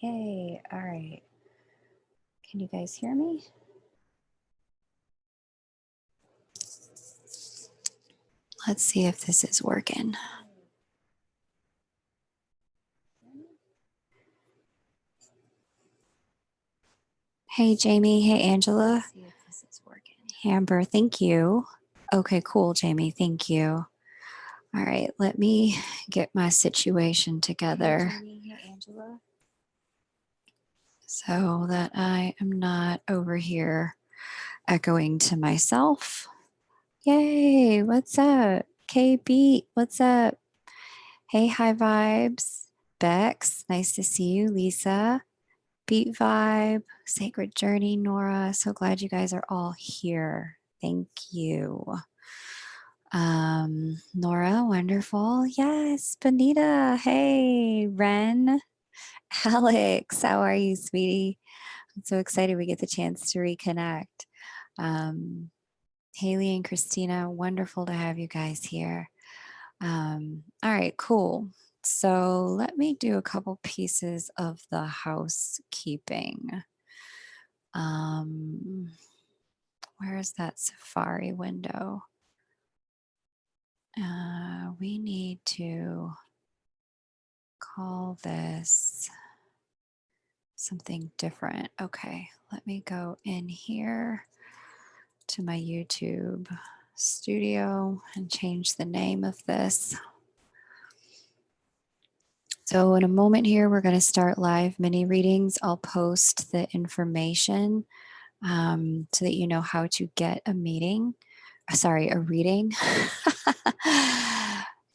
Yay. All right. Can you guys hear me? Let's see if this is working. Hey, Jamie. Hey, Angela. Let's see if this is working. Amber, thank you. Okay, cool, Jamie. Thank you. All right, let me get my situation together. Hey, Jamie. Hey, Angela. So that I am not over here echoing to myself. Yay, what's up? KB, what's up? Hey, High Vibes. Bex, nice to see you. Lisa, Beat Vibe, Sacred Journey, Nora. So glad you guys are all here. Thank you. Nora, wonderful. Yes, Benita. Hey, Ren. Alex, how are you, sweetie? I'm so excited we get the chance to reconnect. Haley and Christina, wonderful to have you guys here. All right, cool. So let me do a couple pieces of the housekeeping. Where is that Safari window? We need to call this something different. Okay, let me go in here to my YouTube studio and change the name of this. So in a moment here, we're going to start live mini readings. I'll post the information so that you know how to get a reading.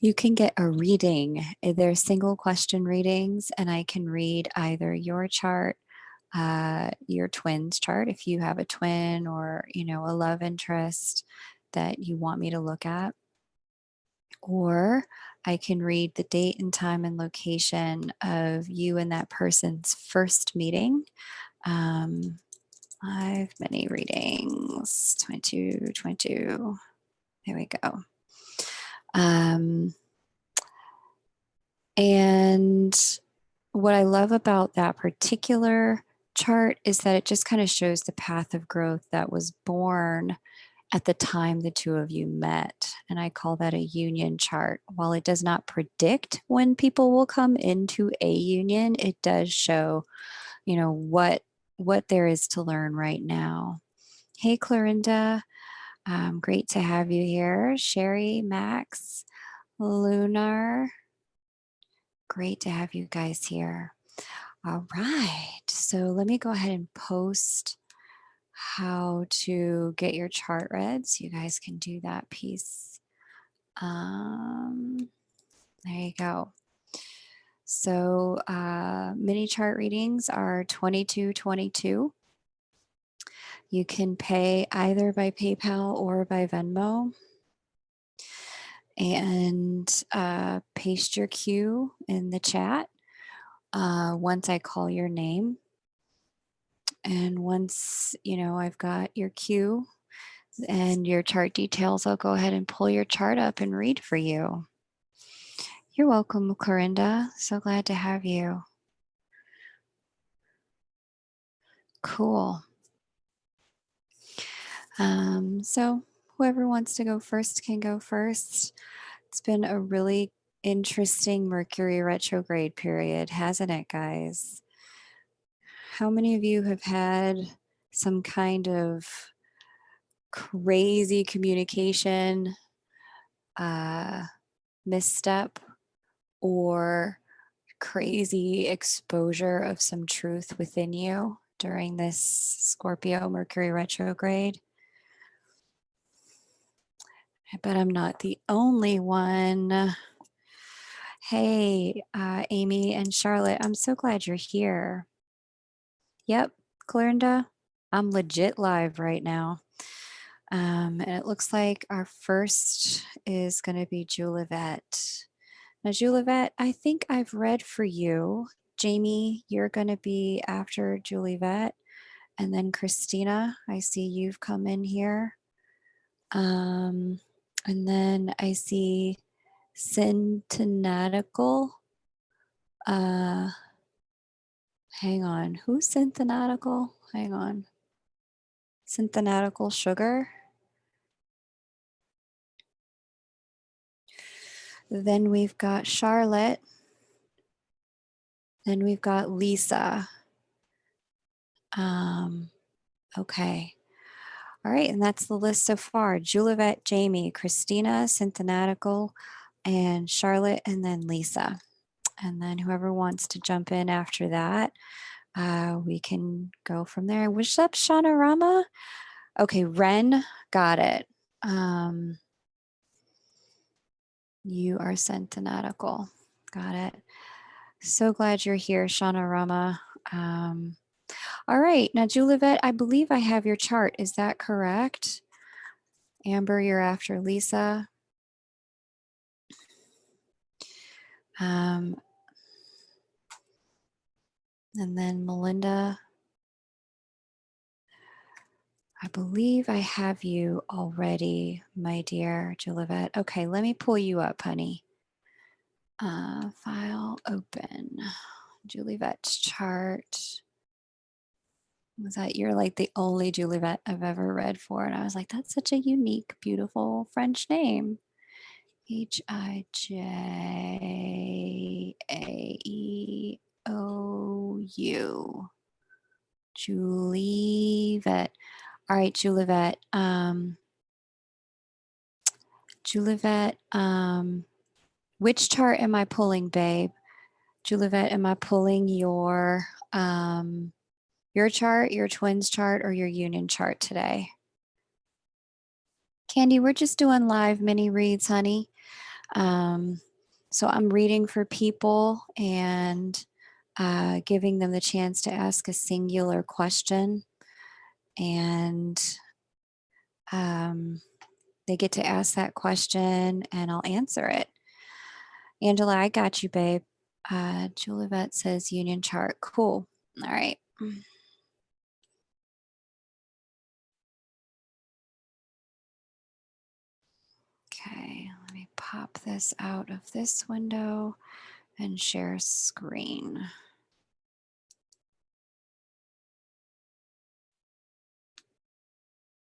You can get a reading. They're single question readings, and I can read either your chart, your twin's chart, if you have a twin or, a love interest that you want me to look at. Or I can read the date and time and location of you and that person's first meeting. Live mini readings, 22. There we go. And what I love about that particular chart is that it just kind of shows the path of growth that was born at the time the two of you met. And I call that a union chart. While it does not predict when people will come into a union, it does show, what there is to learn right now. Hey, Clorinda. Great to have you here. Sherry, Max, Lunar. Great to have you guys here. All right. So let me go ahead and post how to get your chart read so you guys can do that piece. There you go. So mini chart readings are $22.22. You can pay either by PayPal or by Venmo. And paste your cue in the chat once I call your name. And once, I've got your cue and your chart details, I'll go ahead and pull your chart up and read for you. You're welcome, Clorinda. So glad to have you. Cool. So whoever wants to go first can go first. It's been a really interesting Mercury retrograde period, hasn't it, guys? How many of you have had some kind of crazy communication misstep or crazy exposure of some truth within you during this Scorpio Mercury retrograde? I bet I'm not the only one. Hey, Amy and Charlotte, I'm so glad you're here. Yep, Clarinda, I'm legit live right now. And it looks like our first is going to be Julivette. Now, Julivette, I think I've read for you. Jamie, you're going to be after Julivette. And then Christina, I see you've come in here. And then I see Centenatical. Hang on. Who's synthetical? Hang on. Synthetical sugar. Then we've got Charlotte. Then we've got Lisa. Um, okay. All right. And that's the list so far. Juliet, Jamie, Christina, Synthetical, and Charlotte, and then Lisa. And then whoever wants to jump in after that, we can go from there. What's up, Shauna Rama? Okay, Ren, got it. You are Centenatical. Got it. So glad you're here, Shauna Rama. All right, now Juliet, I believe I have your chart. Is that correct? Amber, you're after Lisa. Um, and then Melinda. I believe I have you already, my dear Juliet. Okay, let me pull you up, honey. File open. Juliet's chart. Was that you're like the only Juliet I've ever read for? And I was like, that's such a unique, beautiful French name. Hijaeaeou. Juliet. All right, Juliet. Juliet, which chart am I pulling, babe? Juliet, am I pulling your chart, your twins chart, or your union chart today? Candy, we're just doing live mini reads, honey. So I'm reading for people and giving them the chance to ask a singular question. And they get to ask that question and I'll answer it. Angela, I got you, babe. Juliet says union chart. Cool. All right. Okay, let me pop this out of this window and share screen.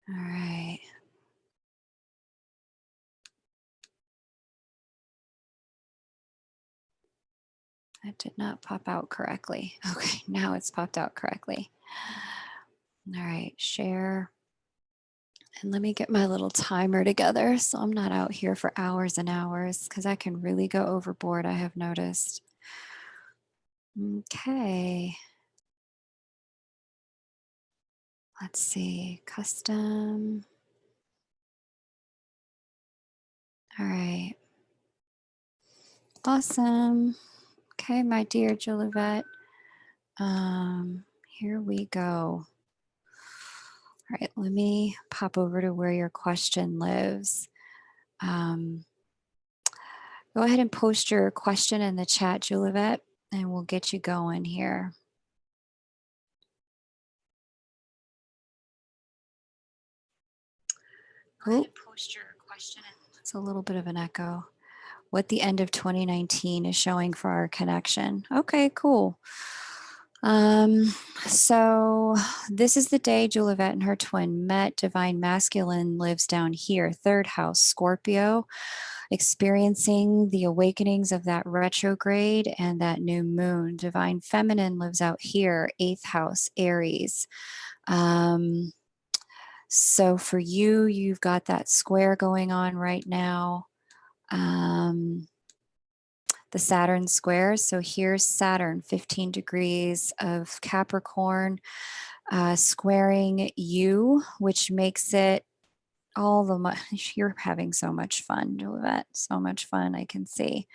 All right. That did not pop out correctly. Okay, now it's popped out correctly. All right, share. And let me get my little timer together so I'm not out here for hours and hours because I can really go overboard, I have noticed. Okay. Let's see, custom. All right. Awesome. Okay, my dear Juliet. Here we go. All right, let me pop over to where your question lives. Go ahead and post your question in the chat, Juliet, and we'll get you going here. Go ahead and post your question. It's a little bit of an echo. What the end of 2019 is showing for our connection. Okay, cool. So this is the day Juliet and her twin met. Divine Masculine lives down here, third house, Scorpio, experiencing the awakenings of that retrograde and that new moon. Divine Feminine lives out here, eighth house, Aries. So for you, you've got that square going on right now. The Saturn square. So here's Saturn, 15 degrees of Capricorn, squaring you, which makes it all the much. You're having so much fun, Juliet. So much fun, I can see.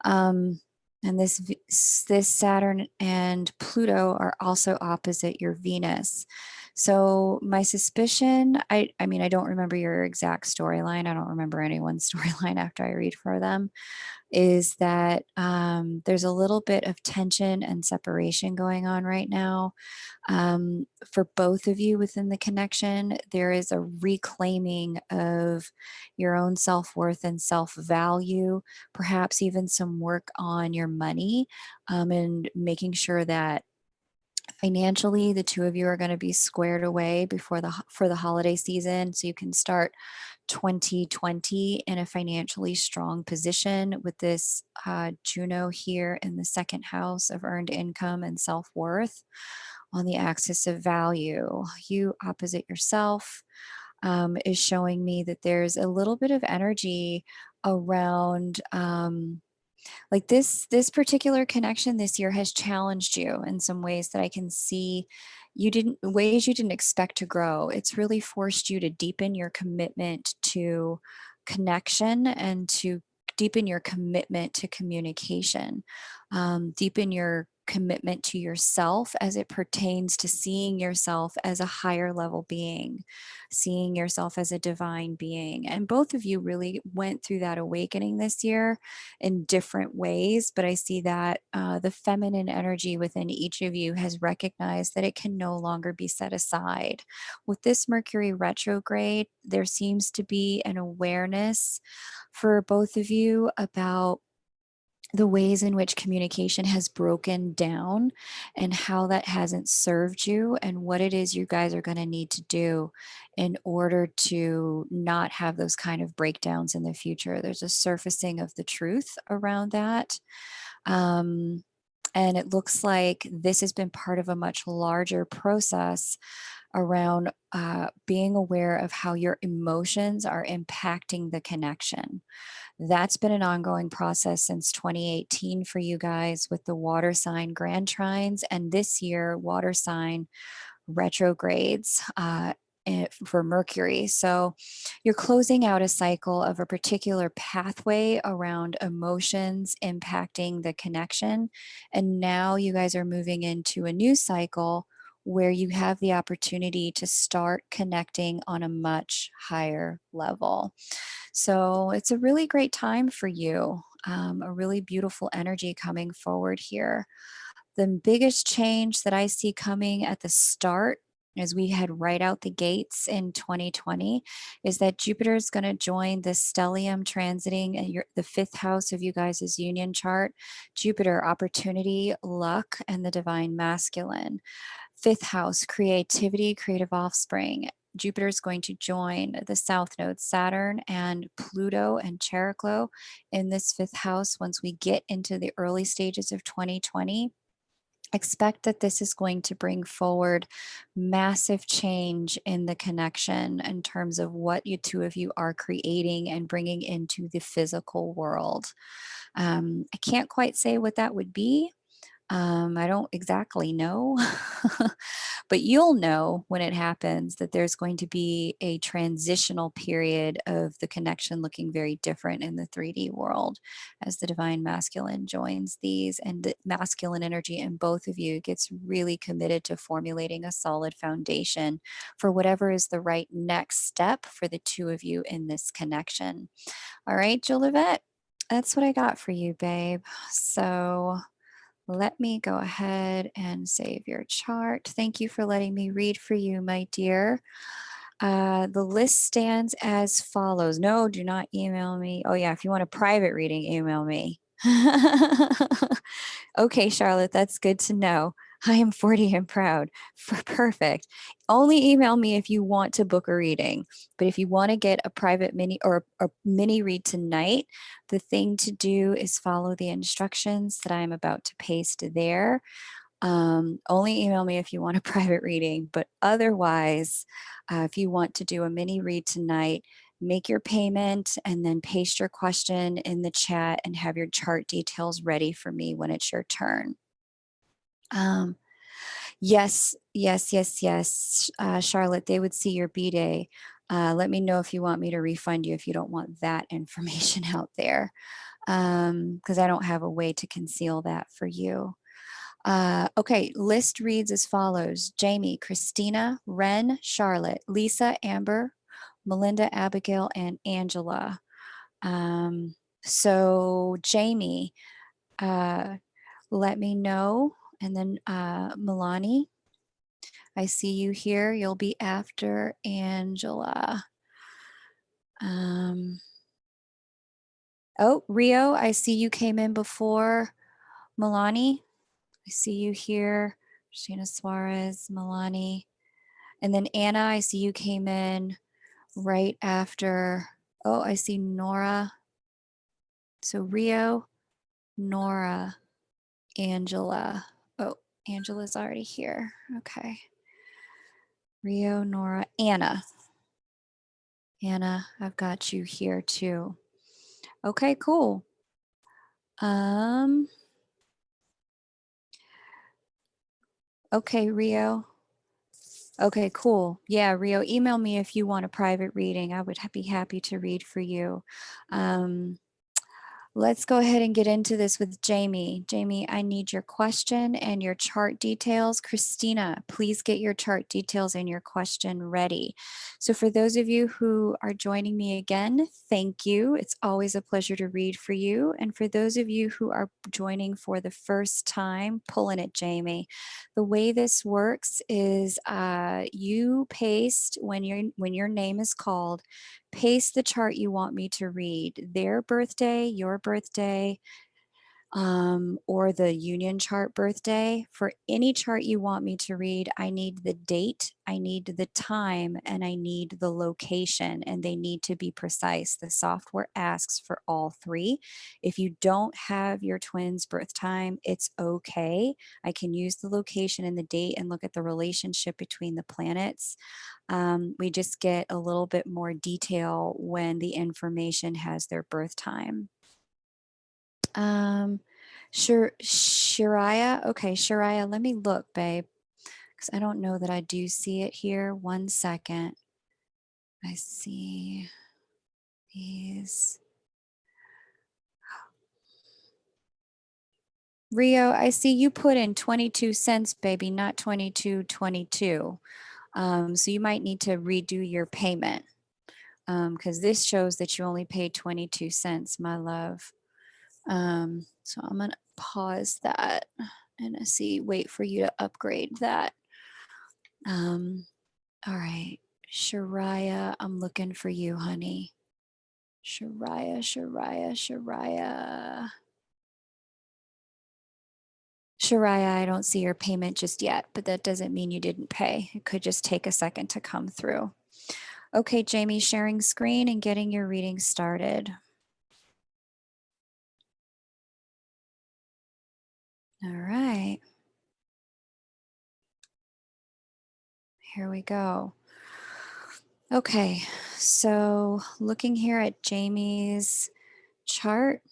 And this Saturn and Pluto are also opposite your Venus. So my suspicion, I mean, I don't remember your exact storyline. I don't remember anyone's storyline after I read for them, is that there's a little bit of tension and separation going on right now. For both of you within the connection, there is a reclaiming of your own self-worth and self-value, perhaps even some work on your money, and making sure that Financially, the two of you are going to be squared away before for the holiday season, so you can start 2020 in a financially strong position with this Juno here in the second house of earned income and self-worth on the axis of value. You opposite yourself is showing me that there's a little bit of energy around like this particular connection this year has challenged you in some ways that I can see you didn't ways you didn't expect to grow. It's really forced you to deepen your commitment to connection and to deepen your commitment to communication, deepen your commitment to yourself as it pertains to seeing yourself as a higher level being, seeing yourself as a divine being. And both of you really went through that awakening this year in different ways, but I see that the feminine energy within each of you has recognized that it can no longer be set aside. With this Mercury retrograde, there seems to be an awareness for both of you about the ways in which communication has broken down and how that hasn't served you and what it is you guys are going to need to do in order to not have those kind of breakdowns in the future. There's a surfacing of the truth around that. Um, and it looks like this has been part of a much larger process around being aware of how your emotions are impacting the connection. That's been an ongoing process since 2018 for you guys with the water sign grand trines. And this year, water sign retrogrades for Mercury. So you're closing out a cycle of a particular pathway around emotions impacting the connection. And now you guys are moving into a new cycle where you have the opportunity to start connecting on a much higher level. So it's a really great time for you, a really beautiful energy coming forward here. The biggest change that I see coming at the start as we head right out the gates in 2020 is that Jupiter is going to join the stellium transiting the fifth house of you guys' union chart. Jupiter, opportunity, luck, and the divine masculine. Fifth house, creativity, creative offspring. Jupiter is going to join the south node Saturn and Pluto and Chariklo in this fifth house once we get into the early stages of 2020. Expect that this is going to bring forward massive change in the connection in terms of what you two of you are creating and bringing into the physical world. I can't quite say what that would be. I don't exactly know, but you'll know when it happens that there's going to be a transitional period of the connection looking very different in the 3D world as the divine masculine joins these, and the masculine energy in both of you gets really committed to formulating a solid foundation for whatever is the right next step for the two of you in this connection. All right, Jolivette, that's what I got for you, babe. So let me go ahead and save your chart. Thank you for letting me read for you, my dear. The list stands as follows. No, do not email me. Oh, yeah, if you want a private reading, email me. Okay, Charlotte, that's good to know. I am 40 and proud. Perfect. Only email me if you want to book a reading. But if you want to get a private mini or a mini read tonight, the thing to do is follow the instructions that I'm about to paste there. Only email me if you want a private reading. But otherwise, if you want to do a mini read tonight, make your payment and then paste your question in the chat and have your chart details ready for me when it's your turn. Yes, yes, yes, yes. Charlotte, they would see your B-Day. Let me know if you want me to refund you if you don't want that information out there, because I don't have a way to conceal that for you. Okay, list reads as follows. Jamie, Christina, Ren, Charlotte, Lisa, Amber, Melinda, Abigail, and Angela. So Jamie, let me know. And then Milani, I see you here. You'll be after Angela. Oh, Rio, I see you came in before Milani. I see you here. Christina Suarez, Milani. And then Anna, I see you came in right after. Oh, I see Nora. So Rio, Nora, Angela. Oh, Angela's already here. Okay. Rio, Nora, Anna. Anna, I've got you here too. Okay, cool. Okay, Rio. Okay, cool. Yeah, Rio, email me if you want a private reading. I would be happy to read for you. Um, Let's go ahead and get into this with Jamie. Jamie, I need your question and your chart details. Christina, please get your chart details and your question ready. So for those of you who are joining me again, thank you. It's always a pleasure to read for you. And for those of you who are joining for the first time, pulling it, Jamie. The way this works is you paste when your name is called, paste the chart you want me to read, their birthday, your birthday, or the union chart birthday. For any chart you want me to read, I need the date, I need the time, and I need the location, and they need to be precise. The software asks for all three. If you don't have your twins' birth time, it's okay. I can use the location and the date and look at the relationship between the planets. We just get a little bit more detail when the information has their birth time. Shariah. Okay, Shariah, let me look, babe, because I don't know that I do see it here. 1 second. I see these. Rio, I see you put in 22 cents, baby, not 22.22. So you might need to redo your payment because this shows that you only paid 22 cents, my love. So I'm going to pause that and wait for you to upgrade that. All right, Shariah, I'm looking for you, honey. Shariah. Shariah, I don't see your payment just yet, but that doesn't mean you didn't pay. It could just take a second to come through. Okay, Jamie, sharing screen and getting your reading started. All right. Here we go. Okay, so looking here at Jamie's chart,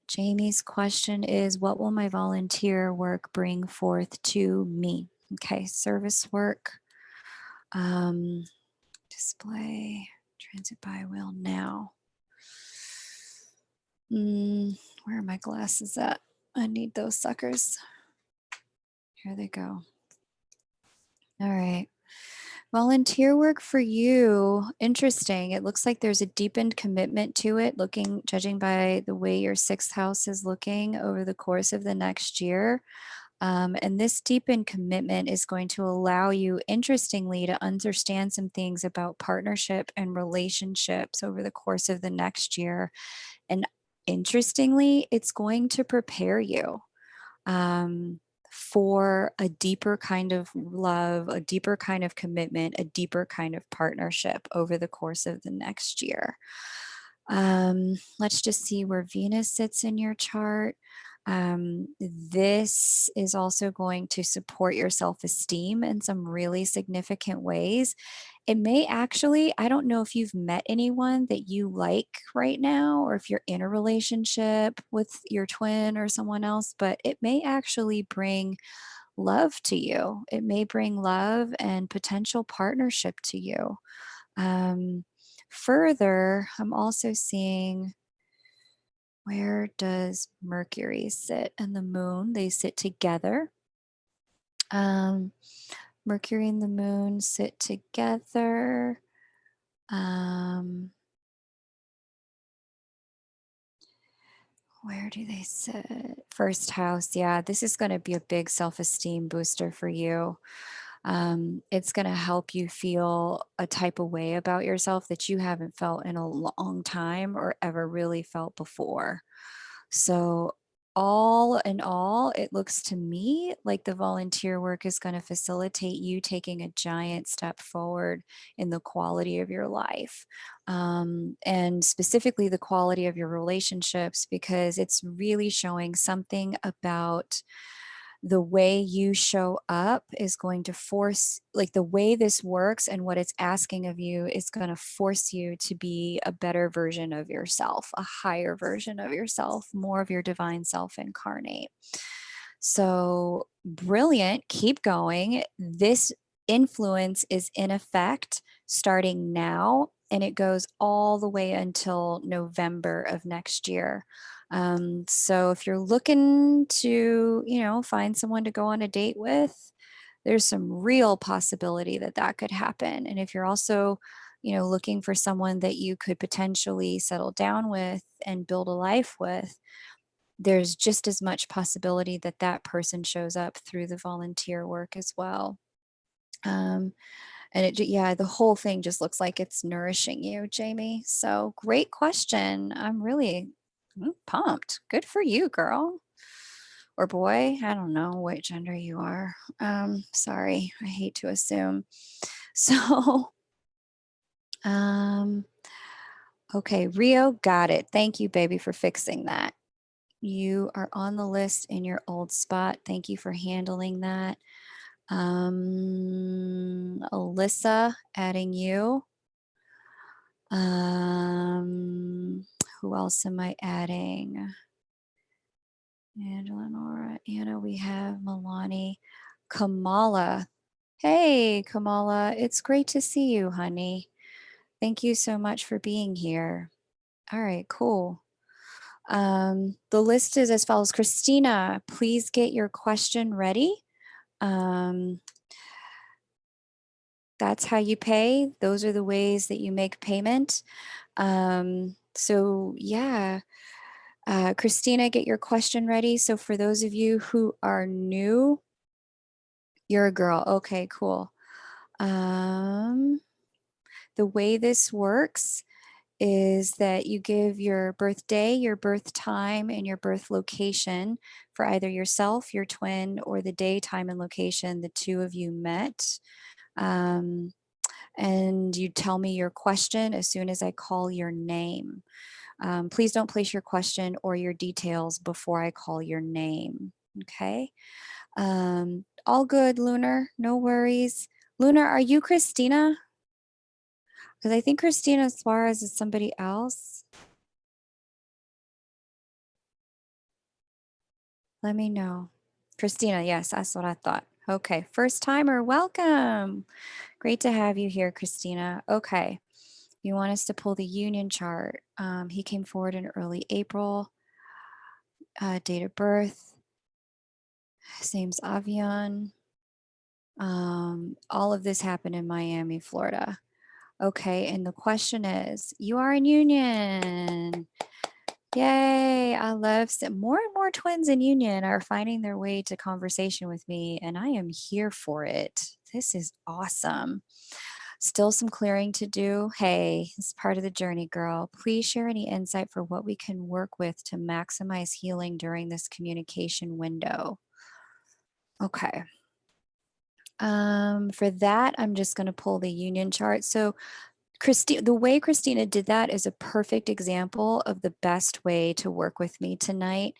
Jamie's question is, what will my volunteer work bring forth to me? Okay, service work, display, transit by will now. Where are my glasses at? I need those suckers. Here they go. All right. Volunteer work for you. Interesting. It looks like there's a deepened commitment to it, judging by the way your sixth house is looking over the course of the next year. And this deepened commitment is going to allow you, interestingly, to understand some things about partnership and relationships over the course of the next year. And interestingly, it's going to prepare you for a deeper kind of love, a deeper kind of commitment, a deeper kind of partnership over the course of the next year. Let's just see where Venus sits in your chart. This is also going to support your self-esteem in some really significant ways. It may actually, I don't know if you've met anyone that you like right now, or if you're in a relationship with your twin or someone else, but it may actually bring love to you. It may bring love and potential partnership to you. Further, I'm also seeing, where does Mercury sit and the moon? They sit together. Mercury and the moon sit together. Where do they sit? First house. Yeah, this is going to be a big self-esteem booster for you. It's going to help you feel a type of way about yourself that you haven't felt in a long time or ever really felt before. So all in all, it looks to me like the volunteer work is going to facilitate you taking a giant step forward in the quality of your life, and specifically the quality of your relationships, because it's really showing something about the way you show up is going to force, like the way this works and what it's asking of you is going to force you to be a better version of yourself, a higher version of yourself, more of your divine self incarnate. So brilliant, keep going. This influence is in effect starting now, and it goes all the way until November of next year. So if you're looking to, find someone to go on a date with, there's some real possibility that that could happen. And if you're also, looking for someone that you could potentially settle down with and build a life with, there's just as much possibility that that person shows up through the volunteer work as well. Um, and yeah, the whole thing just looks like it's nourishing you, Jamie. So great question. I'm really pumped. Good for you, girl. Or boy. I don't know what gender you are. Sorry, I hate to assume. So, um, okay, Rio, got it. Thank you, baby, for fixing that. You are on the list in your old spot. Thank you for handling that. Alyssa, adding you. Who else am I adding? Angela, Nora, Anna, we have Milani, Kamala. Hey, Kamala, it's great to see you, honey. Thank you so much for being here. All right, cool. The list is as follows. Christina, please get your question ready. That's how you pay. Those are the ways that you make payment. So yeah, Christina, get your question ready. So for those of you who are new, you're a girl. Okay, cool. The way this works is that you give your birthday, your birth time, and your birth location for either yourself, your twin, or the day, time, and location the two of you met. And you tell me your question as soon as I call your name. Please don't place your question or your details before I call your name. Okay. All good, Lunar. No worries. Lunar, are you Christina? Because I think Christina Suarez is somebody else. Let me know. Christina, yes, that's what I thought. Okay, first timer, welcome. Great to have you here, Christina. Okay, you want us to pull the union chart. He came forward in early April. Date of birth. His name's Avian. All of this happened in Miami, Florida. Okay, and the question is, you are in union. Yay, I love more and more twins in union are finding their way to conversation with me, and I am here for it. This is awesome. Still some clearing to do. Hey, it's part of the journey, girl. Please share any insight for what we can work with to maximize healing during this communication window. Okay. For that, I'm just going to pull the union chart. So the way Christina did that is a perfect example of the best way to work with me tonight.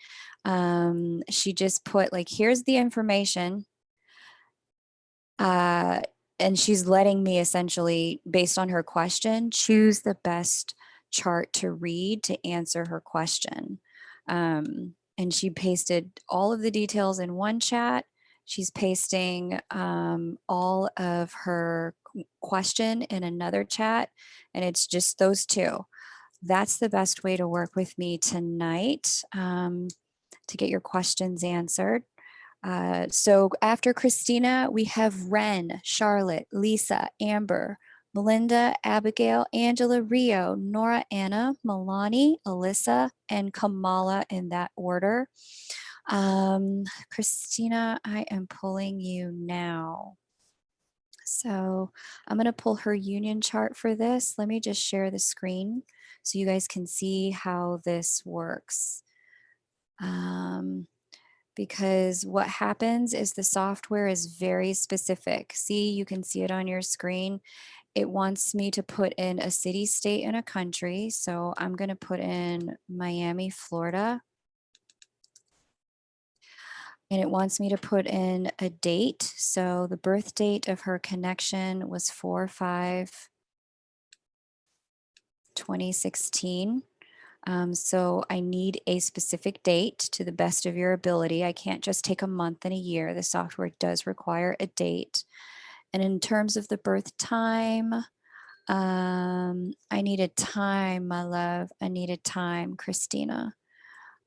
She just put like, here's the information. And she's letting me essentially, based on her question, choose the best chart to read to answer her question. And she pasted all of the details in one chat. She's pasting all of her question in another chat, and it's just those two. That's the best way to work with me tonight, to get your questions answered. So after Christina, we have Ren, Charlotte, Lisa, Amber, Melinda, Abigail, Angela, Rio, Nora, Anna, Milani, Alyssa, and Kamala in that order. Christina, I am pulling you now. So I'm going to pull her union chart for this. Let me just share the screen so you guys can see how this works. Um, because what happens is the software is very specific. See, you can see it on your screen. It wants me to put in a city, state, and a country. So I'm going to put in Miami, Florida. And it wants me to put in a date. So the birth date of her connection was 4/5/2016. So I need a specific date to the best of your ability. I can't just take a month and a year. The software does require a date. And in terms of the birth time, I need a time, my love. I need a time, Christina.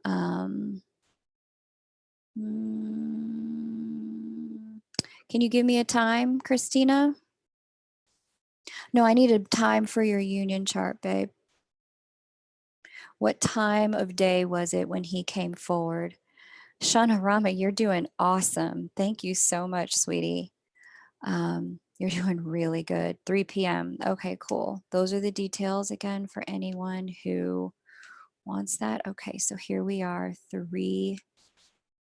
Um, mm, can you give me a time, Christina? No, I need a time for your union chart, babe. What time of day was it when he came forward? Shanarama, you're doing awesome. Thank you so much, sweetie. You're doing really good. 3 p.m. Okay, cool. Those are the details again for anyone who wants that. Okay, so here we are, 3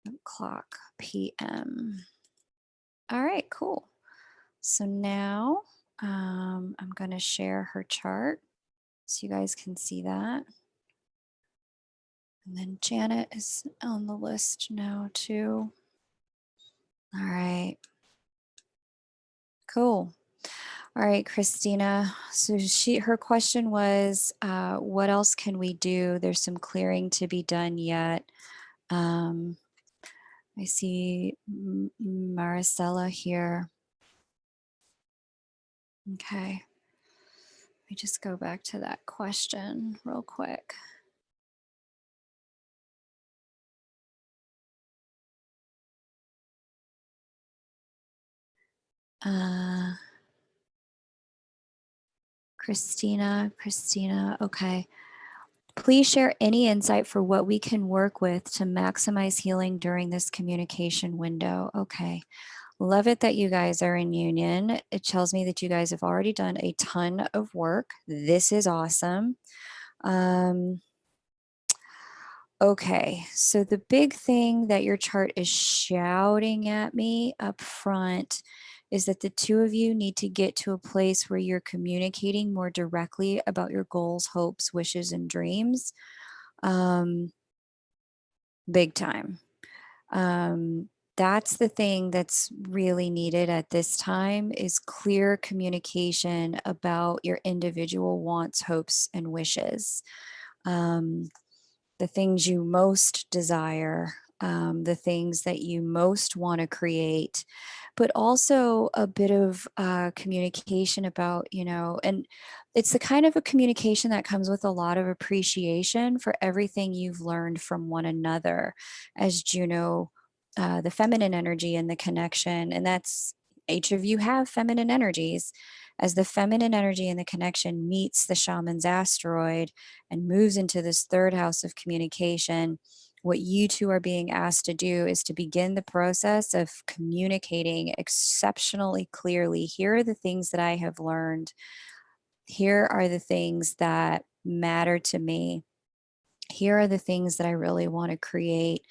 o'clock p.m. All right, cool. So now I'm going to share her chart so you guys can see that. And then Janet is on the list now too. All right. Cool. All right, Christina. So her question was, what else can we do? There's some clearing to be done yet. I see Maricela here. Okay. Let me just go back to that question real quick. Christina, okay. Please share any insight for what we can work with to maximize healing during this communication window. Okay. Love it that you guys are in union. It tells me that you guys have already done a ton of work. This is awesome. Okay, so the big thing that your chart is shouting at me up front is that the two of you need to get to a place where you're communicating more directly about your goals, hopes, wishes, and dreams. Big time. That's the thing that's really needed at this time is clear communication about your individual wants, hopes, and wishes. The things you most desire, the things that you most want to create, but also a bit of communication about, and it's the kind of a communication that comes with a lot of appreciation for everything you've learned from one another as Juno, the feminine energy and the connection. And that's each of you have feminine energies. As the feminine energy and the connection meets the shaman's asteroid and moves into this third house of communication, what you two are being asked to do is to begin the process of communicating exceptionally clearly. Here are the things that I have learned. Here are the things that matter to me. Here are the things that I really want to create.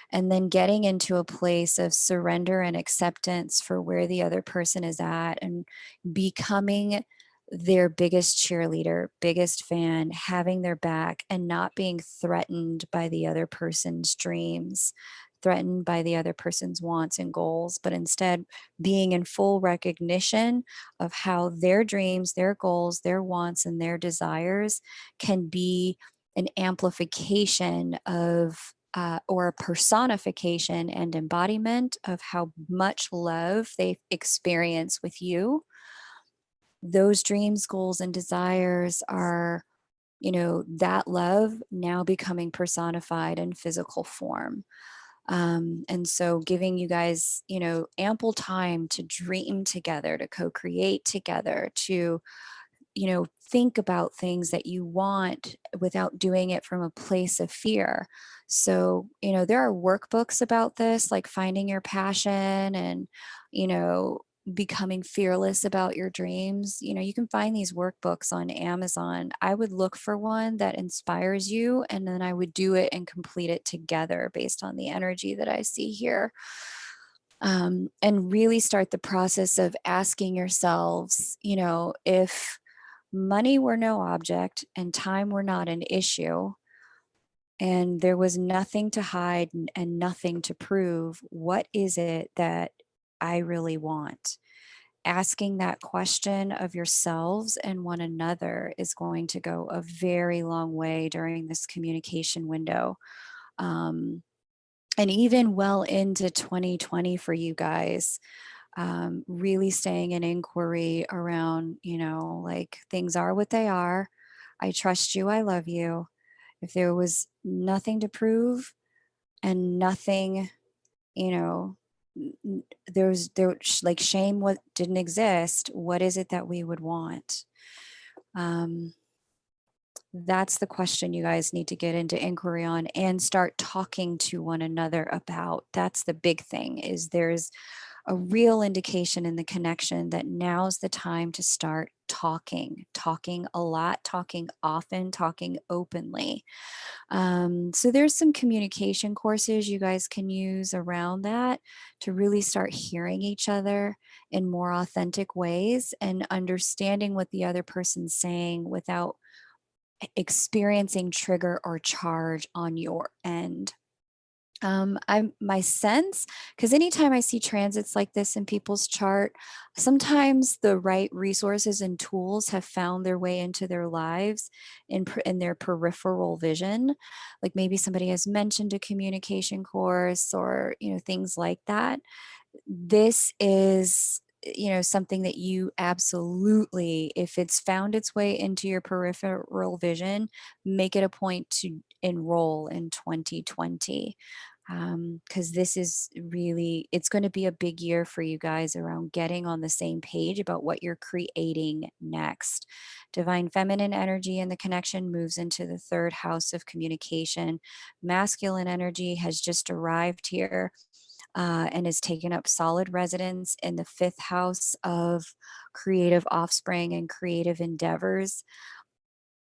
And then getting into a place of surrender and acceptance for where the other person is at and becoming their biggest cheerleader, biggest fan, having their back and not being threatened by the other person's dreams, threatened by the other person's wants and goals, but instead being in full recognition of how their dreams, their goals, their wants, and their desires can be an amplification of or a personification and embodiment of how much love they experience with you. Those dreams, goals, and desires are, that love now becoming personified in physical form. And so giving you guys, ample time to dream together, to co-create together, to think about things that you want without doing it from a place of fear. So, there are workbooks about this, like finding your passion and, becoming fearless about your dreams, you can find these workbooks on Amazon. I would look for one that inspires you, and then I would do it and complete it together based on the energy that I see here. And really start the process of asking yourselves, if money were no object and time were not an issue, and there was nothing to hide and nothing to prove, what is it that I really want? Asking that question of yourselves and one another is going to go a very long way during this communication window. Um, and even well into 2020 for you guys, really staying in inquiry around, like things are what they are. I trust you. I love you. If there was nothing to prove and nothing, you know, like shame what didn't exist, what is it that we would want? Um, that's the question you guys need to get into inquiry on and start talking to one another about. That's the big thing, is there's a real indication in the connection that now's the time to start talking a lot, talking often, talking openly. So there's some communication courses you guys can use around that to really start hearing each other in more authentic ways and understanding what the other person's saying without experiencing trigger or charge on your end. I'm my sense, because anytime I see transits like this in people's chart, sometimes the right resources and tools have found their way into their lives in their peripheral vision. Like maybe somebody has mentioned a communication course or things like that. This is something that you absolutely, if it's found its way into your peripheral vision, make it a point to enroll in 2020, because this is really, it's going to be a big year for you guys around getting on the same page about what you're creating next. Divine feminine energy in the connection moves into the third house of communication. Masculine energy has just arrived here, and has taken up solid residence in the fifth house of creative offspring and creative endeavors.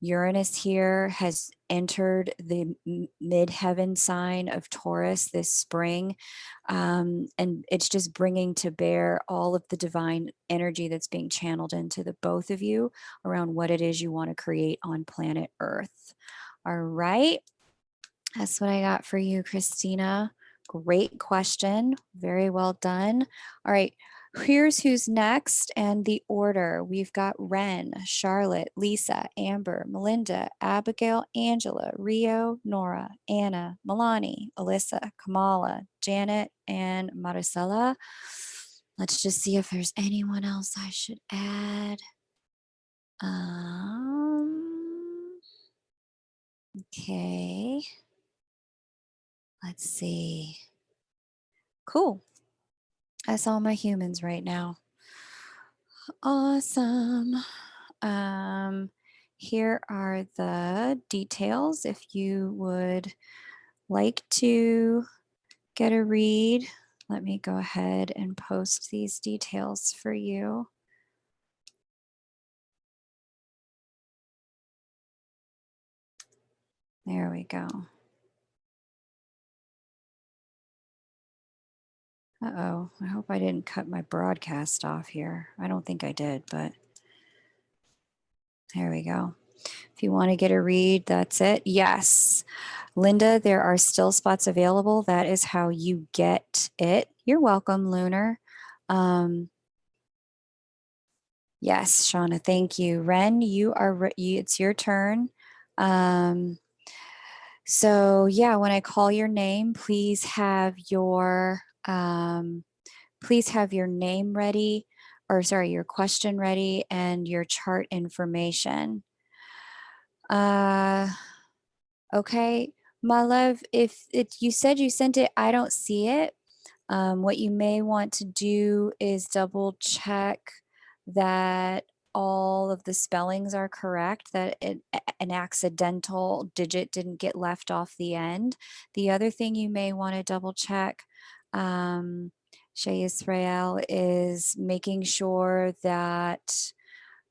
Uranus here has entered the midheaven sign of Taurus this spring. And it's just bringing to bear all of the divine energy that's being channeled into the both of you around what it is you want to create on planet Earth. All right. That's what I got for you, Christina. Great question. Very well done. All right. Here's who's next and the order. We've got Ren, Charlotte, Lisa, Amber, Melinda, Abigail, Angela, Rio, Nora, Anna, Milani, Alyssa, Kamala, Janet, and Maricela. Let's just see if there's anyone else I should add. Okay. Let's see. Cool. That's all my humans right now. Awesome. Um, Here are the details if you would like to get a read. Let me go ahead and post these details for you. There we go. Uh-oh, I hope I didn't cut my broadcast off here. I don't think I did, but there we go. If you want to get a read, that's it. Yes. Linda, there are still spots available. That is how you get it. You're welcome, Lunar. Yes, Shauna, thank you. Ren, it's your turn. So yeah, when I call your name, please have your name ready, or sorry, your question ready and your chart information. Okay, my love, if you said you sent it, I don't see it. What you may want to do is double check that all of the spellings are correct, that an accidental digit didn't get left off the end. The other thing you may want to double check, Shay Israel is making sure that,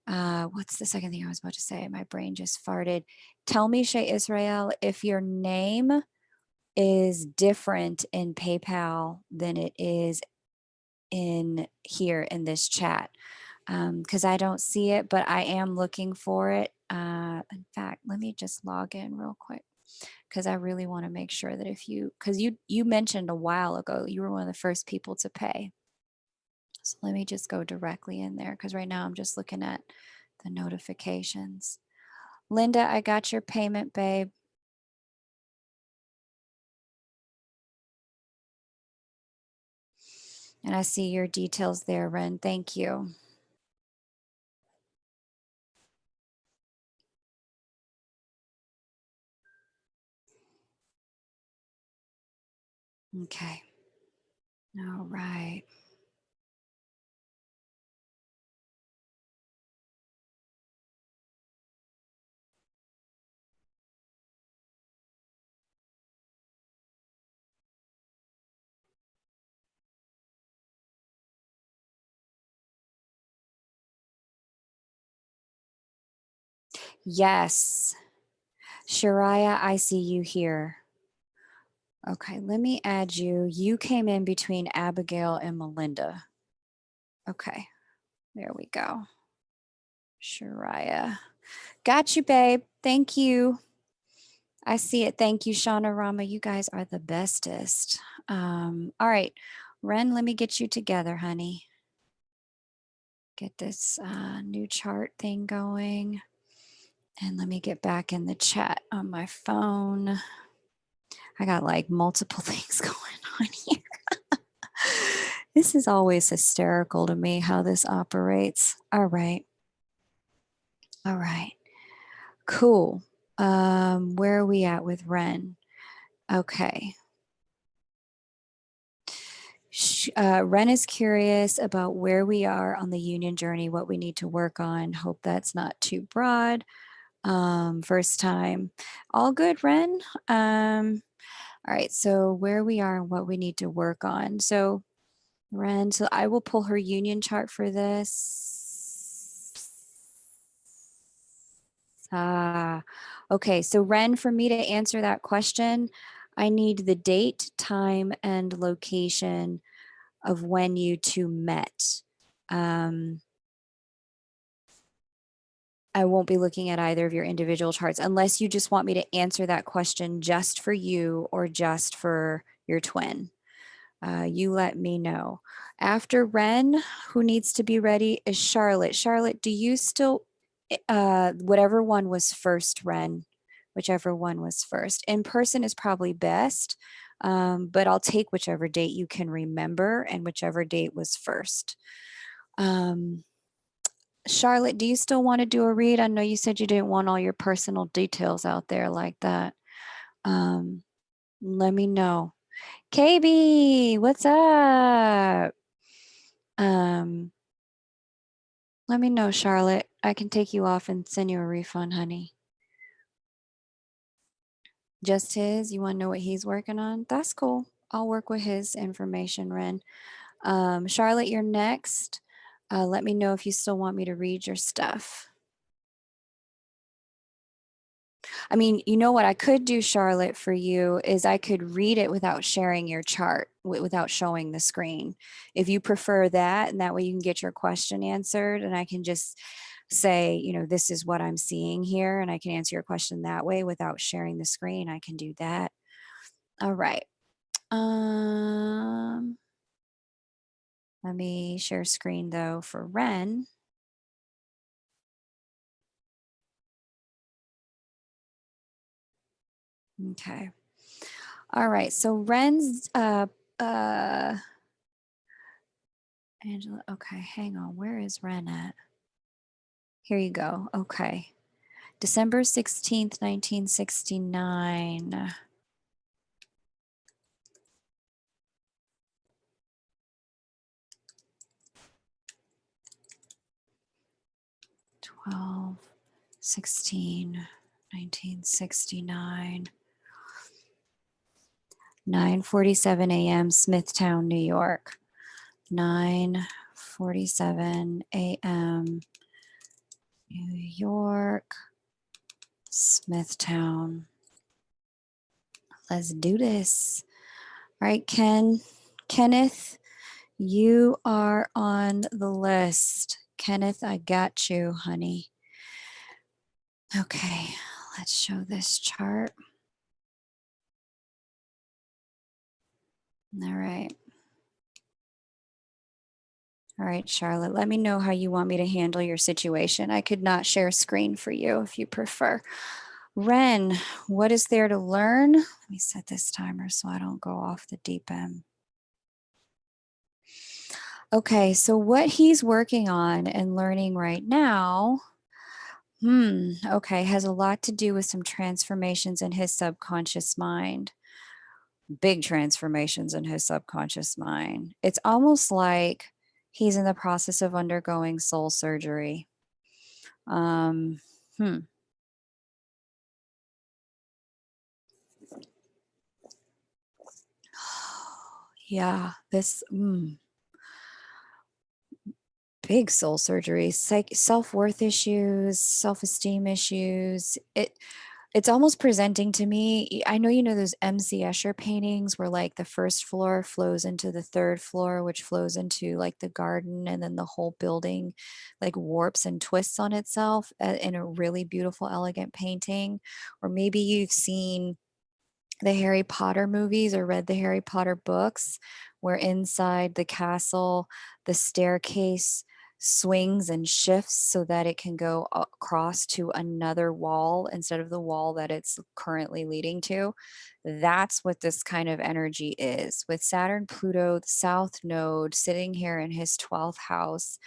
what's the second thing I was about to say? My brain just farted. Tell me, Shay Israel, if your name is different in PayPal than it is in here in this chat. Because I don't see it, but I am looking for it. In fact, let me just log in real quick because I really want to make sure that if you, because you mentioned a while ago, you were one of the first people to pay. So let me just go directly in there because right now I'm just looking at the notifications. Linda, I got your payment, babe. And I see your details there, Ren. Thank you. Okay. All right. Yes. Shariah, I see you here. Okay, let me add you. You came in between Abigail and Melinda. Okay, there we go. Shariah. Got you, babe. Thank you. I see it. Thank you, Shauna Rama. You guys are the bestest. All right, Ren, let me get you together, honey. Get this new chart thing going. And let me get back in the chat on my phone. I got like multiple things going on here. This is always hysterical to me how this operates. All right. All right. Cool. Where are we at with Ren? Okay. Ren is curious about where we are on the union journey, what we need to work on. Hope that's not too broad. First time. All good, Ren. All right. So where we are and what we need to work on. So Ren, so I will pull her union chart for this. Okay. So Ren, for me to answer that question, I need the date, time, and location of when you two met. I won't be looking at either of your individual charts unless you just want me to answer that question just for you or just for your twin. You let me know. After Ren, who needs to be ready is Charlotte. Charlotte, do you still, whatever one was first, Ren, whichever one was first. In person is probably best, but I'll take whichever date you can remember and whichever date was first. Charlotte, do you still want to do a read? I know you said you didn't want all your personal details out there like that. Let me know. KB, what's up? Let me know, Charlotte. I can take you off and send you a refund, honey. Just his? You want to know what he's working on? That's cool. I'll work with his information, Ren. Charlotte, you're next. Let me know if you still want me to read your stuff. I mean, you know what I could do, Charlotte, for you is I could read it without sharing your chart, without showing the screen. If you prefer that, and that way you can get your question answered, and I can just say, you know, this is what I'm seeing here, and I can answer your question that way without sharing the screen. I can do that. All right. Let me share screen though for Ren. Okay. All right. So Ren's Angela. Okay, hang on. Where is Ren at? Here you go. Okay. December 16th, 1969. Twelve, 16, 1969. 9:47 a.m. Smithtown, New York. 9:47 a.m. New York, Smithtown. Let's do this. All right, Kenneth, you are on the list. Kenneth, I got you, honey. Okay, let's show this chart. All right. All right, Charlotte, let me know how you want me to handle your situation. I could not share screen for you if you prefer. Ren, what is there to learn? Let me set this timer so I don't go off the deep end. Okay, so what he's working on and learning right now, okay, has a lot to do with some transformations in his subconscious mind. Big transformations in his subconscious mind. It's almost like he's in the process of undergoing soul surgery. Um, hmm. Yeah, this big soul surgery, self-worth issues, self-esteem issues. It's almost presenting to me. I know you know those MC Escher paintings where like the first floor flows into the third floor, which flows into like the garden, and then the whole building like warps and twists on itself in a really beautiful, elegant painting. Or maybe you've seen the Harry Potter movies or read the Harry Potter books, where inside the castle, the staircase swings and shifts so that it can go across to another wall instead of the wall that it's currently leading to. That's what this kind of energy is. With Saturn, Pluto, the South Node sitting here in his 12th house,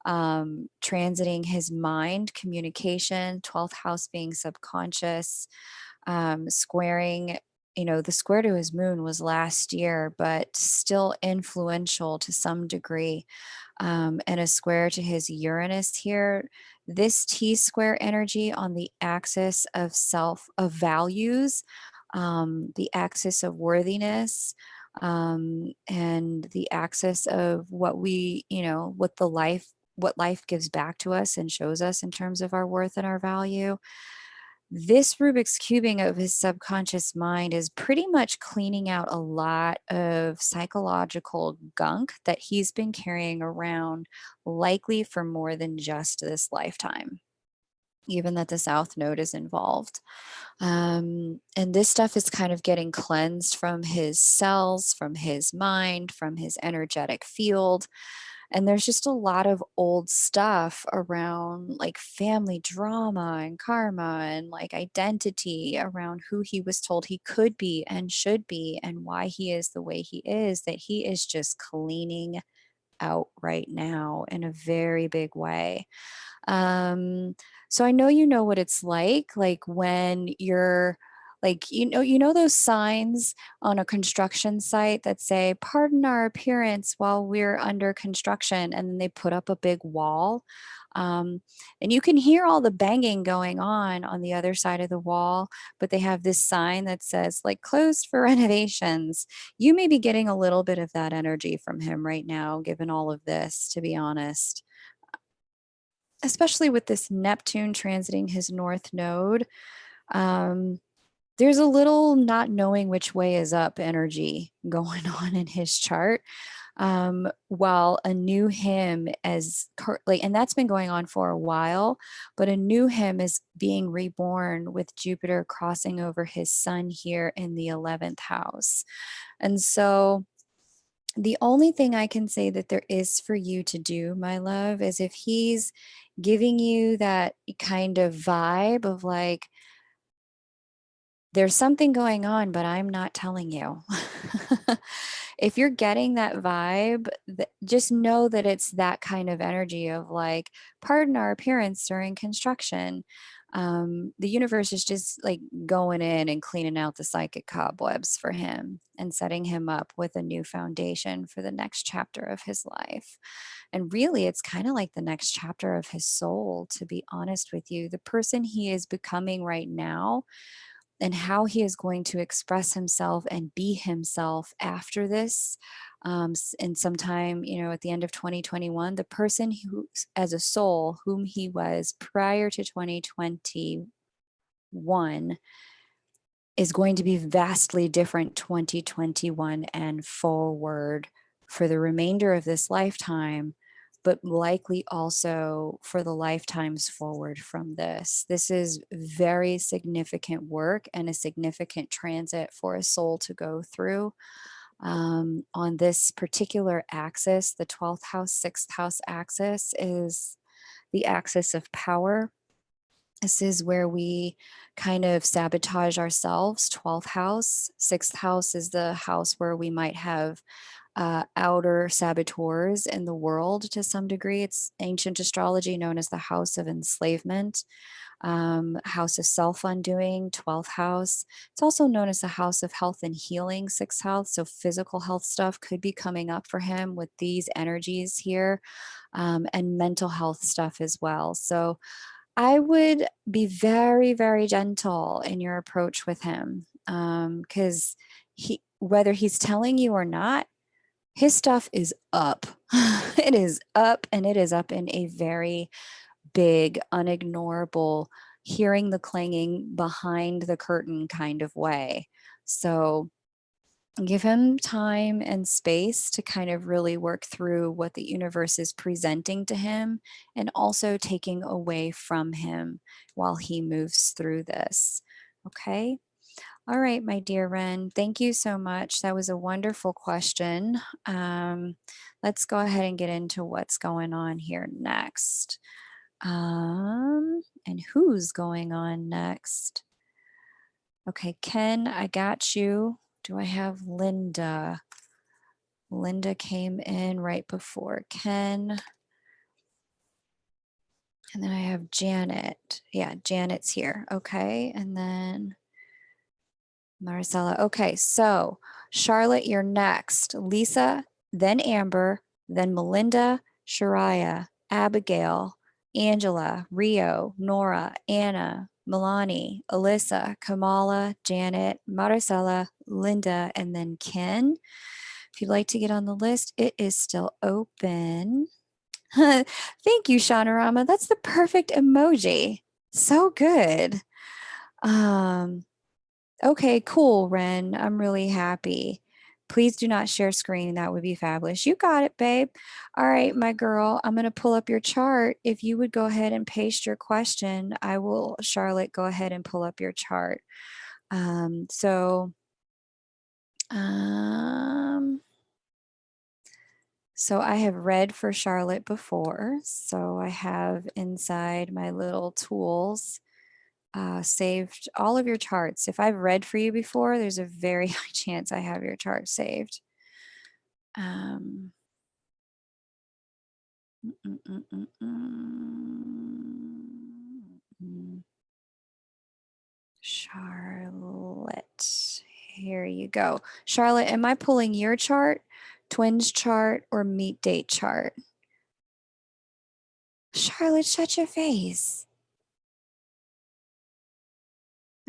transiting his mind, communication, 12th house being subconscious, squaring, the square to his moon was last year, but still influential to some degree. And a square to his Uranus here. This T square energy on the axis of of values, the axis of worthiness, and the axis of what what life gives back to us and shows us in terms of our worth and our value. This Rubik's cubing of his subconscious mind is pretty much cleaning out a lot of psychological gunk that he's been carrying around, likely for more than just this lifetime, even that the South Node is involved. And this stuff is kind of getting cleansed from his cells, from his mind, from his energetic field. And there's just a lot of old stuff around like family drama and karma and like identity around who he was told he could be and should be and why he is the way he is, that he is just cleaning out right now in a very big way. Um, so I know you know what it's like when you're like, those signs on a construction site that say, pardon our appearance while we're under construction, and then they put up a big wall. And you can hear all the banging going on the other side of the wall, but they have this sign that says, like, closed for renovations. You may be getting a little bit of that energy from him right now, given all of this, to be honest, especially with this Neptune transiting his north node. Um, there's a little not knowing which way is up energy going on in his chart. While a new him and that's been going on for a while, but a new him is being reborn with Jupiter crossing over his sun here in the 11th house. And so the only thing I can say that there is for you to do, my love, is if he's giving you that kind of vibe of like, there's something going on, but I'm not telling you. If you're getting that vibe, just know that it's that kind of energy of like, pardon our appearance during construction. The universe is just like going in and cleaning out the psychic cobwebs for him and setting him up with a new foundation for the next chapter of his life. And really, it's kind of like the next chapter of his soul, to be honest with you. The person he is becoming right now and how he is going to express himself and be himself after this. And sometime, at the end of 2021, the person who, as a soul, whom he was prior to 2021 is going to be vastly different 2021 and forward for the remainder of this lifetime, but likely also for the lifetimes forward from this. This is very significant work and a significant transit for a soul to go through. On this particular axis, the 12th house, 6th house axis is the axis of power. This is where we kind of sabotage ourselves. 12th house, 6th house is the house where we might have outer saboteurs in the world to some degree. It's ancient astrology known as the house of enslavement, house of self-undoing, 12th house. It's also known as the house of health and healing, 6th house. So physical health stuff could be coming up for him with these energies here, and mental health stuff as well. So I would be very, very gentle in your approach with him, because whether he's telling you or not, his stuff is up. It is up, and it is up in a very big, unignorable, hearing the clanging behind the curtain kind of way. So give him time and space to kind of really work through what the universe is presenting to him and also taking away from him while he moves through this. Okay. All right, my dear Ren, thank you so much. That was a wonderful question. Let's go ahead and get into what's going on here next. And who's going on next? Okay, Ken, I got you. Do I have Linda? Linda came in right before Ken. And then I have Janet. Yeah, Janet's here. Okay. And then Maricela. Okay. So Charlotte, you're next. Lisa, then Amber, then Melinda, Shariah, Abigail, Angela, Rio, Nora, Anna, Milani, Alyssa, Kamala, Janet, Maricela, Linda, and then Ken. If you'd like to get on the list, it is still open. Thank you, Shaunarama. That's the perfect emoji. So good. Okay, cool, Ren. I'm really happy. Please do not share screen. That would be fabulous. You got it, babe. All right, my girl, I'm going to pull up your chart. If you would go ahead and paste your question, I will, Charlotte, go ahead and pull up your chart. So I have read for Charlotte before. So I have inside my little tools saved all of your charts. If I've read for you before, there's a very high chance I have your chart saved. Charlotte, here you go. Charlotte, am I pulling your chart, twins chart, or meet date chart? Charlotte, shut your face.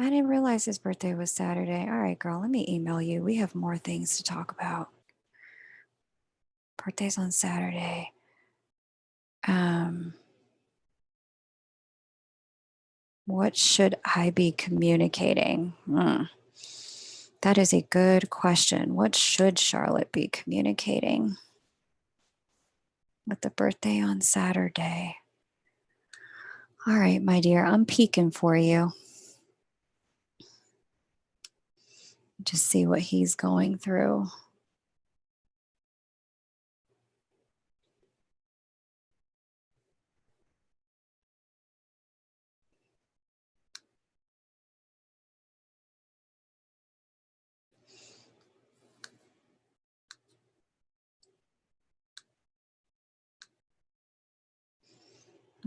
I didn't realize his birthday was Saturday. All right, girl, let me email you. We have more things to talk about. Birthday's on Saturday. What should I be communicating? That is a good question. What should Charlotte be communicating with the birthday on Saturday? All right, my dear, I'm peeking for you. Just see what he's going through.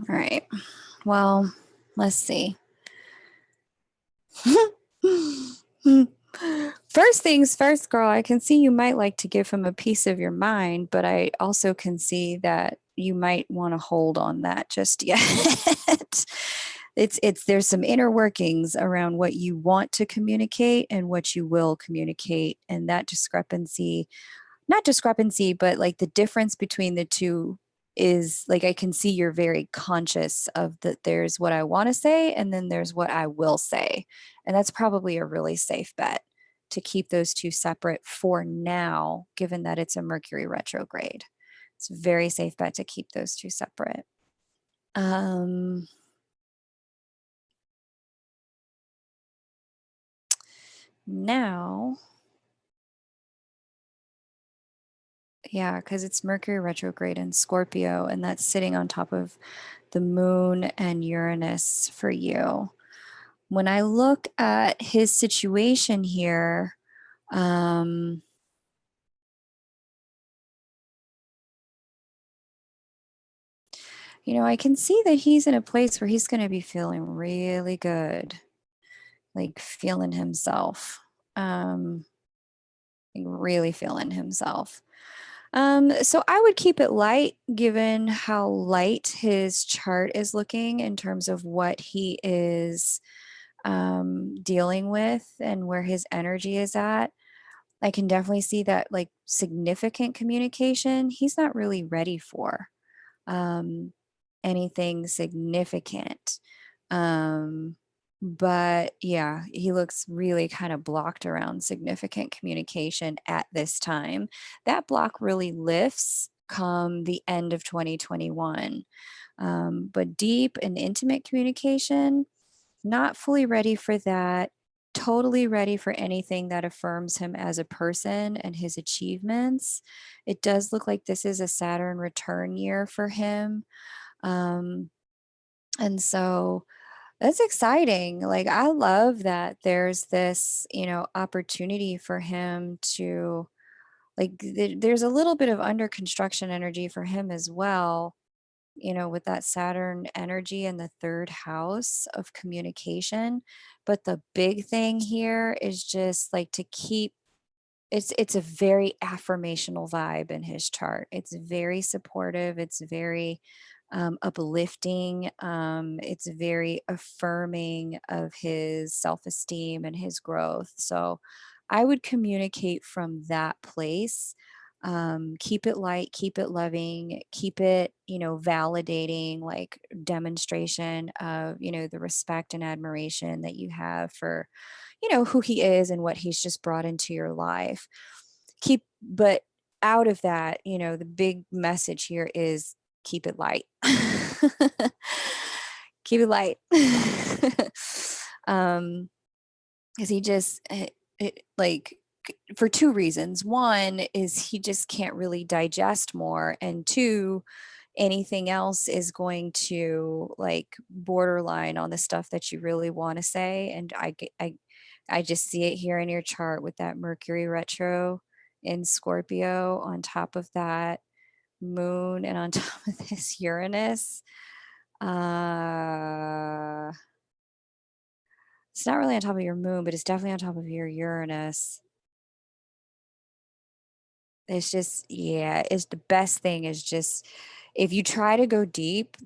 All right. Well, let's see. First things first, girl, I can see you might like to give him a piece of your mind, but I also can see that you might want to hold on that just yet. It's there's some inner workings around what you want to communicate and what you will communicate, and that discrepancy, not discrepancy, but like the difference between the two is like I can see you're very conscious of that there's what I want to say and then there's what I will say. And that's probably a really safe bet to keep those two separate for now, given that it's a Mercury retrograde. It's a very safe bet to keep those two separate. Um, Now, yeah, because it's Mercury retrograde in Scorpio, and that's sitting on top of the moon and Uranus for you. When I look at his situation here, um, I can see that he's in a place where he's going to be feeling really good, like feeling himself, um, like really feeling himself. So I would keep it light given how light his chart is looking in terms of what he is dealing with and where his energy is at. I can definitely see that like significant communication, he's not really ready for um, anything significant. Um, but yeah, he looks really kind of blocked around significant communication at this time. That block really lifts come the end of 2021. But deep and intimate communication, not fully ready for that, totally ready for anything that affirms him as a person and his achievements. It does look like this is a Saturn return year for him. Um, and so that's exciting. Like, I love that there's this, opportunity for him to, like, there's a little bit of under construction energy for him as well, with that Saturn energy in the third house of communication. But the big thing here is just like to keep it's a very affirmational vibe in his chart. It's very supportive. It's very uplifting. It's very affirming of his self-esteem and his growth. So I would communicate from that place. Keep it light, keep it loving, keep it, validating, like demonstration of, the respect and admiration that you have for who he is and what he's just brought into your life. But out of that, the big message here is keep it light. Keep it light. um, because he just, like, for two reasons. One is he just can't really digest more. And two, anything else is going to like borderline on the stuff that you really want to say. And I just see it here in your chart with that Mercury retro in Scorpio on top of that moon and on top of this Uranus. Uh, it's not really on top of your moon, but it's definitely on top of your Uranus. It's just, yeah, it's the best thing is just if you try to go deep,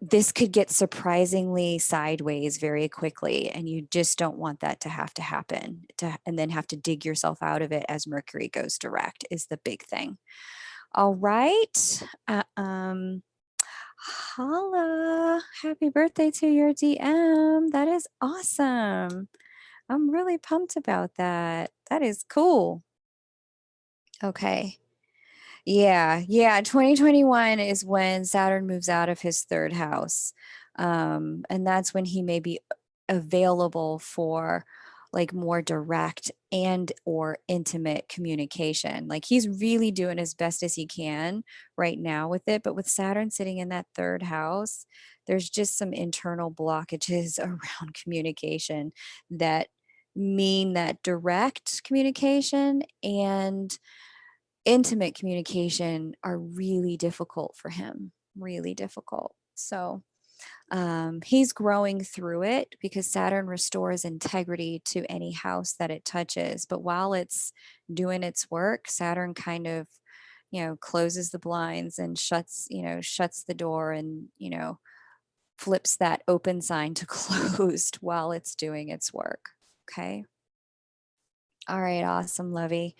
this could get surprisingly sideways very quickly, and you just don't want that to happen and then have to dig yourself out of it as Mercury goes direct is the big thing. All right. Holla. Happy birthday to your DM. That is awesome. I'm really pumped about that. That is cool. Okay. Yeah, yeah. 2021 is when Saturn moves out of his third house. And that's when he may be available for like more direct and or intimate communication. Like he's really doing as best as he can right now with it. But with Saturn sitting in that third house, there's just some internal blockages around communication that mean that direct communication and intimate communication are really difficult for him, really difficult. So he's growing through it because Saturn restores integrity to any house that it touches. But while it's doing its work, Saturn kind of, closes the blinds and shuts the door and, flips that open sign to closed while it's doing its work. Okay. All right. Awesome, Lovey.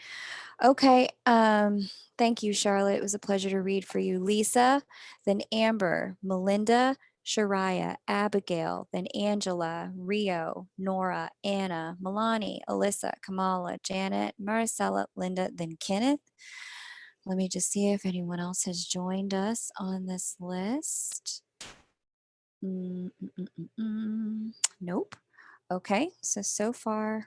Okay. Thank you, Charlotte. It was a pleasure to read for you. Lisa, then Amber, Melinda, Shariah, Abigail, then Angela, Rio, Nora, Anna, Milani, Alyssa, Kamala, Janet, Maricela, Linda, then Kenneth. Let me just see if anyone else has joined us on this list. Nope. Okay, so far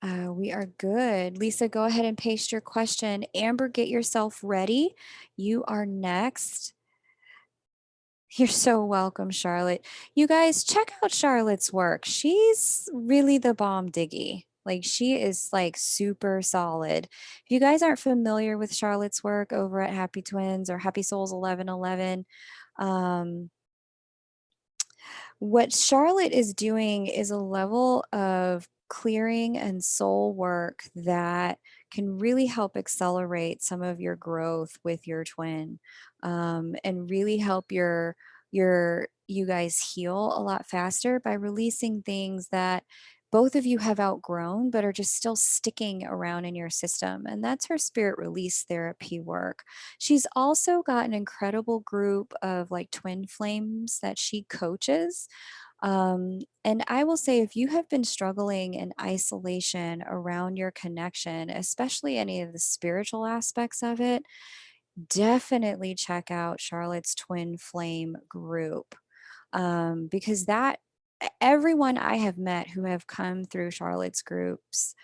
we are good. Lisa, go ahead and paste your question. Amber, get yourself ready. You are next. You're so welcome, Charlotte. You guys, check out Charlotte's work. She's really the bomb diggy. Like, she is like super solid. If you guys aren't familiar with Charlotte's work over at Happy Twins or Happy Souls 1111, what Charlotte is doing is a level of clearing and soul work that can really help accelerate some of your growth with your twin, and really help you guys heal a lot faster by releasing things that both of you have outgrown but are just still sticking around in your system. And that's her spirit release therapy work. She's also got an incredible group of like twin flames that she coaches. And I will say, if you have been struggling in isolation around your connection, especially any of the spiritual aspects of it, definitely check out Charlotte's Twin Flame group. Because everyone I have met who have come through Charlotte's groups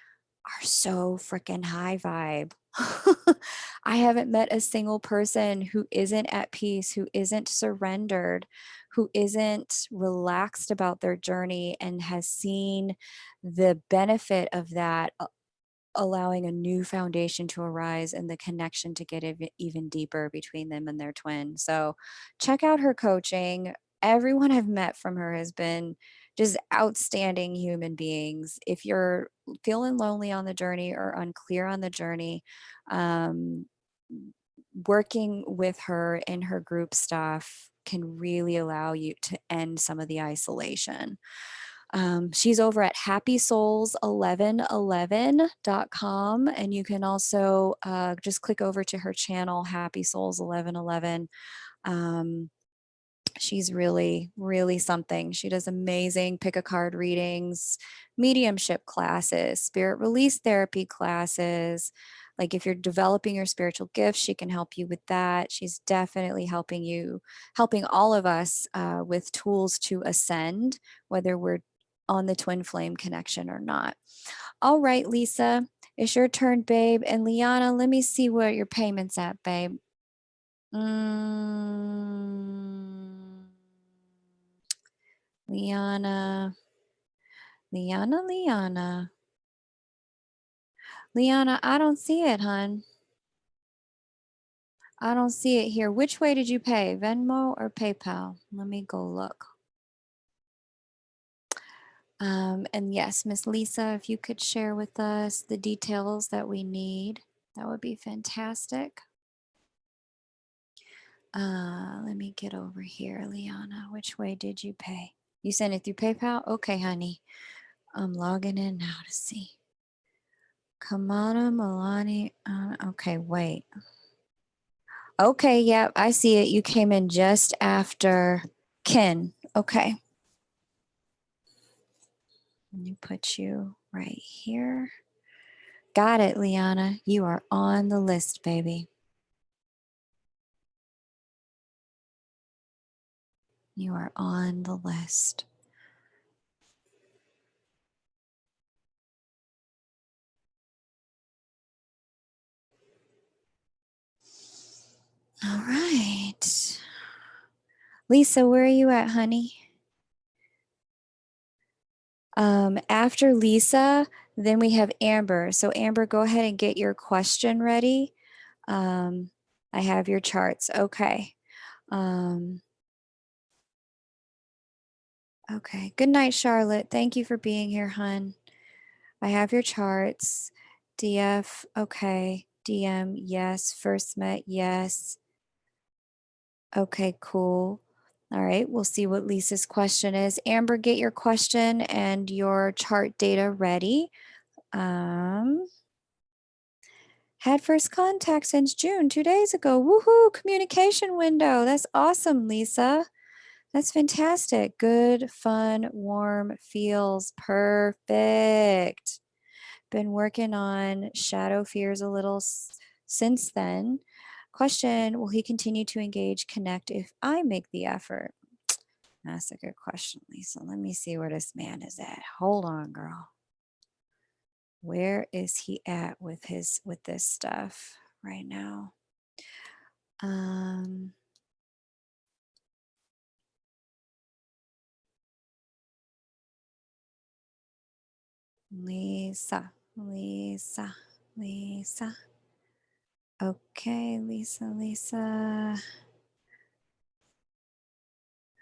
are so freaking high vibe. I haven't met a single person who isn't at peace, who isn't surrendered, who isn't relaxed about their journey and has seen the benefit of that, allowing a new foundation to arise and the connection to get even deeper between them and their twin. So check out her coaching. Everyone I've met from her has been just outstanding human beings. If you're feeling lonely on the journey or unclear on the journey, um, working with her in her group stuff can really allow you to end some of the isolation. She's over at happysouls1111.com, and you can also just click over to her channel, Happy Souls 1111. She's really, really something. She does amazing pick a card readings, mediumship classes, spirit release therapy classes. Like, if you're developing your spiritual gifts, she can help you with that. She's definitely helping all of us with tools to ascend, whether we're on the twin flame connection or not. All right, Lisa, it's your turn, babe. And Liana, let me see where your payment's at, babe. Mm, Liana, Liana. Liana, I don't see it, hun. I don't see it here. Which way did you pay? Venmo or PayPal? Let me go look. And yes, Miss Lisa, if you could share with us the details that we need, that would be fantastic. Let me get over here, Liana. Which way did you pay? You sent it through PayPal? Okay, honey. I'm logging in now to see. Kamada Milani. Okay, wait. Okay, yep, I see it. You came in just after Ken. Okay. Let me put you right here. Got it, Liana. You are on the list, baby. You are on the list. All right. Lisa, where are you at, honey? After Lisa, then we have Amber. So Amber, go ahead and get your question ready. I have your charts. Okay. Okay. Good night, Charlotte. Thank you for being here, hun. I have your charts. DF, okay. DM, yes. First met, yes. Okay, cool. All right, we'll see what Lisa's question is. Amber, get your question and your chart data ready. Had first contact since June, 2 days ago. Woohoo, communication window. That's awesome, Lisa. That's fantastic. Good, fun, warm, feels perfect. Been working on shadow fears a little since then. Question, will he continue to engage, connect if I make the effort? That's a good question, Lisa. Let me see where this man is at. Hold on, girl. Where is he at with this stuff right now? Lisa. Okay, Lisa.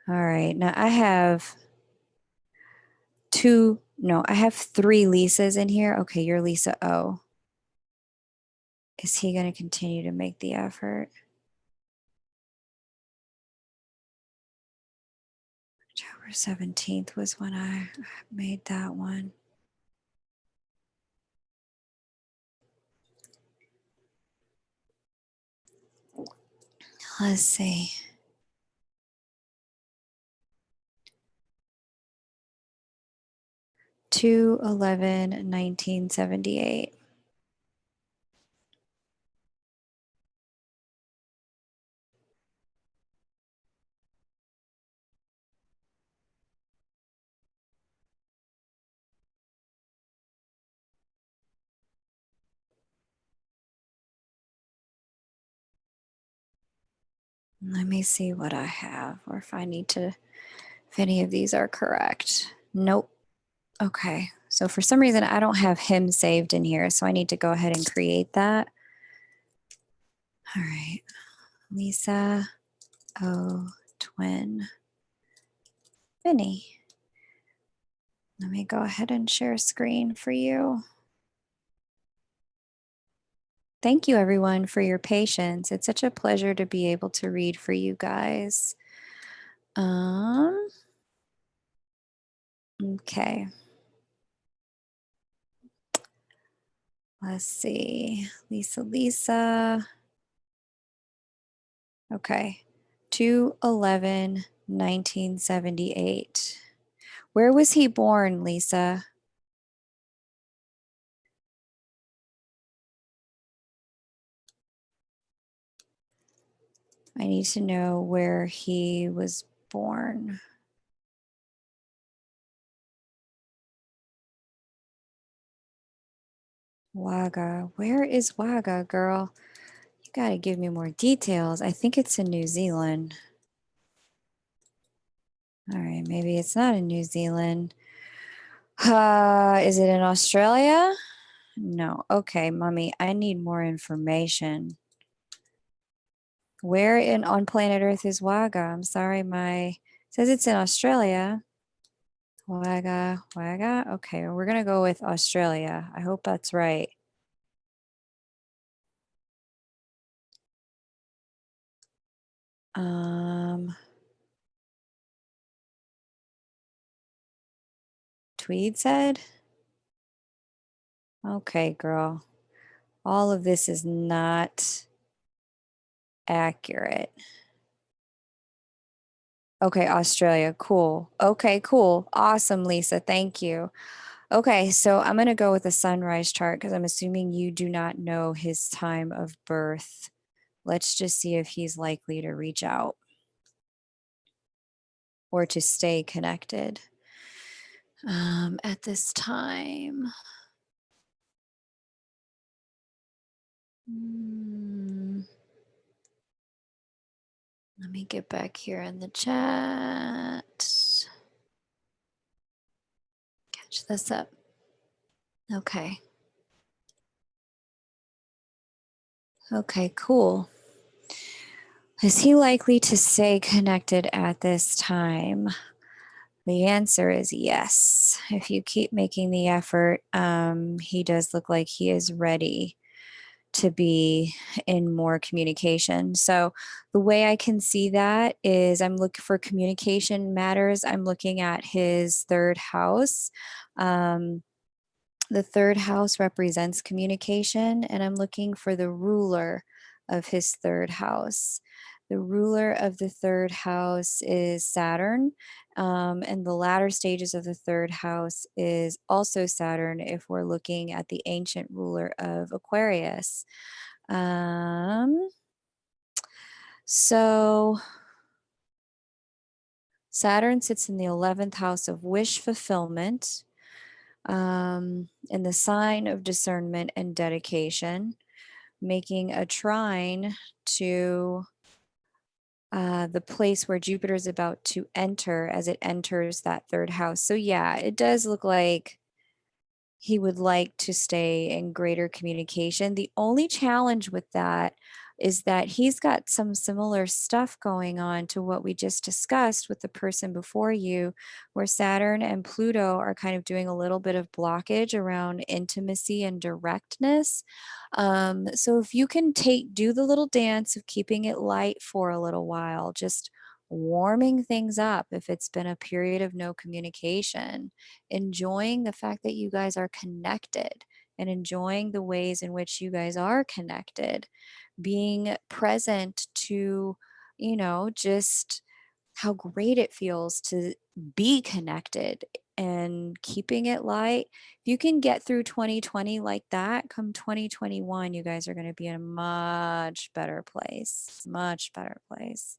All right, now I have I have 3 Lisas in here. Okay, you're Lisa O. Is he going to continue to make the effort? October 17th was when I made that one. Let's see. 2/11/1978. Let me see what I have, or if any of these are correct. Nope. Okay. So for some reason, I don't have him saved in here. So I need to go ahead and create that. All right. Lisa O twin Vinny. Let me go ahead and share screen for you. Thank you, everyone, for your patience. It's such a pleasure to be able to read for you guys. Okay. Let's see. Lisa. Okay. 2/11/1978. Where was he born, Lisa? I need to know where he was born. Wagga. Where is Wagga, girl? You got to give me more details. I think it's in New Zealand. All right, maybe it's not in New Zealand. Is it in Australia? No. Okay, mommy, I need more information. Where on planet Earth is Wagga? I'm sorry, it says it's in Australia. Wagga. Okay, we're gonna go with Australia. I hope that's right. Tweed said. Okay, girl. All of this is not accurate. Okay, Australia. Cool. Okay, cool. Awesome, Lisa. Thank you. Okay, so I'm going to go with the sunrise chart because I'm assuming you do not know his time of birth. Let's just see if he's likely to reach out or to stay connected at this time. Let me get back here in the chat. Catch this up. Okay. Okay, cool. Is he likely to stay connected at this time? The answer is yes. If you keep making the effort, he does look like he is ready to be in more communication. So the way I can see that is I'm looking for communication matters. I'm looking at his third house. Um, the third house represents communication, and I'm looking for the ruler of his third house. The ruler of the third house is Saturn, and the latter stages of the third house is also Saturn if we're looking at the ancient ruler of Aquarius. So Saturn sits in the 11th house of wish fulfillment, in the sign of discernment and dedication, making a trine to the place where Jupiter is about to enter as it enters that third house. So, yeah, it does look like he would like to stay in greater communication. The only challenge with that is that he's got some similar stuff going on to what we just discussed with the person before you, where Saturn and Pluto are kind of doing a little bit of blockage around intimacy and directness. So if you can do the little dance of keeping it light for a little while, just warming things up if it's been a period of no communication, enjoying the fact that you guys are connected and enjoying the ways in which you guys are connected, being present to, just how great it feels to be connected and keeping it light. If you can get through 2020 like that, come 2021, you guys are going to be in a much better place, much better place.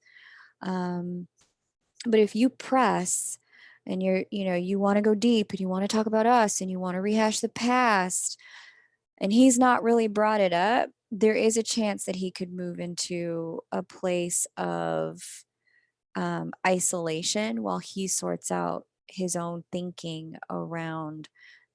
But if you press and you want to go deep and you want to talk about us and you want to rehash the past and he's not really brought it up, there is a chance that he could move into a place of isolation while he sorts out his own thinking around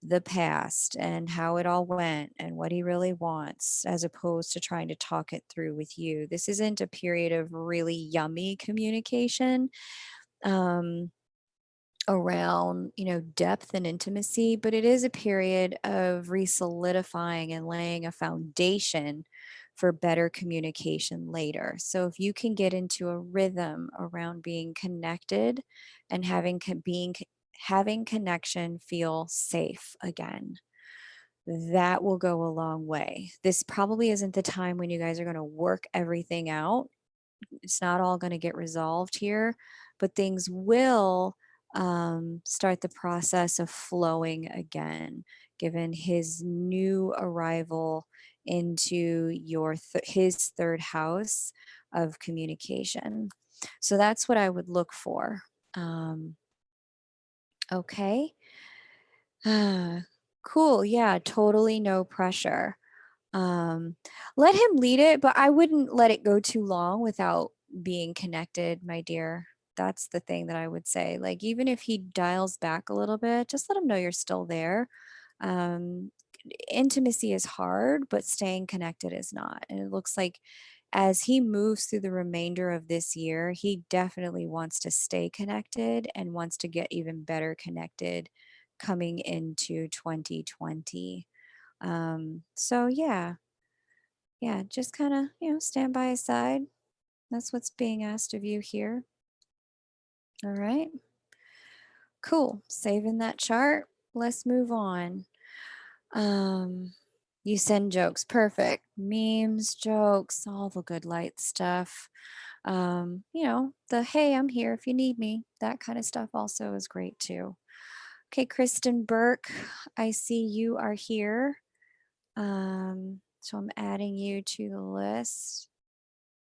the past and how it all went and what he really wants, as opposed to trying to talk it through with you. This isn't a period of really yummy communication. Um, around depth and intimacy, but it is a period of re-solidifying and laying a foundation for better communication later. So if you can get into a rhythm around being connected and having connection feel safe again, that will go a long way. This probably isn't the time when you guys are going to work everything out. It's not all going to get resolved here, but things will start the process of flowing again, given his new arrival into his third house of communication. So that's what I would look for. Um, okay. Cool. Yeah, totally no pressure. Um, Let him lead it, but I wouldn't let it go too long without being connected, my dear. That's the thing that I would say. Like, even if he dials back a little bit, just let him know you're still there. Um, Intimacy is hard, but staying connected is not. And it looks like as he moves through the remainder of this year, he definitely wants to stay connected and wants to get even better connected coming into 2020. So yeah, just kind of, stand by his side. That's what's being asked of you here. All right. Cool. Saving that chart. Let's move on. Um, you send jokes. Perfect. Memes, jokes, all the good light stuff. The hey, I'm here if you need me. That kind of stuff also is great too. Okay, Kristen Burke, I see you are here. So I'm adding you to the list.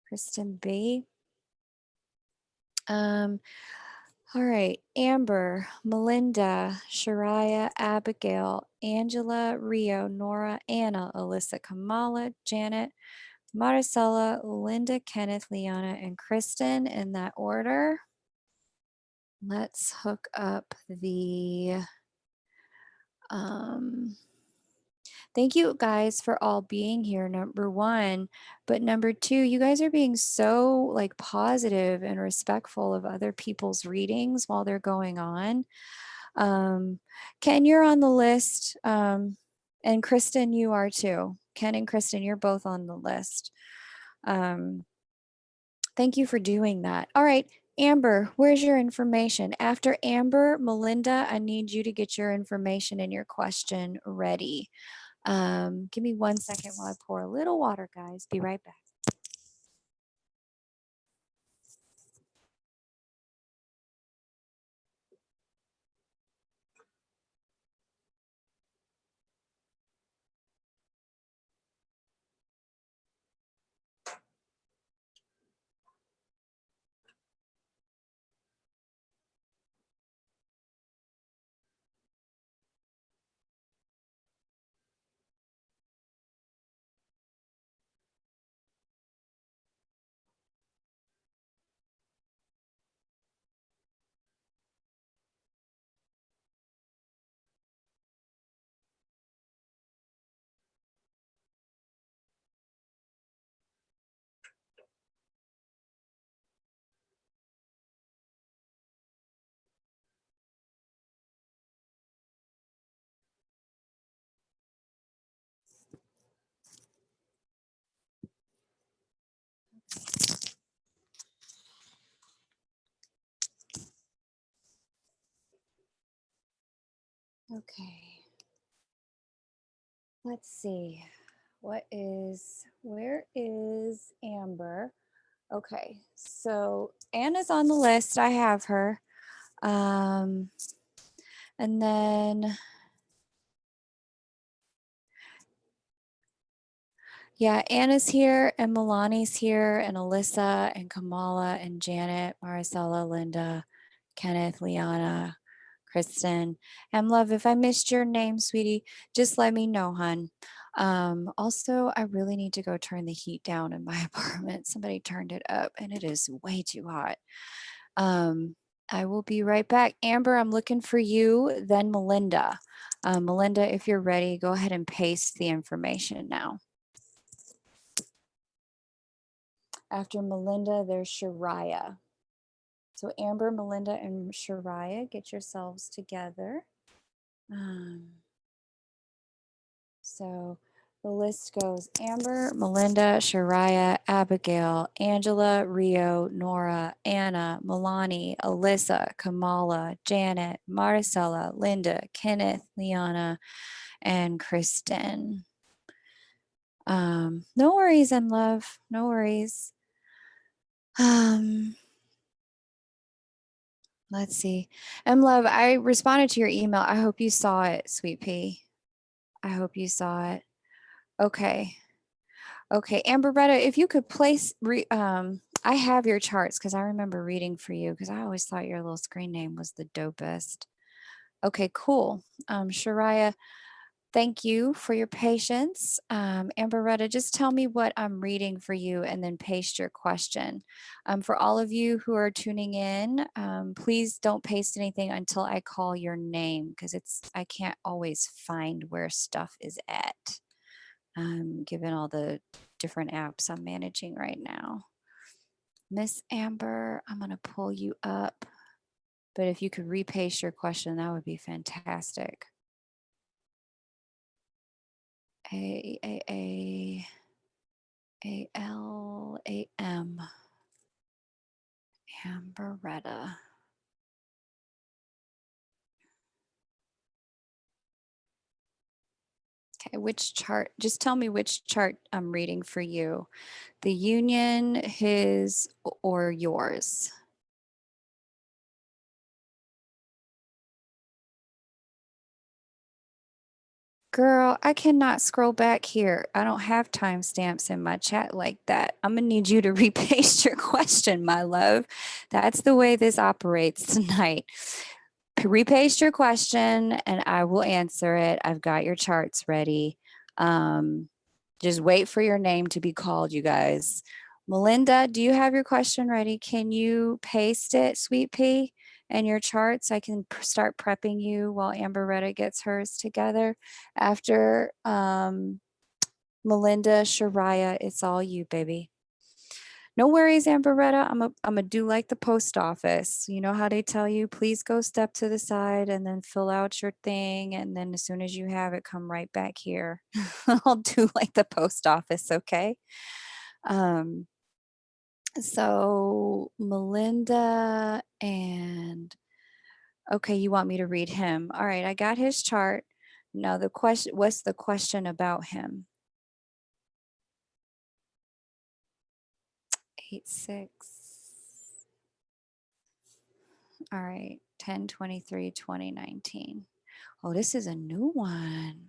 Kristen B. Um, all right, Amber, Melinda, Shariah, Abigail, Angela, Rio, Nora, Anna, Alyssa, Kamala, Janet, Maricela, Linda, Kenneth, Liana, and Kristen in that order. Let's hook up the thank you guys for all being here, number one. But number two, you guys are being so positive and respectful of other people's readings while they're going on. Ken, you're on the list. And Kristen, you are too. Ken and Kristen, you're both on the list. Um, thank you for doing that. All right, Amber, where's your information? After Amber, Melinda, I need you to get your information and your question ready. Give me 1 second while I pour a little water, guys. Be right back. Okay. Let's see. Where is Amber? Okay, so Anna's on the list. I have her. Um, and then, yeah, Anna's here, and Milani's here, and Alyssa, and Kamala, and Janet, Maricela, Linda, Kenneth, Liana, Kristen. And love, if I missed your name, sweetie, just let me know, hon. Also, I really need to go turn the heat down in my apartment. Somebody turned it up and it is way too hot. Um, I will be right back. Amber, I'm looking for you, then Melinda. Melinda, if you're ready, go ahead and paste the information now. After Melinda, there's Shariah. So Amber, Melinda, and Shariah, get yourselves together. So the list goes Amber, Melinda, Shariah, Abigail, Angela, Rio, Nora, Anna, Milani, Alyssa, Kamala, Janet, Maricela, Linda, Kenneth, Liana, and Kristen. No worries, and love. No worries. Let's see. Love, I responded to your email. I hope you saw it, Sweet Pea. I hope you saw it. Okay. Okay, Amberetta, if you could place, I have your charts because I remember reading for you because I always thought your little screen name was the dopest. Okay, cool. Shariah, thank you for your patience. Amberetta, just tell me what I'm reading for you and then paste your question. For all of you who are tuning in, please don't paste anything until I call your name because I can't always find where stuff is at. Given all the different apps I'm managing right now. Miss Amber, I'm going to pull you up, but if you could repaste your question, that would be fantastic. A-L-A-M. Amberetta. Okay, which chart? Just tell me which chart I'm reading for you. The union, his, or yours? Girl, I cannot scroll back here. I don't have timestamps in my chat like that. I'm going to need you to repaste your question, my love. That's the way this operates tonight. Repaste your question and I will answer it. I've got your charts ready. Just wait for your name to be called, you guys. Melinda, do you have your question ready? Can you paste it, Sweet Pea, and your charts? I can start prepping you while Amberetta gets hers together. After Melinda, Shariah, it's all you, baby. No worries, Amberetta. I'm a do like the post office. You know how they tell you, please go step to the side and then fill out your thing. And then as soon as you have it, come right back here. I'll do like the post office, okay? Um, so Melinda and okay, you want me to read him. All right, I got his chart. Now the question, what's the question about him? 8-6. All right, 10-23-2019. Oh, this is a new one.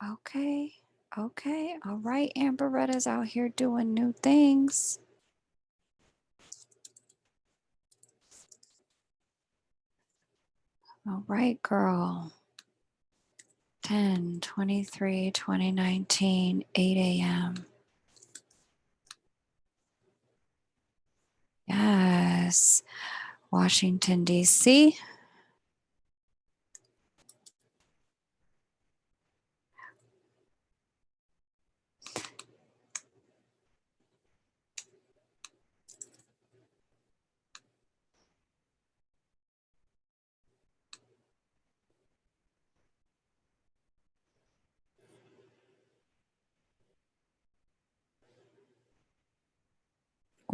Okay. Okay. All right. Amberetta's out here doing new things. All right, girl. 10-23-2019, 8 a.m. Yes. Washington, D.C.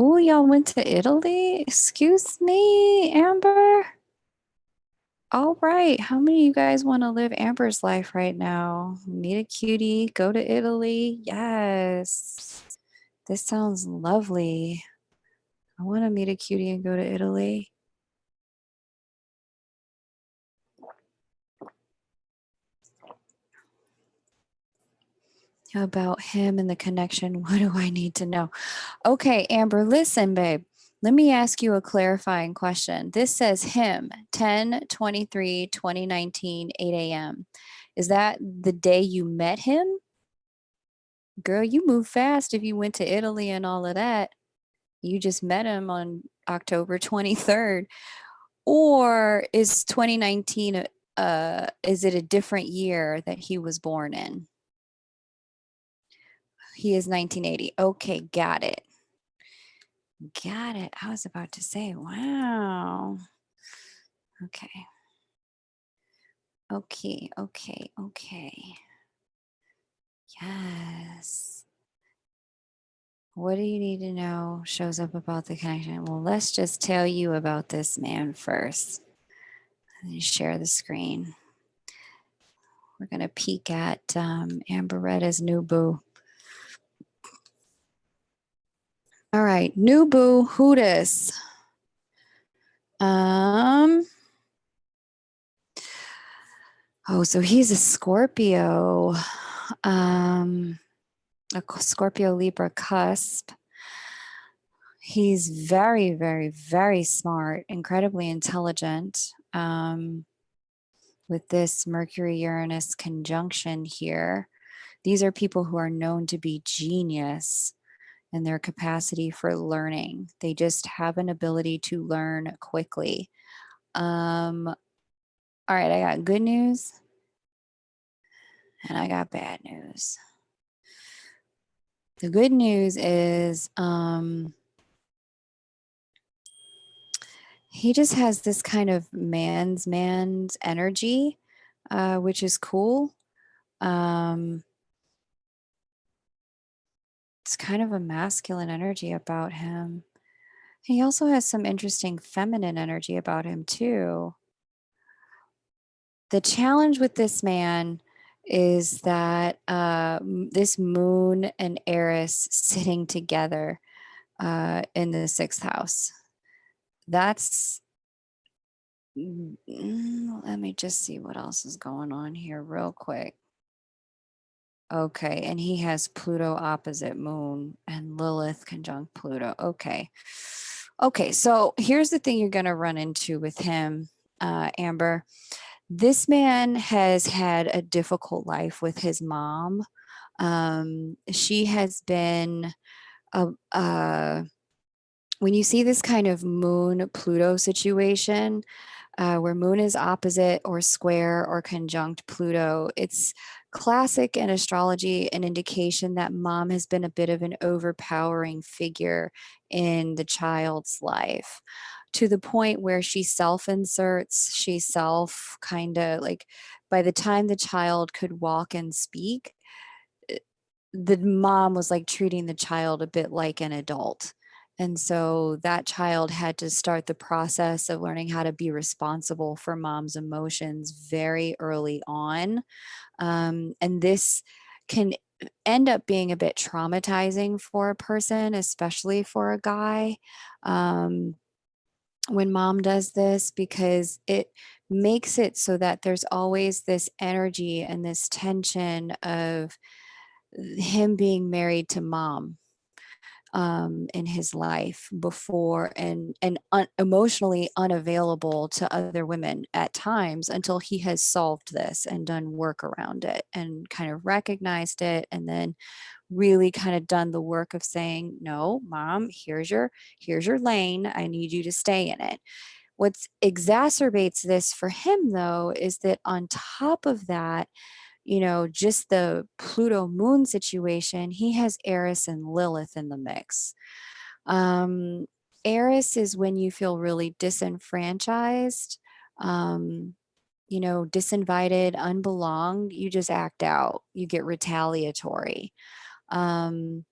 Oh, y'all went to Italy? Excuse me, Amber? All right. How many of you guys want to live Amber's life right now? Meet a cutie, go to Italy. Yes. This sounds lovely. I want to meet a cutie and go to Italy. About him and the connection. What do I need to know? Okay, Amber, listen, babe. Let me ask you a clarifying question. This says him, 10-23-2019, 8 a.m. Is that the day you met him? Girl, you move fast if you went to Italy and all of that. You just met him on October 23rd. Or is 2019, is it a different year that he was born in? He is 1980. Okay, got it. Got it. I was about to say, wow. Okay. Okay, okay, okay. Yes. What do you need to know shows up about the connection? Well, let's just tell you about this man first. Let me share the screen. We're going to peek at Amberetta's new boo. All right, new boo, who dis? Oh, so he's a Scorpio. A Scorpio Libra cusp. He's very, very, very smart, incredibly intelligent. With this Mercury Uranus conjunction here, these are people who are known to be genius in their capacity for learning. They just have an ability to learn quickly. All right, I got good news and I got bad news. The good news is he just has this kind of man's energy, which is cool. It's kind of a masculine energy about him. He also has some interesting feminine energy about him too. The challenge with this man is that this moon and Eris sitting together in the sixth house. That's, let me just see what else is going on here real quick. Okay, and he has Pluto opposite moon and Lilith conjunct Pluto. Okay. Okay, so here's the thing you're going to run into with him, Amber. This man has had a difficult life with his mom. She has been, when you see this kind of moon Pluto situation, where Moon is opposite or square or conjunct Pluto. It's classic in astrology, an indication that mom has been a bit of an overpowering figure in the child's life, to the point where she self inserts, she self kind of like, by the time the child could walk and speak, the mom was like treating the child a bit like an adult. And so that child had to start the process of learning how to be responsible for mom's emotions very early on. And this can end up being a bit traumatizing for a person, especially for a guy, um, when mom does this, because it makes it so that there's always this energy and this tension of him being married to mom in his life before, and emotionally unavailable to other women at times until he has solved this and done work around it and kind of recognized it, and then really kind of done the work of saying, no mom, here's your lane, I need you to stay in it. What exacerbates this for him though is that on top of that, just the Pluto moon situation, he has Eris and Lilith in the mix. Um, Eris is when you feel really disenfranchised, um, disinvited, unbelonged. You just act out, you get retaliatory. Um,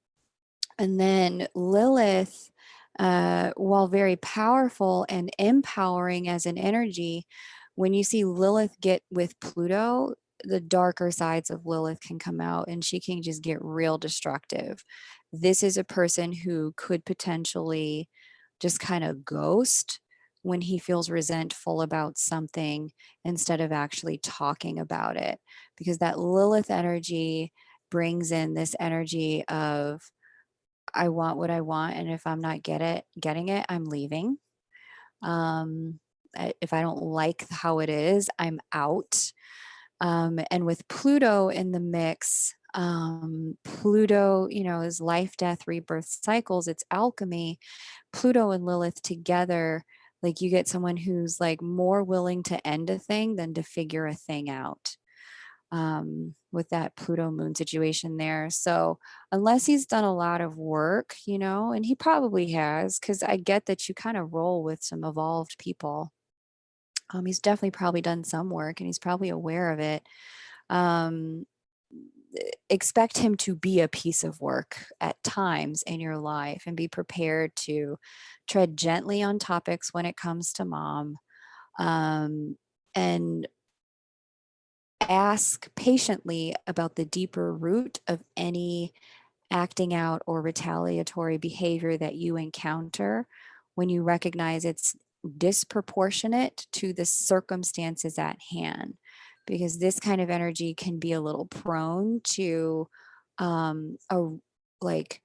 and then Lilith, while very powerful and empowering as an energy, when you see Lilith get with Pluto, the darker sides of Lilith can come out and she can just get real destructive. This is a person who could potentially just kind of ghost when he feels resentful about something instead of actually talking about it, because that Lilith energy brings in this energy of, I want what I want, and if I'm not getting it, I'm leaving. Um, if I don't like how it is, I'm out. And with Pluto in the mix, Pluto, is life, death, rebirth cycles. It's alchemy. Pluto and Lilith together, like you get someone who's like more willing to end a thing than to figure a thing out, with that Pluto moon situation there. So, unless he's done a lot of work, and he probably has, because I get that you kind of roll with some evolved people. He's definitely probably done some work and he's probably aware of it. Um, expect him to be a piece of work at times in your life and be prepared to tread gently on topics when it comes to mom. And ask patiently about the deeper root of any acting out or retaliatory behavior that you encounter when you recognize it's disproportionate to the circumstances at hand. Because this kind of energy can be a little prone to a like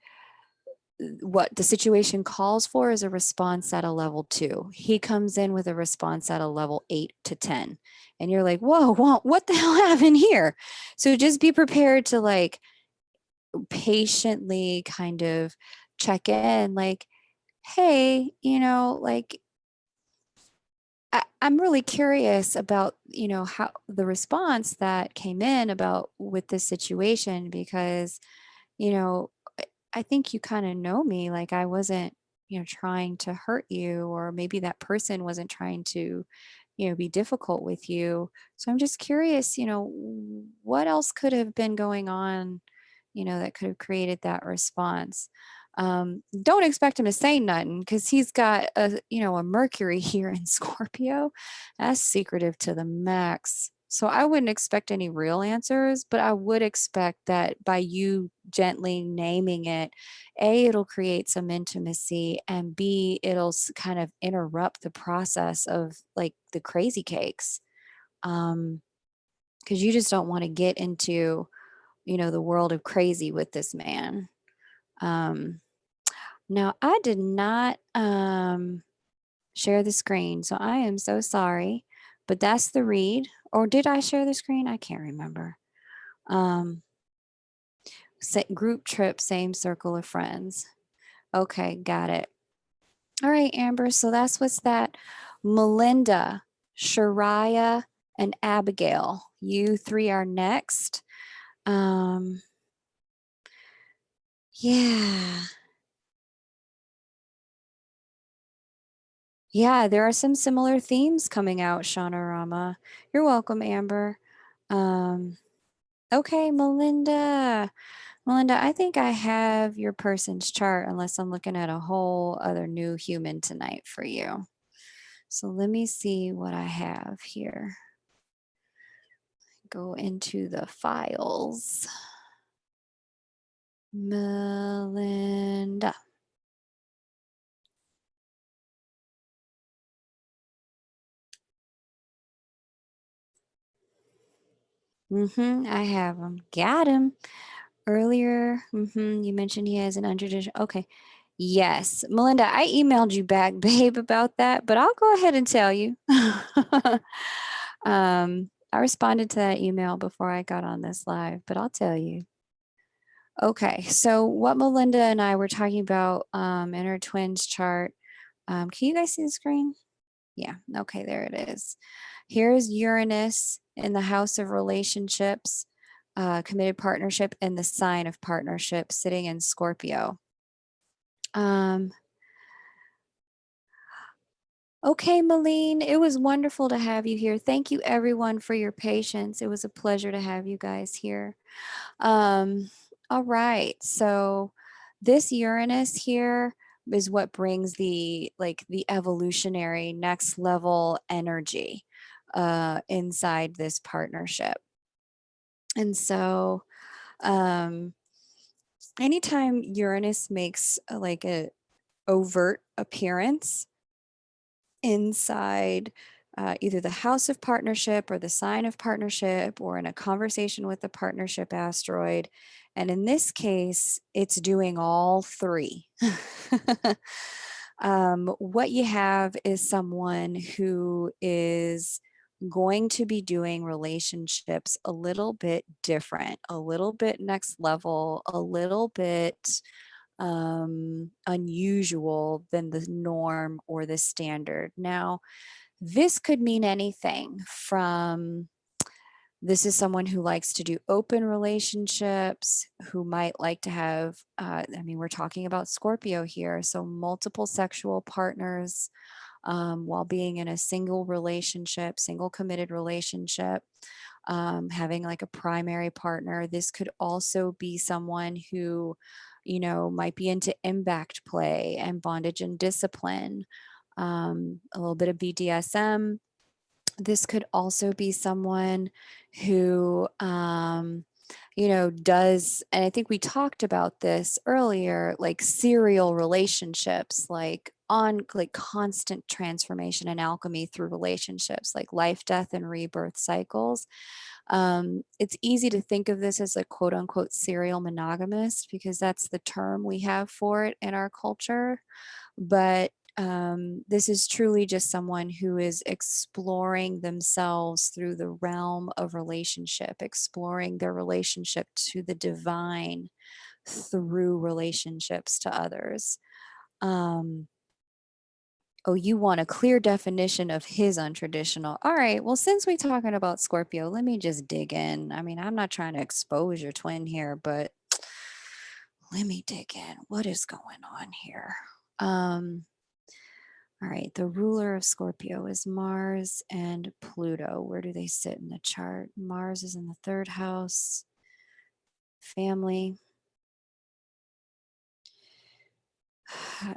what the situation calls for is a response at a level 2. He comes in with a response at a level 8 to 10. And you're like, whoa, what the hell happened here? So just be prepared to like patiently kind of check in, like, hey, like, I'm really curious about, how the response that came in about with this situation, because, you know, I think you kind of know me. Like I wasn't, trying to hurt you, or maybe that person wasn't trying to, be difficult with you. So I'm just curious, what else could have been going on, that could have created that response. Don't expect him to say nothing because he's got a Mercury here in Scorpio. That's secretive to the max. So I wouldn't expect any real answers, but I would expect that by you gently naming it, A, it'll create some intimacy, and B, it'll kind of interrupt the process of like the crazy cakes. Because you just don't want to get into, the world of crazy with this man. Um, Now, I did not share the screen, so I am so sorry, but that's the read. Or did I share the screen? I can't remember. Um, Group trip, same circle of friends. Okay, got it. All right, Amber. So that's what's that. Melinda, Shariah, and Abigail. You three are next. Um, yeah. Yeah, there are some similar themes coming out, Shaunarama. You're welcome, Amber. Um, okay, Melinda. Melinda, I think I have your person's chart unless I'm looking at a whole other new human tonight for you. So let me see what I have here. Go into the files. Melinda. I have him. Got him. Earlier, you mentioned he has an untraditional. Okay. Yes. Melinda, I emailed you back, babe, about that, but I'll go ahead and tell you. I responded to that email before I got on this live, but I'll tell you. Okay. So, what Melinda and I were talking about in her twins chart, can you guys see the screen? Yeah. Okay. There it is. Here's Uranus in the house of relationships, committed partnership, and the sign of partnership sitting in Scorpio. Um, okay, Malene, it was wonderful to have you here. Thank you, everyone, for your patience. It was a pleasure to have you guys here. Um, all right. So, this Uranus here is what brings the evolutionary next level energy inside this partnership. And so, um, anytime Uranus makes like a overt appearance inside either the house of partnership or the sign of partnership or in a conversation with the partnership asteroid, and in this case, it's doing all three. What you have is someone who is going to be doing relationships a little bit different, a little bit next level, a little bit unusual than the norm or the standard. Now, this could mean anything from this is someone who likes to do open relationships, who might like to have, we're talking about Scorpio here, so multiple sexual partners while being in a single relationship, single committed relationship, having like a primary partner. This could also be someone who, might be into impact play and bondage and discipline, a little bit of BDSM. This could also be someone who, does, and I think we talked about this earlier, like serial relationships, like on like constant transformation and alchemy through relationships, like life, death, and rebirth cycles. It's easy to think of this as a quote unquote serial monogamist because that's the term we have for it in our culture. But this is truly just someone who is exploring themselves through the realm of relationship, exploring their relationship to the divine through relationships to others. Um, oh, you want a clear definition of his untraditional. All right. Well, since we're talking about Scorpio, let me just dig in. I mean, I'm not trying to expose your twin here, but let me dig in. What is going on here? Um, All right, the ruler of Scorpio is Mars and Pluto. Where do they sit in the chart? Mars is in the third house, family,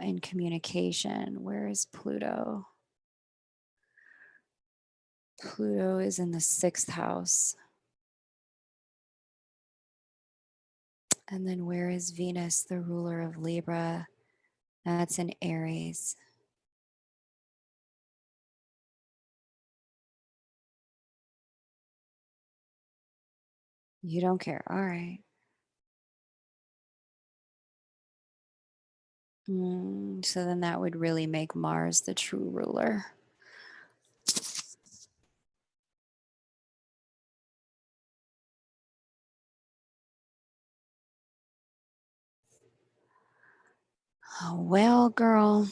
and communication. Where is Pluto? Pluto is in the sixth house. And then where is Venus, the ruler of Libra? That's in Aries. You don't care. All right. So then that would really make Mars the true ruler. Oh, well, girl.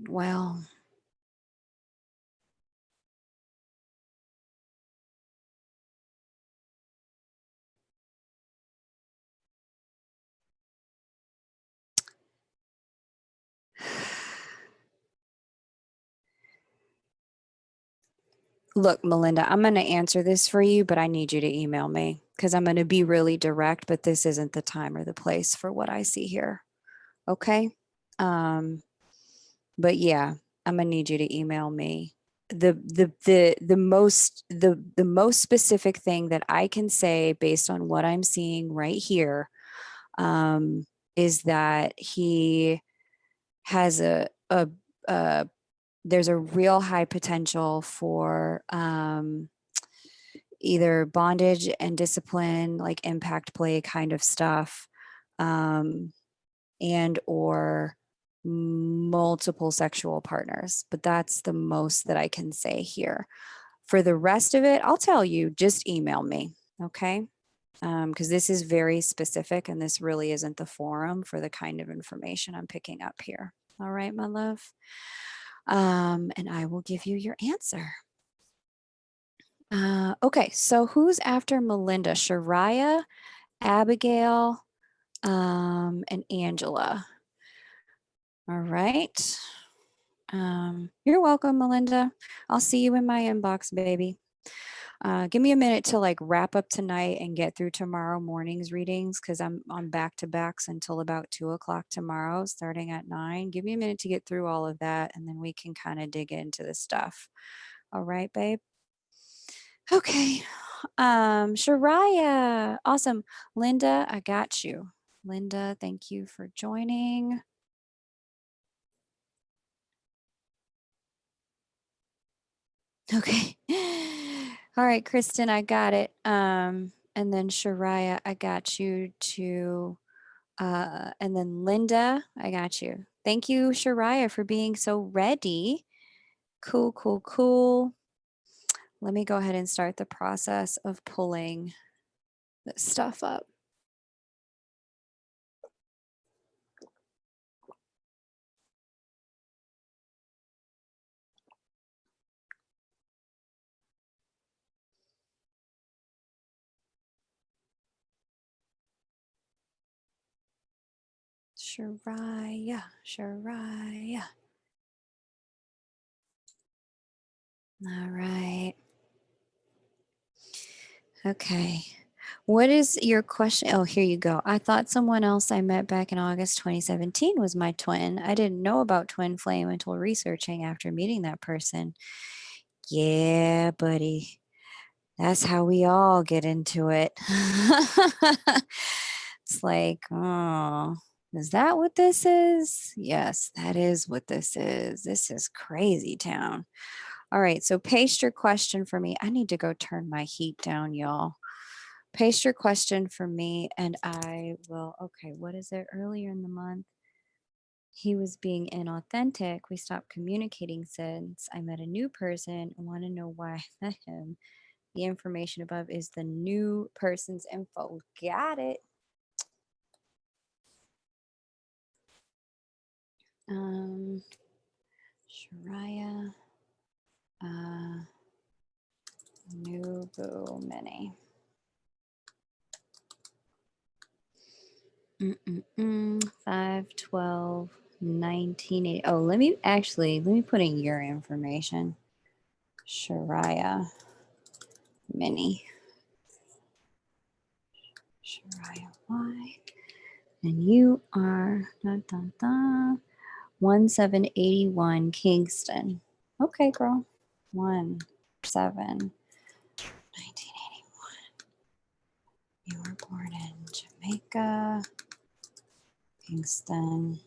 Well, Look, Melinda, I'm going to answer this for you, but I need you to email me because I'm going to be really direct, but this isn't the time or the place for what I see here. Okay. Um, but yeah, I'm going to need you to email me. The most specific thing that I can say based on what I'm seeing right here, um, is that he has a there's a real high potential for either bondage and discipline, like impact play kind of stuff, um, and or multiple sexual partners. But that's the most that I can say here. For the rest of it, I'll tell you, just email me. Okay. Because this is very specific and this really isn't the forum for the kind of information I'm picking up here. All right, my love. And I will give you your answer. Okay, so who's after Melinda? Shariah, Abigail, and Angela. All right. You're welcome, Melinda. I'll see you in my inbox, baby. Give me a minute to like wrap up tonight and get through tomorrow morning's readings because I'm on back to backs until about 2 o'clock tomorrow, starting at 9. Give me a minute to get through all of that and then we can kind of dig into the stuff. All right, babe. Okay. Shariah. Awesome. Linda, I got you. Linda, thank you for joining. Okay. All right, Kristen, I got it. And then Shariah, I got you to and then Linda, I got you. Thank you, Shariah, for being so ready. Cool, cool, cool. Let me go ahead and start the process of pulling this stuff up. Shariah, Shariah. All right. Okay. What is your question? Oh, here you go. I thought someone else I met back in August 2017 was my twin. I didn't know about twin flame until researching after meeting that person. Yeah, buddy. That's how we all get into it. It's like, oh, is that what this is? Yes, that is what this is. This is crazy town. All right, so paste your question for me. I need to go turn my heat down, y'all. Paste your question for me and I will. Okay, what is it? Earlier in the month, he was being inauthentic. We stopped communicating since I met a new person and want to know why I met him. The information above is the new person's info. Got it. Shariah, new boo mini. 5/12, 1980. Oh, let me put in your information. Shariah mini. Shariah Y. And you are 1781 Kingston. Okay, girl. 17 1981. You were born in Jamaica, Kingston.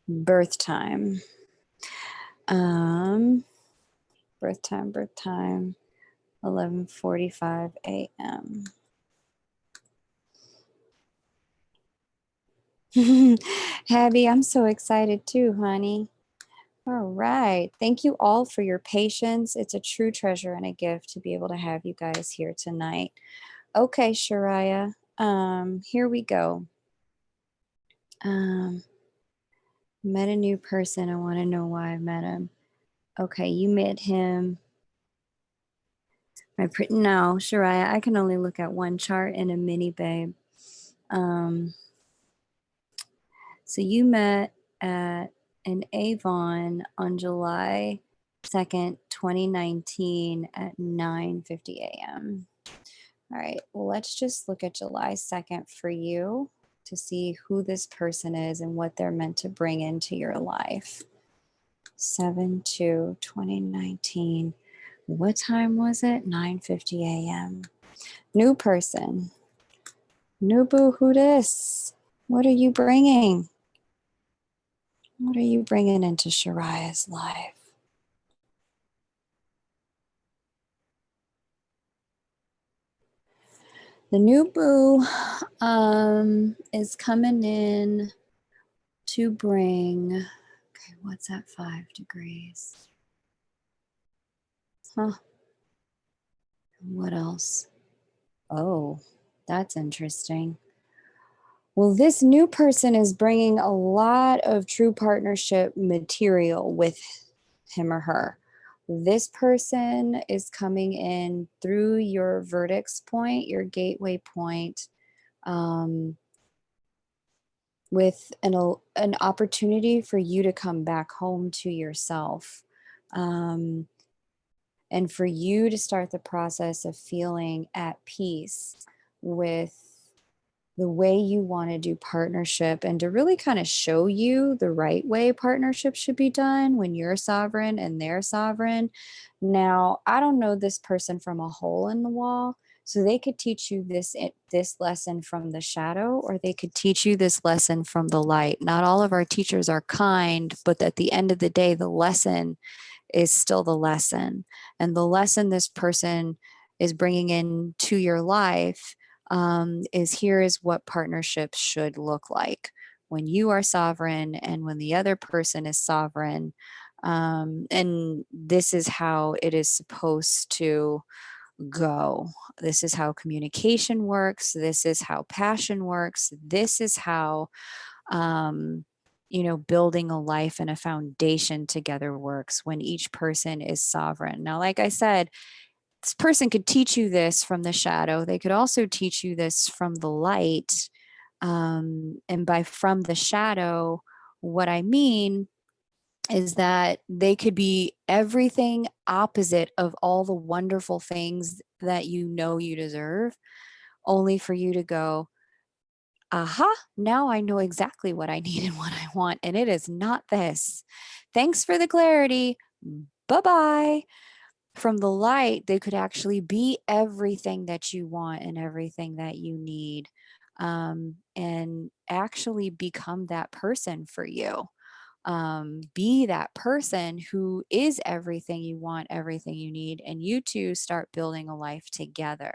Birth time. Birth time, 11:45 a.m. Abby, I'm so excited too, honey. All right. Thank you all for your patience. It's a true treasure and a gift to be able to have you guys here tonight. Okay, Shariah. Here we go. Met a new person. I want to know why I met him. Okay, you met him. No, Shariah, I can only look at one chart in a mini, babe. So you met at in Avon on July 2nd, 2019 at 9:50 a.m. All right, well, let's just look at July 2nd for you to see who this person is and what they're meant to bring into your life. 7/2/2019. What time was it? 9:50 a.m. New person. New boo, who this? What are you bringing? What are you bringing into Shariah's life? The new boo is coming in to bring, okay, what's at 5 degrees? Huh, what else? Oh, that's interesting. Well, this new person is bringing a lot of true partnership material with him or her. This person is coming in through your vertex point, your gateway point, um, with an opportunity for you to come back home to yourself. Um, and for you to start the process of feeling at peace with the way you want to do partnership and to really kind of show you the right way partnership should be done when you're sovereign and they're sovereign. Now, I don't know this person from a hole in the wall, so they could teach you this lesson from the shadow, or they could teach you this lesson from the light. Not all of our teachers are kind, but at the end of the day, the lesson is still the lesson. And the lesson this person is bringing into your life is here is what partnerships should look like when you are sovereign and when the other person is sovereign. And this is how it is supposed to go. This is how communication works. This is how passion works. This is how um, building a life and a foundation together works when each person is sovereign. Now, like I said, this person could teach you this from the shadow. They could also teach you this from the light. And by from the shadow, what I mean is that they could be everything opposite of all the wonderful things that you deserve, only for you to go, aha, now I know exactly what I need and what I want. And it is not this. Thanks for the clarity. Bye bye. From the light, they could actually be everything that you want and everything that you need, and actually become that person for you. Be that person who is everything you want, everything you need, and you two start building a life together.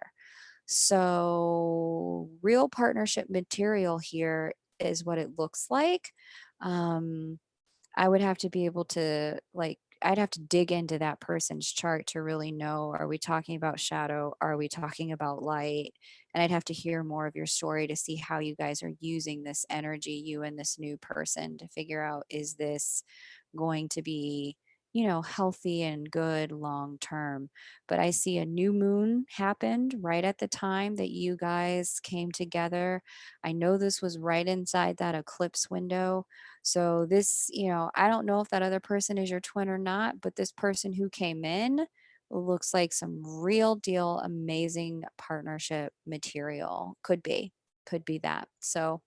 So, real partnership material here is what it looks like. Um, I would have to be able to, like, I'd have to dig into that person's chart to really know, are we talking about shadow? Are we talking about light? And I'd have to hear more of your story to see how you guys are using this energy, you and this new person, to figure out, is this going to be, healthy and good long term? But I see a new moon happened right at the time that you guys came together. I know this was right inside that eclipse window. So this, I don't know if that other person is your twin or not, but this person who came in looks like some real deal amazing partnership material. Could be that. So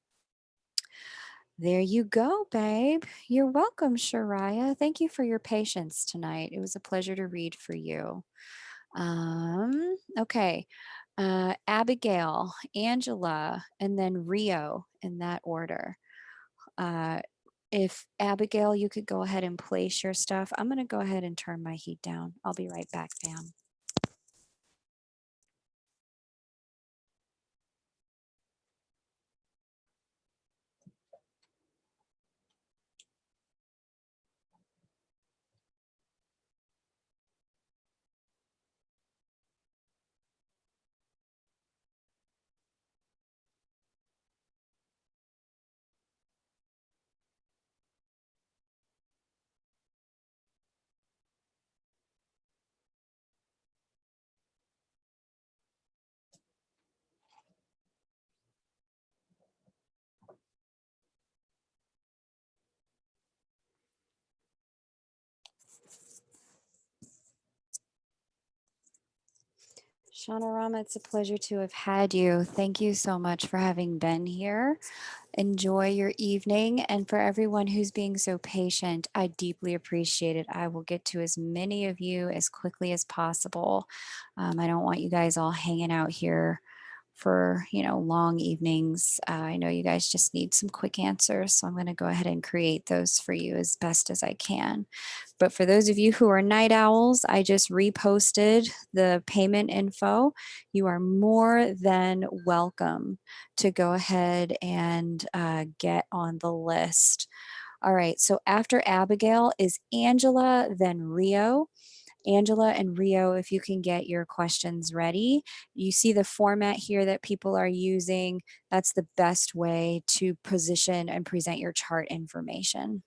there you go, babe. You're welcome, Shariah. Thank you for your patience tonight. It was a pleasure to read for you. Okay. Abigail, Angela, and then Rio in that order. Uh, if Abigail, you could go ahead and place your stuff. I'm going to go ahead and turn my heat down. I'll be right back, fam. Shanarama, it's a pleasure to have had you. Thank you so much for having been here. Enjoy your evening. And for everyone who's being so patient, I deeply appreciate it. I will get to as many of you as quickly as possible. I don't want you guys all hanging out here for long evenings. I know you guys just need some quick answers, so I'm going to go ahead and create those for you as best as I can. But for those of you who are night owls, I just reposted the payment info. You are more than welcome to go ahead and get on the list. All right, so after Abigail is Angela, then Rio. Angela and Rio, if you can get your questions ready. You see the format here that people are using. That's the best way to position and present your chart information.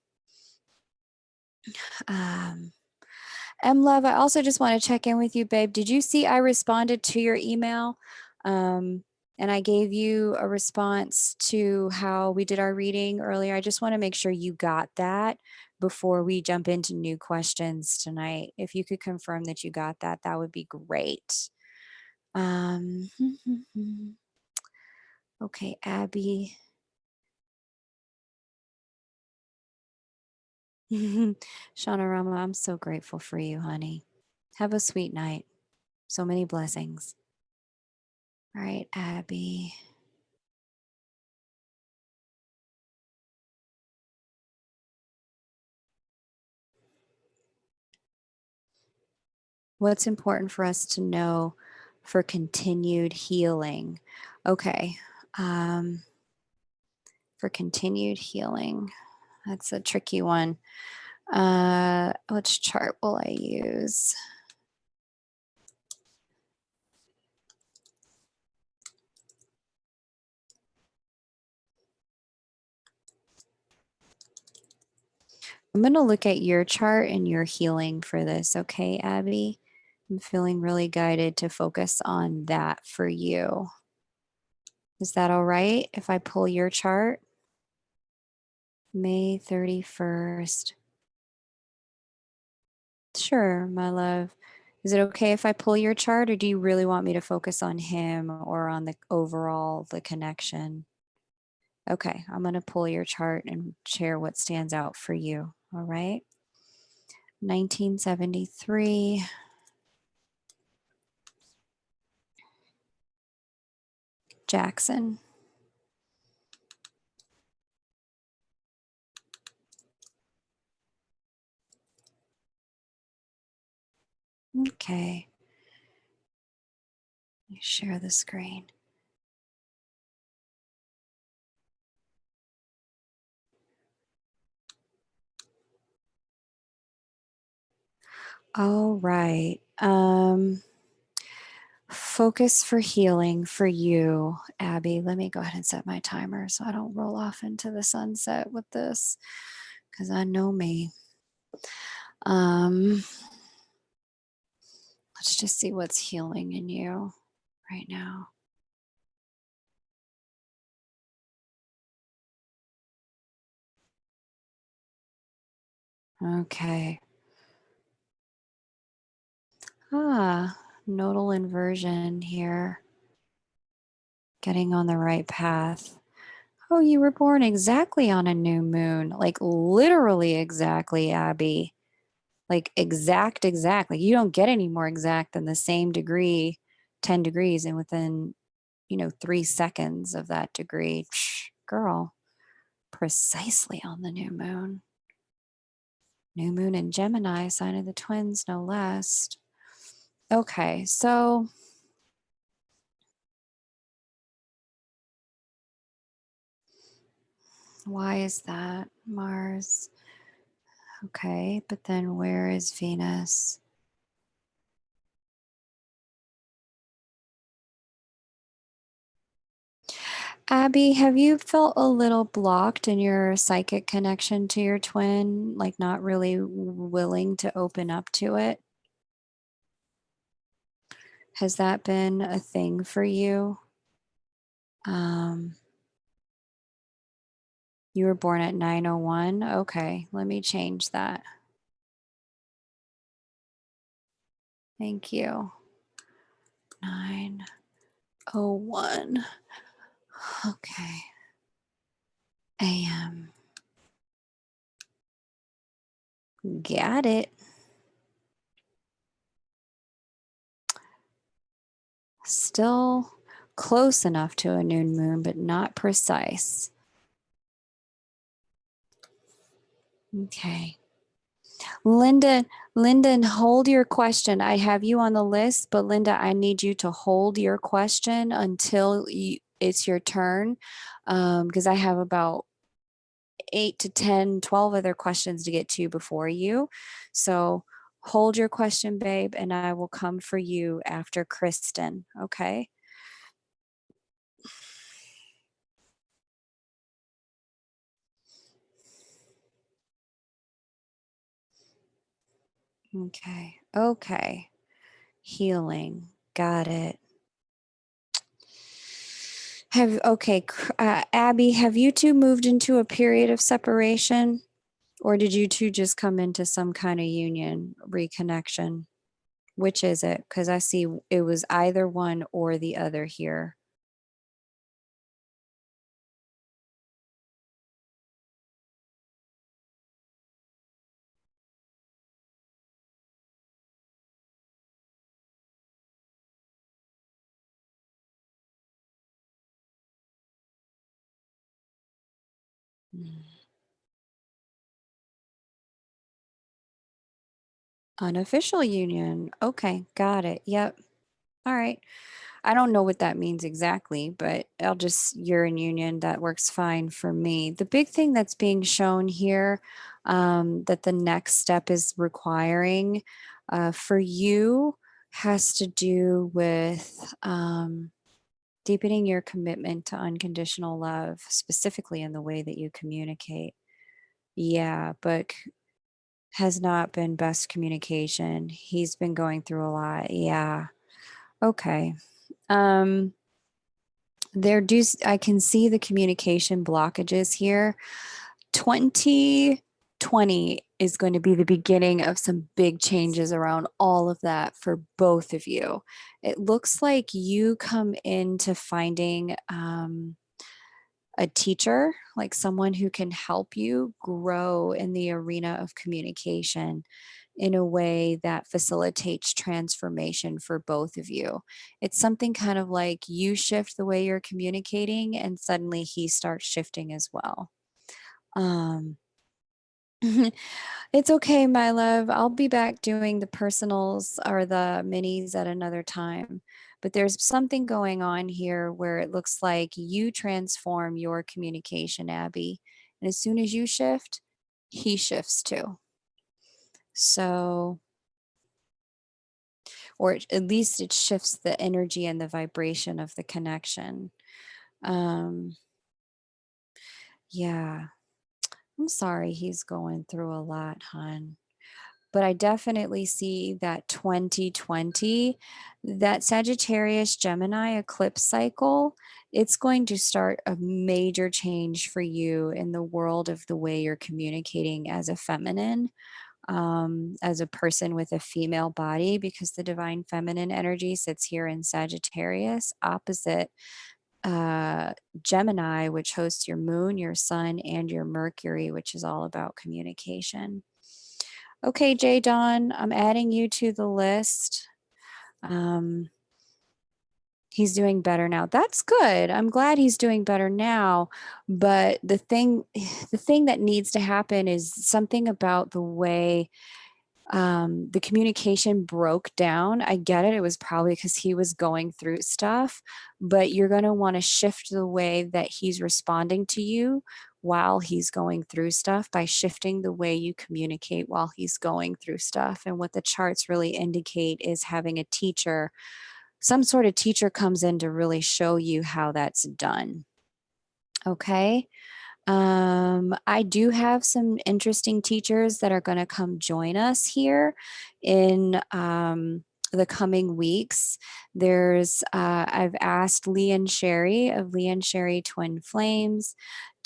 Love, I also just want to check in with you, babe. Did you see I responded to your email? And I gave you a response to how we did our reading earlier. I just want to make sure you got that before we jump into new questions tonight. If you could confirm that you got that, that would be great. Okay, Abby. Shaunarama, I'm so grateful for you, honey. Have a sweet night. So many blessings. All right, Abby. What's important for us to know for continued healing? Okay. For continued healing, that's a tricky one. Which chart will I use? I'm going to look at your chart and your healing for this. Okay, Abby? I'm feeling really guided to focus on that for you. Is that all right if I pull your chart? May 31st. Sure, my love. Is it okay if I pull your chart, or do you really want me to focus on him or on the overall, the connection? Okay, I'm going to pull your chart and share what stands out for you. All right. 1973. Jackson. Okay. Let me share the screen. All right. Focus for healing for you, Abby. Let me go ahead and set my timer so I don't roll off into the sunset with this, because I know me. Let's just see what's healing in you right now. Okay. Nodal inversion here. Getting on the right path. Oh, you were born exactly on a new moon. Like literally exactly, Abby. Like exact. Like you don't get any more exact than the same degree, 10 degrees, and within, 3 seconds of that degree. Girl, precisely on the new moon. New moon in Gemini, sign of the twins, no less. Okay, so why is that? Mars. Okay, but then where is Venus? Abby, have you felt a little blocked in your psychic connection to your twin, like not really willing to open up to it? Has that been a thing for you? You were born at 9:01. Okay, let me change that. Thank you. 5901. Okay. AM. Got it. Still close enough to a noon moon, but not precise. Okay. Linda, Linda, hold your question. I have you on the list, but Linda, I need you to hold your question until it's your turn, because I have about 8 to 10, 12 other questions to get to before you. So hold your question, babe, and I will come for you after Kristen. Okay. Okay. Okay. Healing. Got it. Abby, have you two moved into a period of separation? Or did you two just come into some kind of union, reconnection? Which is it? Because I see it was either one or the other here. Mm. Unofficial union. Okay, got it. Yep. All right. I don't know what that means exactly, but you're in union. That works fine for me. The big thing that's being shown here, that the next step is requiring for you has to do with deepening your commitment to unconditional love, specifically in the way that you communicate. Yeah, but has not been best communication. He's been going through a lot. Yeah. Okay. Um, I can see the communication blockages here. 2020 is going to be the beginning of some big changes around all of that for both of you. It looks like you come into finding a teacher, like someone who can help you grow in the arena of communication in a way that facilitates transformation for both of you. It's something kind of like you shift the way you're communicating, and suddenly he starts shifting as well. Um, it's okay, my love. I'll be back doing the personals or the minis at another time. But there's something going on here where it looks like you transform your communication, Abby. And as soon as you shift, he shifts too. So, at least it shifts the energy and the vibration of the connection. Um, yeah, I'm sorry he's going through a lot, hon. But I definitely see that 2020, that Sagittarius Gemini eclipse cycle, it's going to start a major change for you in the world of the way you're communicating as a feminine, as a person with a female body, because the divine feminine energy sits here in Sagittarius, opposite uh, Gemini, which hosts your moon, your sun, and your Mercury, which is all about communication. Okay, Jay Don, I'm adding you to the list. Um, he's doing better now. That's good. I'm glad he's doing better now. But the thing that needs to happen is something about the way the communication broke down. I get it. It was probably because he was going through stuff, but you're going to want to shift the way that he's responding to you while he's going through stuff by shifting the way you communicate while he's going through stuff. And what the charts really indicate is having a teacher, some sort of teacher comes in to really show you how that's done. Okay. I do have some interesting teachers that are going to come join us here in the coming weeks. I've asked Lee and Sherry of Lee and Sherry Twin Flames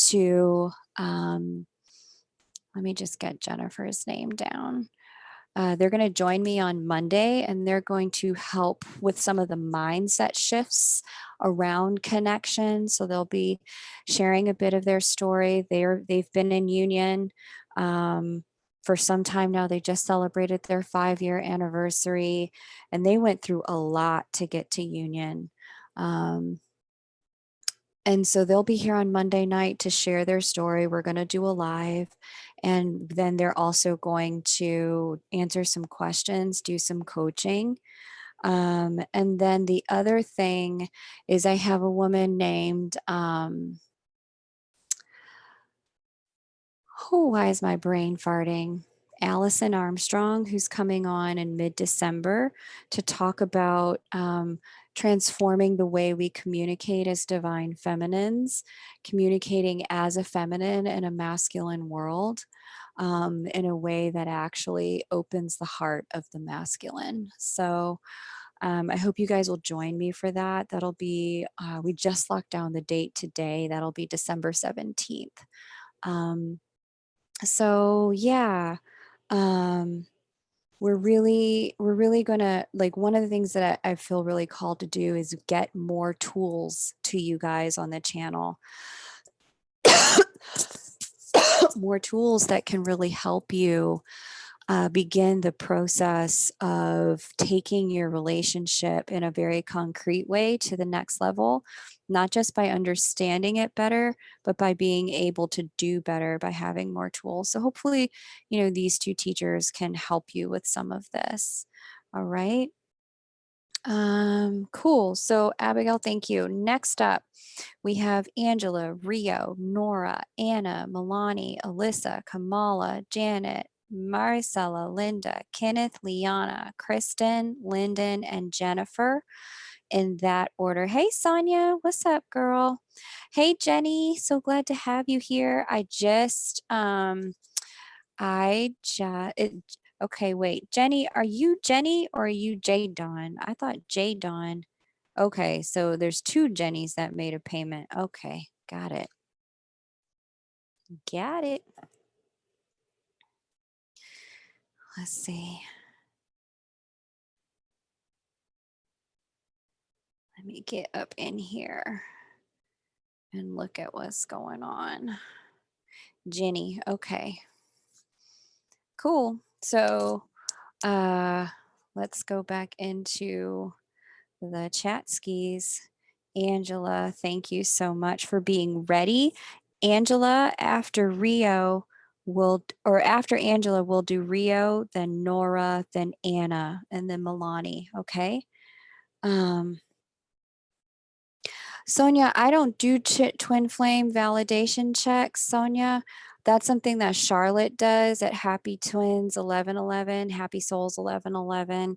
to, let me just get Jennifer's name down. They're going to join me on Monday and they're going to help with some of the mindset shifts around connection. So they'll be sharing a bit of their story. They've been in union for some time now. They just celebrated their 5-year anniversary and they went through a lot to get to union. And so they'll be here on Monday night to share their story. We're going to do a live. And then they're also going to answer some questions, do some coaching. And then the other thing is I have a woman named oh, why is my brain farting? Allison Armstrong, who's coming on in mid-December to talk about transforming the way we communicate as divine feminines, communicating as a feminine in a masculine world in a way that actually opens the heart of the masculine. So I hope you guys will join me for that. That'll be, we just locked down the date today. That'll be December 17th. So yeah, um, we're really gonna like one of the things that I feel really called to do is get more tools to you guys on the channel. More tools that can really help you begin the process of taking your relationship in a very concrete way to the next level, not just by understanding it better, but by being able to do better by having more tools. So hopefully, these two teachers can help you with some of this. All right. Cool. So Abigail, thank you. Next up, we have Angela, Rio, Nora, Anna, Milani, Alyssa, Kamala, Janet, Maricela, Linda, Kenneth, Liana, Kristen, Lyndon, and Jennifer in that order. Hey, Sonia, what's up, girl? Hey, Jenny, so glad to have you here. Okay, wait, Jenny, are you Jenny or are you J Dawn? I thought J Dawn. Okay, so there's two Jennies that made a payment. Okay, got it. Got it. Let's see. Let me get up in here and look at what's going on. Jenny, okay. Cool. So let's go back into the chat skis. Angela, thank you so much for being ready. Angela, after Rio, after Angela, we'll do Rio, then Nora, then Anna, and then Milani. Okay. Um, Sonia, I don't do twin flame validation checks, Sonia. That's something that Charlotte does at Happy Twins 1111, Happy Souls 1111.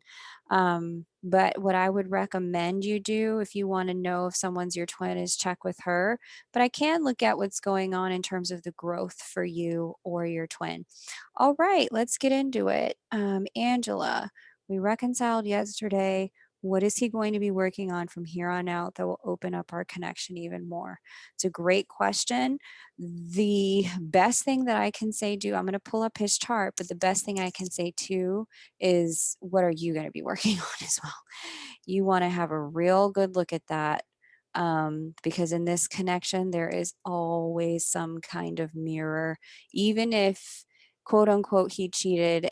But what I would recommend you do if you want to know if someone's your twin is check with her. But I can look at what's going on in terms of the growth for you or your twin. All right, let's get into it. Angela, we reconciled yesterday. What is he going to be working on from here on out that will open up our connection even more? It's a great question. The best thing that I can say, I'm going to pull up his chart, but the best thing I can say too is what are you going to be working on as well? You want to have a real good look at that because in this connection, there is always some kind of mirror, even if quote unquote he cheated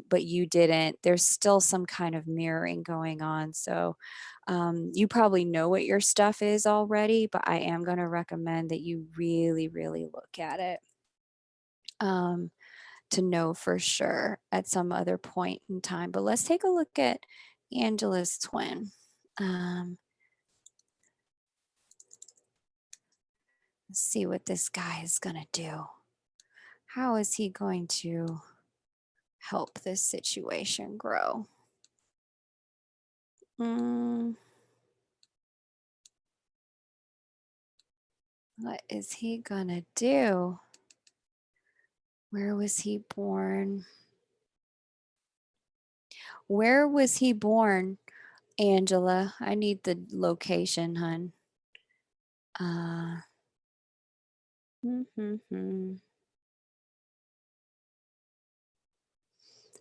but you didn't, there's still some kind of mirroring going on. So you probably know what your stuff is already, but I am going to recommend that you really look at it to know for sure at some other point in time. But let's take a look at Angela's twin. Let's see what this guy is going to do. How is he going to help this situation grow? What is he gonna do? Where was he born? Where was he born, Angela? I need the location, hun.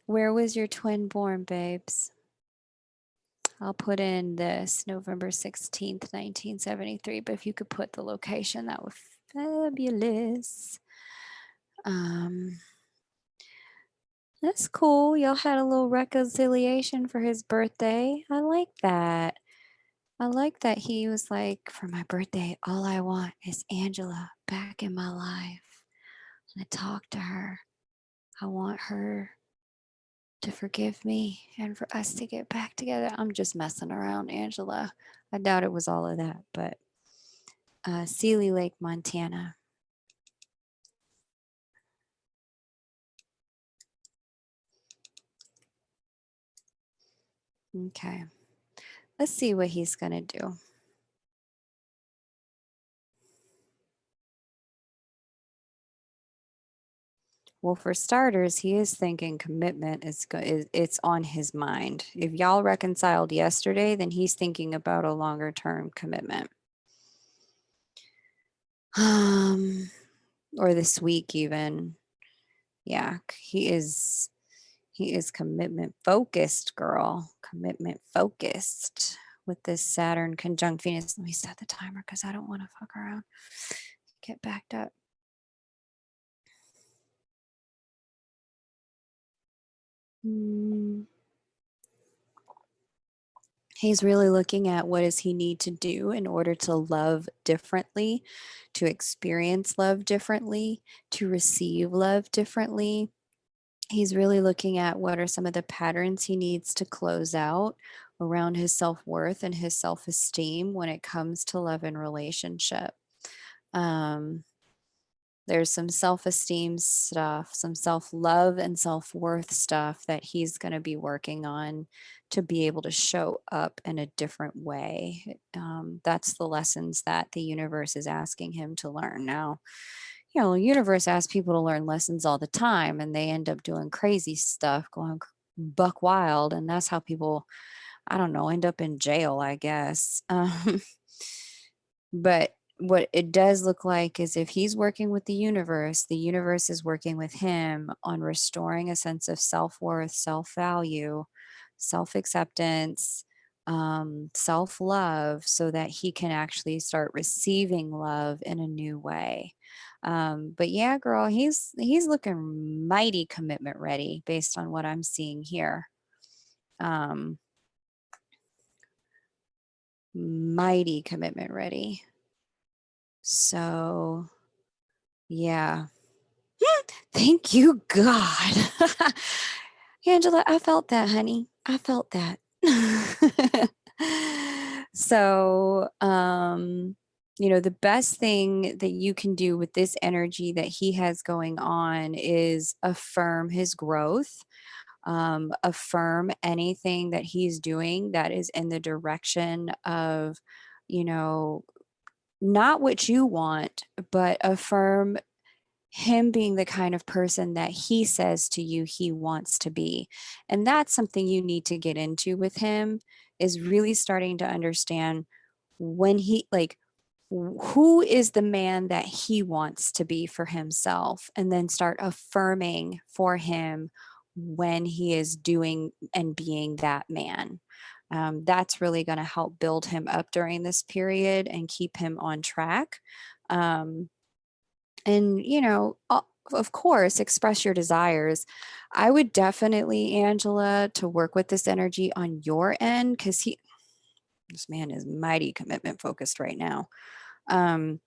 Where was your twin born, babes? I'll put in this November 16th, 1973, but if you could put the location, that would fabulous. Um, that's cool. Y'all had a little reconciliation for his birthday. I like that. I like that he was like, for my birthday, all I want is Angela back in my life. And I talked to her. I want her to forgive me and for us to get back together. I'm just messing around, Angela. I doubt it was all of that, but Sealy Lake, Montana. Okay. Let's see what he's going to do. Well, for starters, he is thinking commitment it's on his mind. If y'all reconciled yesterday, then he's thinking about a longer term commitment. Or this week even. Yeah, he is commitment focused, girl. Commitment focused with this Saturn conjunct Venus. Let me set the timer because I don't want to fuck around. Get backed up. He's really looking at what does he need to do in order to love differently, to experience love differently, to receive love differently. He's really looking at what are some of the patterns he needs to close out around his self-worth and his self-esteem when it comes to love and relationship. Um, there's some self-esteem stuff, some self-love and self-worth stuff that he's going to be working on to be able to show up in a different way. That's the lessons that the universe is asking him to learn. Now, the universe asks people to learn lessons all the time and they end up doing crazy stuff, going buck wild. And that's how people, I don't know, end up in jail, I guess. But what it does look like is if he's working with the universe is working with him on restoring a sense of self-worth, self-value, self-acceptance, self-love, so that he can actually start receiving love in a new way. But yeah, girl, he's looking mighty commitment ready based on what I'm seeing here. Um, Mighty commitment ready. So yeah. Thank you, God. Angela, I felt that, honey. I felt that. So, the best thing that you can do with this energy that he has going on is affirm his growth, affirm anything that he's doing that is in the direction of, you know, not what you want, but affirm him being the kind of person that he says to you he wants to be. And that's something you need to get into with him, is really starting to understand when he, like, who is the man that he wants to be for himself, and then start affirming for him when he is doing and being that man. That's really going to help build him up during this period and keep him on track. Um, and of course, express your desires. I would definitely, Angela, to work with this energy on your end, because this man is mighty commitment focused right now. um,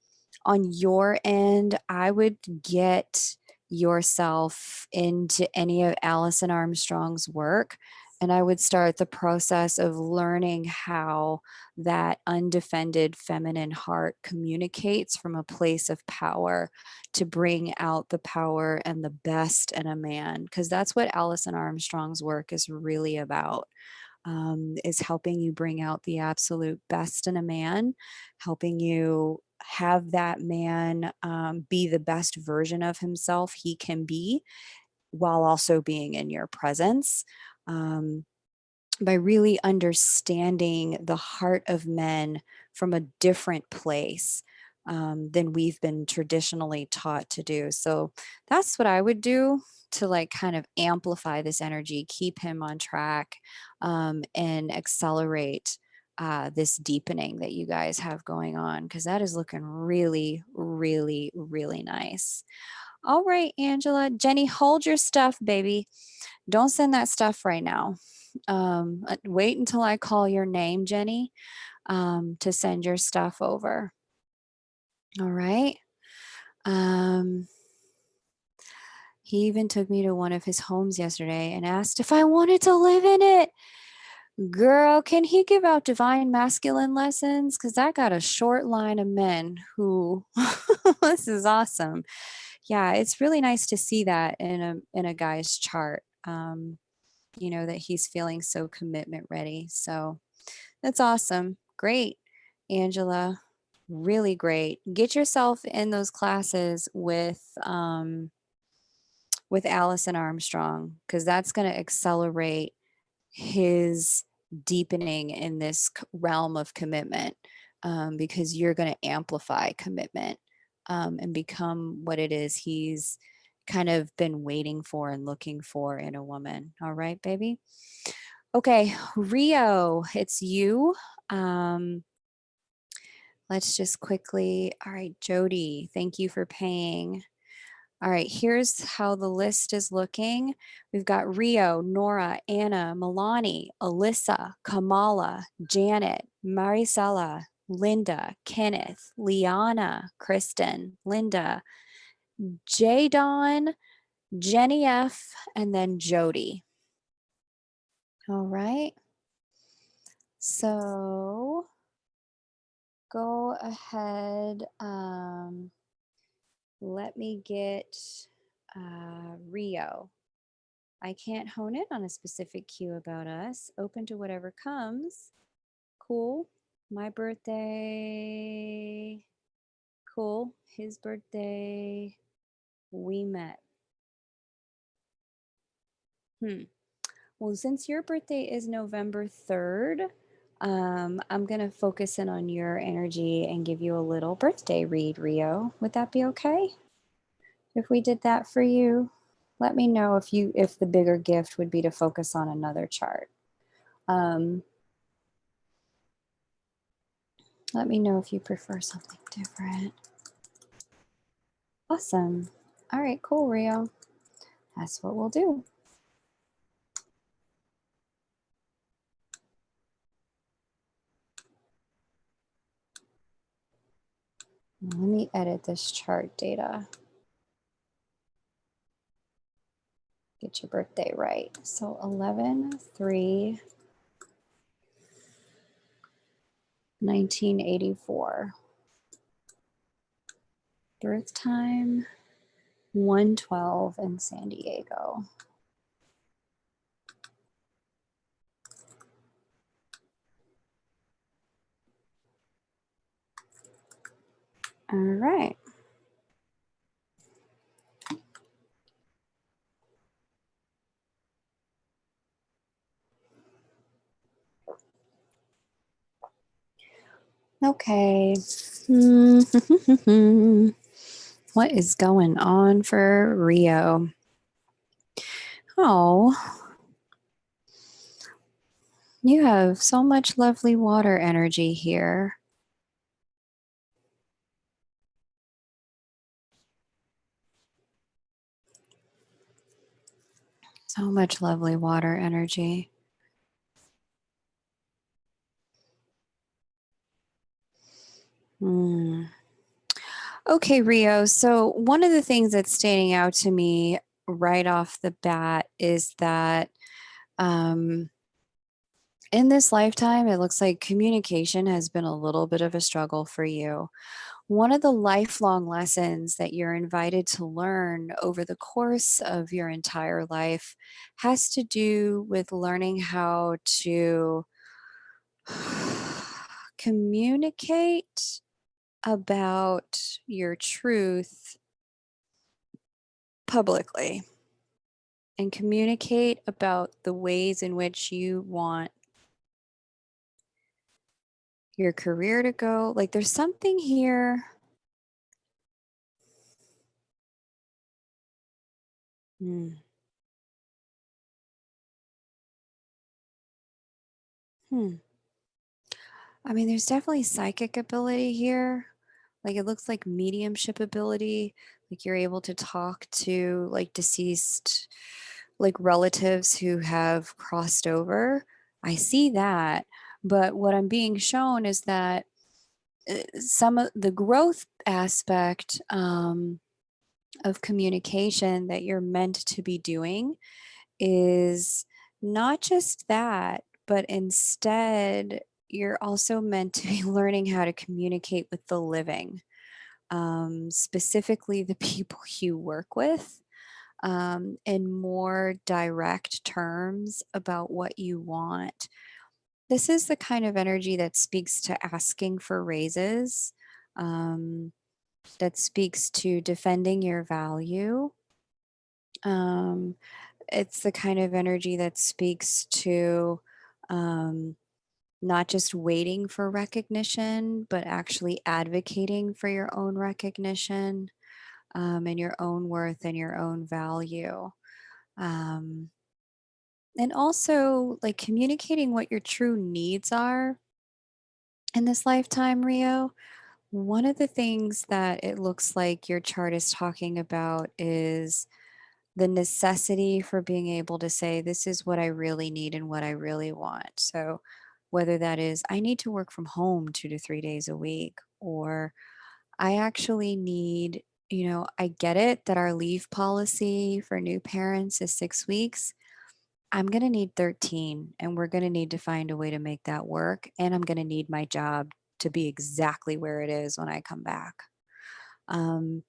on your end, I would get yourself into any of Allison Armstrong's work, and I would start the process of learning how that undefended feminine heart communicates from a place of power to bring out the power and the best in a man, because that's what Allison Armstrong's work is really about. Is helping you bring out the absolute best in a man, helping you have that man be the best version of himself he can be while also being in your presence. Um, by really understanding the heart of men from a different place than we've been traditionally taught to do. So that's what I would do. to like kind of amplify this energy, keep him on track, and accelerate this deepening that you guys have going on, because that is looking really, really, really nice. All right, Angela. Jenny, hold your stuff, baby. Don't send that stuff right now. Wait until I call your name, Jenny, to send your stuff over. All right. Um, he even took me to one of his homes yesterday and asked if I wanted to live in it. Girl, can he give out divine masculine lessons? Because I got a short line of men who, this is awesome. Yeah, it's really nice to see that in a guy's chart. That he's feeling so commitment ready. So that's awesome. Great, Angela. Really great. Get yourself in those classes with Allison Armstrong, because that's going to accelerate his deepening in this realm of commitment, because you're going to amplify commitment, and become what it is he's kind of been waiting for and looking for in a woman. All right, baby. Okay, Rio, it's you. Um, let's just quickly. All right, Jody, thank you for paying. All right, here's how the list is looking. We've got Rio, Nora, Anna, Milani, Alyssa, Kamala, Janet, Maricela, Linda, Kenneth, Liana, Kristen, Linda, J. Dawn, Jenny F., and then Jody. All right. So go ahead. Let me get Rio. I can't hone in on a specific cue about us. Open to whatever comes. Cool. My birthday. Cool. His birthday. We met. Well, since your birthday is November 3rd, I'm going to focus in on your energy and give you a little birthday read, Rio. Would that be okay? If we did that for you, let me know if the bigger gift would be to focus on another chart. Let me know if you prefer something different. Awesome. All right, cool, Rio. That's what we'll do. Let me edit this chart data. Get your birthday right. So 11/3/1984. Birth time 1:12 in San Diego. All right. Okay. What is going on for Rio? Oh, you have so much lovely water energy here. So much lovely water energy. Okay, Rio. So, one of the things that's standing out to me right off the bat is that in this lifetime, it looks like communication has been a little bit of a struggle for you. One of the lifelong lessons that you're invited to learn over the course of your entire life has to do with learning how to communicate about your truth publicly and communicate about the ways in which you want your career to go. Like there's something here. Mm. Hmm. I mean, there's definitely psychic ability here. Like it looks like mediumship ability, like you're able to talk to like deceased like relatives who have crossed over. I see that. But what I'm being shown is that some of the growth aspect of communication that you're meant to be doing is not just that, but instead, you're also meant to be learning how to communicate with the living, specifically the people you work with, in more direct terms about what you want. This is the kind of energy that speaks to asking for raises, um, that speaks to defending your value. Um, it's the kind of energy that speaks to um, not just waiting for recognition, but actually advocating for your own recognition, and your own worth and your own value. Um, and also, like communicating what your true needs are in this lifetime, Rio. One of the things that it looks like your chart is talking about is the necessity for being able to say, this is what I really need and what I really want. So, whether that is, I need to work from home 2 to 3 days a week, or I actually need, I get it that our leave policy for new parents is 6 weeks. I'm going to need 13, and we're going to need to find a way to make that work. And I'm going to need my job to be exactly where it is when I come back. Um,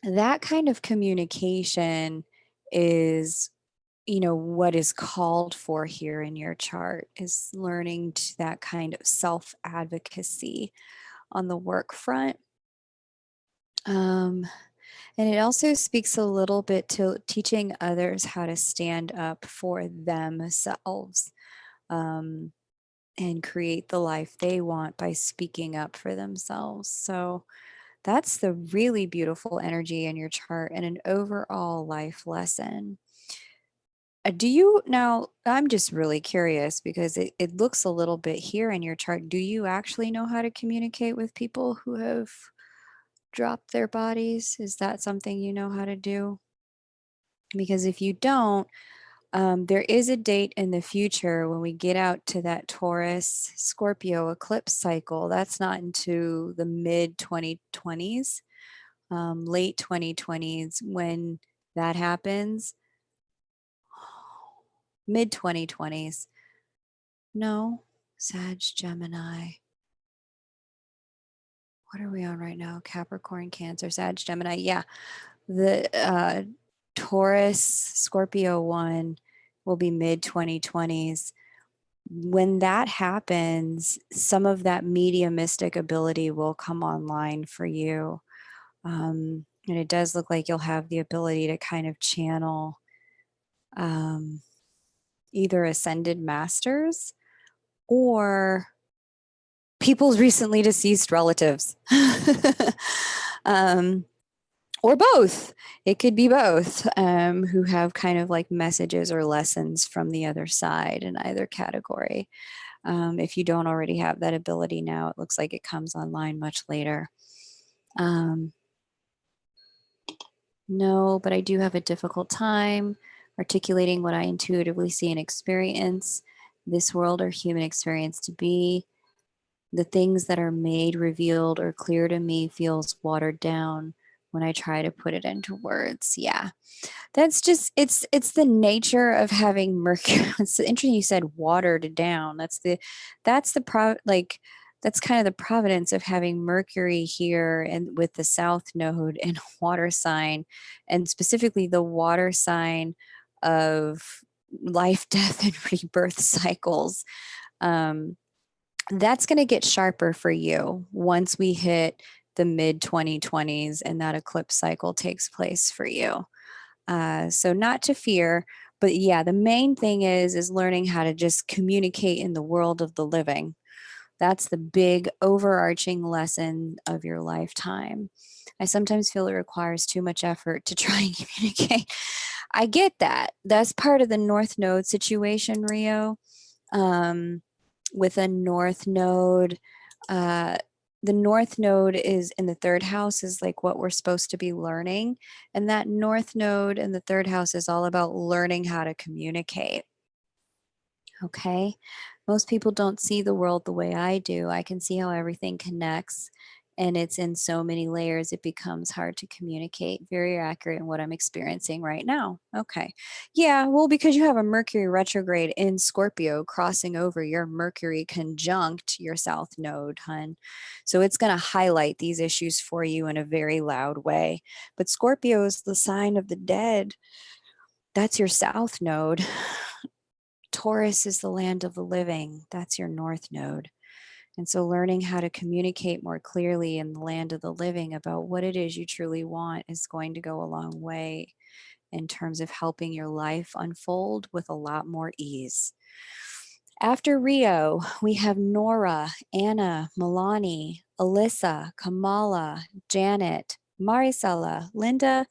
that kind of communication is what is called for here in your chart is learning to that kind of self advocacy on the work front. um, and it also speaks a little bit to teaching others how to stand up for themselves, um, and create the life they want by speaking up for themselves. So that's the really beautiful energy in your chart and an overall life lesson. Do you now? I'm just really curious because it looks a little bit here in your chart. Do you actually know how to communicate with people who have dropped their bodies? Is that something you know how to do? Because if you don't, there is a date in the future when we get out to that Taurus Scorpio eclipse cycle. That's not into the mid 2020s, late 2020s when that happens. Mid 2020s. No, Sag, Gemini. What are we on right now? Capricorn, Cancer, Sag, Gemini. Yeah. The Taurus, Scorpio one will be mid 2020s. When that happens, some of that mediumistic ability will come online for you. And it does look like you'll have the ability to kind of channel um, either ascended masters or people's recently deceased relatives. um, or both. It could be both, who have kind of like messages or lessons from the other side in either category. If you don't already have that ability now, it looks like it comes online much later. Um, no, but I do have a difficult time articulating what I intuitively see and experience this world or human experience to be. The things that are made, revealed, or clear to me feels watered down when I try to put it into words. Yeah. That's just it's the nature of having Mercury. It's interesting you said watered down. That's the that's kind of the providence of having Mercury here and with the South Node and water sign, and specifically the water sign of life, death, and rebirth cycles. Um, that's going to get sharper for you once we hit the mid 2020s and that eclipse cycle takes place for you. So not to fear, but yeah, the main thing is learning how to just communicate in the world of the living. That's the big overarching lesson of your lifetime. I sometimes feel it requires too much effort to try and communicate. I get that. That's part of the North Node situation, Rio. Um, with a North Node, uh, the North Node is in the third house, is like what we're supposed to be learning. And that North Node in the third house is all about learning how to communicate. Okay. Most people don't see the world the way I do. I can see how everything connects and it's in so many layers, it becomes hard to communicate. Very accurate in what I'm experiencing right now. Okay. Yeah. Well, because you have a Mercury retrograde in Scorpio crossing over your Mercury conjunct your South Node, hun. So it's going to highlight these issues for you in a very loud way. But Scorpio is the sign of the dead. That's your South Node. Taurus is the land of the living. That's your North Node. And so learning how to communicate more clearly in the land of the living about what it is you truly want is going to go a long way in terms of helping your life unfold with a lot more ease. After Rio, we have Nora, Anna, Milani, Alyssa, Kamala, Janet, Marisela, Linda,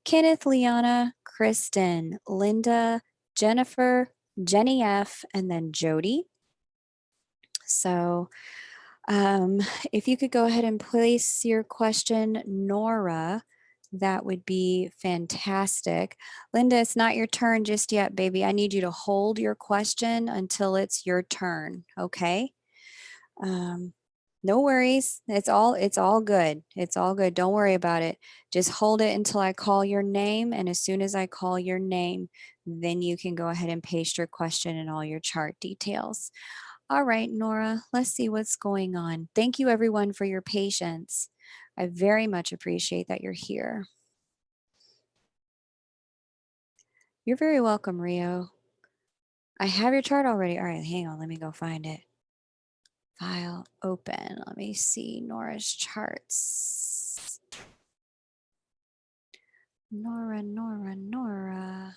Kenneth, Liana, Kristen, Linda, Jennifer, Jenny F, and then Jody. So if you could go ahead and place your question, Nora, that would be fantastic. Linda, it's not your turn just yet, baby. I need you to hold your question until it's your turn, okay? Um, no worries. It's all good. It's all good. Don't worry about it. Just hold it until I call your name. And as soon as I call your name, then you can go ahead and paste your question and all your chart details. All right, Nora, let's see what's going on. Thank you, everyone, for your patience. I very much appreciate that you're here. You're very welcome, Rio. I have your chart already. All right, hang on. Let me go find it. File open. Let me see Nora's charts. Nora, Nora, Nora.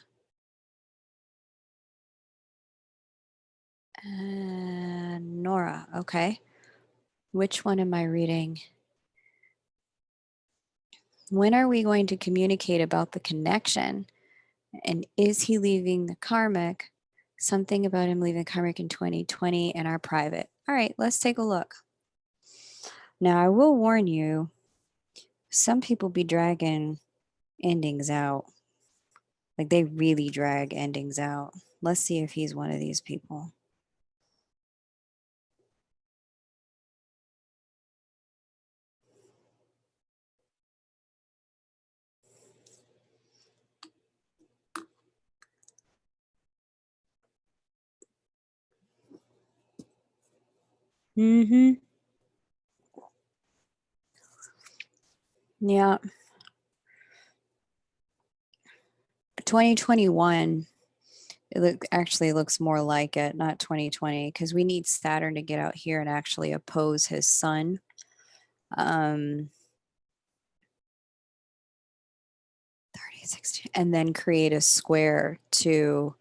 And Nora, okay. Which one am I reading? When are we going to communicate about the connection? And is he leaving the karmic? Something about him leaving karmic in 2020 and our private. All right, let's take a look. Now, I will warn you, some people be dragging endings out. Like they really drag endings out. Let's see if he's one of these people. Mm-hmm. Yeah. 2021, actually looks more like it, not 2020, because we need Saturn to get out here and actually oppose his sun. 30, 60, and then create a square to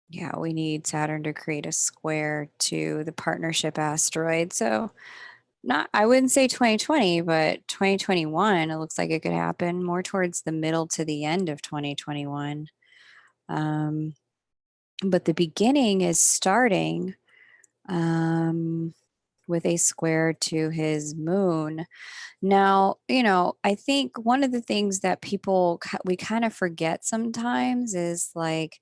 yeah, we need Saturn to create a square to the partnership asteroid. So not, I wouldn't say 2020, but 2021, it looks like it could happen more towards the middle to the end of 2021. But the beginning is starting with a square to his moon. Now, I think one of the things that we kind of forget sometimes is like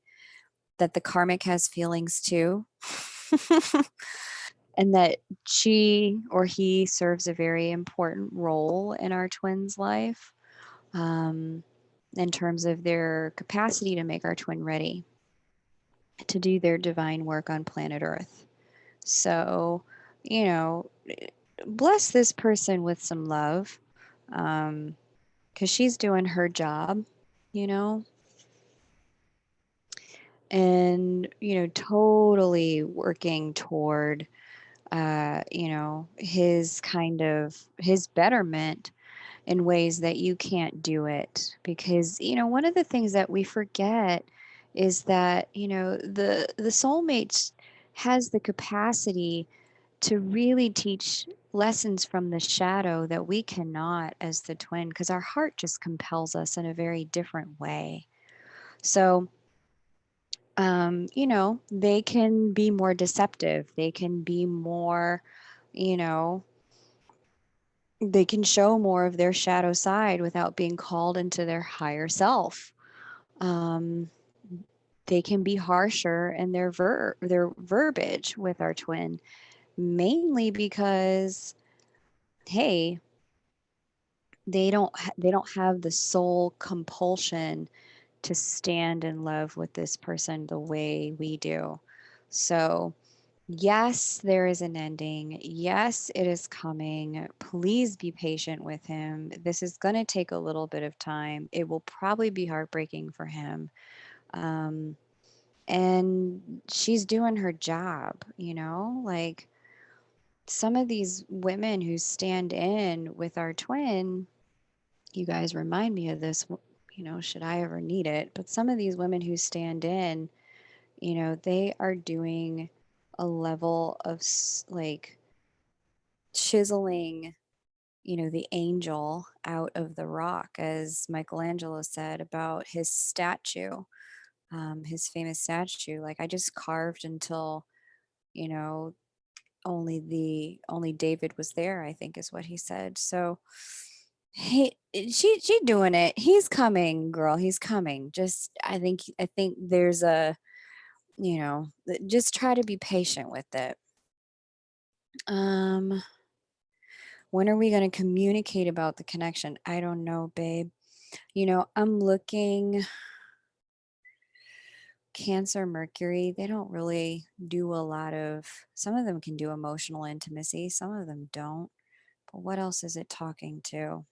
that the karmic has feelings too. And that she or he serves a very important role in our twin's life, in terms of their capacity to make our twin ready to do their divine work on planet Earth. So, you know, bless this person with some love, because she's doing her job, you know, and, totally working toward, his betterment in ways that you can't do it. Because, one of the things that we forget is that, the soulmate has the capacity to really teach lessons from the shadow that we cannot as the twin, because our heart just compels us in a very different way. So, they can be more deceptive. They can be more, you know, they can show more of their shadow side without being called into their higher self. Um, they can be harsher in their verbiage with our twin, mainly because, hey, they don't have the soul compulsion to stand in love with this person the way we do. So, yes, there is an ending. Yes, it is coming. Please be patient with him. This is going to take a little bit of time. It will probably be heartbreaking for him. Um, and she's doing her job, like some of these women who stand in with our twin. You guys remind me of this, should I ever need it. But some of these women who stand in, they are doing a level of like chiseling, the angel out of the rock, as Michelangelo said about his statue, his famous statue. Like, I just carved until, you know, only David was there, I think is what he said. So she doing it. He's coming, girl. He's coming. Just I think there's a, just try to be patient with it. Um, when are we going to communicate about the connection? I don't know, babe. I'm looking Cancer, Mercury, they don't really do a lot of, some of them can do emotional intimacy, some of them don't. But what else is it talking to?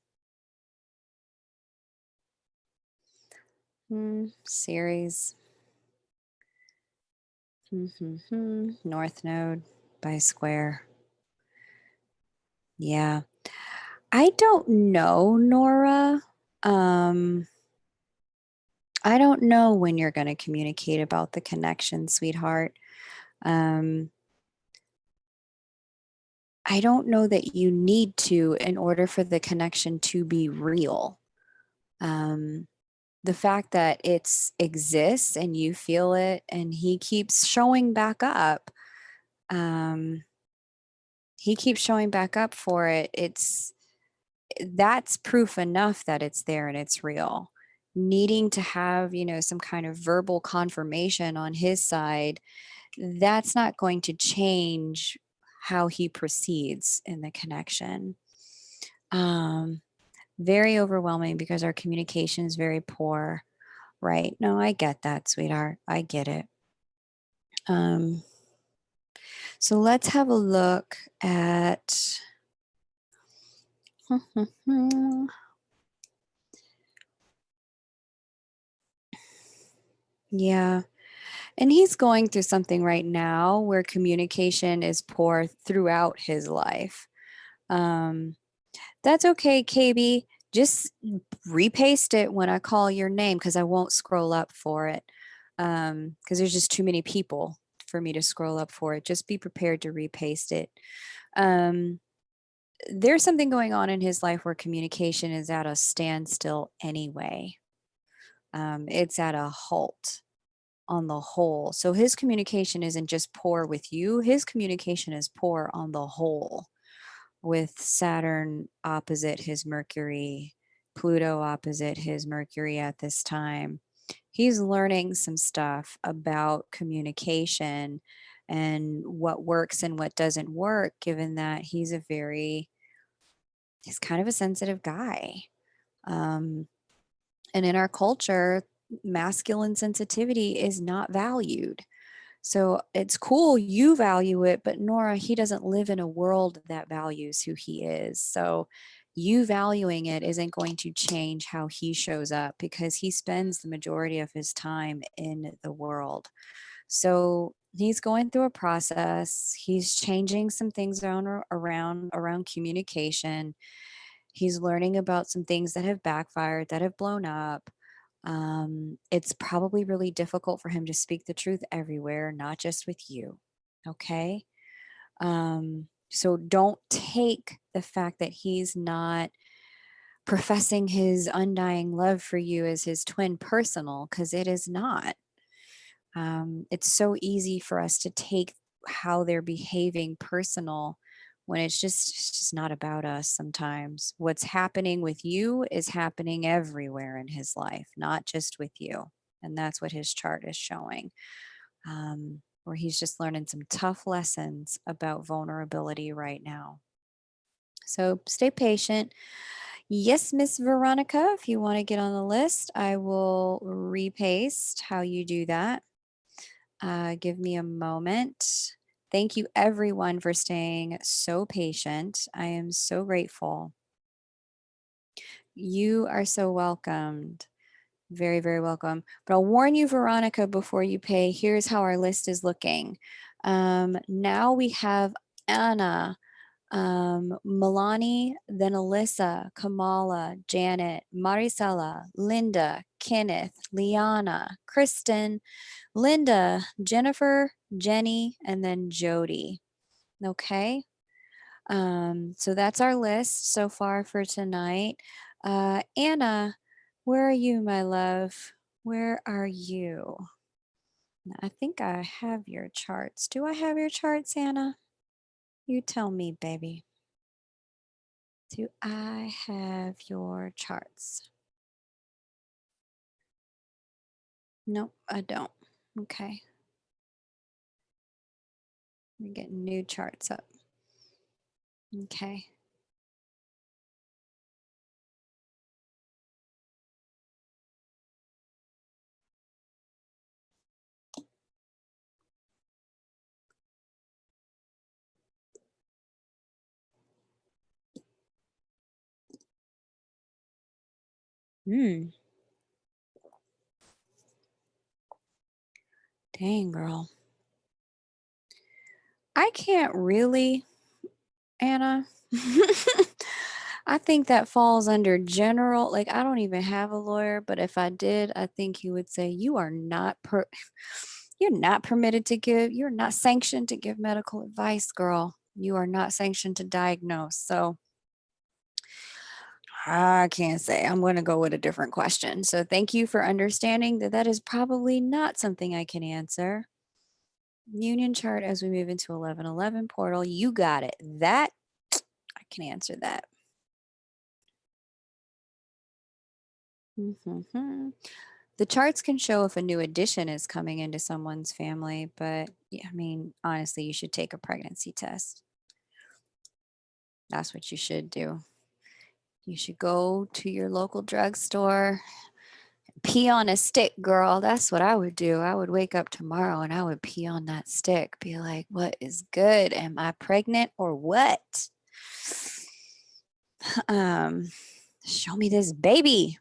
Series. North Node by square. Yeah. I don't know, Nora. Um, I don't know when you're going to communicate about the connection, sweetheart. Um, I don't know that you need to in order for the connection to be real. Um, the fact that it's exists and you feel it and he keeps showing back up, um, he keeps showing back up for it. That's proof enough that it's there and it's real. Needing to have, some kind of verbal confirmation on his side, that's not going to change how he proceeds in the connection. Um, Very overwhelming because our communication is very poor. Right. No, I get that, sweetheart. I get it. Um, so let's have a look at. Yeah. And he's going through something right now where communication is poor throughout his life. Um, that's okay, KB. Just repaste it when I call your name because I won't scroll up for it. Because there's just too many people for me to scroll up for it. Just be prepared to repaste it. Um, there's something going on in his life where communication is at a standstill anyway. It's at a halt on the whole. So his communication isn't just poor with you, his communication is poor on the whole, with Saturn opposite his Mercury, Pluto opposite his Mercury at this time. He's learning some stuff about communication and what works and what doesn't work, given that he's kind of a sensitive guy. Um, and in our culture, masculine sensitivity is not valued. So it's cool you value it, but Nora, he doesn't live in a world that values who he is. So you valuing it isn't going to change how he shows up because he spends the majority of his time in the world. So he's going through a process. He's changing some things around communication. He's learning about some things that have backfired, that have blown up. It's probably really difficult for him to speak the truth everywhere, not just with you. Okay. So don't take the fact that he's not professing his undying love for you as his twin personal, because it is not. It's so easy for us to take how they're behaving personal when it's just not about us sometimes. What's happening with you is happening everywhere in his life, not just with you. And that's what his chart is showing, where he's just learning some tough lessons about vulnerability right now. So stay patient. Yes, Miss Veronica, if you want to get on the list, I will repaste how you do that. Give me a moment. Thank you, everyone, for staying so patient. I am so grateful. You are so welcomed. Very, very welcome. But I'll warn you, Veronica, before you pay, here's how our list is looking. Now we have Anna, Milani, then Alyssa, Kamala, Janet, Marisela, Linda, Kenneth, Liana, Kristen, Linda, Jennifer, Jenny, and then Jody. Okay. So that's our list so far for tonight. Anna, where are you, my love? Where are you? I think I have your charts. Do I have your charts, Anna? You tell me, baby. Do I have your charts? Nope, I don't. Okay. We're getting new charts up. Okay. Hmm. Dang, girl. I can't really, Anna. I think that falls under general. Like, I don't even have a lawyer, but if I did, I think he would say you are not you're not permitted to give, you're not sanctioned to give medical advice, girl. You are not sanctioned to diagnose. So I can't say. I'm going to go with a different question. So thank you for understanding that that is probably not something I can answer. Union chart as we move into 1111 portal. You got it. That I can answer that. Mm-hmm. The charts can show if a new addition is coming into someone's family, but yeah, I mean, honestly, you should take a pregnancy test. That's what you should do. You should go to your local drugstore, pee on a stick, girl. That's what I would do. I would wake up tomorrow and I would pee on that stick, be like, what is good? Am I pregnant or what? Um, Show me this baby.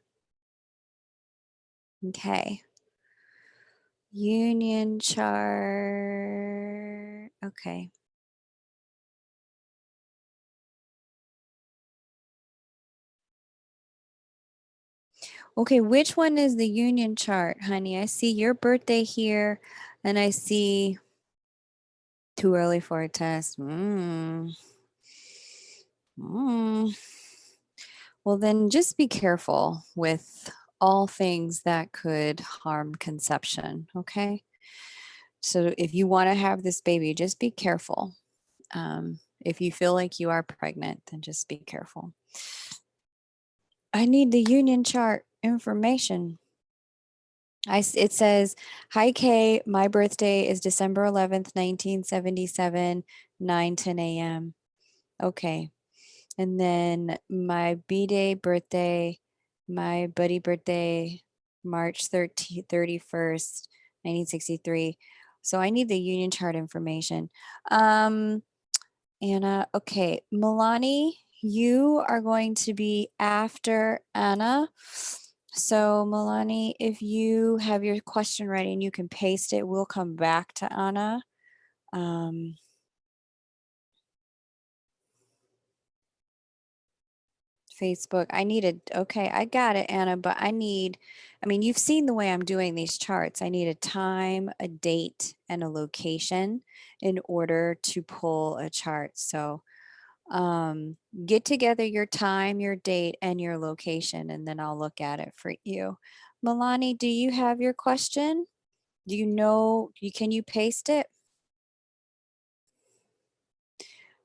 Okay. Union chart. Okay. Okay, which one is the union chart, honey? I see your birthday here and I see too early for a test. Well, then just be careful with all things that could harm conception, okay? So if you want to have this baby, just be careful. If you feel like you are pregnant, then just be careful. I need the union chart information. It says, hi, Kay, my birthday is December 11th, 1977, 9:10 a.m. Okay. And then my B-Day birthday, my buddy birthday, March 31st, 1963. So I need the union chart information. Anna, okay. Milani, you are going to be after Anna. So Milani, if you have your question ready and you can paste it, we'll come back to Anna. Facebook. I needed, okay, I got it, Anna, but I mean, you've seen the way I'm doing these charts. I need a time, a date, and a location in order to pull a chart. So get together your time, your date, and your location, and then I'll look at it for you. Milani, do you have your question? Do you know, can you paste it?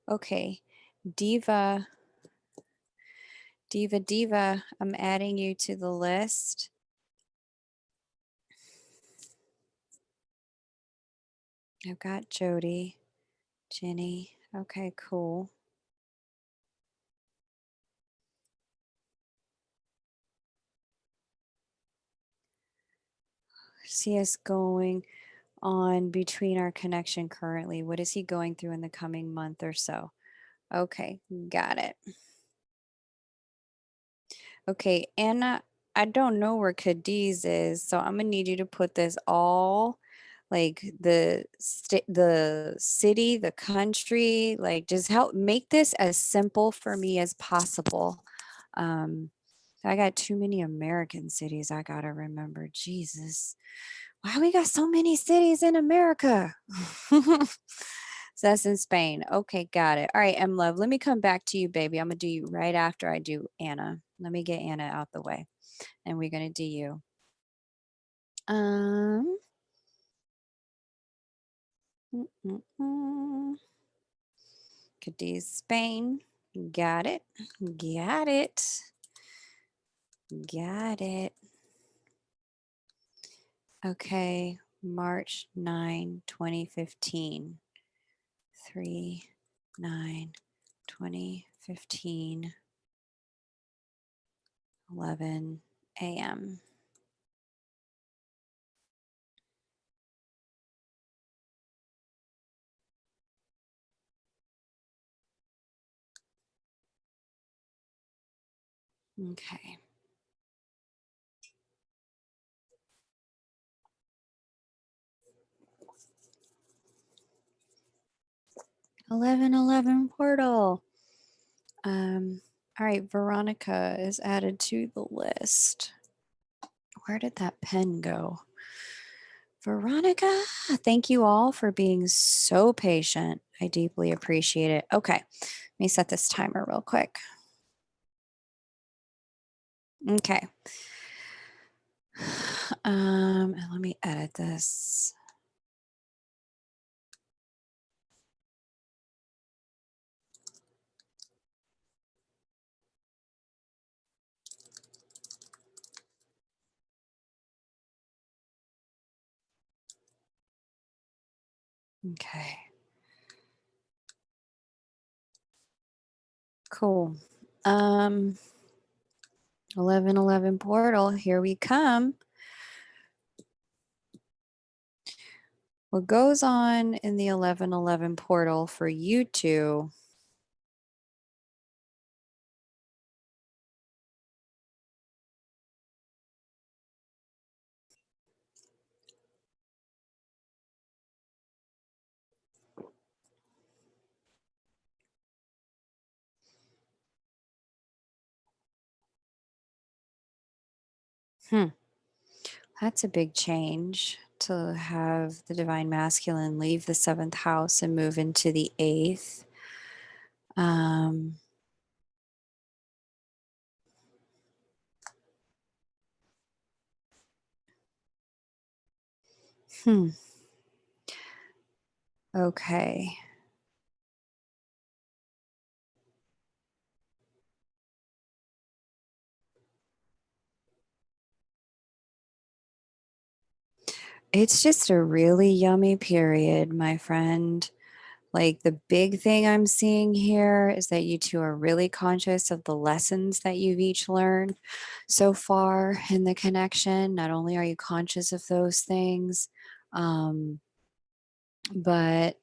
Okay. Diva, Diva, I'm adding you to the list. I've got Jody, Jenny. Okay, cool. See us going on between our connection currently. What is he going through in the coming month or so? Okay, got it. Okay, Anna, I don't know where Cadiz is, so I'm gonna need you to put this all like the city, the country, like just help make this as simple for me as possible. Um, I got too many American cities I gotta remember. Jesus. Why we got so many cities in America? So that's in Spain. Okay, got it. All right, M Love, let me come back to you, baby. I'm gonna do you right after I do Anna. Let me get Anna out the way, and we're gonna do you. Um. Cadiz, Spain. Got it. Got it. Got it. Okay, March 9, 2015. 3, 9, 2015. 11 a.m. Okay. 1111 portal. All right, Veronica is added to the list. Where did that pen go? Veronica, thank you all for being so patient. I deeply appreciate it. Okay, let me set this timer real quick. Okay. And let me edit this. Okay. Cool. 1111 portal, here we come. What goes on in the 1111 portal for you two That's a big change to have the divine masculine leave the seventh house and move into the eighth. Um, hmm. Okay. It's just a really yummy period, my friend. Like the big thing I'm seeing here is that you two are really conscious of the lessons that you've each learned so far in the connection. Not only are you conscious of those things, um, but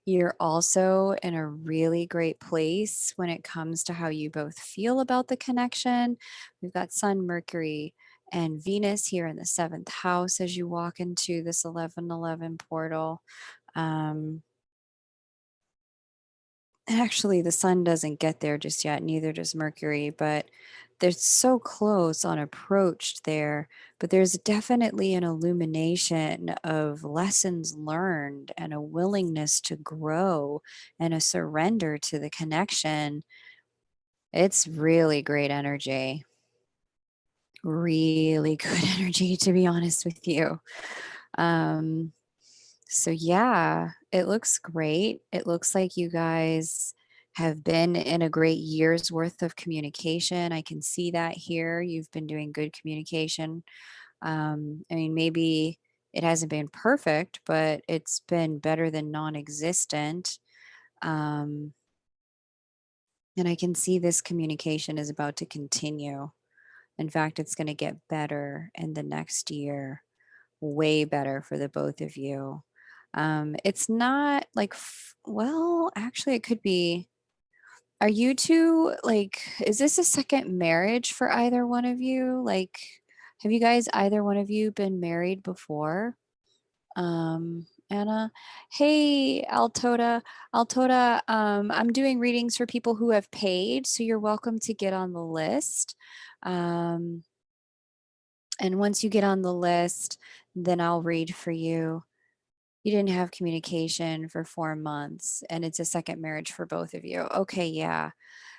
you're also in a really great place when it comes to how you both feel about the connection. We've got Sun, Mercury, and Venus here in the seventh house as you walk into this 1111 portal. Um, Actually, the sun doesn't get there just yet, neither does Mercury, but they're so close on approach there. But there's definitely an illumination of lessons learned and a willingness to grow and a surrender to the connection. It's really great energy, really good energy, to be honest with you. Um, So, yeah, it looks great. It looks like you guys have been in a great year's worth of communication. I can see that here. You've been doing good communication. I mean, maybe it hasn't been perfect, but it's been better than non existent. Um, and I can see this communication is about to continue. In fact, it's going to get better in the next year, way better for the both of you. It's not like, well, actually, it could be. Are you two like, is this a second marriage for either one of you? Like, have you guys, either one of you, been married before? Anna, hey, Altoda, I'm doing readings for people who have paid, so you're welcome to get on the list. Um, and once you get on the list, then I'll read for you. You didn't have communication for 4 months, and it's a second marriage for both of you. Okay, yeah.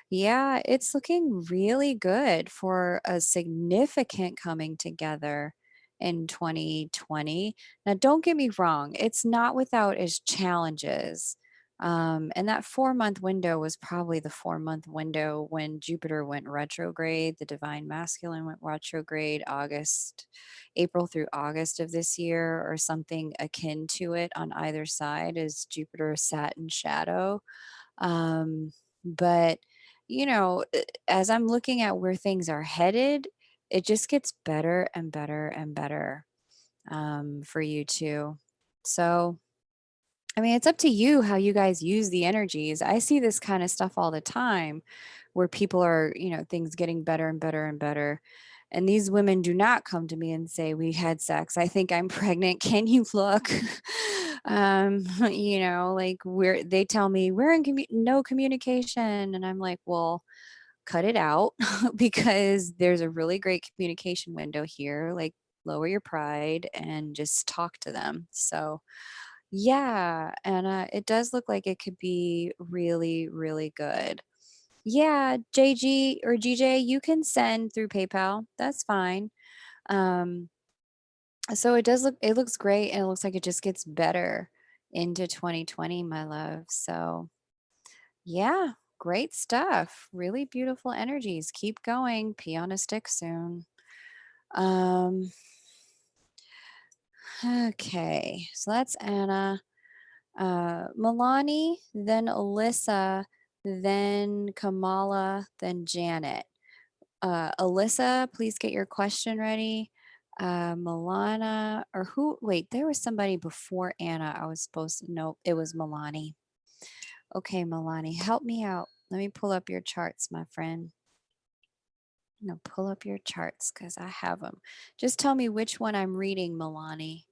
Yeah, it's looking really good for a significant coming together in 2020. Now, don't get me wrong, it's not without its challenges. And that 4 month window was probably the 4 month window when Jupiter went retrograde, the divine masculine went retrograde, April through August of this year, or something akin to it on either side as Jupiter sat in shadow. But as I'm looking at where things are headed, it just gets better and better and better for you too. So, I mean, it's up to you how you guys use the energies. I see this kind of stuff all the time where people are, things getting better and better and better. And these women do not come to me and say, "We had sex. I think I'm pregnant. Can you look?" Like they tell me we're in no communication. And I'm like, well, cut it out because there's a really great communication window here. Like, lower your pride and just talk to them. So, yeah, and it does look like it could be really, really good. Yeah, JG or GJ, you can send through PayPal. That's fine. Um, so it looks great, and it looks like it just gets better into 2020, my love. So, yeah, great stuff. Really beautiful energies. Keep going. Pee on a stick soon. Um, okay, so that's Anna. Milani, then Alyssa, then Kamala, then Janet. Alyssa, please get your question ready. Milana, or who? Wait, there was somebody before Anna. I was supposed to. Nope, it was Milani. Okay, Milani, help me out. Let me pull up your charts, my friend. Pull up your charts because I have them. Just tell me which one I'm reading, Milani.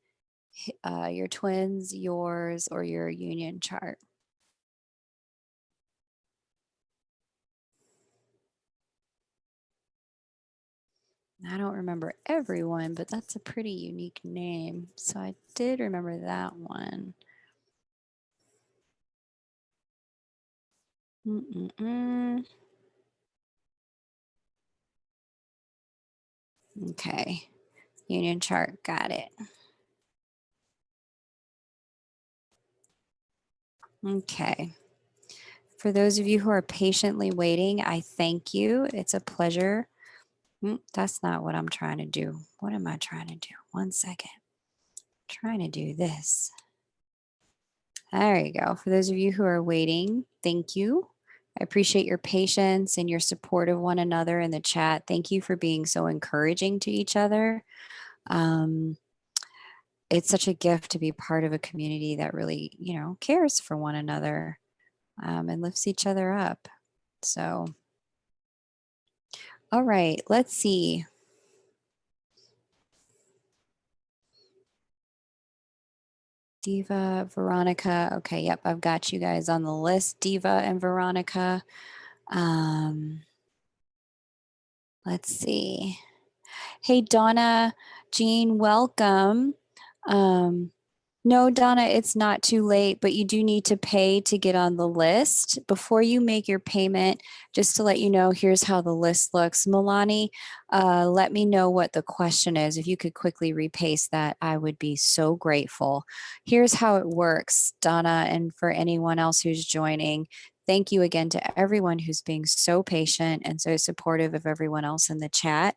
Your twins, yours, or your union chart. I don't remember everyone, but that's a pretty unique name. So I did remember that one. Mm-mm-mm. Okay. Union chart. Got it. Okay. For those of you who are patiently waiting, I thank you. It's a pleasure. That's not what I'm trying to do. What am I trying to do? 1 second. I'm trying to do this. There you go. For those of you who are waiting, thank you. I appreciate your patience and your support of one another in the chat. Thank you for being so encouraging to each other. Um, it's such a gift to be part of a community that really, cares for one another and lifts each other up. So, all right, let's see. Diva, Veronica. Okay, yep, I've got you guys on the list, Diva and Veronica. Um, let's see. Hey, Donna, Jean, welcome. Um, no, Donna, it's not too late, but you do need to pay to get on the list. Before you make your payment, just to let you know, here's how the list looks. Milani, let me know what the question is. If you could quickly repaste that, I would be so grateful. Here's how it works, Donna, and for anyone else who's joining. Thank you again to everyone who's being so patient and so supportive of everyone else in the chat.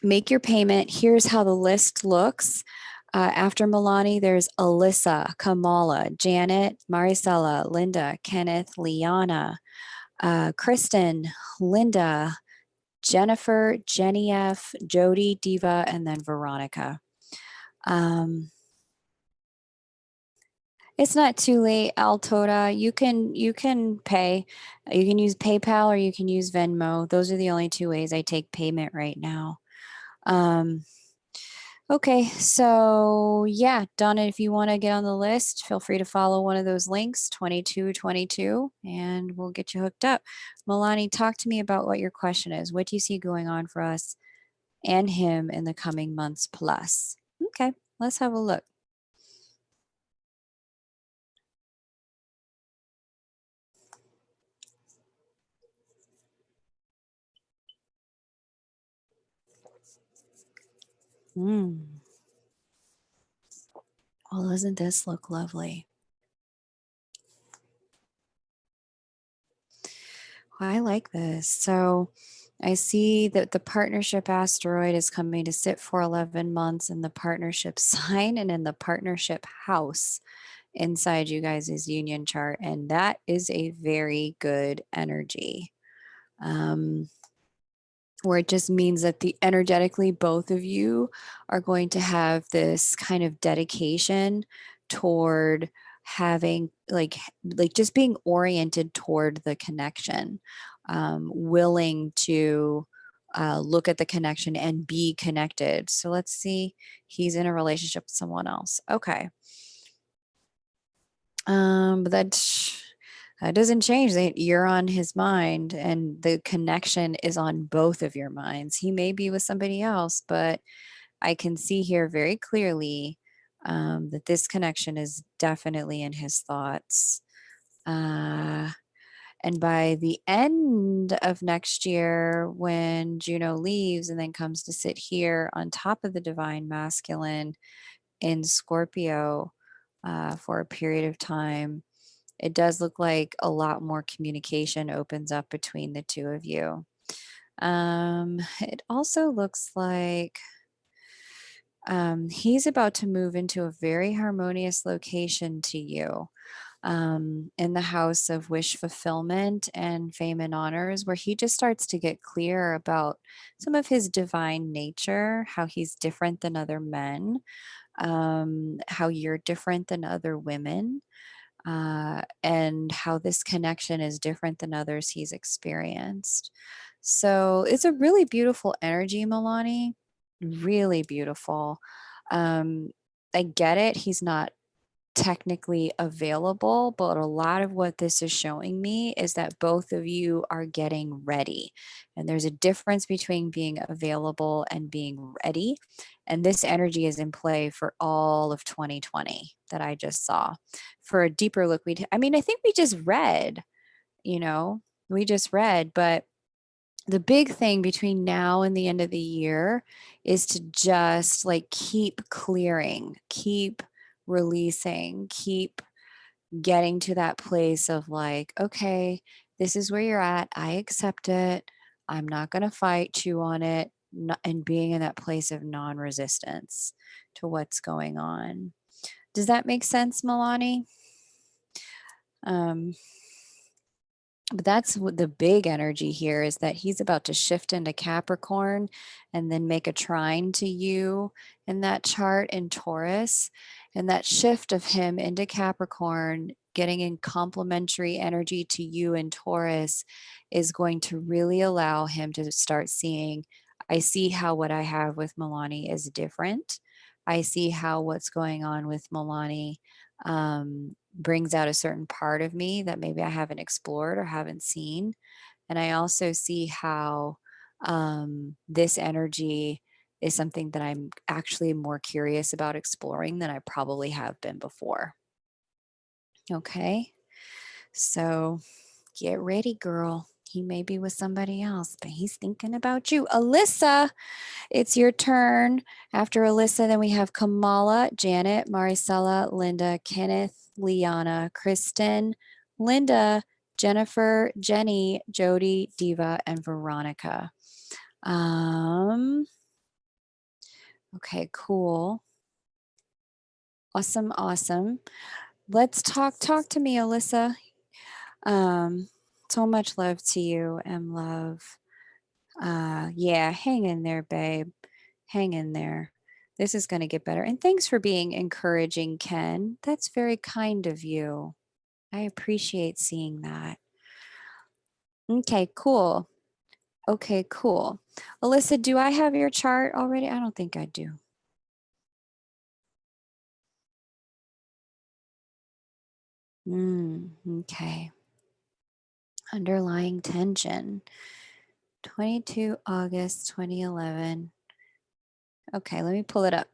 Make your payment. Here's how the list looks. After Milani, there's Alyssa, Kamala, Janet, Maricela, Linda, Kenneth, Liana, Kristen, Linda, Jennifer, Jenny F, Jody, Diva, and then Veronica. It's not too late, Altoda. You can pay. You can use PayPal or you can use Venmo. Those are the only two ways I take payment right now. Okay, so yeah, Donna, if you want to get on the list, feel free to follow one of those links, 2222, and we'll get you hooked up. Milani, talk to me about what your question is. What do you see going on for us and him in the coming months plus? Okay, let's have a look. Well, doesn't this look lovely? I like this. So I see that the partnership asteroid is coming to sit for 11 months in the partnership sign and in the partnership house inside you guys' union chart. And that is a very good energy. Where it just means that the energetically both of you are going to have this kind of dedication toward having like just being oriented toward the connection, willing to look at the connection and be connected. So let's see, he's in a relationship with someone else. Okay. But that doesn't change that you're on his mind and the connection is on both of your minds. He may be with somebody else, but I can see here very clearly that this connection is definitely in his thoughts. And by the end of next year, when Juno leaves and then comes to sit here on top of the divine masculine in Scorpio for a period of time, it does look like a lot more communication opens up between the two of you. It also looks like he's about to move into a very harmonious location to you, in the house of wish fulfillment and fame and honors, where he just starts to get clear about some of his divine nature, how he's different than other men, how you're different than other women, and how this connection is different than others he's experienced. So it's a really beautiful energy, Milani. Really beautiful. Um, I get it. He's not technically available, but a lot of what this is showing me is that both of you are getting ready. And there's a difference between being available and being ready. And this energy is in play for all of 2020 that I just saw. For a deeper look, I think we just read, you know, we just read, but the big thing between now and the end of the year is to just like keep clearing, keep releasing, keep getting to that place of like, okay, this is where you're at. I accept it. I'm not going to fight you on it. And being in that place of non resistance to what's going on. Does that make sense, Milani? Um, But that's what the big energy here is, that he's about to shift into Capricorn and then make a trine to you in that chart in Taurus. And that shift of him into Capricorn, getting in complementary energy to you in Taurus, is going to really allow him to start seeing, I see how what I have with Milani is different I see how what's going on with Milani brings out a certain part of me that maybe I haven't explored or haven't seen. And I also see how this energy is something that I'm actually more curious about exploring than I probably have been before. Okay. So get ready, girl. He may be with somebody else, but he's thinking about you. Alyssa, it's your turn. After Alyssa, then we have Kamala, Janet, Maricela, Linda, Kenneth, Liana, Kristen, Linda, Jennifer, Jenny, Jody, Diva, and Veronica. Um, okay, cool. Awesome, awesome. Let's talk to me, Alyssa. Um, so much love to you and love. Yeah, hang in there, babe. Hang in there. This is going to get better. And thanks for being encouraging, Ken. That's very kind of you. I appreciate seeing that. Okay, cool. Okay, cool. Alyssa, do I have your chart already? I don't think I do. Okay. Underlying tension. 22 August 2011. Okay, let me pull it up.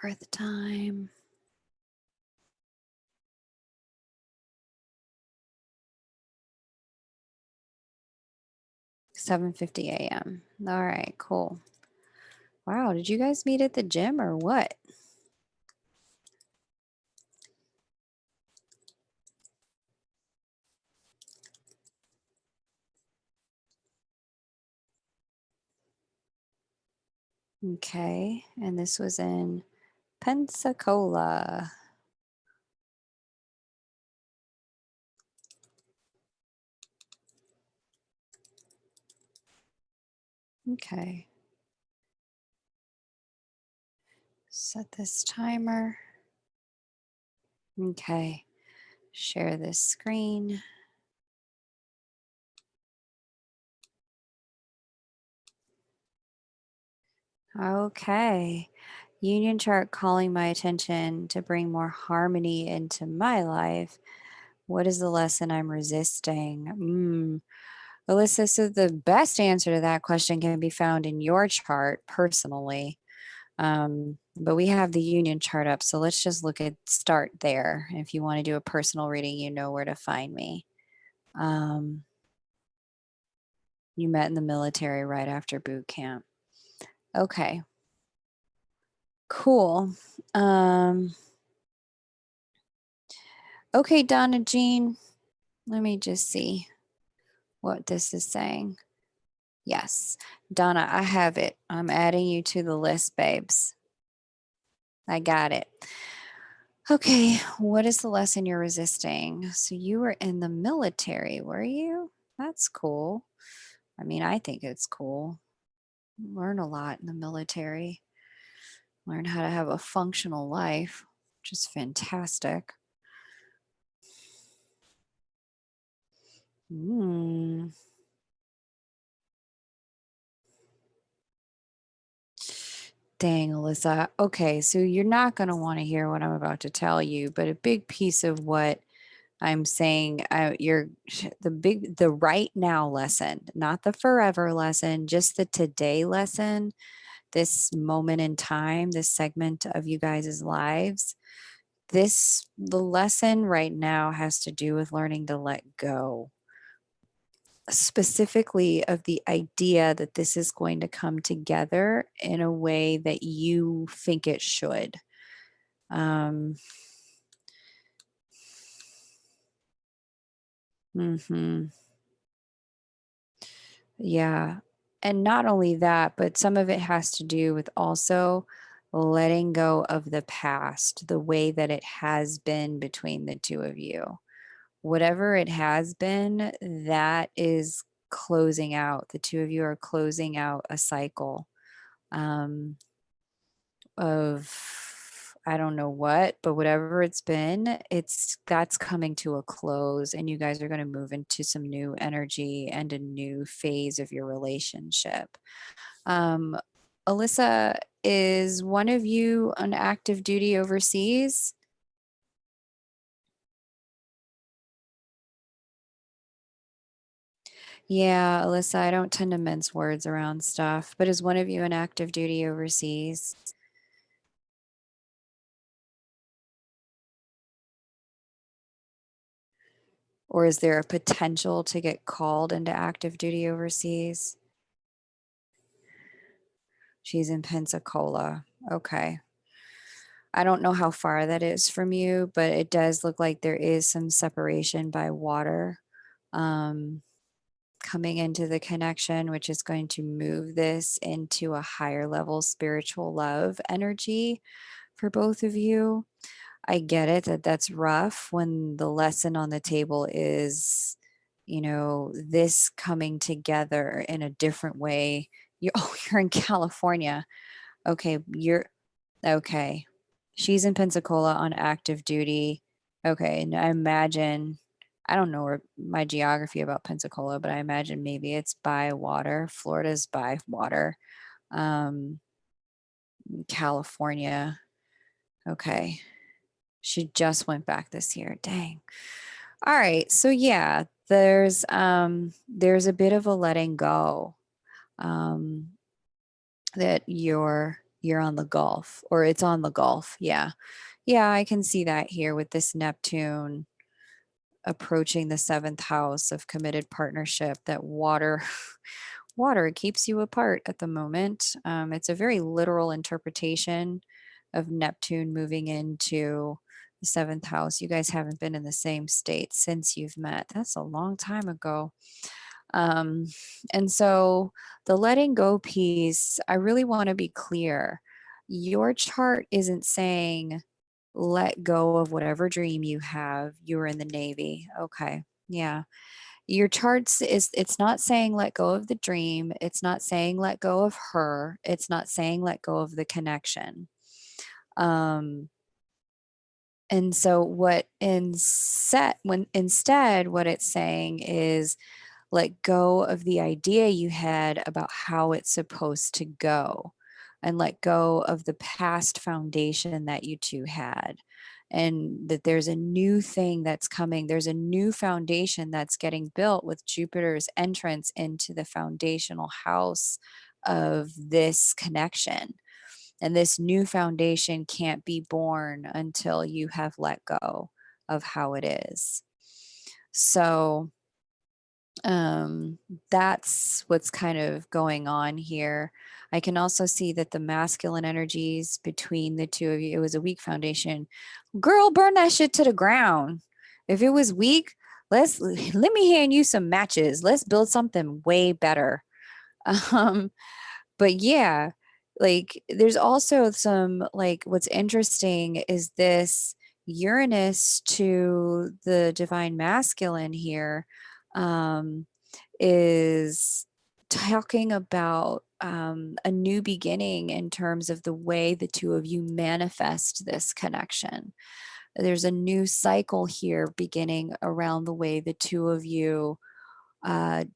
Birth time. 7:50 a.m. All right, cool. Wow, did you guys meet at the gym or what? Okay, and this was in Pensacola. Okay. Set this timer. Okay. Share this screen. Okay. Union chart calling my attention to bring more harmony into my life. What is the lesson I'm resisting? Alyssa, so the best answer to that question can be found in your chart personally. But we have the union chart up. So let's just look at start there. If you want to do a personal reading, you know where to find me. Um, you met in the military right after boot camp. Okay, cool. Okay, Donna Jean, let me just see what this is saying. Yes, Donna, I have it. I'm adding you to the list, babes. I got it. Okay, what is the lesson you're resisting? So you were in the military, were you? That's cool. I mean, I think it's cool. Learn a lot in the military. Learn how to have a functional life, which is fantastic. Hmm. Dang, Alyssa. Okay, so you're not going to want to hear what I'm about to tell you, but a big piece of what I'm saying, you're the right now lesson, not the forever lesson, just the today lesson, this moment in time, this segment of you guys' lives. The lesson right now has to do with learning to let go, specifically of the idea that this is going to come together in a way that you think it should. Um, mhm. Yeah. And not only that, but some of it has to do with also letting go of the past, the way that it has been between the two of you. whatever it has been, that is closing out. The two of you are closing out a cycle um, of I don't know what, but whatever it's been, that's coming to a close, and you guys are going to move into some new energy and a new phase of your relationship. Um, Alyssa, is one of you on active duty overseas? Yeah, Alyssa, I don't tend to mince words around stuff, but is one of you an active duty overseas? Or is there a potential to get called into active duty overseas? She's in Pensacola. Okay. I don't know how far that is from you, but it does look like there is some separation by water um, coming into the connection, which is going to move this into a higher level spiritual love energy for both of you. I get it that that's rough when the lesson on the table is, this coming together in a different way. You're in California. Okay, you're okay. She's in Pensacola on active duty. Okay, and I don't know where my geography about Pensacola, but I imagine maybe it's by water. Florida's by water. Um, California. Okay. She just went back this year. Dang. All right. So yeah, there's a bit of a letting go um that you're on the Gulf, or it's on the Gulf. Yeah. Yeah, I can see that here with this Neptune approaching the seventh house of committed partnership, that water keeps you apart at the moment. It's a very literal interpretation of Neptune moving into the seventh house. You guys haven't been in the same state since you've met. That's a long time ago. Um, and so the letting go piece, I really want to be clear. Your chart isn't saying let go of whatever dream you have. You were in the Navy. Okay. Yeah. Your charts is it's not saying let go of the dream. It's not saying let go of her. It's not saying let go of the connection. Um, and so instead what it's saying is let go of the idea you had about how it's supposed to go, and let go of the past foundation that you two had, and that there's a new thing that's coming. There's a new foundation that's getting built with Jupiter's entrance into the foundational house of this connection. And this new foundation can't be born until you have let go of how it is. So um, that's what's kind of going on here. I can also see that the masculine energies between the two of you, it was a weak foundation. Girl, burn that shit to the ground. If it was weak, let me hand you some matches. Let's build something way better. Um, but yeah, like there's also some, like, what's interesting is this Uranus to the divine masculine here. Um, is talking about a new beginning in terms of the way the two of you manifest this connection. There's a new cycle here beginning around the way the two of you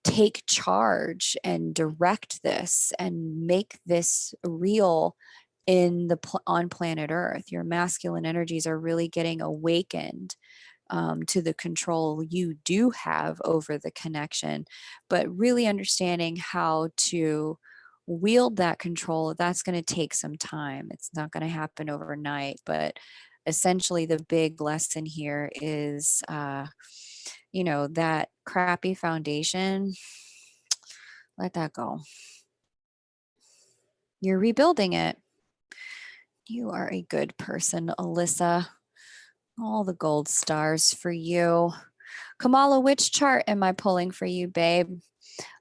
take charge and direct this and make this real on planet Earth. Your masculine energies are really getting awakened to the control you do have over the connection, but really understanding how to wield that control, that's going to take some time. It's not going to happen overnight, but essentially the big lesson here is, that crappy foundation, let that go. You're rebuilding it. You are a good person, Alyssa. All the gold stars for you. Kamala, which chart am I pulling for you, babe?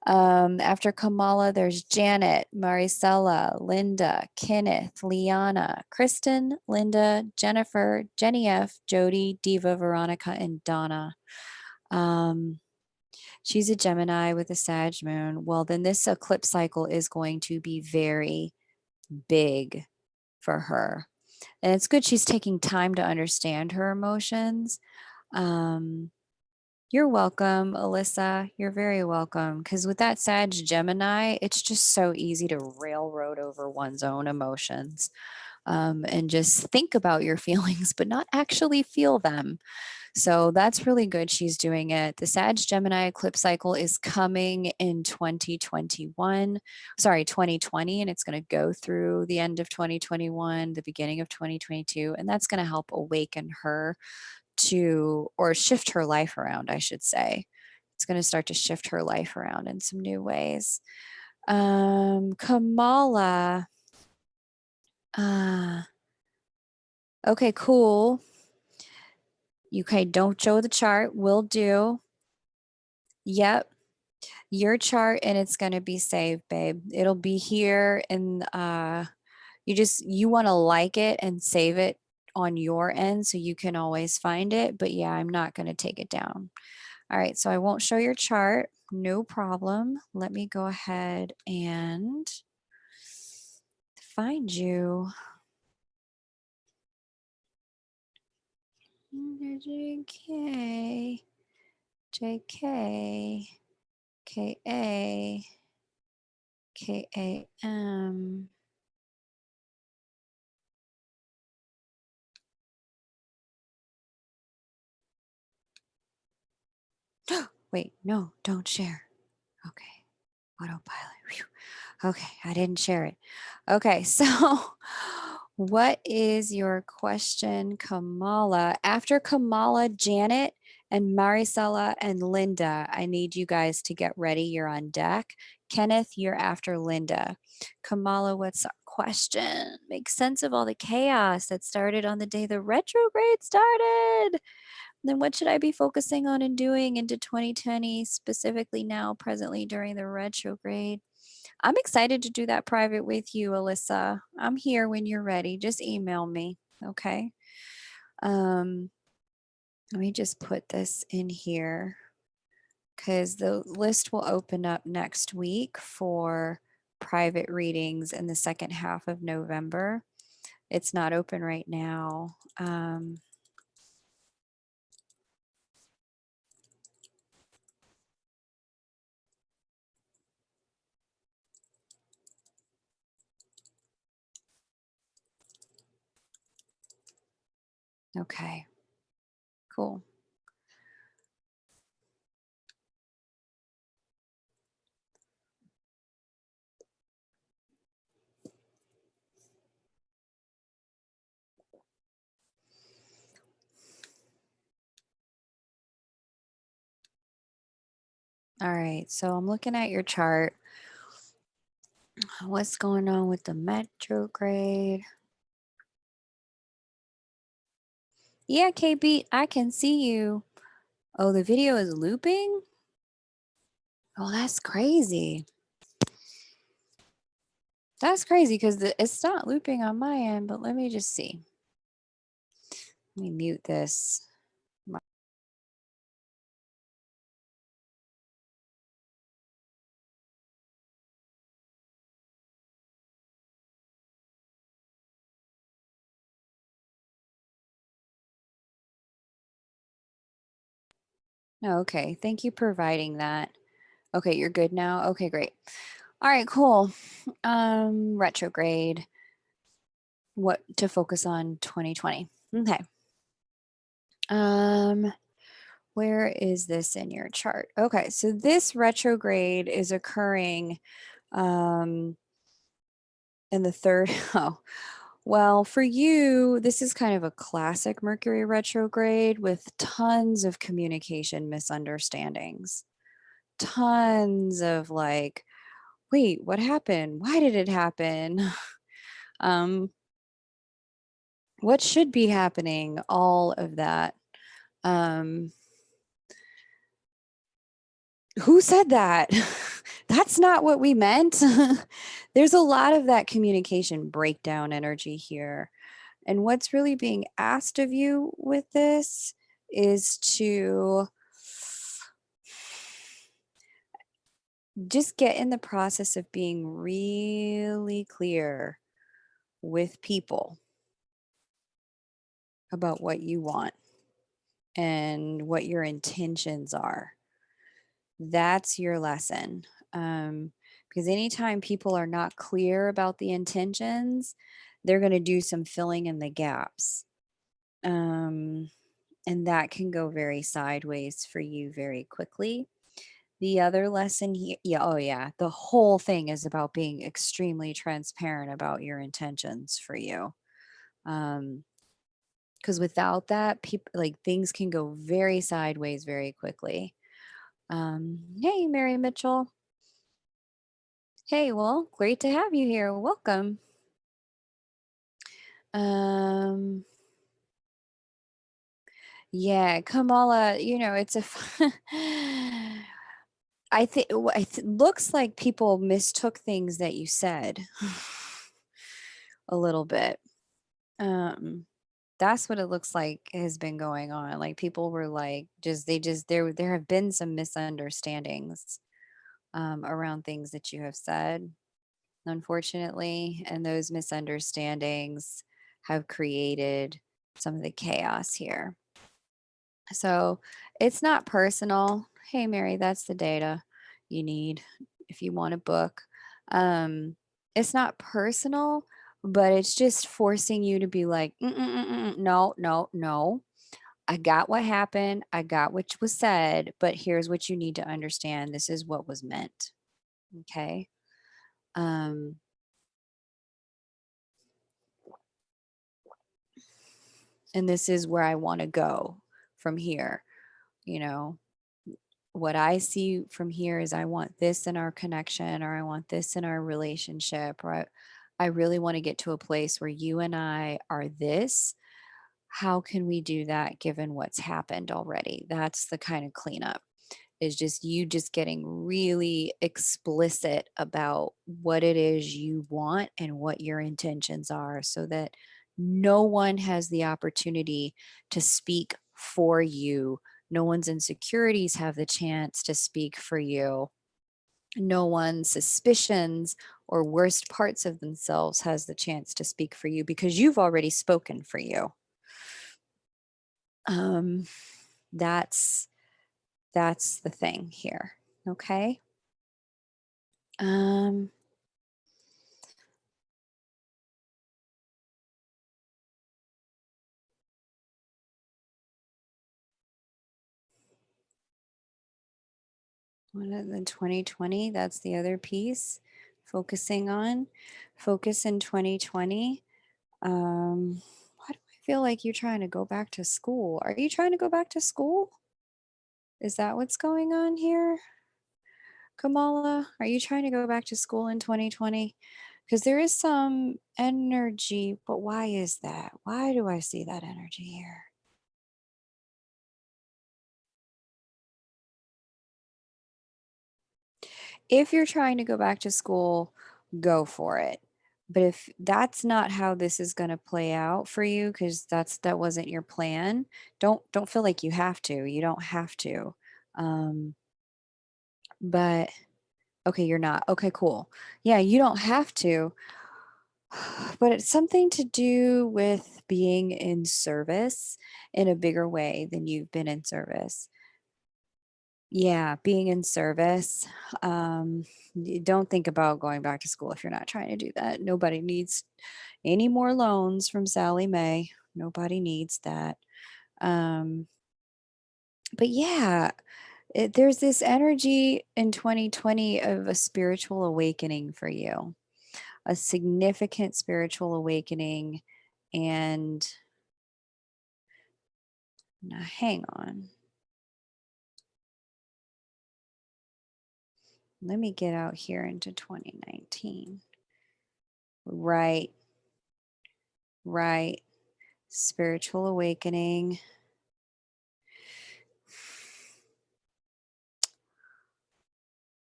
After Kamala, there's Janet, Maricela, Linda, Kenneth, Liana, Kristen, Linda, Jennifer, Jenny F, Jody, Diva, Veronica, and Donna. She's a Gemini with a Sag moon. Well, then this eclipse cycle is going to be very big for her. And it's good she's taking time to understand her emotions. Um, you're welcome, Alyssa. You're very welcome. Because with that Sag Gemini, it's just so easy to railroad over one's own emotions, and just think about your feelings, but not actually feel them. So that's really good. She's doing it. The Sag Gemini eclipse cycle is coming in 2020, and it's going to go through the end of 2021, the beginning of 2022, and that's going to help awaken her to, or shift her life around, I should say. It's going to start to shift her life around in some new ways. Kamala. Uh, okay, cool. Okay, don't show the chart. Will do. Yep. Your chart and it's going to be saved, babe. It'll be here and you want to like it and save it on your end so you can always find it. But yeah, I'm not going to take it down. All right, so I won't show your chart. No problem. Let me go ahead and find you. JK, JK, KA, KAM. Wait, no, don't share. Okay. Autopilot. Whew. Okay, I didn't share it. Okay, so what is your question, Kamala? After Kamala, Janet, and Maricela and Linda, I need you guys to get ready. You're on deck. Kenneth, you're after Linda. Kamala, what's our question? Make sense of all the chaos that started on the day the retrograde started. Then what should I be focusing on and doing into 2020, specifically now, presently during the retrograde? I'm excited to do that private with you, Alyssa. I'm here when you're ready. Just email me, okay? Um, Let me just put this in here because the list will open up next week for private readings in the second half of November. It's not open right now. Okay, cool. All right, so I'm looking at your chart. What's going on with the retrograde? Yeah, KB, I can see you. Oh, the video is looping? Oh, that's crazy. That's crazy because it's not looping on my end, but let me just see. Let me mute this. Okay, thank you providing that. Okay, you're good now? Okay, great. All right, cool. Retrograde. What to focus on 2020. Okay. Where is this in your chart? Okay, so this retrograde is occurring in the third. Oh, well, for you, this is kind of a classic Mercury retrograde with tons of communication misunderstandings, tons of like, wait, what happened? Why did it happen? um, what should be happening? All of that. Um, who said that? That's not what we meant. There's a lot of that communication breakdown energy here. And what's really being asked of you with this is to just get in the process of being really clear with people about what you want and what your intentions are. That's your lesson. Because anytime people are not clear about the intentions, they're going to do some filling in the gaps. Um, and that can go very sideways for you very quickly. The other lesson here, yeah, oh yeah, the whole thing is about being extremely transparent about your intentions for you. Because without that, people like things can go very sideways very quickly. Hey, Mary Mitchell. Hey, well, great to have you here. Welcome. Um, yeah, Kamala, it's I think it looks like people mistook things that you said a little bit. Um, that's what it looks like has been going on. Like people were like, there have been some misunderstandings around things that you have said, unfortunately, and those misunderstandings have created some of the chaos here. So it's not personal. Hey, Mary, that's the data you need if you want a book. It's not personal, but it's just forcing you to be like, no, no, no. I got what happened. I got what was said, but here's what you need to understand. This is what was meant. Okay. Um, and this is where I want to go from here. You know, what I see from here is I want this in our connection, or I want this in our relationship, or I really want to get to a place where you and I are this. How can we do that given what's happened already? That's the kind of cleanup, is just you just getting really explicit about what it is you want and what your intentions are, so that no one has the opportunity to speak for you. No one's insecurities have the chance to speak for you. No one's suspicions or worst parts of themselves has the chance to speak for you, because you've already spoken for you. Um, that's that's the thing here. Okay. Um, One of the 2020, that's the other piece. Focusing on focus in 2020. Why do I feel like you're trying to go back to school? Are you trying to go back to school? Is that what's going on here? Kamala, are you trying to go back to school in 2020? Because there is some energy, but why is that? Why do I see that energy here? If you're trying to go back to school, go for it. But if that's not how this is going to play out for you, because that wasn't your plan, don't feel like you have to. You don't have to. Um, but okay, you're not. Okay, cool. Yeah, you don't have to. But it's something to do with being in service in a bigger way than you've been in service. Yeah, being in service. Don't think about going back to school if you're not trying to do that. Nobody needs any more loans from Sally Mae. Nobody needs that. Um, but yeah, there's this energy in 2020 of a spiritual awakening for you, a significant spiritual awakening. And now, hang on. Let me get out here into 2019. Right, right. Spiritual awakening.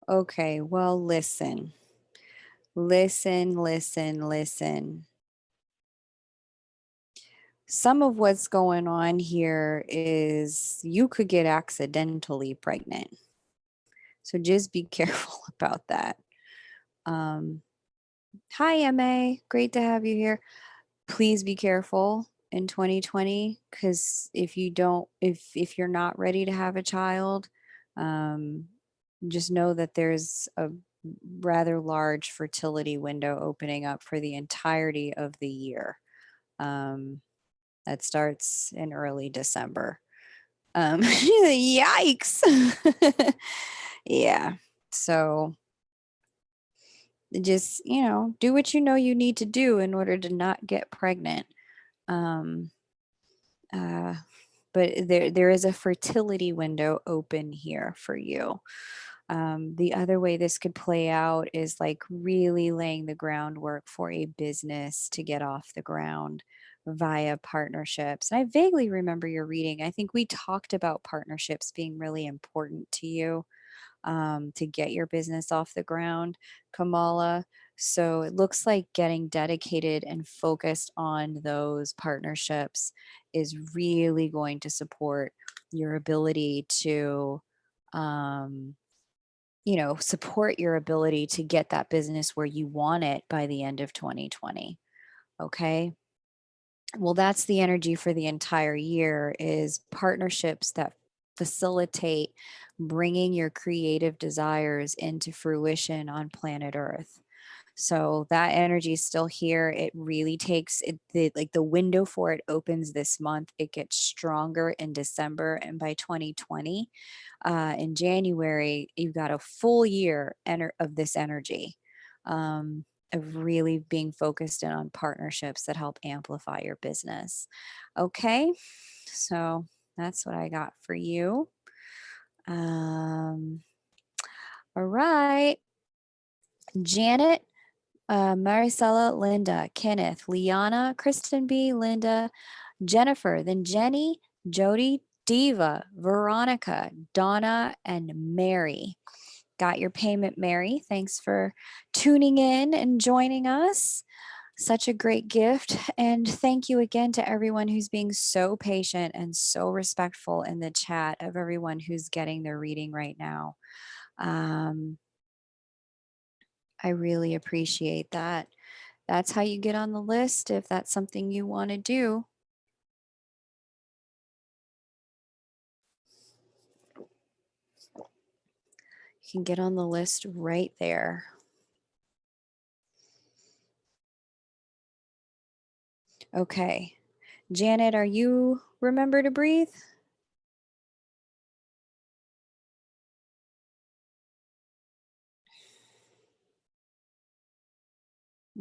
Okay, well, listen. Listen, listen, listen. Some of what's going on here is you could get accidentally pregnant. So just be careful about that. Um, Hi, MA. Great to have you here. Please be careful in 2020, because if you're not ready to have a child, um, just know that there's a rather large fertility window opening up for the entirety of the year. Um, that starts in early December. Yikes. Yeah. So just, do what you know you need to do in order to not get pregnant. Um, uh, but there is a fertility window open here for you. The other way this could play out is like really laying the groundwork for a business to get off the ground via partnerships. And I vaguely remember your reading. I think we talked about partnerships being really important to you, to get your business off the ground, Kamala. So it looks like getting dedicated and focused on those partnerships is really going to support your ability to, um, support your ability to get that business where you want it by the end of 2020. Okay. Well, that's the energy for the entire year, is partnerships that facilitate bringing your creative desires into fruition on planet Earth. So that energy is still here. It really takes it, the window for it opens this month. It gets stronger in December, and by 2020, in January, you've got a full year of this energy. Of really being focused in on partnerships that help amplify your business. Okay, so that's what I got for you. Um, all right, Janet, Maricela, Linda, Kenneth, Liana, Kristen B, Linda, Jennifer, then Jenny, Jody, Diva, Veronica, Donna, and Mary. Got your payment, Mary. Thanks for tuning in and joining us. Such a great gift. And thank you again to everyone who's being so patient and so respectful in the chat, of everyone who's getting their reading right now. I really appreciate that. That's how you get on the list if that's something you want to do. You can get on the list right there. Okay. Janet, are you remember to breathe?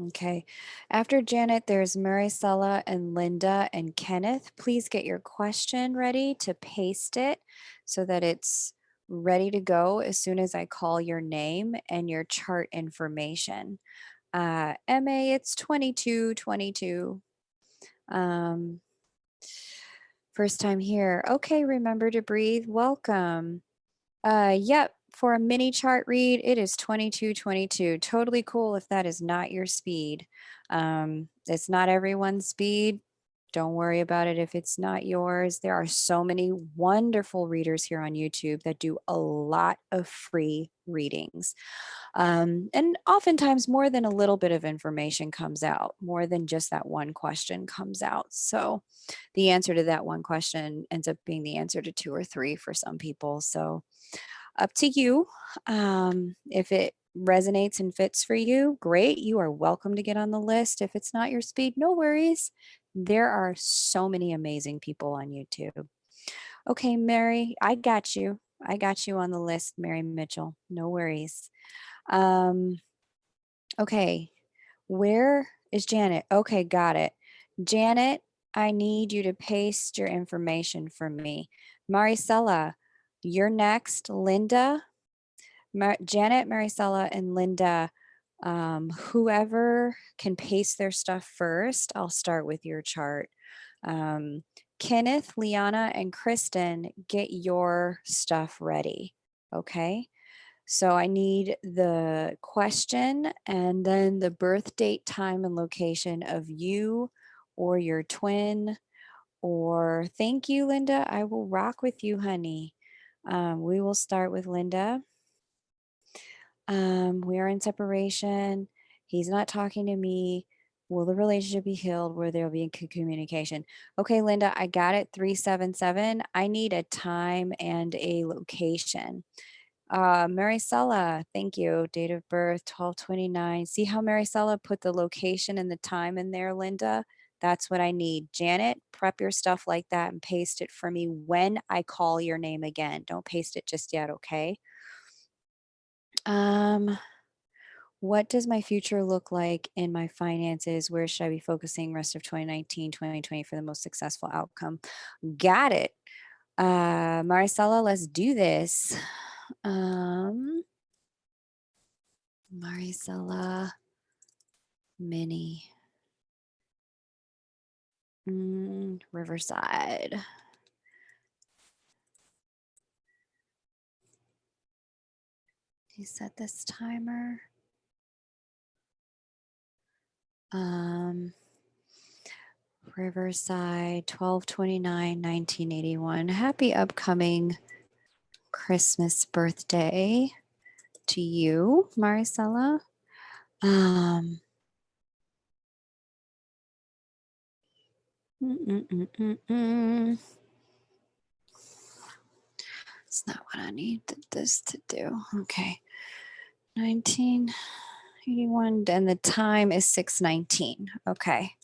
Okay. After Janet, there's Maricela and Linda and Kenneth. Please get your question ready to paste it so that it's ready to go as soon as I call your name and your chart information. MA, it's 2222. Um, First time here. Okay, remember to breathe. Welcome. Yep, for a mini chart read, it is 2222. Totally cool if that is not your speed. It's not everyone's speed. Don't worry about it if it's not yours. There are so many wonderful readers here on YouTube that do a lot of free readings. And oftentimes more than a little bit of information comes out, more than just that one question comes out. So the answer to that one question ends up being the answer to two or three for some people. So up to you. If it resonates and fits for you, great. You are welcome to get on the list. If it's not your speed, no worries. There are so many amazing people on YouTube. Okay, Mary, I got you. I got you on the list, Mary Mitchell. No worries. Um, okay, where is Janet? Okay, got it. Janet, I need you to paste your information for me. Maricela, you're next. Linda, Janet, Maricela, and Linda, whoever can paste their stuff first, I'll start with your chart. Um, Kenneth, Liana, and Kristen, get your stuff ready. Okay. So I need the question and then the birth date, time, and location of you or your twin. Or thank you, Linda. I will rock with you, honey. We will start with Linda. We are in separation. He's not talking to me. Will the relationship be healed? Will there be communication? Okay, Linda, I got it. 377. I need a time and a location. Maricela, thank you. Date of birth 12/29. See how Maricela put the location and the time in there, Linda? That's what I need. Janet, prep your stuff like that and paste it for me when I call your name again. Don't paste it just yet, okay? Um, what does my future look like in my finances? Where should I be focusing rest of 2019, 2020 for the most successful outcome? Got it. Maricela, let's do this. Maricela Mini Riverside. You set this timer. Riverside 12/29 1981. Happy upcoming Christmas birthday to you, Maricela. It's not what I need this to do. Okay. 1981. And the time is 6:19. Okay.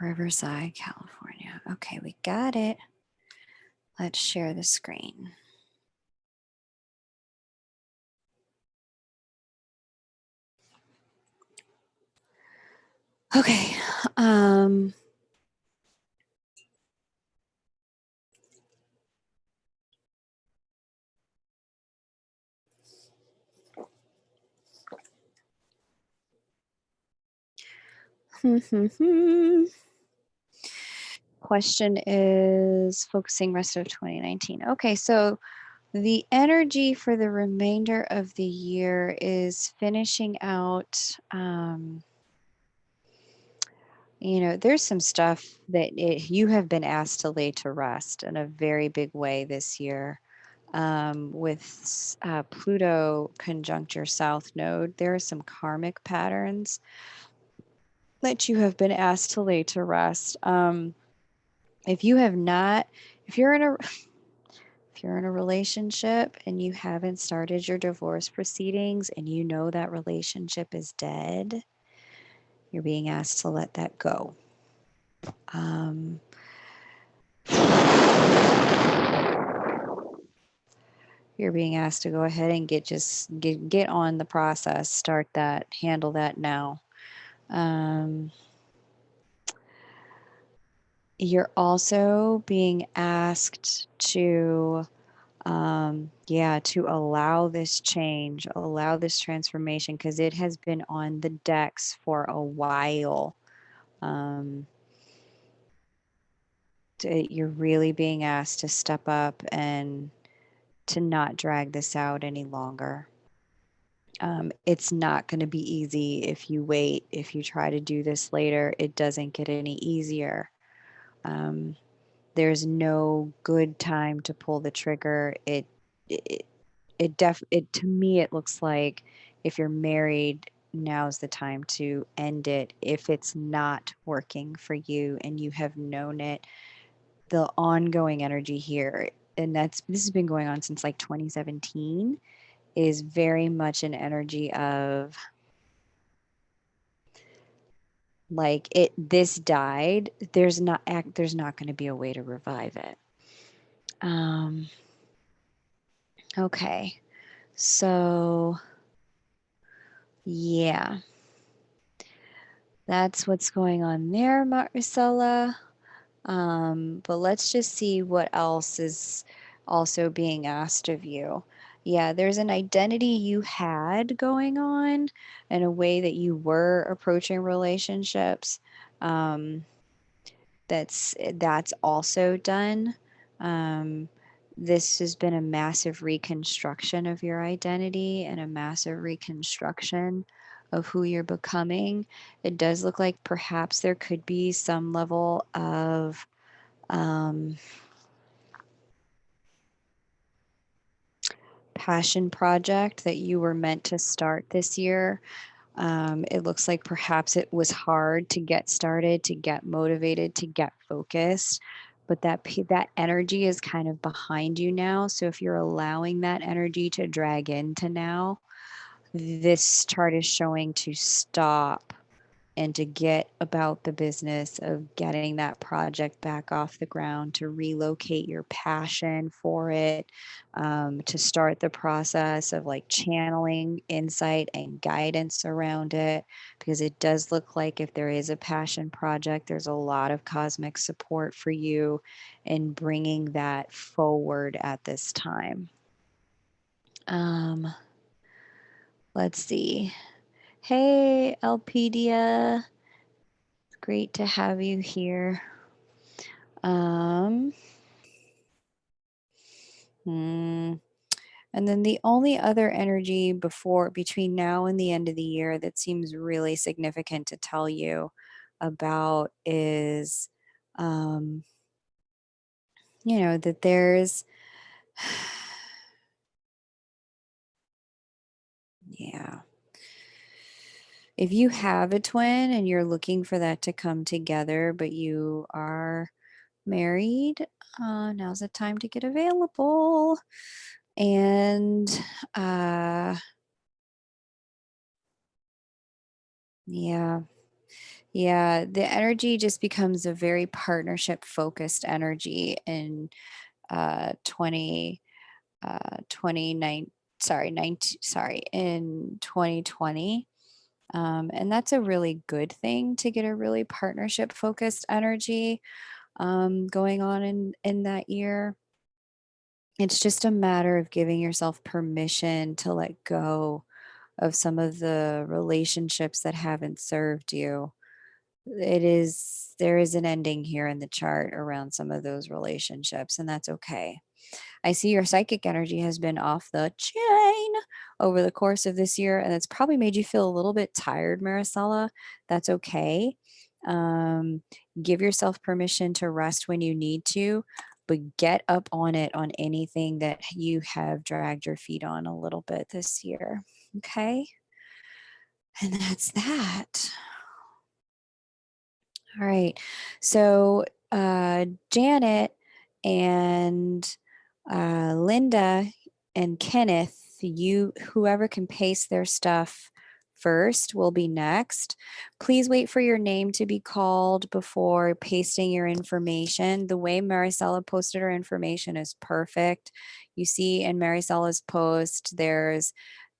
Riverside, California. Okay, we got it. Let's share the screen. Okay. Question is focusing rest of 2019. Okay, so the energy for the remainder of the year is finishing out. There's some stuff that you have been asked to lay to rest in a very big way this year. With Pluto conjunct your South Node, there are some karmic patterns that you have been asked to lay to rest. If you have not, if you're in a if you're in a relationship and you haven't started your divorce proceedings and you know that relationship is dead, you're being asked to let that go. You're being asked to go ahead and get on the process, start that, handle that now. You're also being asked to to allow this change, allow this transformation, because it has been on the decks for a while. You're really being asked to step up and to not drag this out any longer. It's not going to be easy if you wait. If you try to do this later, it doesn't get any easier. There's no good time to pull the trigger. It to me it looks like if you're married, now's the time to end it if it's not working for you and you have known it. The ongoing energy here, and this has been going on since like 2017, is very much an energy of like this died, there's not going to be a way to revive it. Okay, so yeah, that's what's going on there, Marcella. But let's just see what else is also being asked of you. Yeah, there's an identity you had going on and a way that you were approaching relationships. That's also done. Um, this has been a massive reconstruction of your identity and a massive reconstruction of who you're becoming. It does look like perhaps there could be some level of um, passion project that you were meant to start this year. It looks like perhaps it was hard to get started, to get motivated, to get focused, but that energy is kind of behind you now. So if you're allowing that energy to drag into now, this chart is showing to stop and to get about the business of getting that project back off the ground, to relocate your passion for it, to start the process of like channeling insight and guidance around it. Because it does look like if there is a passion project, there's a lot of cosmic support for you in bringing that forward at this time. Um, let's see. Hey, Elpedia. It's great to have you here. Um, hmm. And then the only other energy between now and the end of the year that seems really significant to tell you about is, um, that there's, yeah. If you have a twin and you're looking for that to come together, but you are married, now's the time to get available. And yeah, yeah, the energy just becomes a very partnership focused energy in 20 29 sorry 19 sorry in 2020. And that's a really good thing to get a really partnership focused energy going on in that year. It's just a matter of giving yourself permission to let go of some of the relationships that haven't served you. There is an ending here in the chart around some of those relationships, and that's okay. I see your psychic energy has been off the chain over the course of this year, and it's probably made you feel a little bit tired, Maricela. That's okay. Um, give yourself permission to rest when you need to, but get up on it on anything that you have dragged your feet on a little bit this year. Okay. And that's that. All right. So, Janet and Linda and Kenneth, whoever can paste their stuff first will be next. Please wait for your name to be called before pasting your information. The way Maricela posted her information is perfect. You see in Maricela's post, there's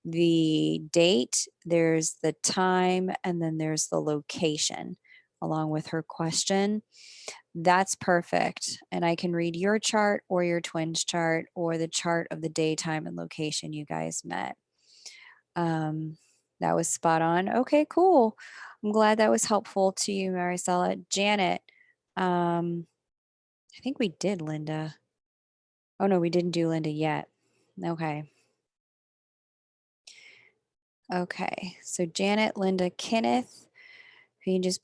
the date, there's the time, and then there's the location along with her question. That's perfect. And I can read your chart or your twins chart or the chart of the day, time, and location you guys met. That was spot on. Okay, cool. I'm glad that was helpful to you, Maricela. Janet, I think we did Linda. Oh, no, we didn't do Linda yet. Okay. Okay. So Janet, Linda, Kenneth, can you just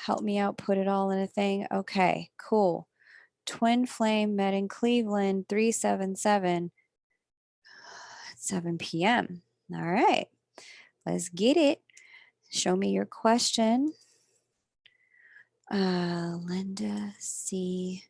help me out, put it all in a thing? Okay, cool. Twin Flame met in Cleveland, 377 at 7 p.m. All right, let's get it. Show me your question. Linda C.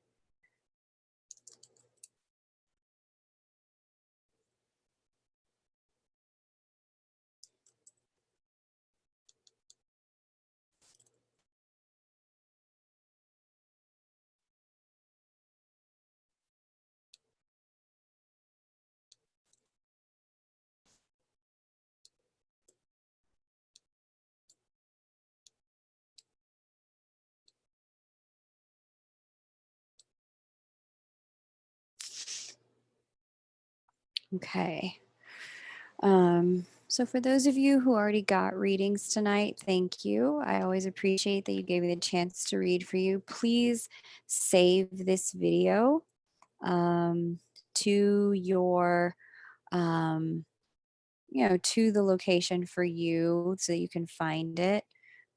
Okay. So for those of you who already got readings tonight, thank you. I always appreciate that you gave me the chance to read for you. Please save this video to your to the location for you so you can find it.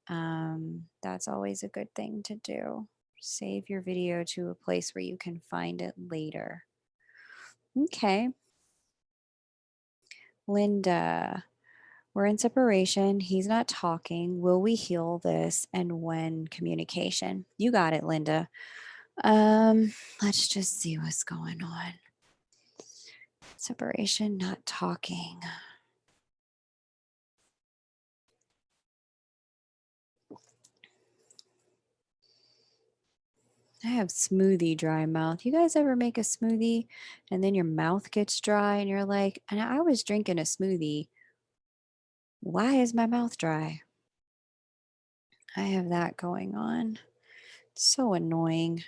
That's always a good thing to do. Save your video to a place where you can find it later. Okay. Linda, we're in separation. He's not talking. Will we heal this? And when? Communication. You got it, Linda. Let's just see what's going on. Separation, not talking. I have smoothie dry mouth. You guys ever make a smoothie and then your mouth gets dry and you're like, and I was drinking a smoothie. Why is my mouth dry? I have that going on. So annoying.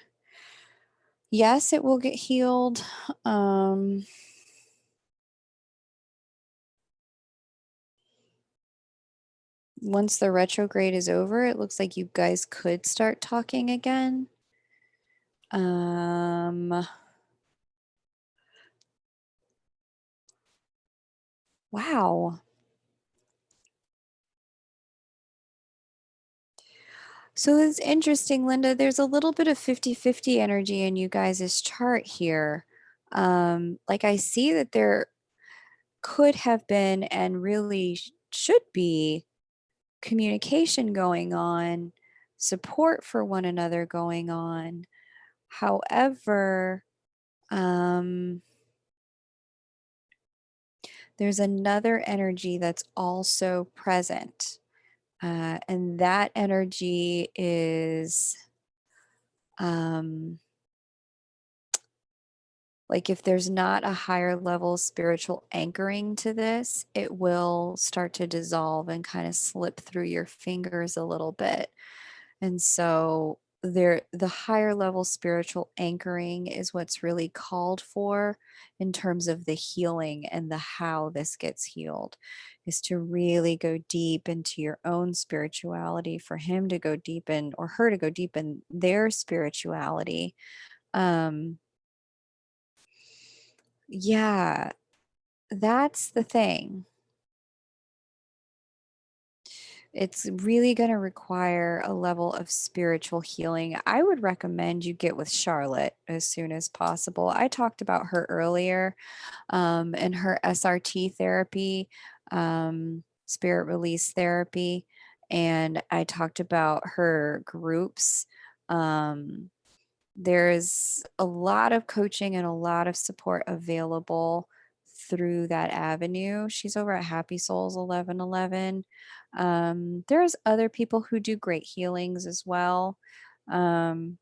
Yes, it will get healed. Um, Once the retrograde is over, it looks like you guys could start talking again. Wow. So it's interesting, Linda. There's a little bit of 50-50 energy in you guys' chart here. Like I see that there could have been and really should be communication going on, support for one another going on. However, um, there's another energy that's also present. And that energy is like if there's not a higher level spiritual anchoring to this, it will start to dissolve and kind of slip through your fingers a little bit. And so the higher level spiritual anchoring is what's really called for in terms of the healing and the how this gets healed is to really go deep into your own spirituality, for him to go deep in or her to go deep in their spirituality. Um yeah, that's the thing. It's really going to require a level of spiritual healing. I would recommend you get with Charlotte as soon as possible. I talked about her earlier in her SRT therapy, spirit release therapy, and I talked about her groups. Um, there's a lot of coaching and a lot of support available through that avenue. She's over at Happy Souls 1111. There's other people who do great healings as well. Um,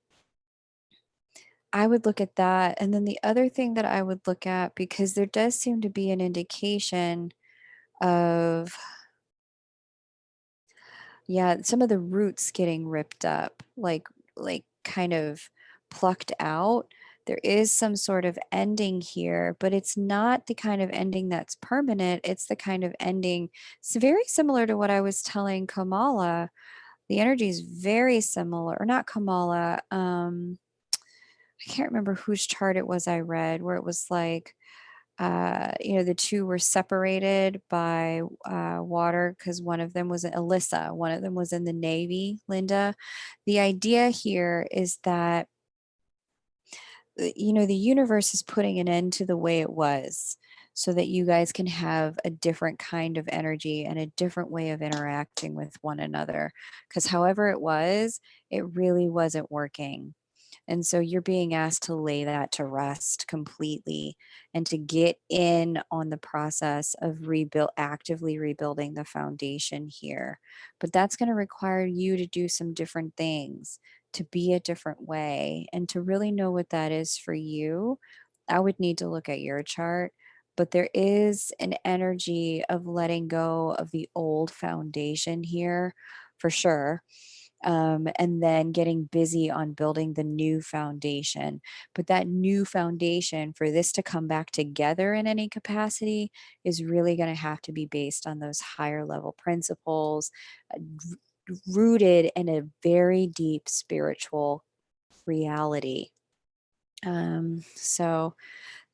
I would look at that. And then the other thing that I would look at, because there does seem to be an indication of, yeah, some of the roots getting ripped up, like kind of plucked out. There is some sort of ending here, but it's not the kind of ending that's permanent. It's the kind of ending. It's very similar to what I was telling Kamala. The energy is very similar, or not Kamala. I can't remember whose chart it was I read where it was like, the two were separated by water because one of them was Alyssa, one of them was in the Navy, Linda. The idea here is that, the universe is putting an end to the way it was so that you guys can have a different kind of energy and a different way of interacting with one another. Because however it was, it really wasn't working. And so you're being asked to lay that to rest completely and to get in on the process of actively rebuilding the foundation here. But that's going to require you to do some different things, to be a different way, and to really know what that is for you. I would need to look at your chart, but there is an energy of letting go of the old foundation here for sure, and then getting busy on building the new foundation. But that new foundation, for this to come back together in any capacity, is really going to have to be based on those higher level principles, rooted in a very deep spiritual reality. So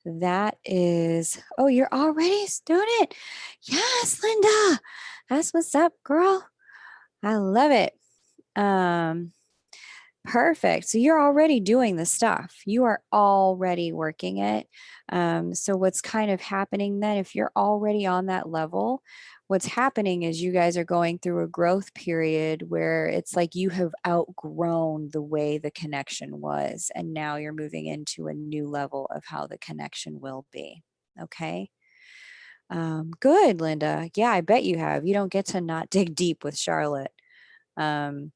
that is, oh, you're already doing it. Yes, Linda. That's what's up, girl. I love it. Um, Perfect. So you're already doing the stuff. You are already working it. So what's kind of happening then, if you're already on that level, what's happening is you guys are going through a growth period where it's like you have outgrown the way the connection was, and now you're moving into a new level of how the connection will be. Okay. Good, Linda. Yeah, I bet you have. You don't get to not dig deep with Charlotte. Um,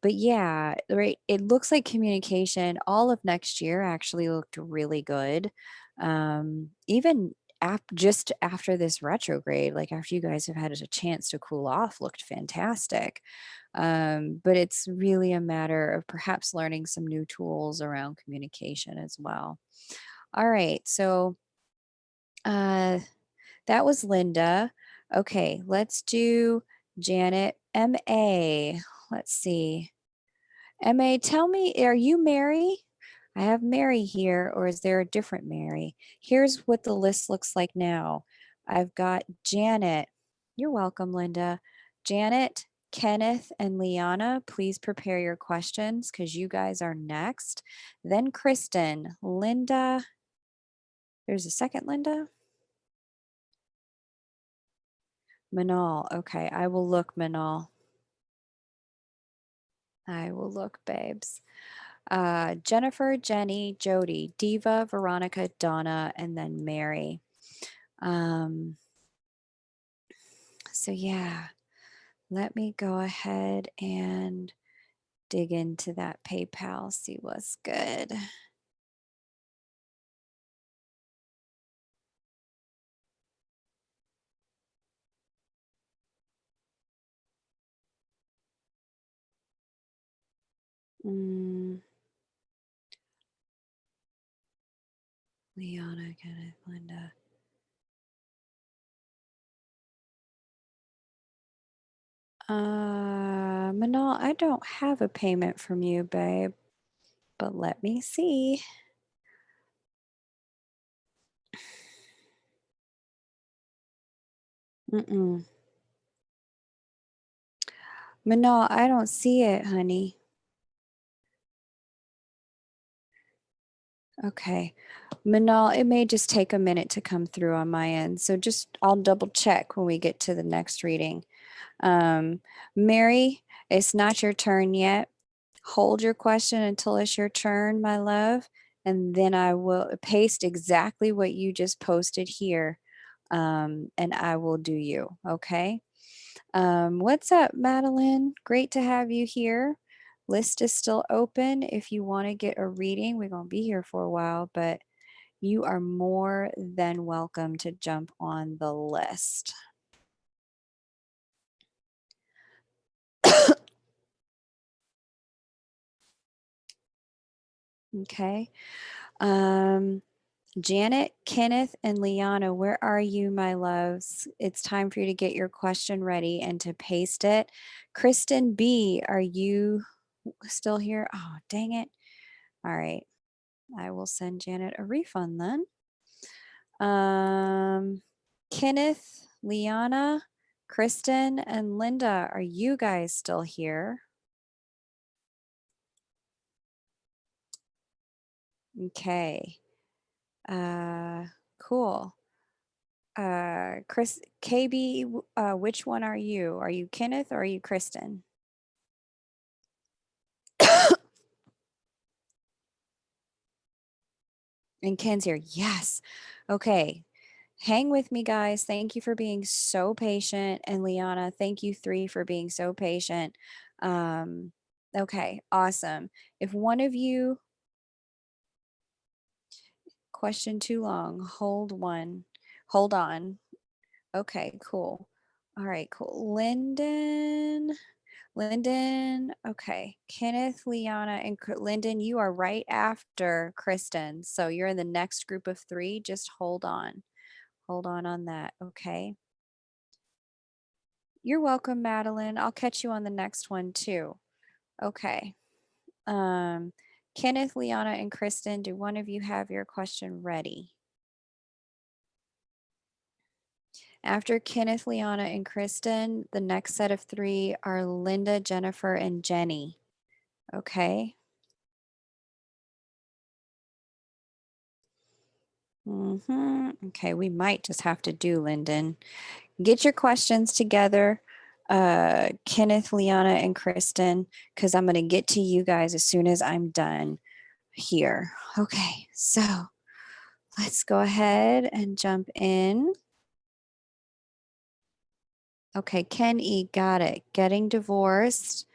but yeah, right. It looks like communication all of next year actually looked really good. Even just after this retrograde, like after you guys have had a chance to cool off, looked fantastic. But it's really a matter of perhaps learning some new tools around communication as well. All right. So uh, that was Linda. Okay, let's do Janet. MA. Let's see. MA, tell me, are you Mary? I have Mary here, or is there a different Mary? Here's what the list looks like now. I've got Janet. You're welcome, Linda. Janet, Kenneth, and Liana, please prepare your questions because you guys are next. Then Kristen, Linda. There's a second Linda. Manal. Okay, I will look, Manal. I will look, babes. Jennifer, Jenny, Jody, Diva, Veronica, Donna, and then Mary. Um, so yeah, let me go ahead and dig into that PayPal, see what's good. Mm, Liana, Kenneth, Linda. Manal, I don't have a payment from you, babe, but let me see. Mm-mm. Manal, I don't see it, honey. Okay. Manal, it may just take a minute to come through on my end. So just I'll double check when we get to the next reading. Mary, it's not your turn yet. Hold your question until it's your turn, my love. And then I will paste exactly what you just posted here. And I will do you. Okay. What's up, Madeline? Great to have you here. List is still open if you want to get a reading. We're going to be here for a while, but you are more than welcome to jump on the list. Okay. Janet, Kenneth, and Liana, where are you, my loves? It's time for you to get your question ready and to paste it. Kristen B, are you still here? Oh, dang it. All right. I will send Janet a refund then. Um, Kenneth, Liana, Kristen, and Linda, are you guys still here? Okay. Cool. Chris, KB, which one are you? Are you Kenneth or are you Kristen? And Ken's here. Yes. Okay. Hang with me, guys. Thank you for being so patient. And Liana, thank you three for being so patient. Um, okay. Awesome. If one of you question too long, hold one. Hold on. Okay, cool. All right, cool. Lyndon, okay. Kenneth, Liana, and Lyndon, you are right after Kristen. So you're in the next group of three. Just hold on. Hold on that. Okay. You're welcome, Madeline. I'll catch you on the next one too. Okay. Um, Kenneth, Liana, and Kristen, do one of you have your question ready? After Kenneth, Liana, and Kristen, the next set of three are Linda, Jennifer, and Jenny. Okay. Okay, we might just have to do Lyndon. Get your questions together, Kenneth, Liana, and Kristen, because I'm going to get to you guys as soon as I'm done here. Okay, so let's go ahead and jump in. Okay, Ken E, got it. Getting divorced.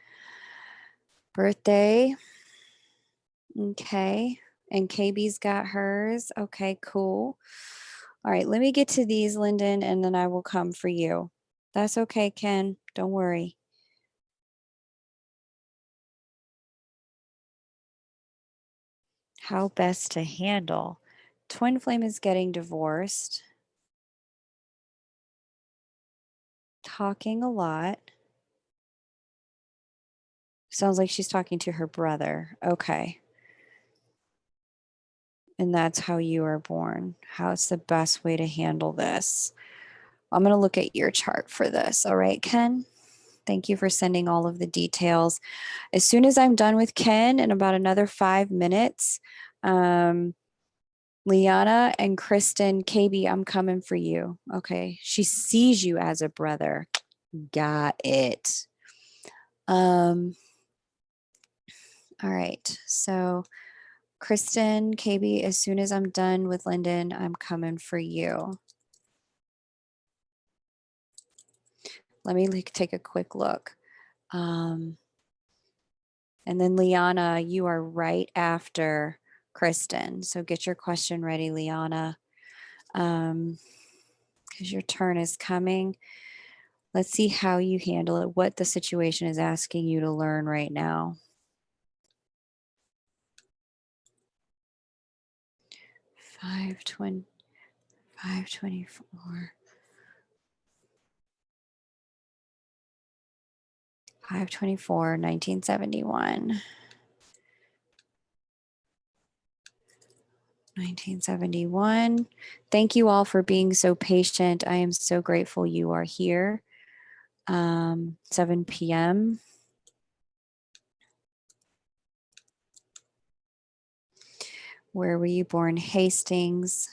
Birthday. Okay. And KB's got hers. Okay, cool. All right, let me get to these, Lyndon, and then I will come for you. That's okay, Ken. Don't worry. How best to handle. Twin flame is getting divorced, talking a lot. Sounds like she's talking to her brother. Okay. And that's how you are born. How's the best way to handle this? I'm going to look at your chart for this. All right, Ken? Thank you for sending all of the details. As soon as I'm done with Ken in about another 5 minutes, Liana and Kristen, KB, I'm coming for you. Okay. She sees you as a brother. Got it. All right. So, Kristen, KB, as soon as I'm done with Lyndon, I'm coming for you. Let me take a quick look. And then Liana, you are right after Kristen. So get your question ready, Liana, because your turn is coming. Let's see how you handle it, what the situation is asking you to learn right now. 520, 524, 524, 1971. 1971. Thank you all for being so patient. I am so grateful you are here. 7 p.m. Where were you born? Hastings.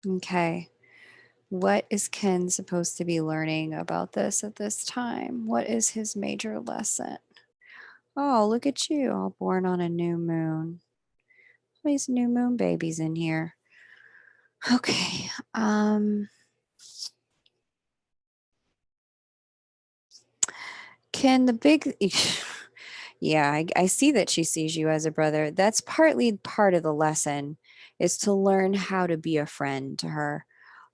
Okay. What is Ken supposed to be learning about this at this time? What is his major lesson? Oh, look at you, all born on a new moon. These new moon babies in here. Okay. Ken, the big yeah, I see that she sees you as a brother. That's partly part of the lesson is to learn how to be a friend to her.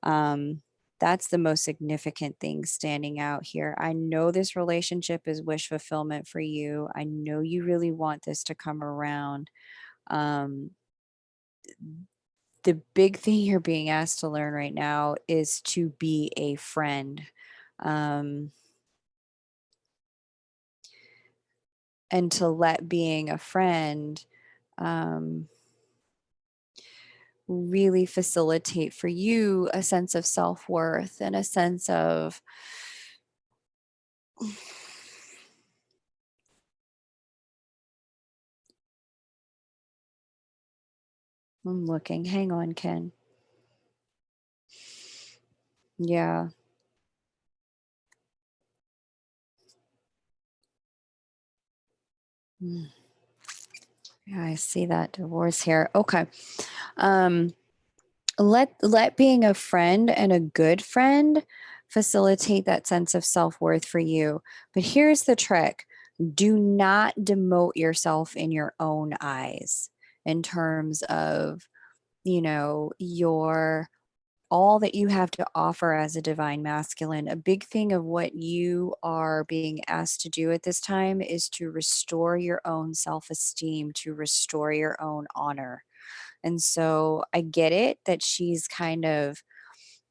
Um, that's the most significant thing standing out here. I know this relationship is wish fulfillment for you. I know you really want this to come around. Um, the big thing you're being asked to learn right now is to be a friend. Um, and to let being a friend um, really facilitate for you a sense of self-worth and a sense of I'm looking. Hang on, Ken. Yeah. Mm. Yeah, I see that divorce here. Okay. Um, let being a friend and a good friend facilitate that sense of self-worth for you. But here's the trick. Do not demote yourself in your own eyes in terms of, your all that you have to offer as a divine masculine. A big thing of what you are being asked to do at this time is to restore your own self-esteem, to restore your own honor. And so I get it that she's kind of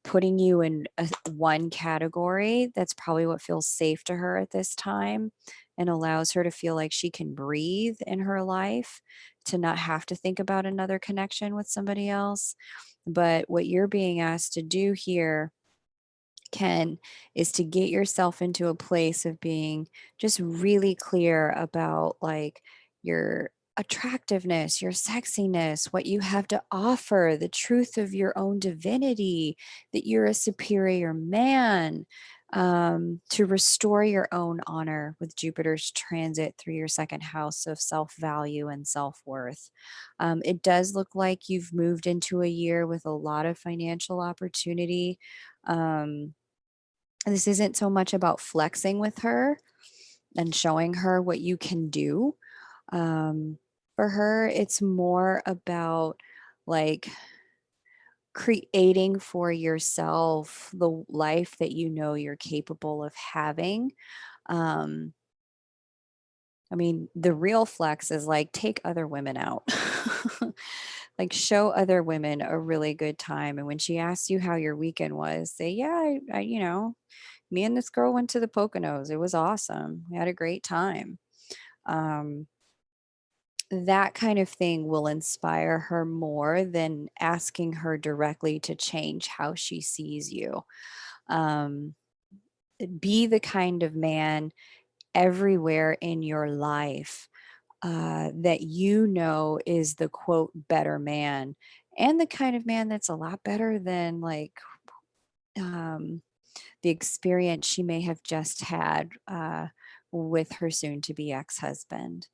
putting you in one category. That's probably what feels safe to her at this time and allows her to feel like she can breathe in her life, to not have to think about another connection with somebody else. But what you're being asked to do here Ken, is to get yourself into a place of being just really clear about like your attractiveness, your sexiness, what you have to offer, the truth of your own divinity, that you're a superior man, to restore your own honor with Jupiter's transit through your second house of self value and self worth. It does look like you've moved into a year with a lot of financial opportunity. Um, this isn't so much about flexing with her and showing her what you can do. Um, for her, it's more about like creating for yourself the life that you know you're capable of having. Um, I mean, the real flex is like take other women out. Like show other women a really good time. And when she asks you how your weekend was, say, yeah, me and this girl went to the Poconos. It was awesome. We had a great time. Um, that kind of thing will inspire her more than asking her directly to change how she sees you. Um, be the kind of man everywhere in your life that you know is the quote better man, and the kind of man that's a lot better than like um, the experience she may have just had with her soon to be ex husband.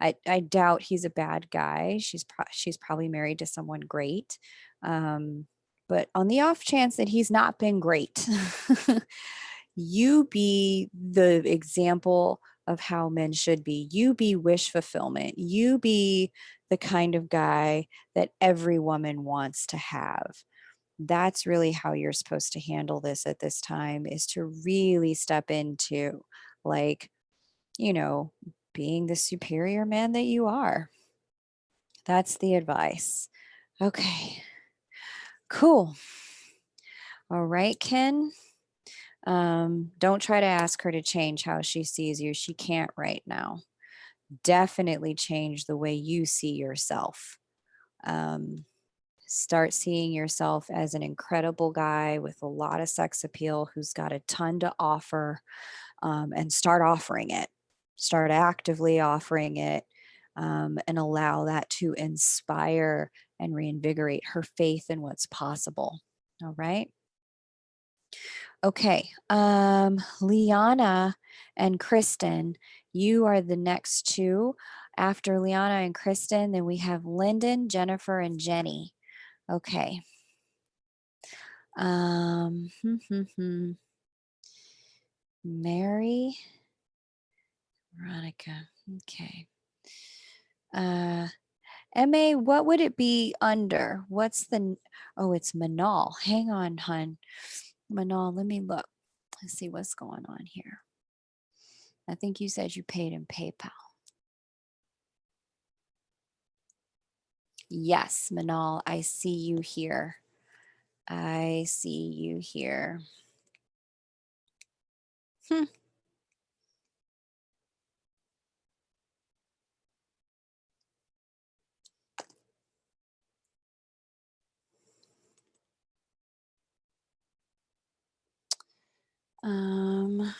I doubt he's a bad guy. She's probably married to someone great. Um, but on the off chance that he's not been great, you be the example of how men should be. You be wish fulfillment. You be the kind of guy that every woman wants to have. That's really how you're supposed to handle this at this time, is to really step into like, you know, being the superior man that you are. That's the advice. Okay, cool. All right, Ken. Don't try to ask her to change how she sees you. She can't right now. Definitely change the way you see yourself. Um, Start seeing yourself as an incredible guy with a lot of sex appeal who's got a ton to offer, and start offering it. Start actively offering it, and allow that to inspire and reinvigorate her faith in what's possible. All right. Okay. Liana and Kristen, you are the next two. After Liana and Kristen, then we have Lyndon, Jennifer, and Jenny. Okay. Um, Mary, Veronica. Okay. Uh, MA, what would it be under? Oh, it's Manal. Hang on, hun. Manal, let me look. Let's see what's going on here. I think you said you paid in PayPal. Yes, Manal, I see you here. I see you here. Hmm. Um,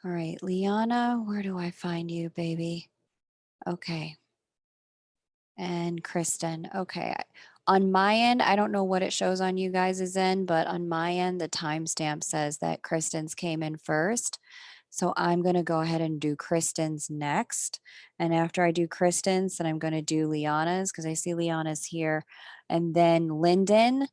all right, Liana, where do I find you, baby? Okay. And Kristen. Okay. On my end, I don't know what it shows on you guys' end, but on my end, the timestamp says that Kristen's came in first. So I'm going to go ahead and do Kristen's next. And after I do Kristen's, then I'm going to do Liana's because I see Liana's here. And then Lyndon,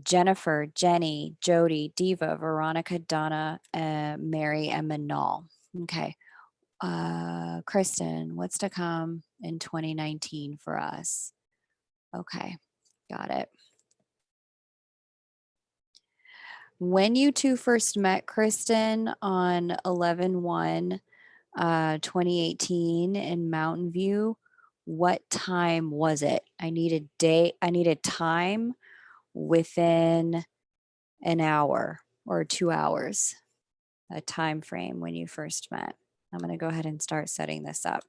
Jennifer, Jenny, Jody, Diva, Veronica, Donna, Mary, and Manal. Okay. Kristen, what's to come in 2019 for us? Okay, got it. When you two first met, Kristen, on 11/1, 2018 in Mountain View, what time was it? I need a date. I need a time within an hour or 2 hours, a time frame when you first met. I'm going to go ahead and start setting this up.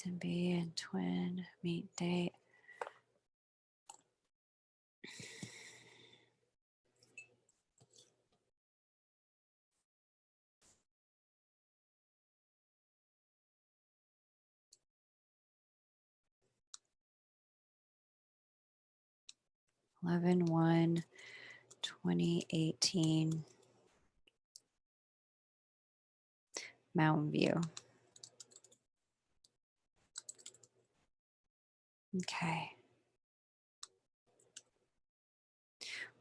and B and twin meet date. Eleven one 2018 Mountain View. Okay.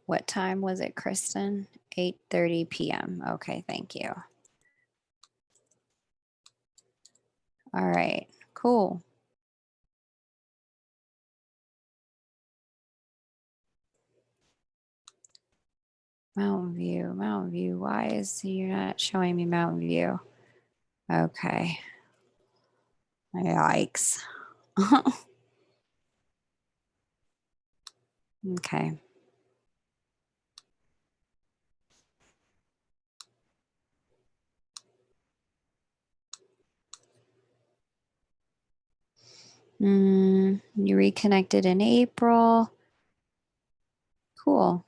What time was it, Kristen? 8:30 p.m. Okay, thank you. All right, cool. Mountain View, Mountain View. Why is you not showing me Mountain View? Okay. Yikes. Okay. You reconnected in April. Cool.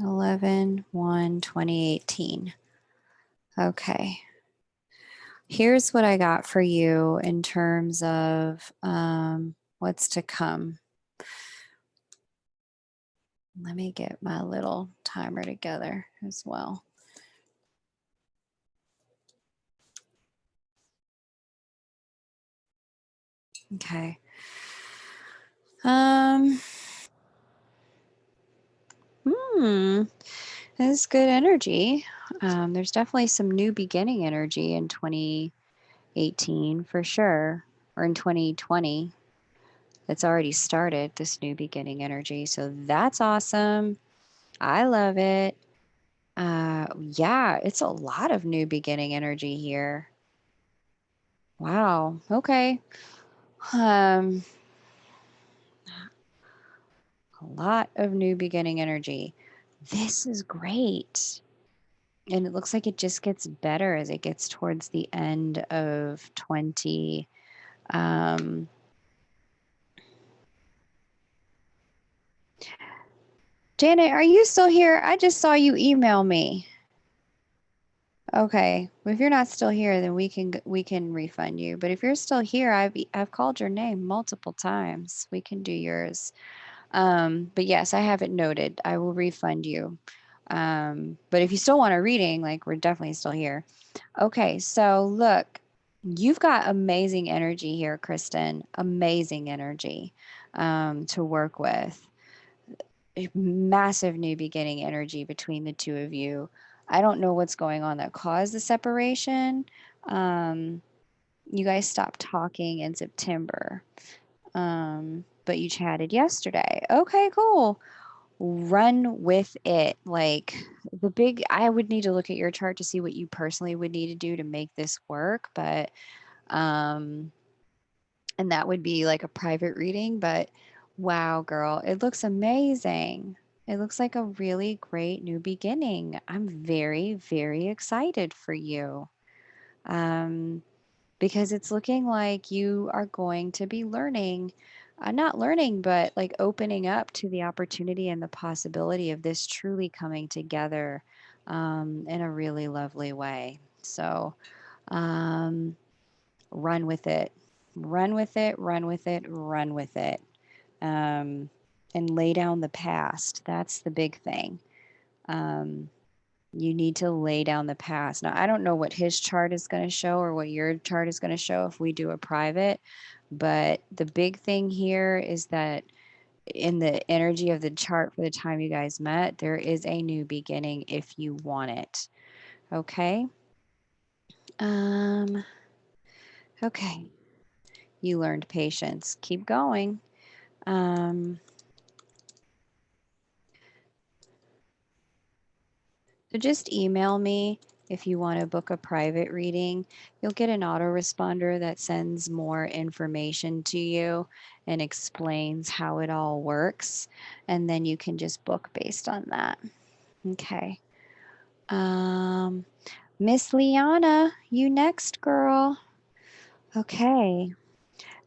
Eleven one 2018. Okay. Here's what I got for you in terms of what's to come. Let me get my little timer together as well. Okay. This is good energy. There's definitely some new beginning energy in 2018 for sure, or in 2020. It's already started, this new beginning energy. So that's awesome. I love it. Yeah, it's a lot of new beginning energy here. Wow. Okay. Um, a lot of new beginning energy. This is great. And it looks like it just gets better as it gets towards the end of 20. Janet, are you still here? I just saw you email me. Okay. If you're not still here, then we can refund you. But if you're still here, I've called your name multiple times. We can do yours. But yes, I have it noted. I will refund you. But if you still want a reading, like we're definitely still here. Okay, so look, you've got amazing energy here, Kristen. Amazing energy to work with. Massive new beginning energy between the two of you. I don't know what's going on that caused the separation. Um, you guys stopped talking in September, but you chatted yesterday. Okay, cool. Run with it. Like I would need to look at your chart to see what you personally would need to do to make this work, but um, and that would be like a private reading, but wow, girl, it looks amazing. It looks like a really great new beginning. I'm very, very excited for you. Um, because it's looking like you are going to be learning, not learning, but like opening up to the opportunity and the possibility of this truly coming together in a really lovely way. So, um, run with it. Run with it, run with it, run with it. Um, and lay down the past. That's the big thing. Um, you need to lay down the past. Now, I don't know what his chart is going to show or what your chart is going to show if we do a private, but the big thing here is that in the energy of the chart for the time you guys met, there is a new beginning if you want it. Okay? Um, okay. You learned patience. Keep going. Um, so just email me if you want to book a private reading. You'll get an autoresponder that sends more information to you and explains how it all works. And then you can just book based on that. Okay. Um, Miss Liana, you next, girl. Okay.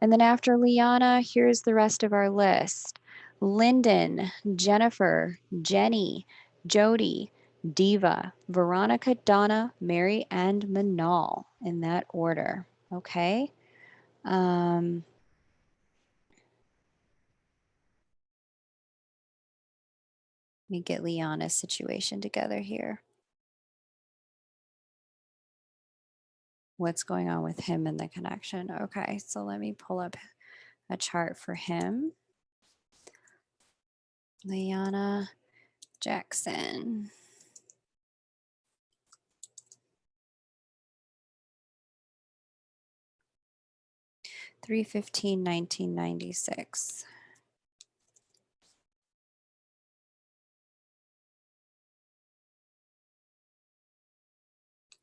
And then after Liana, here's the rest of our list: Lyndon, Jennifer, Jenny, Jody, Diva, Veronica, Donna, Mary, and Manal in that order. Okay. Um, Let me get Liana's situation together here. What's going on with him and the connection? Okay, so let me pull up a chart for him. Liana Jackson. 3/15/1996.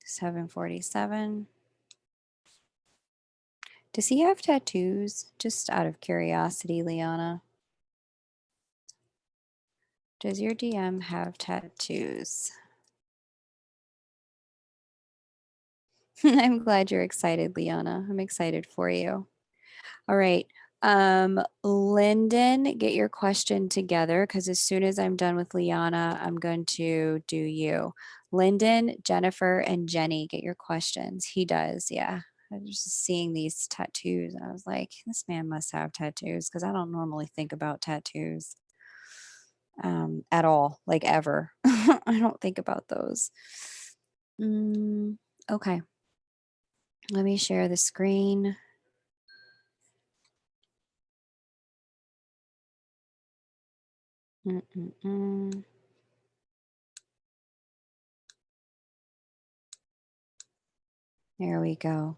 $7.47. Does he have tattoos? Just out of curiosity, Liana. Does your DM have tattoos? I'm glad you're excited, Liana. I'm excited for you. All right. Lyndon, get your question together because as soon as I'm done with Liana, I'm going to do you. Lyndon, Jennifer, and Jenny, get your questions. He does, yeah. I was just seeing these tattoos. And I was like, this man must have tattoos because I don't normally think about tattoos at all, like ever. I don't think about those. Okay, let me share the screen. Mm-mm-mm. There we go.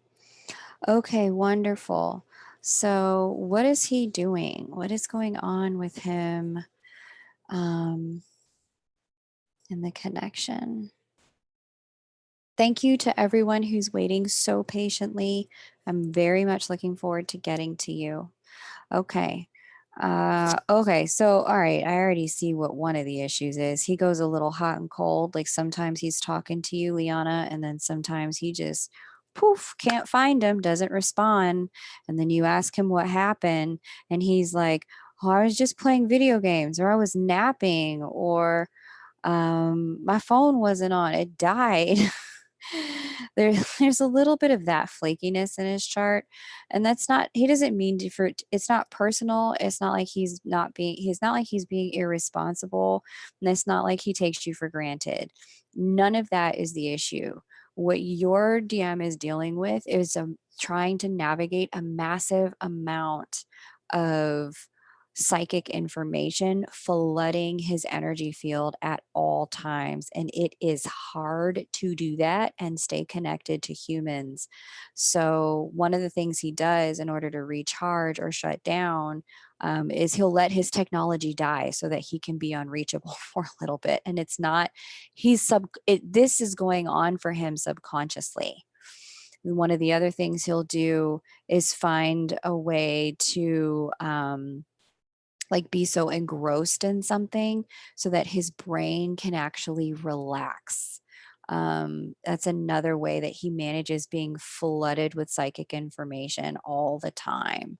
Okay, wonderful. So, what is he doing? What is going on with him um, in the connection? Thank you to everyone who's waiting so patiently. I'm very much looking forward to getting to you. Okay. Okay. So, all right. I already see what one of the issues is. He goes a little hot and cold. Like sometimes he's talking to you, Liana, and then sometimes he just poof, can't find him, doesn't respond. And then you ask him what happened, and he's like, oh, I was just playing video games, or I was napping, or my phone wasn't on, it died. There's a little bit of that flakiness in his chart, and that's not, he doesn't mean to, for it's not personal. It's not like he's not like he's being irresponsible, and it's not like he takes you for granted. None of that is the issue. What your DM is dealing with is trying to navigate a massive amount of psychic information flooding his energy field at all times. And it is hard to do that and stay connected to humans. So, one of the things he does in order to recharge or shut down is he'll let his technology die so that he can be unreachable for a little bit. And it's not, this is going on for him subconsciously. One of the other things he'll do is find a way to, like be so engrossed in something so that his brain can actually relax. That's another way that he manages being flooded with psychic information all the time.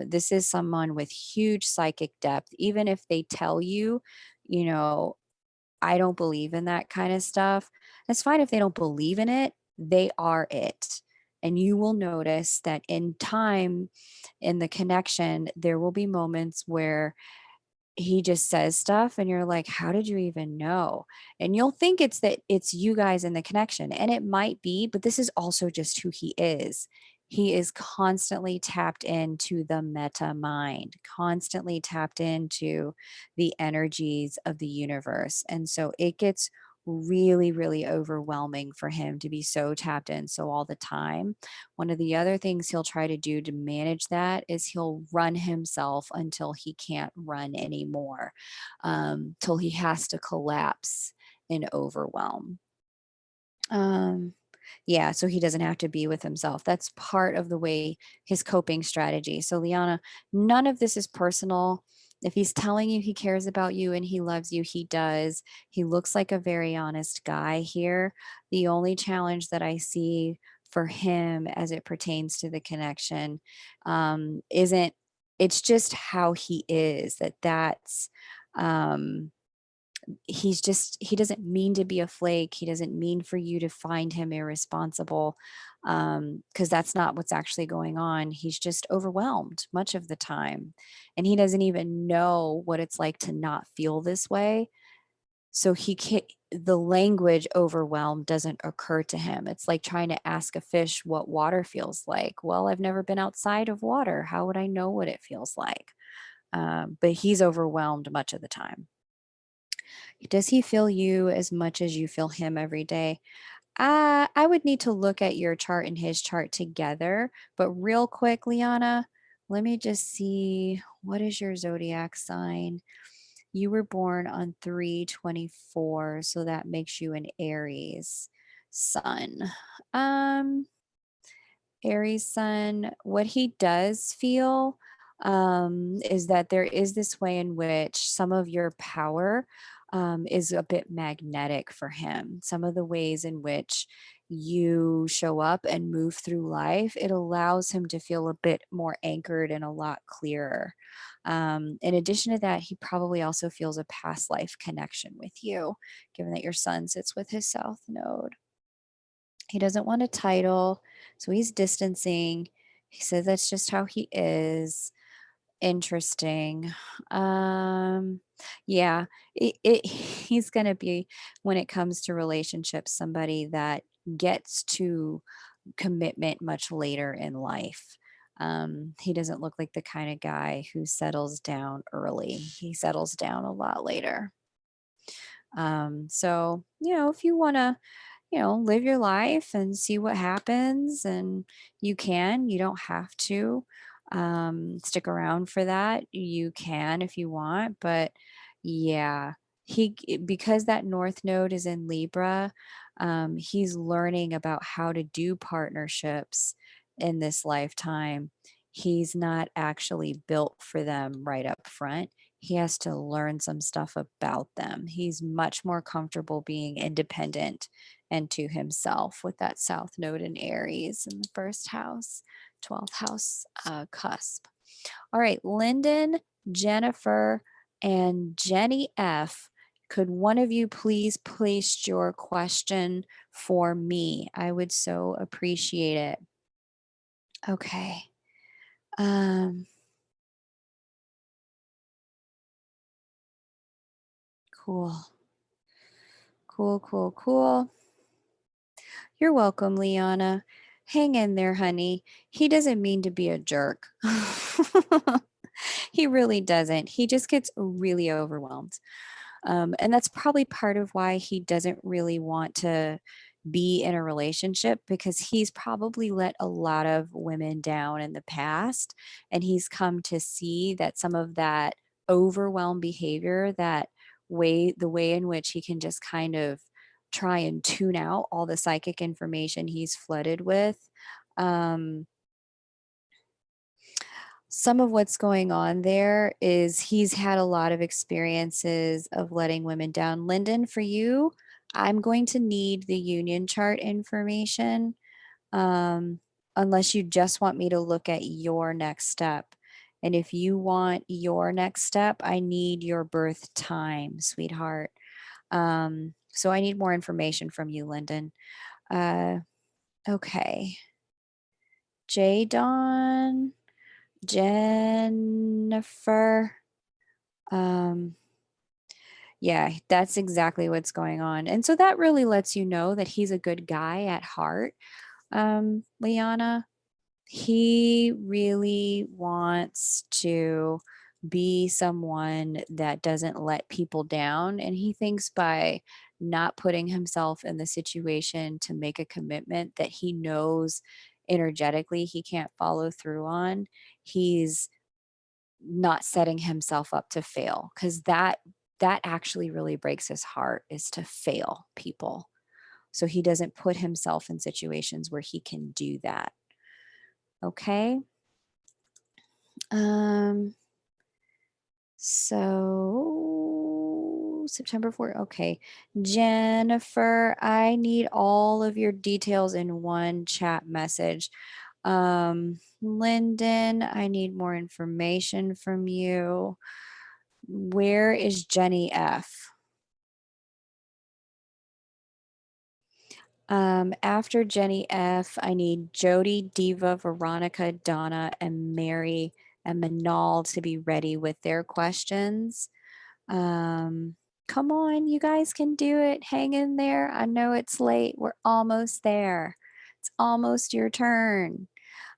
This is someone with huge psychic depth. Even if they tell you, you know, I don't believe in that kind of stuff. It's fine if they don't believe in it, they are it. And you will notice that in time, in the connection, there will be moments where he just says stuff and you're like, how did you even know? And you'll think it's that it's you guys in the connection, and it might be, but this is also just who he is. He is constantly tapped into the meta mind, constantly tapped into the energies of the universe. And so it gets really, really overwhelming for him to be so tapped in so all the time. One of the other things he'll try to do to manage that is he'll run himself until he can't run anymore, till he has to collapse in overwhelm. Um, yeah, so he doesn't have to be with himself. That's part of the way his coping strategy. So, Liana, none of this is personal. If he's telling you he cares about you and he loves you, he does. He looks like a very honest guy here. The only challenge that I see for him as it pertains to the connection isn't, it's just how he is, that's he's just, he doesn't mean to be a flake. He doesn't mean for you to find him irresponsible, because that's not what's actually going on. He's just overwhelmed much of the time, and he doesn't even know what it's like to not feel this way. So he can't, the language overwhelm doesn't occur to him. It's like trying to ask a fish what water feels like. Well, I've never been outside of water. How would I know what it feels like? But he's overwhelmed much of the time. Does he feel you as much as you feel him every day? I would need to look at your chart and his chart together. But real quick, Liana, let me just see, what is your zodiac sign? You were born on 3/24, so that makes you an Aries sun. Um, Aries sun, what he does feel is that there is this way in which some of your power is a bit magnetic for him. Some of the ways in which you show up and move through life, it allows him to feel a bit more anchored and a lot clearer. In addition to that, he probably also feels a past life connection with you, given that your sun sits with his south node. He doesn't want a title, so he's distancing. He says that's just how he is. Interesting. Um, yeah, he's going to be, when it comes to relationships, somebody that gets to commitment much later in life. He doesn't look like the kind of guy who settles down early. He settles down a lot later. So, if you want to, live your life and see what happens, and you don't have to stick around for that. You can if you want, but yeah, because that North Node is in Libra, he's learning about how to do partnerships in this lifetime. He's not actually built for them right up front. He has to learn some stuff about them. He's much more comfortable being independent and to himself with that South Node in Aries in the first house, 12th house cusp. All right, Lyndon, Jennifer, and Jenny F. Could one of you please place your question for me? I would so appreciate it. Okay. Um, cool. Cool, cool, cool. You're welcome, Liana. Hang in there, honey. He doesn't mean to be a jerk. He really doesn't. He just gets really overwhelmed. And that's probably part of why he doesn't really want to be in a relationship, because he's probably let a lot of women down in the past. And he's come to see that some of that overwhelm behavior, the way in which he can just kind of try and tune out all the psychic information he's flooded with. Um, some of what's going on there is he's had a lot of experiences of letting women down. Lyndon, for you, I'm going to need the union chart information, um, unless you just want me to look at your next step. And if you want your next step, I need your birth time, sweetheart. So I need more information from you, Lyndon. Uh, okay. J. Dawn, Jennifer. Um, yeah, that's exactly what's going on. And so that really lets you know that he's a good guy at heart, Liana. He really wants to be someone that doesn't let people down. And he thinks by not putting himself in the situation to make a commitment that he knows energetically he can't follow through on, he's not setting himself up to fail, because that actually really breaks his heart, is to fail people. So he doesn't put himself in situations where he can do that. Okay. Um So September 4th. Okay. Jennifer, I need all of your details in one chat message. Lyndon, I need more information from you. Where is Jenny F? After Jenny F, I need Jody, Diva, Veronica, Donna, and Mary and Manal to be ready with their questions. Um, Come on, you guys can do it. Hang in there. I know it's late. We're almost there. It's almost your turn.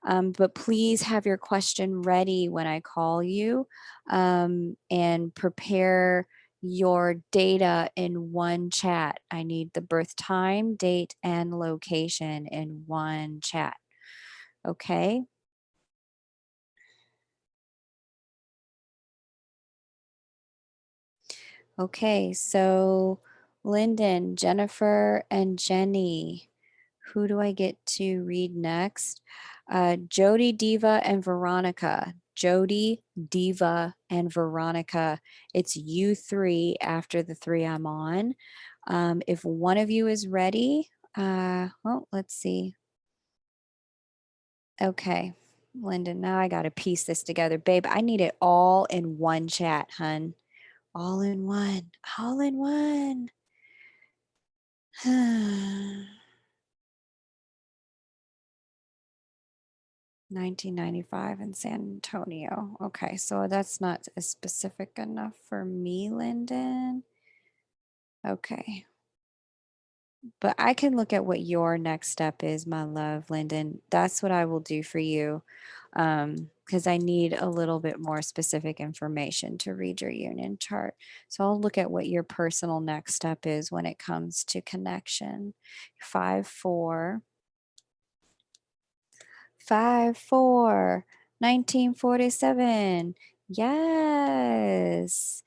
But please have your question ready when I call you, and prepare your data in one chat. I need the birth time, date, and location in one chat. Okay. Okay. So, Lyndon, Jennifer, and Jenny. Who do I get to read next? Jody, Diva, and Veronica. Jody, Diva, and Veronica. It's you three after the three I'm on. If one of you is ready, well, let's see. Okay, Linda, now I got to piece this together. Babe, I need it all in one chat, hun. All in one. All in one. 1995 in San Antonio. Okay, so that's not specific enough for me, Lyndon. Okay, but I can look at what your next step is, my love, Lyndon. That's what I will do for you, because I need a little bit more specific information to read your union chart. So I'll look at what your personal next step is when it comes to connection. 5-4. 5-4, 1947. Yes.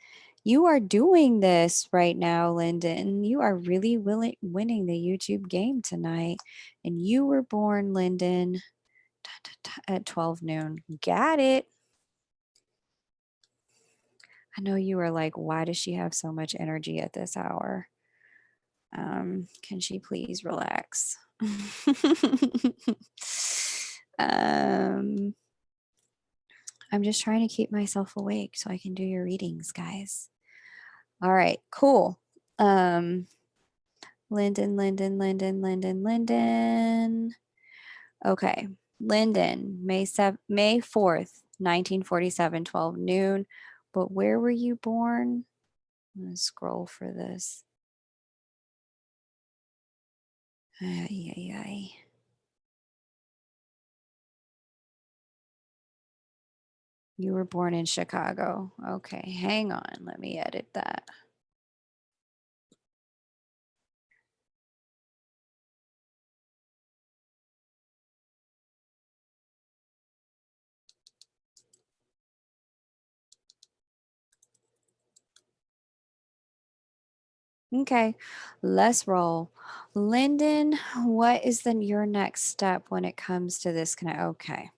You are doing this right now, Lyndon. You are really winning the YouTube game tonight. And you were born, Lyndon, at 12 noon. Got it. I know you were like, why does she have so much energy at this hour? Can she please relax? um, I'm just trying to keep myself awake so I can do your readings, guys. All right, cool. Um, Lyndon. Okay, Lyndon, May 4th, 1947, 12 noon. But where were you born? I'm gonna scroll for this. Ay, ay, ay. You were born in Chicago. Okay, hang on. Let me edit that. Okay, let's roll. Lyndon, what is then your next step when it comes to this? Okay.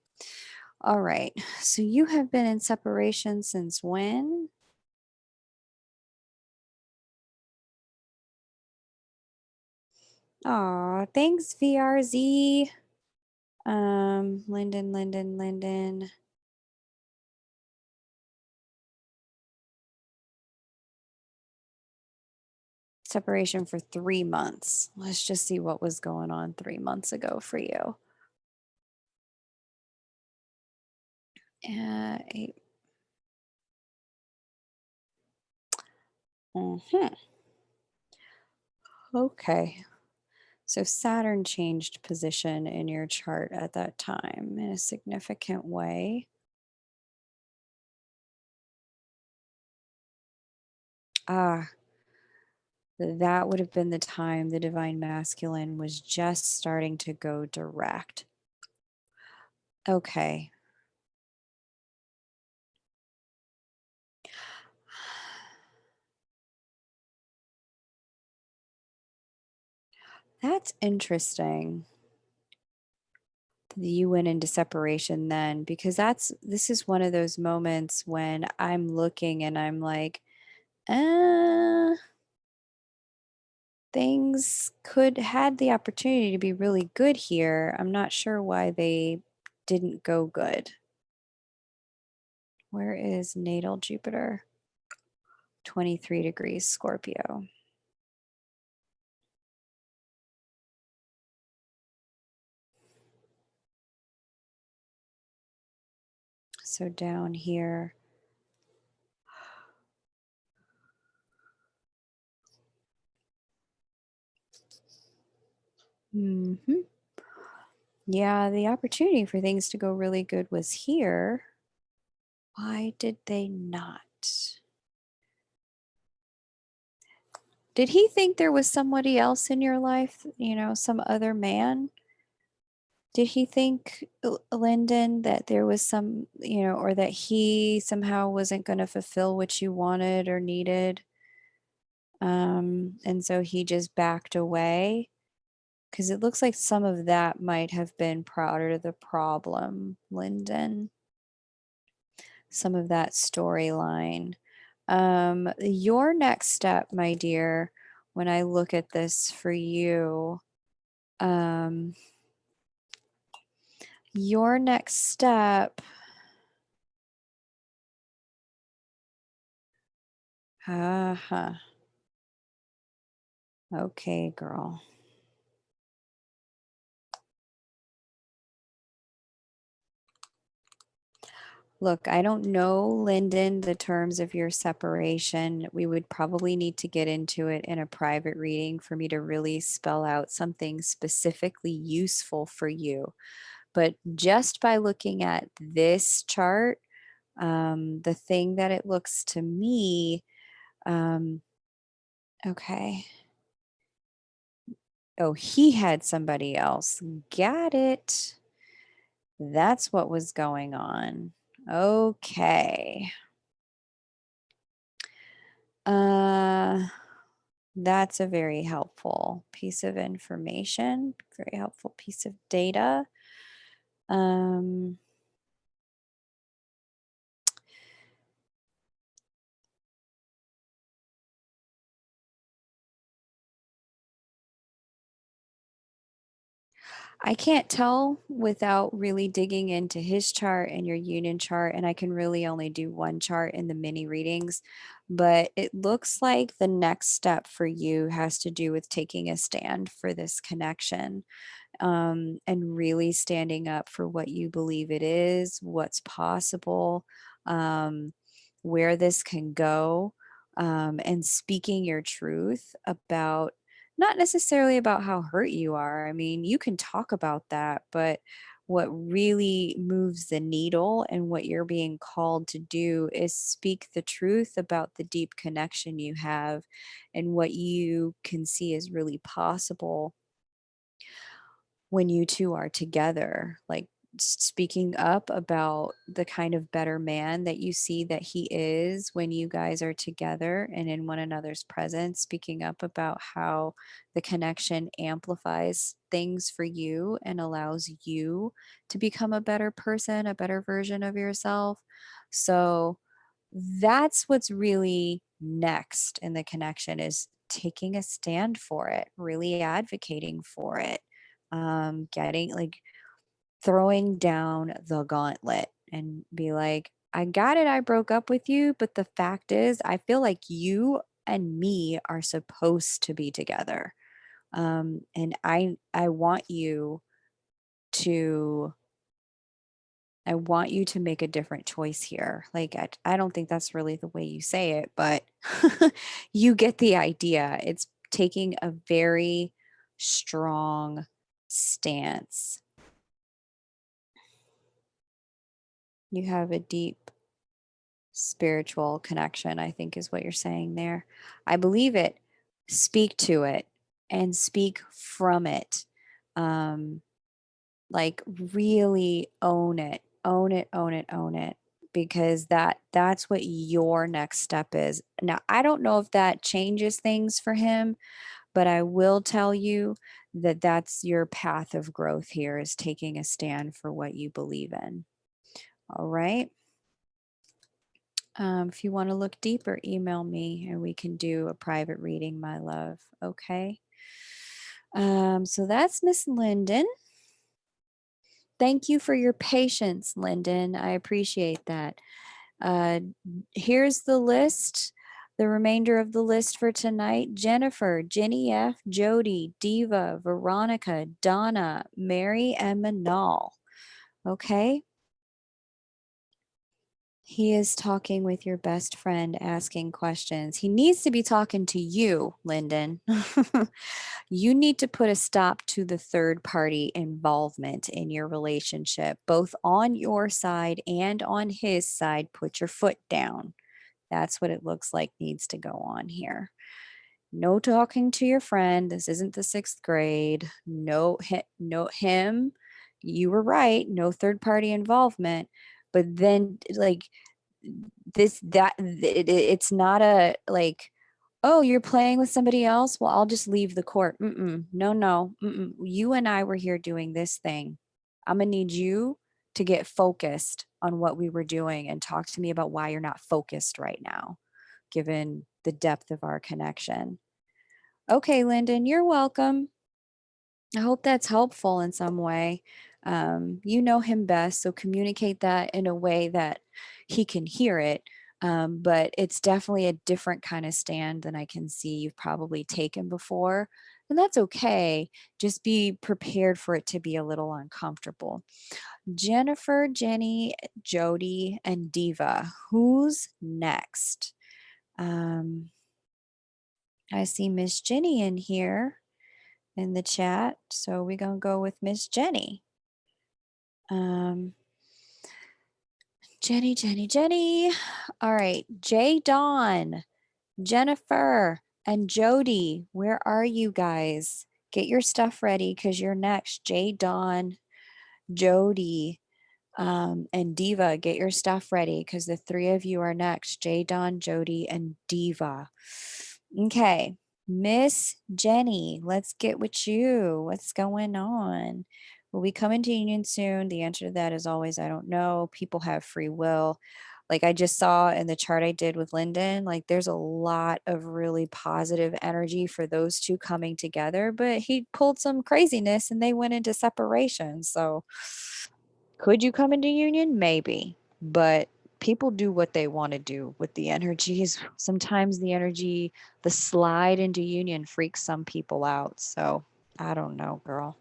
All right. So you have been in separation since when? Aw, thanks, VRZ. Lyndon. Separation for 3 months. Let's just see what was going on 3 months ago for you. Eight. Okay. So Saturn changed position in your chart at that time in a significant way. Ah, that would have been the time the divine masculine was just starting to go direct. Okay. That's interesting. you went into separation then, because this is one of those moments when I'm looking and I'm like, uh, things could had the opportunity to be really good here. I'm not sure why they didn't go good. Where is natal Jupiter? 23 degrees Scorpio. So down here, hmm yeah, the opportunity for things to go really good was here. Why did they not? Did he think there was somebody else in your life, some other man? Did he think, Lyndon, that there was or that he somehow wasn't going to fulfill what you wanted or needed? And so he just backed away? Because it looks like some of that might have been part of the problem, Lyndon. Some of that storyline. Your next step, my dear, when I look at this for you, um, your next step. Uh-huh. Okay, girl. Look, I don't know, Lyndon, the terms of your separation. We would probably need to get into it in a private reading for me to really spell out something specifically useful for you. But just by looking at this chart, the thing that it looks to me, um, okay. Oh, he had somebody else. Got it. That's what was going on. Okay. Uh, that's a very helpful piece of information, very helpful piece of data. Um, I can't tell without really digging into his chart and your union chart, and I can really only do one chart in the mini readings, but it looks like the next step for you has to do with taking a stand for this connection. And really standing up for what you believe it is, what's possible, um, where this can go, and speaking your truth about not necessarily about how hurt you are. I mean, you can talk about that, but what really moves the needle and what you're being called to do is speak the truth about the deep connection you have and what you can see is really possible when you two are together, like speaking up about the kind of better man that you see that he is when you guys are together and in one another's presence, speaking up about how the connection amplifies things for you and allows you to become a better person, a better version of yourself. So that's what's really next in the connection is taking a stand for it, really advocating for it, getting like throwing down the gauntlet and be like, I got it. I broke up with you. But the fact is, I feel like you and me are supposed to be together. And I want you to I want you to make a different choice here. Like, I don't think that's really the way you say it, but you get the idea. It's taking a very strong stance. You have a deep spiritual connection, I think is what you're saying there. I believe it. Speak to it and speak from it. Um, like really own it, own it, own it, own it, because that's what your next step is. Now, I don't know if that changes things for him, But I will tell you that that's your path of growth here, is taking a stand for what you believe in. All right. If you want to look deeper, email me and we can do a private reading, my love. Okay. So that's Miss Linden. Thank you for your patience, Linden. I appreciate that. Uh, here's the list, the remainder of the list for tonight. Jennifer, Jenny F, Jody, Diva, Veronica, Donna, Mary, and Manal. Okay. He is talking with your best friend, asking questions. He needs to be talking to you, Lyndon. You need to put a stop to the third party involvement in your relationship, both on your side and on his side. Put your foot down. That's what it looks like needs to go on here. No talking to your friend. This isn't the sixth grade. No him. You were right. No third party involvement. But then, like, it's not a like, oh, you're playing with somebody else, well, I'll just leave the court. No. You and I were here doing this thing. I'm gonna need you to get focused on what we were doing and talk to me about why you're not focused right now, given the depth of our connection. Okay, Lyndon, you're welcome. I hope that's helpful in some way. You know him best, so communicate that in a way that he can hear it. But it's definitely a different kind of stand than I can see you've probably taken before. And that's okay. Just be prepared for it to be a little uncomfortable. Jennifer, Jenny, Jody, and Diva. Who's next? Um, I see Miss Jenny in here in the chat. So we're going to go with Miss Jenny. Um, Jenny. All right. Jay Dawn, Jennifer, and Jody. Where are you guys? Get your stuff ready because you're next. Jay Dawn, Jody, and Diva. Get your stuff ready because the three of you are next. Jay Dawn, Jody, and Diva. Okay. Miss Jenny, let's get with you. What's going on? Will we come into union soon? The answer to that is always, I don't know. People have free will. Like I just saw in the chart I did with Lyndon, like there's a lot of really positive energy for those two coming together, but he pulled some craziness and they went into separation. So could you come into union? Maybe, but people do what they want to do with the energies. Sometimes the slide into union freaks some people out. So I don't know, girl.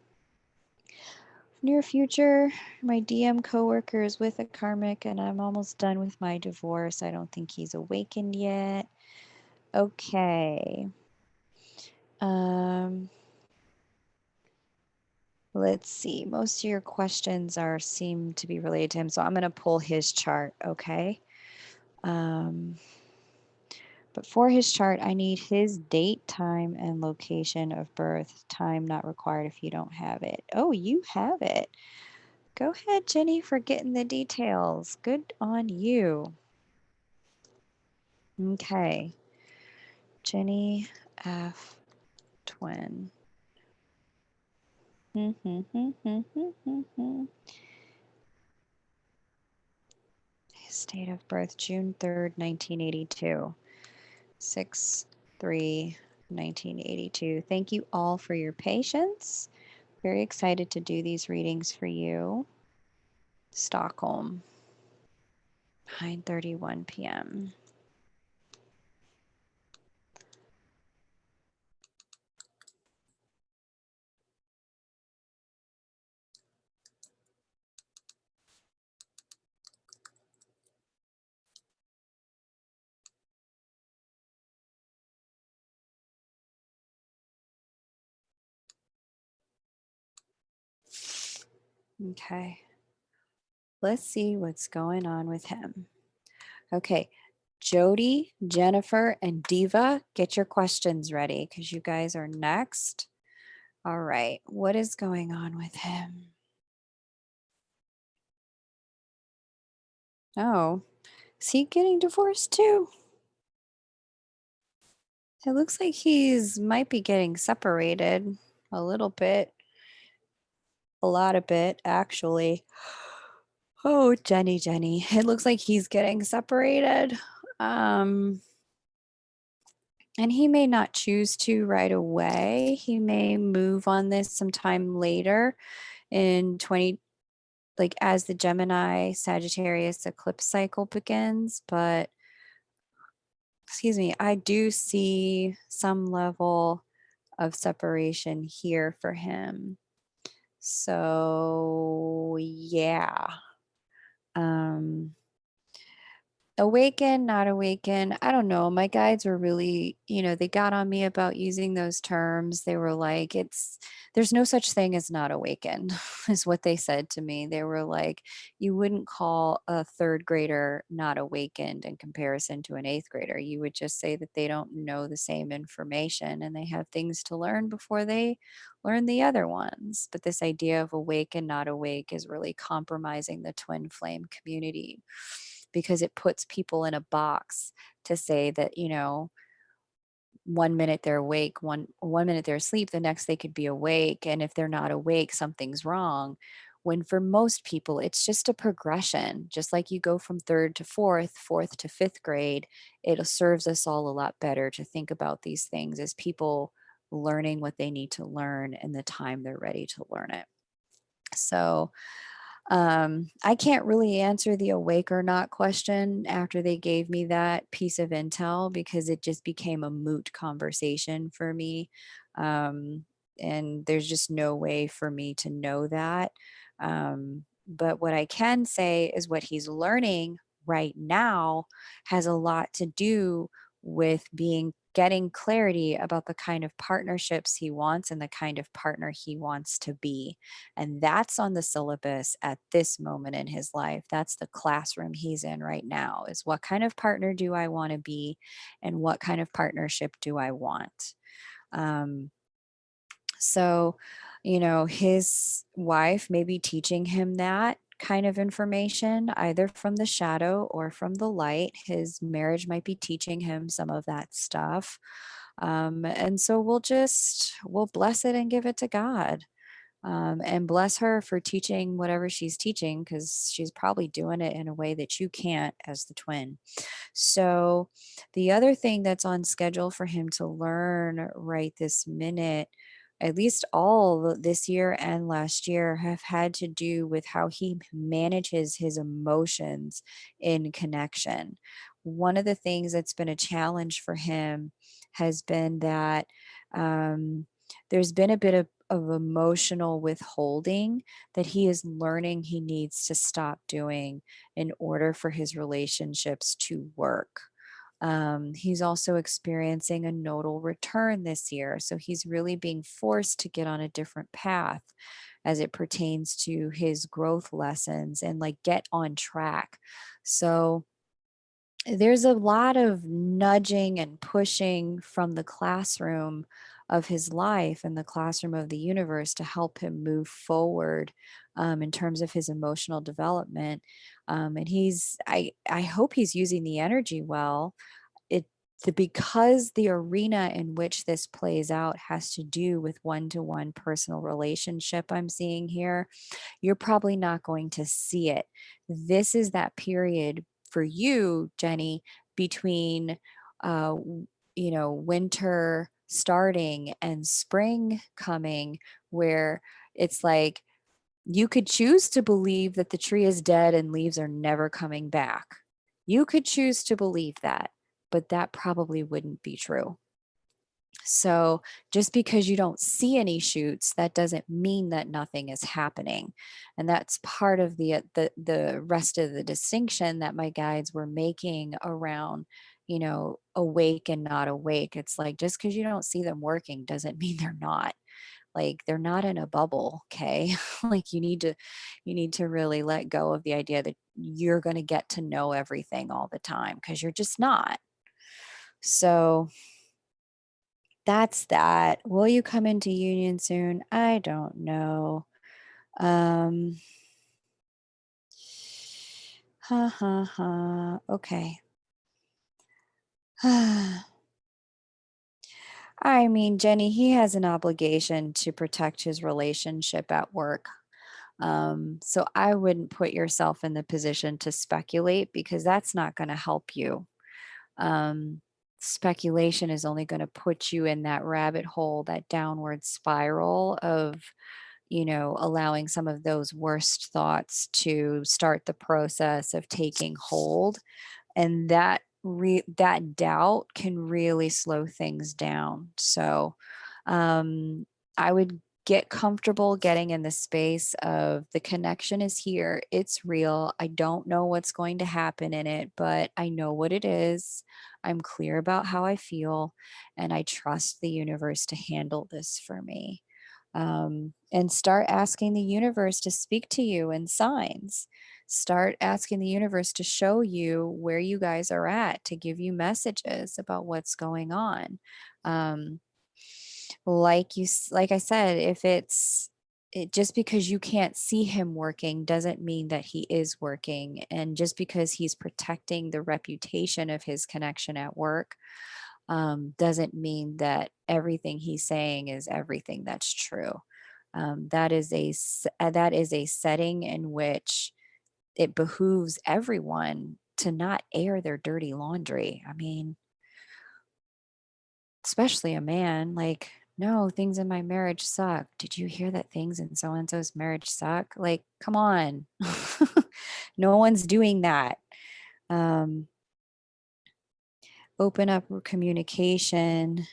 Near future, my DM coworker is with a karmic and I'm almost done with my divorce. I don't think he's awakened yet. Okay. Um, let's see. Most of your questions seem to be related to him, so I'm going to pull his chart, okay? But for his chart, I need his date, time, and location of birth. Time not required if you don't have it. Oh, you have it. Go ahead, Jenny, for getting the details. Good on you. Okay. Jenny F. Twin. His date of birth, June 3rd, 1982. 6/3, 1982. Thank you all for your patience. Very excited to do these readings for you. Stockholm, 9:31 p.m. Okay. Let's see what's going on with him. Okay. Jody, Jennifer, and Diva, get your questions ready because you guys are next. All right. What is going on with him? Oh, is he getting divorced too? It looks like he's might be getting separated a little bit, a lot of bit, actually. Oh, Jenny, Jenny. It looks like he's getting separated. Um, and he may not choose to right away. He may move on this sometime later in 20, like as the Gemini Sagittarius eclipse cycle begins. But excuse me, I do see some level of separation here for him. So, yeah. Um, Awaken, not awaken. I don't know. My guides were really, they got on me about using those terms. They were like, there's no such thing as not awakened, is what they said to me. They were like, you wouldn't call a third grader not awakened in comparison to an eighth grader. You would just say that they don't know the same information and they have things to learn before they learn the other ones. But this idea of awake and not awake is really compromising the twin flame community because it puts people in a box to say that, 1 minute they're awake, one minute they're asleep, the next they could be awake. And if they're not awake, something's wrong. When for most people, it's just a progression. Just like you go from third to fourth, fourth to fifth grade, it serves us all a lot better to think about these things as people learning what they need to learn in the time they're ready to learn it. So I can't really answer the awake or not question after they gave me that piece of intel because it just became a moot conversation for me. Um, and there's just no way for me to know that. But what I can say is what he's learning right now has a lot to do with getting clarity about the kind of partnerships he wants and the kind of partner he wants to be. And that's on the syllabus at this moment in his life. That's the classroom he's in right now is what kind of partner do I want to be and what kind of partnership do I want? Um, so, his wife may be teaching him that kind of information, either from the shadow or from the light. His marriage might be teaching him some of that stuff. And so we'll bless it and give it to God. And bless her for teaching whatever she's teaching because she's probably doing it in a way that you can't as the twin. So, the other thing that's on schedule for him to learn right this minute, at least this year and last year, have had to do with how he manages his emotions in connection. One of the things that's been a challenge for him has been that there's been a bit of emotional withholding that he is learning he needs to stop doing in order for his relationships to work. He's also experiencing a nodal return this year. So he's really being forced to get on a different path as it pertains to his growth lessons and like get on track. So there's a lot of nudging and pushing from the classroom of his life and the classroom of the universe to help him move forward in terms of his emotional development. And I hope he's using the energy well. it because the arena in which this plays out has to do with one-to-one personal relationship I'm seeing here, you're probably not going to see it. This is that period for you, Jenny, between winter starting and spring coming, where it's like you could choose to believe that the tree is dead and leaves are never coming back. You could choose to believe that, but that probably wouldn't be true. So just because you don't see any shoots, that doesn't mean that nothing is happening. And that's part of the rest of the distinction that my guides were making around, awake and not awake. It's like just because you don't see them working doesn't mean they're not. Like they're not in a bubble, okay? Like you need to really let go of the idea that you're going to get to know everything all the time because you're just not. So that's that. Will you come into union soon? I don't know. Um, ha ha ha. Okay. I mean, Jenny, he has an obligation to protect his relationship at work. So I wouldn't put yourself in the position to speculate because that's not going to help you. Um, Speculation is only going to put you in that rabbit hole, that downward spiral of, allowing some of those worst thoughts to start the process of taking hold. And that doubt can really slow things down. So um, I would get comfortable getting in the space of the connection is here. It's real. I don't know what's going to happen in it, but I know what it is. I'm clear about how I feel, and I trust the universe to handle this for me. And start asking the universe to speak to you in signs. Start asking the universe to show you where you guys are at, to give you messages about what's going on. Um, like I said, if just because you can't see him working doesn't mean that he is working. And just because he's protecting the reputation of his connection at work doesn't mean that everything he's saying is everything that's true. That is a setting in which it behooves everyone to not air their dirty laundry. I mean, especially a man, like, no, things in my marriage suck. Did you hear that things in so and so's marriage suck? Like, come on. No one's doing that. Um, Open up communication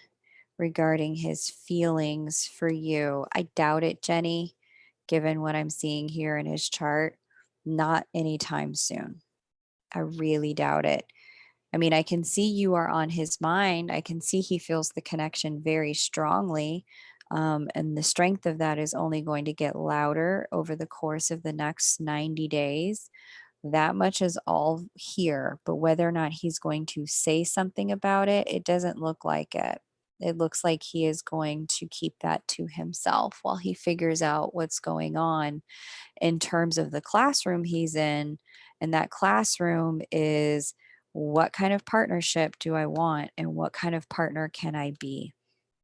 regarding his feelings for you. I doubt it, Jenny, given what I'm seeing here in his chart. Not anytime soon. I really doubt it. I mean, I can see you are on his mind. I can see he feels the connection very strongly. And the strength of that is only going to get louder over the course of the next 90 days. That much is all here. But whether or not he's going to say something about it, it doesn't look like it. It looks like he is going to keep that to himself while he figures out what's going on in terms of the classroom he's in. And that classroom is, what kind of partnership do I want and what kind of partner can I be?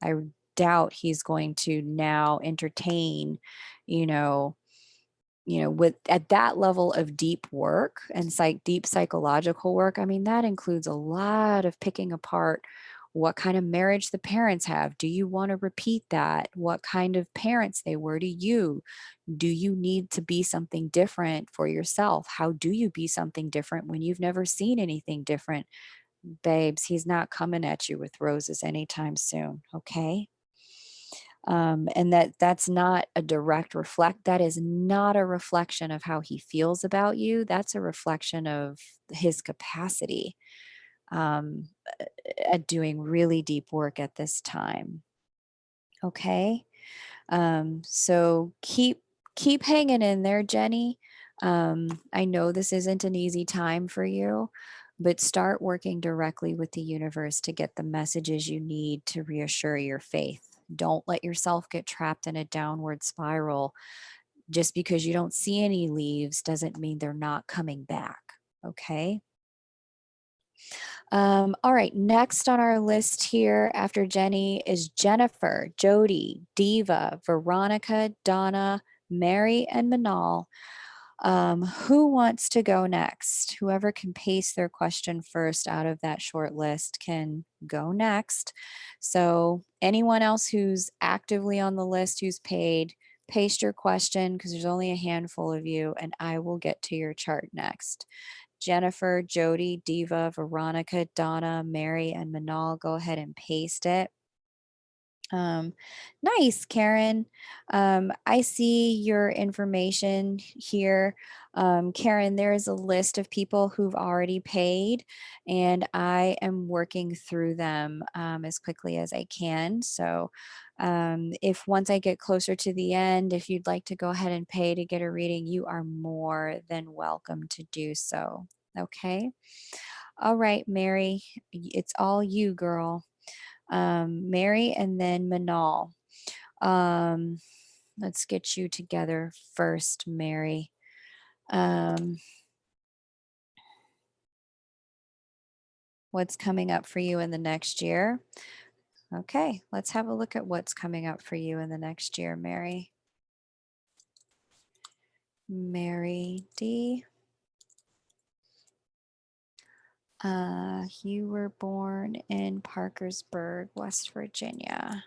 I doubt he's going to now entertain, you know, with at that level of deep work and deep psychological work. I mean, that includes a lot of picking apart what kind of marriage the parents have. Do you want to repeat that? What kind of parents they were to you? Do you need to be something different for yourself? How do you be something different when you've never seen anything different? Babes, he's not coming at you with roses anytime soon, okay? And that's not a direct reflect. That is not a reflection of how he feels about you. That's a reflection of his capacity um, at doing really deep work at this time. Okay. So keep hanging in there, Jenny. I know this isn't an easy time for you, but start working directly with the universe to get the messages you need to reassure your faith. Don't let yourself get trapped in a downward spiral. Just because you don't see any leaves doesn't mean they're not coming back. Okay. All right, next on our list here after Jenny is Jennifer, Jody, Diva, Veronica, Donna, Mary, and Manal. Who wants to go next? Whoever can paste their question first out of that short list can go next. So anyone else who's actively on the list who's paid, paste your question because there's only a handful of you, and I will get to your chart next. Jennifer, Jody, Diva, Veronica, Donna, Mary, and Manal, go ahead and paste it. Um, nice, Karen. I see your information here. Karen, there's a list of people who've already paid, and I am working through them as quickly as I can. So if once I get closer to the end, if you'd like to go ahead and pay to get a reading, you are more than welcome to do so. Okay. All right, Mary, it's all you, girl. Mary and then Manal. Um, let's get you together first, Mary. Um, what's coming up for you in the next year? Okay, let's have a look at what's coming up for you in the next year, Mary. Mary D. You were born in Parkersburg, West Virginia.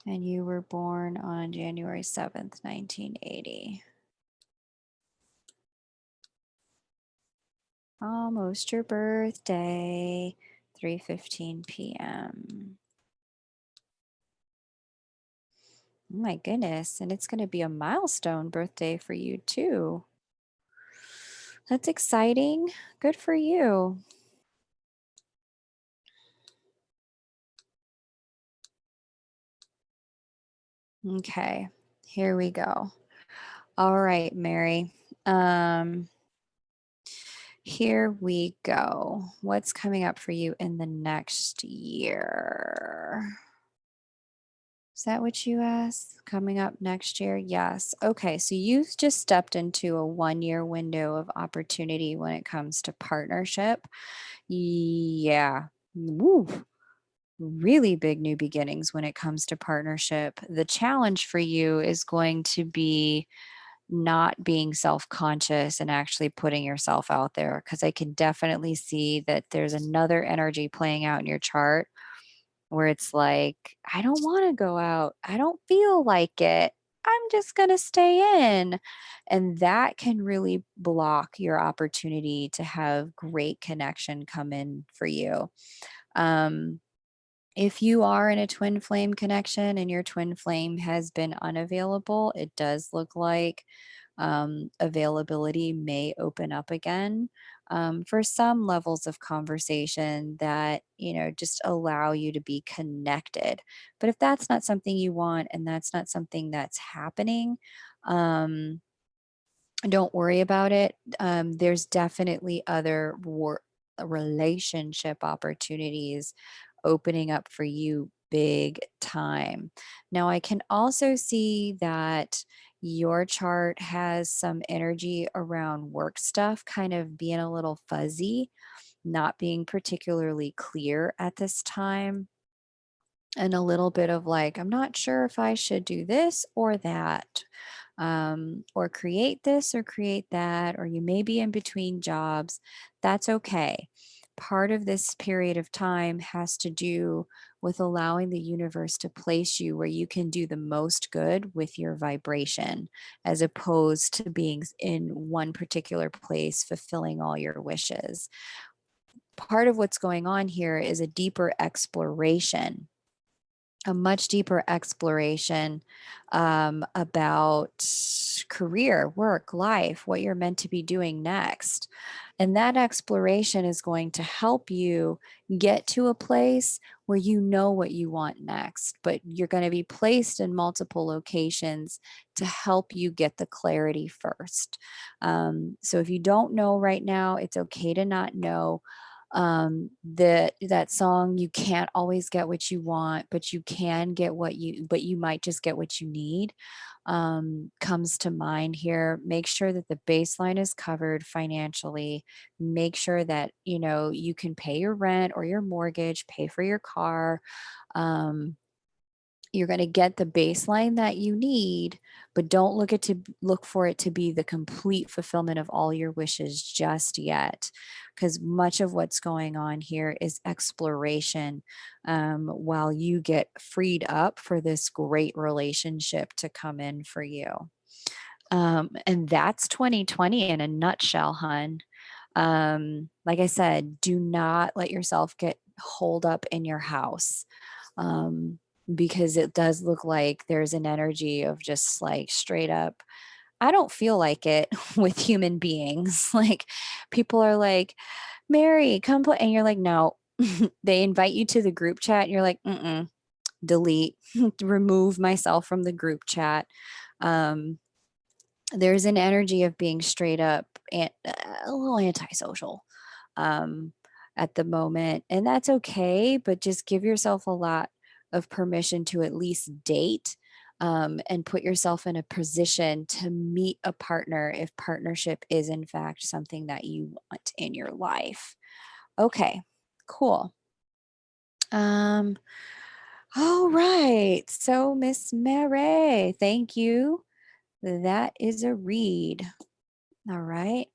And you were born on January 7th, 1980. Almost your birthday, 3:15 p.m. Oh my goodness, and it's going to be a milestone birthday for you too. That's exciting. Good for you. Okay, here we go. All right, Mary. Um, Here we go. What's coming up for you in the next year? Is that what you asked? Coming up next year? Yes. Okay, so you've just stepped into a 1 year window of opportunity when it comes to partnership. Yeah. Woo. Really big new beginnings when it comes to partnership. The challenge for you is going to be not being self-conscious and actually putting yourself out there, because I can definitely see that there's another energy playing out in your chart where it's like, I don't want to go out. I don't feel like it. I'm just going to stay in. And that can really block your opportunity to have great connection come in for you. Um, if you are in a twin flame connection and your twin flame has been unavailable, it does look like availability may open up again for some levels of conversation that, just allow you to be connected. But if that's not something you want and that's not something that's happening, um, don't worry about it. There's definitely other relationship opportunities opening up for you big time. Now, I can also see that your chart has some energy around work stuff kind of being a little fuzzy, not being particularly clear at this time, and a little bit of like, I'm not sure if I should do this or that, or create this or create that, or you may be in between jobs. That's okay. Part of this period of time has to do with allowing the universe to place you where you can do the most good with your vibration, as opposed to being in one particular place fulfilling all your wishes. Part of what's going on here is a deeper exploration, a much deeper exploration about career, work, life, what you're meant to be doing next. And that exploration is going to help you get to a place where you know what you want next, but you're going to be placed in multiple locations to help you get the clarity first. So if you don't know right now, it's okay to not know. That song, you can't always get what you want, but you can get but you might just get what you need, comes to mind here. Make sure that the baseline is covered financially. Make sure that you can pay your rent or your mortgage, pay for your car. um, you're going to get the baseline that you need, but don't look for it to be the complete fulfillment of all your wishes just yet, because much of what's going on here is exploration, while you get freed up for this great relationship to come in for you. And that's 2020 in a nutshell, hun. Like I said, do not let yourself get holed up in your house, um, because it does look like there's an energy of just like straight up, I don't feel like it with human beings. Like people are like, Mary, come play. And you're like, no. They invite you to the group chat and you're like, mm-mm, delete, remove myself from the group chat. Um, there's an energy of being straight up and a little antisocial um, at the moment. And that's okay, but just give yourself a lot of permission to at least date, and put yourself in a position to meet a partner if partnership is, in fact, something that you want in your life. Okay, cool. Um, all right. So, Miss Mary, thank you. That is a read. All right.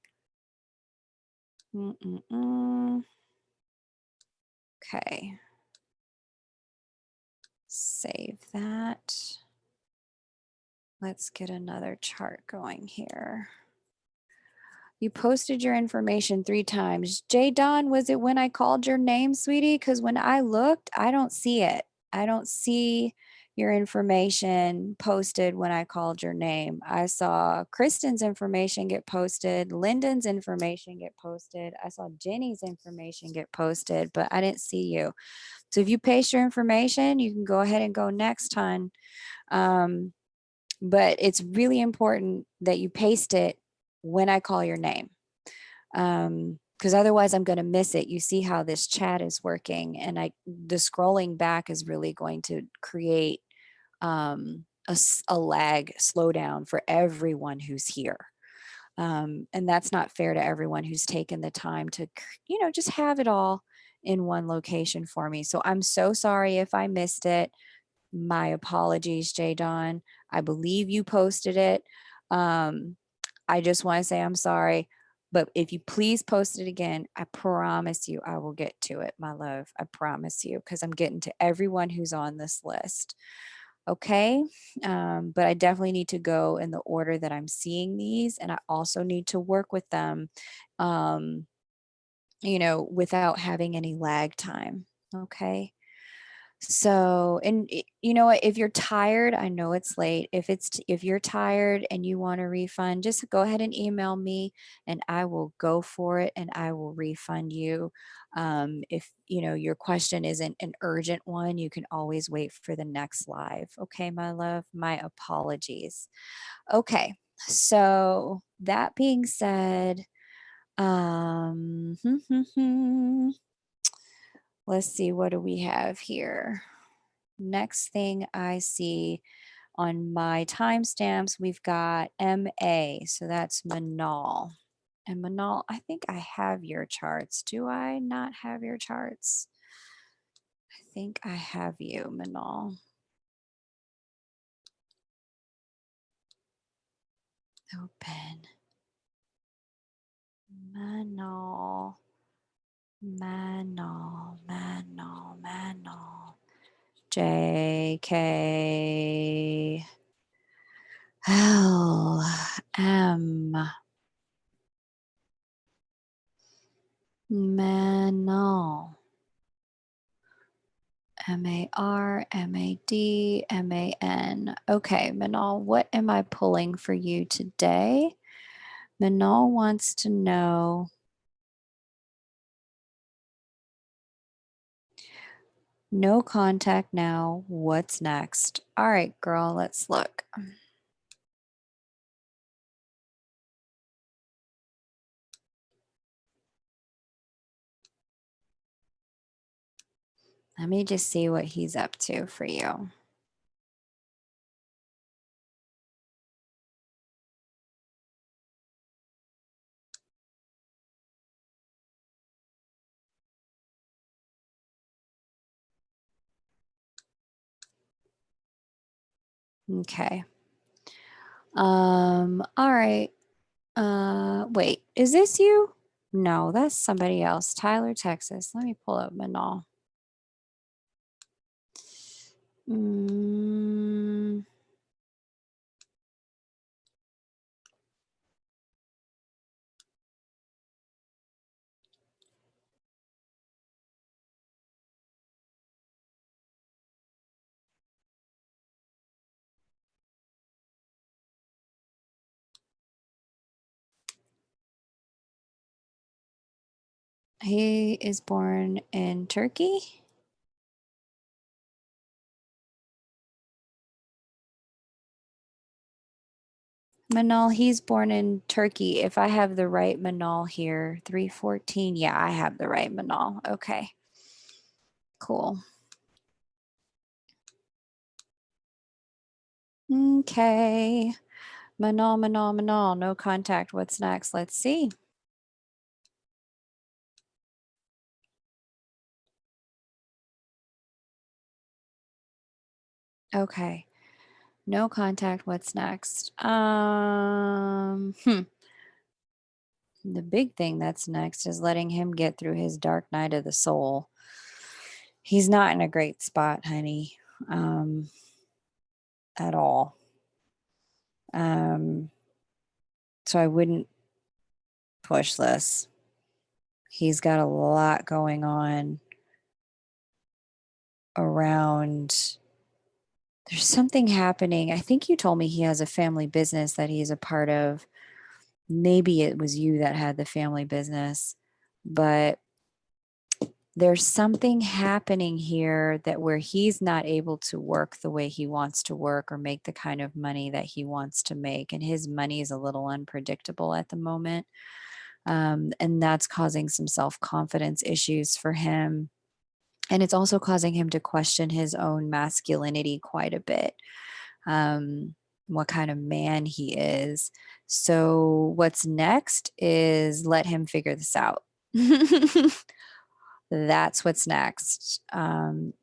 Mm-mm-mm. Okay. Save that. Let's get another chart going here. You posted your information 3 times. J Don, was it when I called your name, sweetie? Because when I looked, I don't see it. I don't see your information posted when I called your name. I saw Kristen's information get posted, Lyndon's information get posted. I saw Jenny's information get posted, but I didn't see you. So if you paste your information, you can go ahead and go next time. But it's really important that you paste it when I call your name, because otherwise I'm going to miss it. You see how this chat is working, and the scrolling back is really going to create a lag slowdown for everyone who's here. And that's not fair to everyone who's taken the time to, just have it all in one location for me. So I'm so sorry if I missed it. My apologies, J Don. I believe you posted it. Um, I just want to say I'm sorry. But if you please post it again, I promise you I will get to it, my love. I promise you, because I'm getting to everyone who's on this list. Okay. But I definitely need to go in the order that I'm seeing these. And I also need to work with them, um, without having any lag time. Okay. So, and you know what, if you're tired, I know it's late. If you're tired and you want a refund, just go ahead and email me and I will go for it and I will refund you. If your question isn't an urgent one, you can always wait for the next live. Okay, my love, my apologies. Okay. So, that being said, um let's see, what do we have here? Next thing I see on my timestamps, we've got MA. So that's Manal. And Manal, I think I have your charts. Do I not have your charts? I think I have you, Manal. Open. Manal. Manal. Manal. Manal. JK. LM. Manal. MARMADMAN. Okay, Manal, what am I pulling for you today? Manal wants to know, no contact now. What's next? All right, girl, let's look. Let me just see what he's up to for you. Okay. All right. Wait, is this you? No, that's somebody else. Tyler, Texas. Let me pull up Manal. Mm. He is born in Turkey. Manal, he's born in Turkey. If I have the right Manal here, 314. Yeah, I have the right Manal. Okay, cool. Okay. Manal, Manal, Manal, no contact. What's next? Let's see. Okay. No contact. What's next? The big thing that's next is letting him get through his dark night of the soul. He's not in a great spot, honey, um, at all. Um, so I wouldn't push this. He's got a lot going on around. There's something happening. I think you told me he has a family business that he's a part of. Maybe it was you that had the family business, but there's something happening here that where he's not able to work the way he wants to work or make the kind of money that he wants to make. And his money is a little unpredictable at the moment. And that's causing some self confidence issues for him. And it's also causing him to question his own masculinity quite a bit, what kind of man he is. So, what's next is let him figure this out. That's what's next.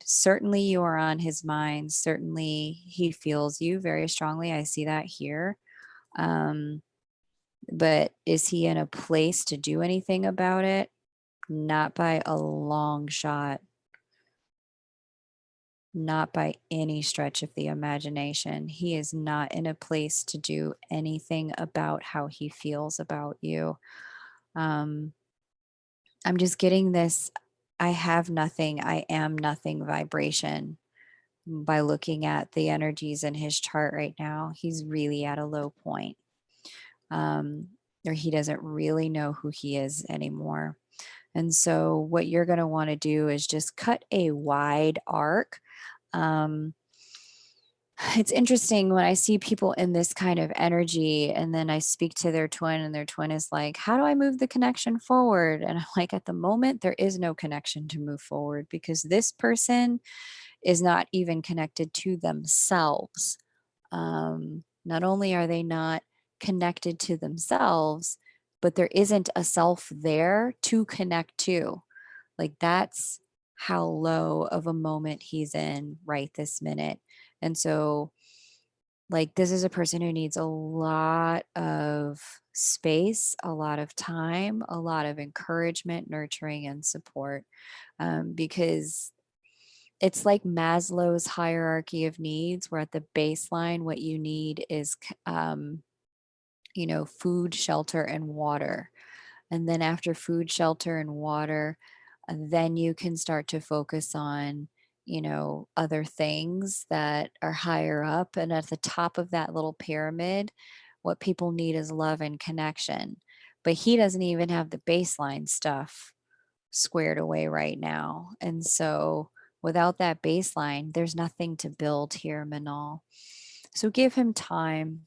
Certainly, you are on his mind. Certainly, he feels you very strongly. I see that here. Um, but is he in a place to do anything about it? Not by a long shot. Not by any stretch of the imagination. He is not in a place to do anything about how he feels about you. Um, I'm just getting this I have nothing, I am nothing vibration by looking at the energies in his chart right now. He's really at a low point, um, or he doesn't really know who he is anymore. And so, what you're going to want to do is just cut a wide arc. Um, it's interesting when I see people in this kind of energy, and then I speak to their twin, and their twin is like, how do I move the connection forward? And I'm like, at the moment, there is no connection to move forward because this person is not even connected to themselves. Not only are they not connected to themselves, but there isn't a self there to connect to. Like, that's how low of a moment he's in right this minute. And so, like, this is a person who needs a lot of space, a lot of time, a lot of encouragement, nurturing, and support, because it's like Maslow's hierarchy of needs, where at the baseline, what you need is, food, shelter, and water. And then after food, shelter, and water, then you can start to focus on, other things that are higher up. And at the top of that little pyramid, what people need is love and connection. But he doesn't even have the baseline stuff squared away right now. And so without that baseline, there's nothing to build here, Manal. So give him time.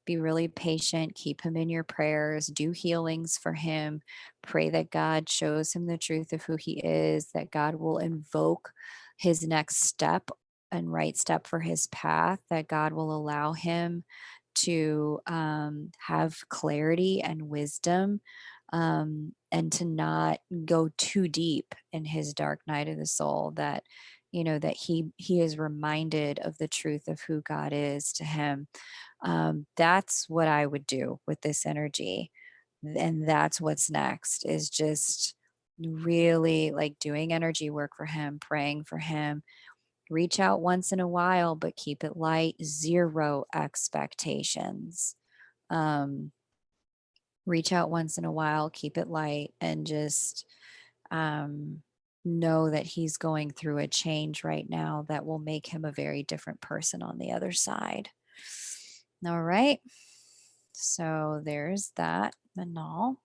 Be really patient. Keep him in your prayers. Do healings for him. Pray that God shows him the truth of who he is, that God will invoke his next step and right step for his path, that God will allow him to have clarity and wisdom, and to not go too deep in his dark night of the soul, that that he is reminded of the truth of who God is to him. That's what I would do with this energy. And that's what's next, is just really like doing energy work for him, praying for him. Reach out once in a while, but keep it light, zero expectations. Um, Reach out once in a while, keep it light, and just um, know that he's going through a change right now that will make him a very different person on the other side. All right. So there's that, Manal.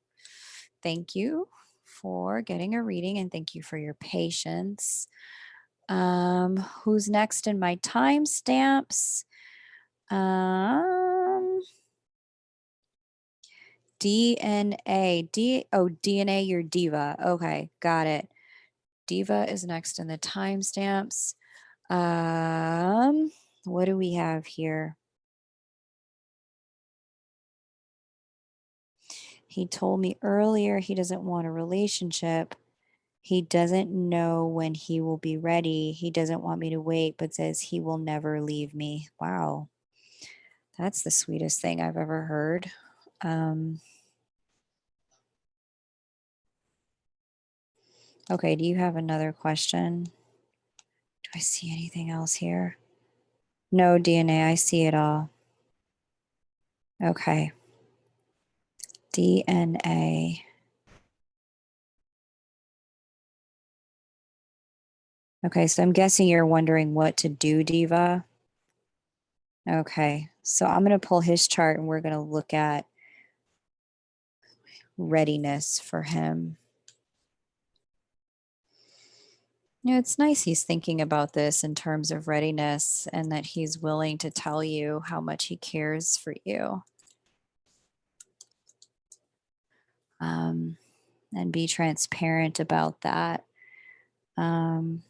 Thank you for getting a reading, and thank you for your patience. Who's next in my timestamps? Um, DNA. DNA, you're Diva. Okay, got it. Diva is next in the timestamps. What do we have here? He told me earlier he doesn't want a relationship. He doesn't know when he will be ready. He doesn't want me to wait, but says he will never leave me. Wow. That's the sweetest thing I've ever heard. Um, okay, do you have another question? Do I see anything else here? No, DNA, I see it all. Okay. DNA. Okay, so I'm guessing you're wondering what to do, Diva. Okay, so I'm going to pull his chart and we're going to look at readiness for him. You know, it's nice he's thinking about this in terms of readiness and that he's willing to tell you how much he cares for you. And be transparent about that. January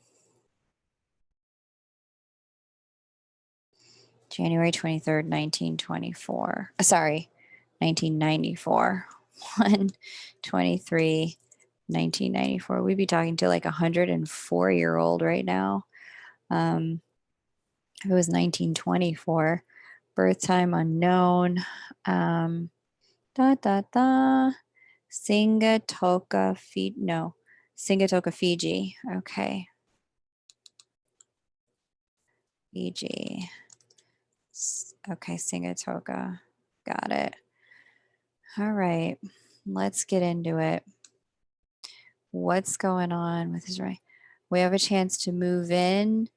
23rd, 1924. Sorry, 1994. 1/23, 1994. We'd be talking to like a 104-year-old right now. It was 1924. Birth time unknown. Da da da. Singatoka, Fiji. No, Singatoka, Fiji. Okay. Fiji. Okay, Singatoka. Got it. All right. Let's get into it. What's going on with his right? We have a chance to move in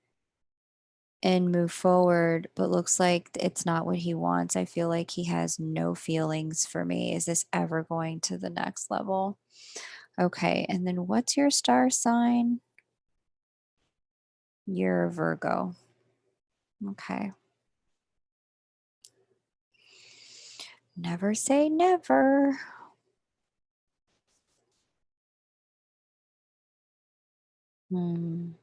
and move forward, but looks like it's not what he wants. I feel like he has no feelings for me. Is this ever going to the next level? Okay. And then what's your star sign? You're a Virgo. Okay. Never say never. Hmm.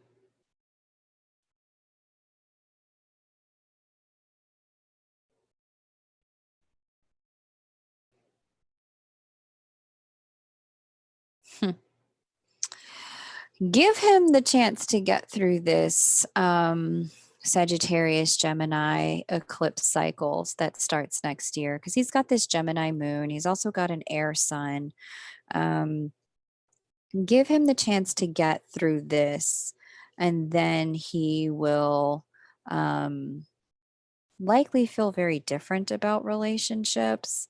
Give him the chance to get through this Sagittarius Gemini eclipse cycles that starts next year because he's got this Gemini moon. He's also got an air sun. Um, give him the chance to get through this, and then he will likely feel very different about relationships.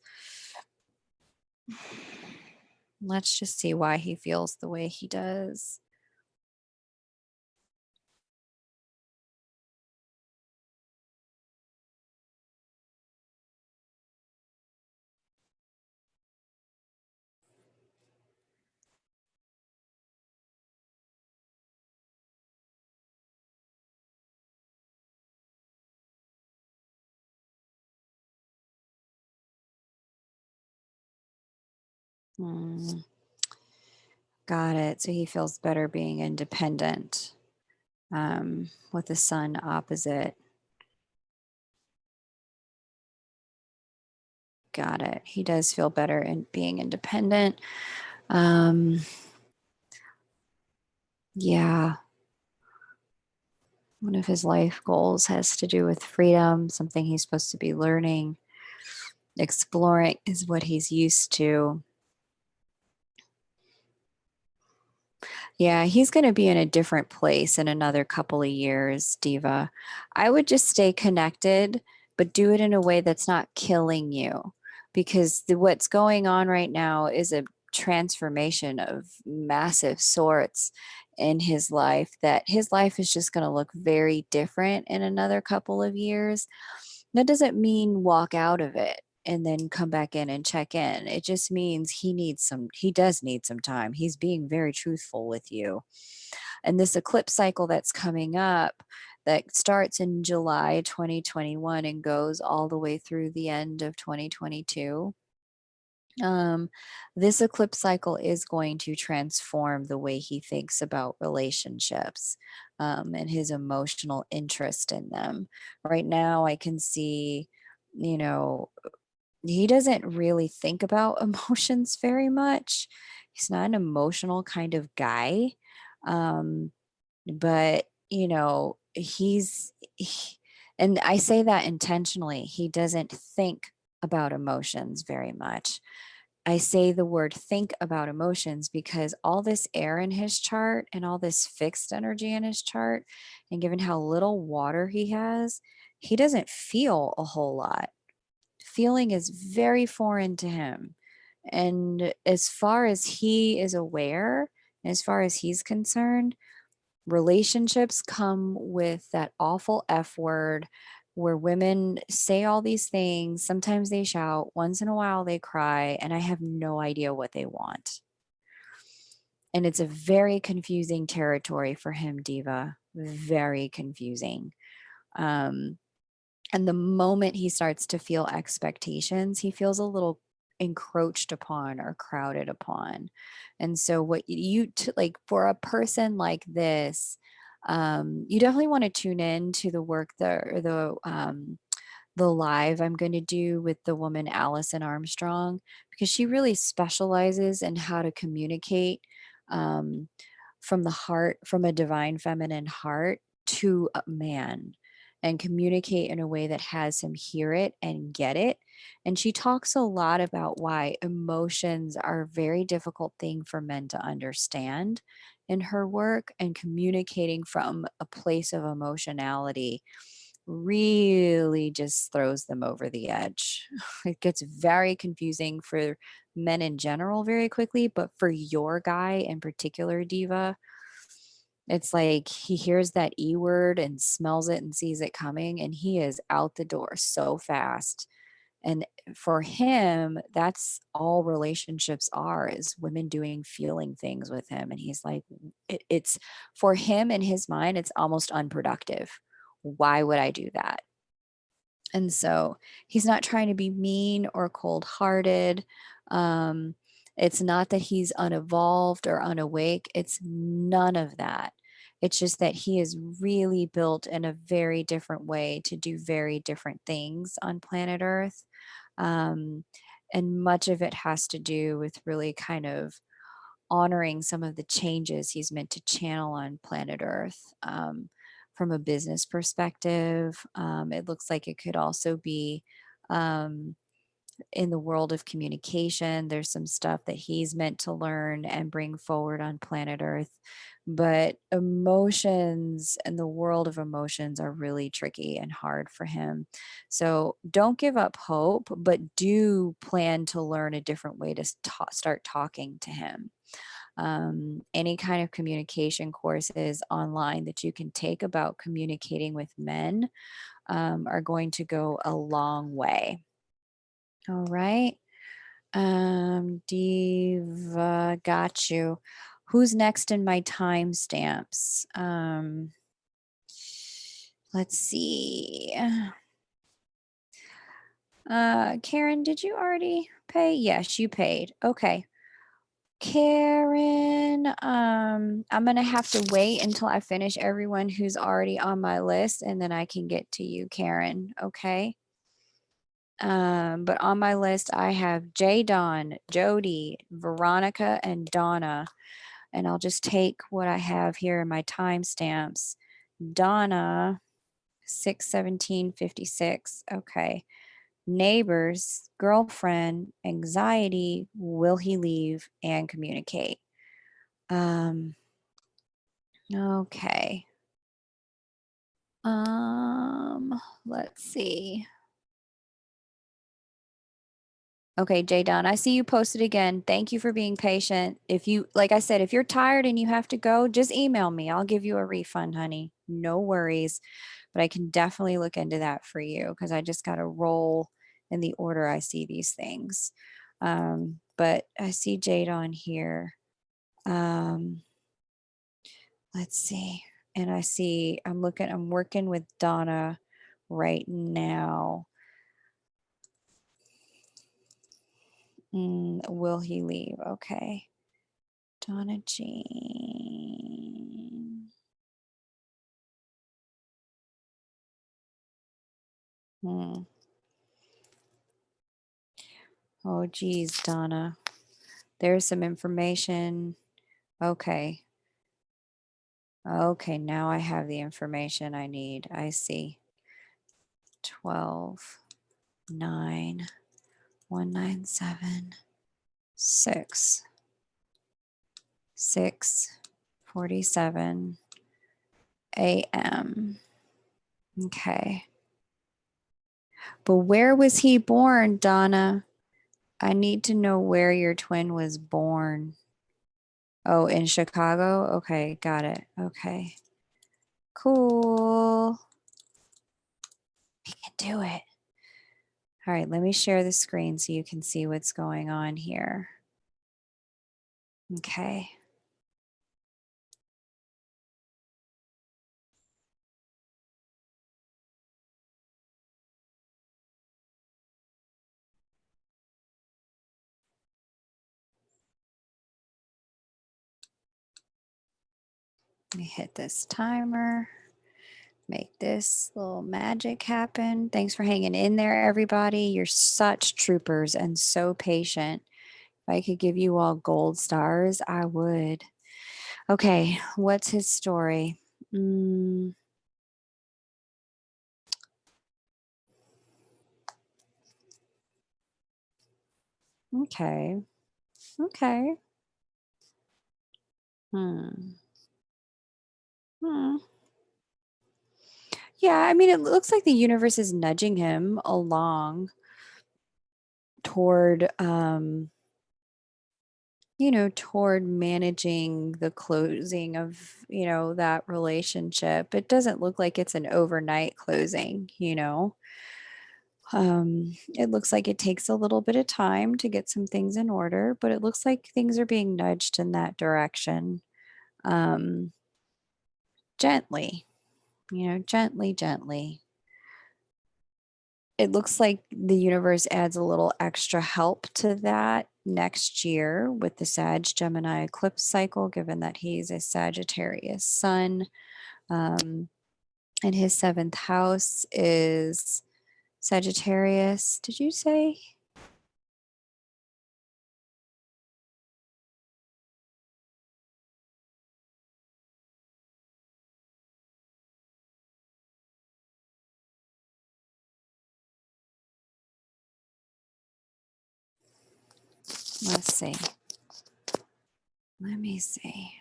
Let's just see why he feels the way he does. Hmm. Got it. So he feels better being independent with the sun opposite. Got it. He does feel better in being independent. Um, yeah. One of his life goals has to do with freedom, something he's supposed to be learning. Exploring is what he's used to. Yeah, he's going to be in a different place in another couple of years, Diva. I would just stay connected, but do it in a way that's not killing you because what's going on right now is a transformation of massive sorts in his life that his life is just going to look very different in another couple of years. That doesn't mean walk out of it and then come back in and check in. It just means he does need some time. He's being very truthful with you. And this eclipse cycle that's coming up that starts in July 2021 and goes all the way through the end of 2022. Um, this eclipse cycle is going to transform the way he thinks about relationships and his emotional interest in them. Right now, I can see, you know, he doesn't really think about emotions very much. He's not an emotional kind of guy. Um, but, you know, and I say that intentionally, he doesn't think about emotions very much. I say the word think about emotions because all this air in his chart and all this fixed energy in his chart, and given how little water he has, he doesn't feel a whole lot. Feeling is very foreign to him. And as far as he is aware, as far as he's concerned, relationships come with that awful F word where women say all these things. Sometimes they shout, once in a while they cry, and I have no idea what they want. And it's a very confusing territory for him, Diva. Very confusing. Um, and the moment he starts to feel expectations, he feels a little encroached upon or crowded upon. And so, what like for a person like this, you definitely want to tune in to the work the live I'm going to do with the woman Allison Armstrong, because she really specializes in how to communicate um, from the heart, from a divine feminine heart to a man, and communicate in a way that has him hear it and get it. And she talks a lot about why emotions are a very difficult thing for men to understand in her work, and communicating from a place of emotionality really just throws them over the edge. It gets very confusing for men in general very quickly, but for your guy in particular, Diva, it's like he hears that E word and smells it and sees it coming, and he is out the door so fast. And for him, that's all relationships are, is women doing feeling things with him. And he's like, it's for him in his mind, it's almost unproductive. Why would I do that? And so he's not trying to be mean or cold hearted. Um, it's not that he's unevolved or unawake. It's none of that. It's just that he is really built in a very different way to do very different things on planet Earth. Um, and much of it has to do with really kind of honoring some of the changes he's meant to channel on planet Earth. From a business perspective, it looks like it could also be um, in the world of communication. There's some stuff that he's meant to learn and bring forward on planet Earth. But emotions and the world of emotions are really tricky and hard for him. So don't give up hope, but do plan to learn a different way to start talking to him. Any kind of communication courses online that you can take about communicating with men are going to go a long way. All right. Diva, got you. Who's next in my timestamps? Let's see. Karen, did you already pay? Yes, you paid. Okay. Karen, I'm gonna have to wait until I finish everyone who's already on my list, and then I can get to you, Karen. Okay. But on my list, I have J Dawn, Jody, Veronica, and Donna. And I'll just take what I have here in my timestamps. Donna, 6/17/56. Okay. Neighbors, girlfriend, anxiety, will he leave, and communicate. Um, okay. Let's see. Okay, Jay Don, I see you posted again. Thank you for being patient. If you, like I said, if you're tired and you have to go, just email me. I'll give you a refund, honey. No worries. But I can definitely look into that for you because I just got to roll in the order I see these things. But I see Jade on here. Um, let's see. And I see, I'm working with Donna right now. Will he leave? Okay. Donna Jean. Hmm. Oh, geez, Donna. There's some information. Okay. Okay, now I have the information I need. I see. 12, 9, 197, 6, 6:47 a.m. Okay. But where was he born, Donna? I need to know where your twin was born. Oh, in Chicago? Okay, got it. Okay. Cool. We can do it. All right, let me share the screen so you can see what's going on here. Okay. Let me hit this timer. Make this little magic happen. Thanks for hanging in there, everybody. You're such troopers and so patient. If I could give you all gold stars, I would. Okay, what's his story? Okay. Okay. Hmm. Hmm. Yeah, I mean, it looks like the universe is nudging him along toward, toward managing the closing of, that relationship. It doesn't look like it's an overnight closing. It looks like it takes a little bit of time to get some things in order, but it looks like things are being nudged in that direction. Um, Gently, gently, gently. It looks like the universe adds a little extra help to that next year with the Sag Gemini eclipse cycle, given that he's a Sagittarius sun. Um, and his seventh house is Sagittarius. Did you say? Let's see. Let me see.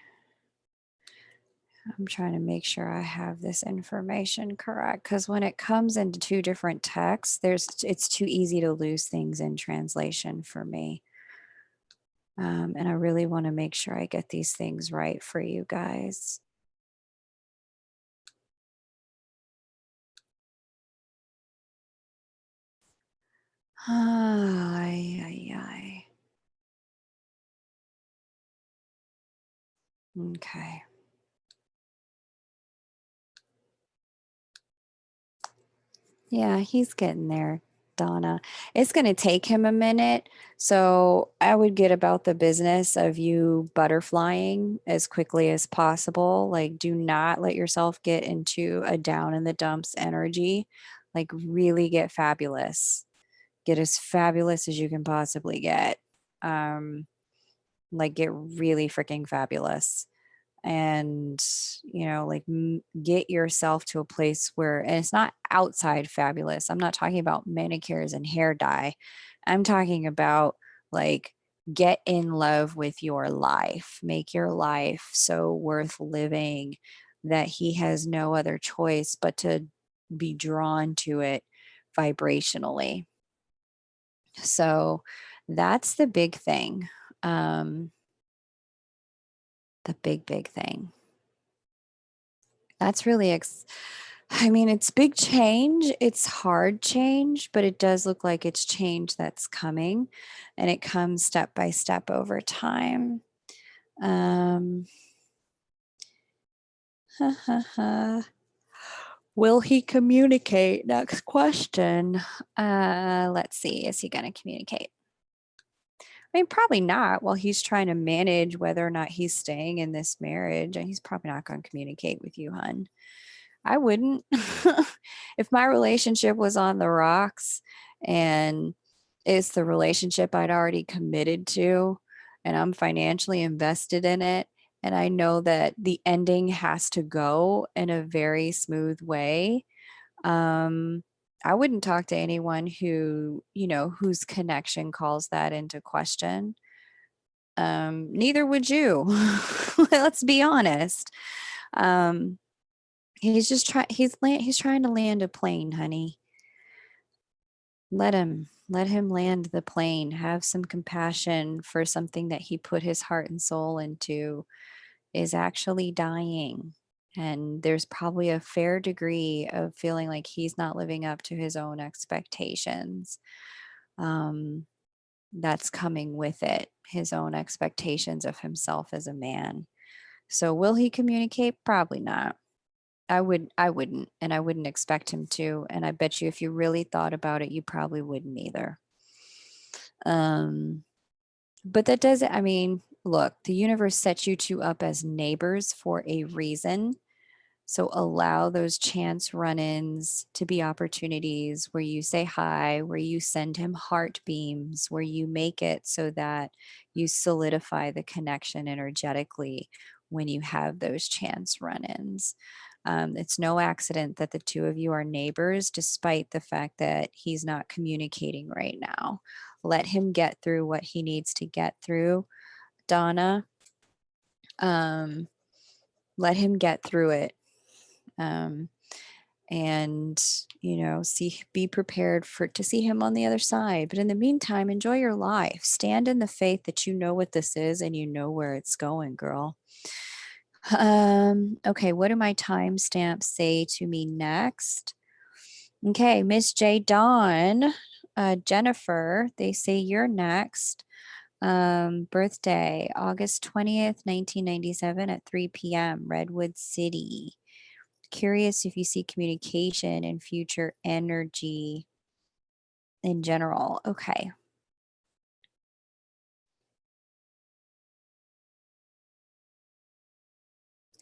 I'm trying to make sure I have this information correct because when it comes into two different texts, it's too easy to lose things in translation for me. And I really want to make sure I get these things right for you guys. Ay, ay, ay. Okay. Yeah, he's getting there, Donna. It's going to take him a minute. So I would get about the business of you butterflying as quickly as possible. Like, do not let yourself get into a down in the dumps energy. Like, really get fabulous. Get as fabulous as you can possibly get. Like, get really freaking fabulous. And like get yourself to a place where, and it's not outside fabulous, I'm not talking about manicures and hair dye, I'm talking about like get in love with your life, make your life so worth living that he has no other choice but to be drawn to it vibrationally. So that's the big thing. The big thing. That's really, I mean, it's big change. It's hard change, but it does look like it's change that's coming and it comes step by step over time. Um, Will he communicate? Next question. Let's see. Is he going to communicate? I mean, probably not. While he's trying to manage whether or not he's staying in this marriage, and he's probably not going to communicate with you, hun. I wouldn't. If my relationship was on the rocks and it's the relationship I'd already committed to, and I'm financially invested in it. And I know that the ending has to go in a very smooth way. Um, I wouldn't talk to anyone who, whose connection calls that into question. Neither would you. Let's be honest. Um, he's trying to land a plane, honey. Let him land the plane. Have some compassion for something that he put his heart and soul into is actually dying. And there's probably a fair degree of feeling like he's not living up to his own expectations. Um, that's coming with it, his own expectations of himself as a man. So will he communicate? Probably not. I wouldn't, and I wouldn't expect him to. And I bet you if you really thought about it, you probably wouldn't either. Um, but that doesn't, I mean, look, the universe sets you two up as neighbors for a reason. So allow those chance run ins to be opportunities where you say hi, where you send him heart beams, where you make it so that you solidify the connection energetically when you have those chance run ins. It's no accident that the two of you are neighbors, despite the fact that he's not communicating right now. Let him get through what he needs to get through, Donna. Um, let him get through it. Um, and be prepared for to see him on the other side, but in the meantime, enjoy your life. Stand in the faith that you know what this is and you know where it's going, girl. Okay, what do my timestamps say to me next? Okay, Miss J Dawn, Jennifer, they say you're next. Birthday August 20th, 1997 at 3 p.m. Redwood City. Curious if you see communication and future energy in general. Okay.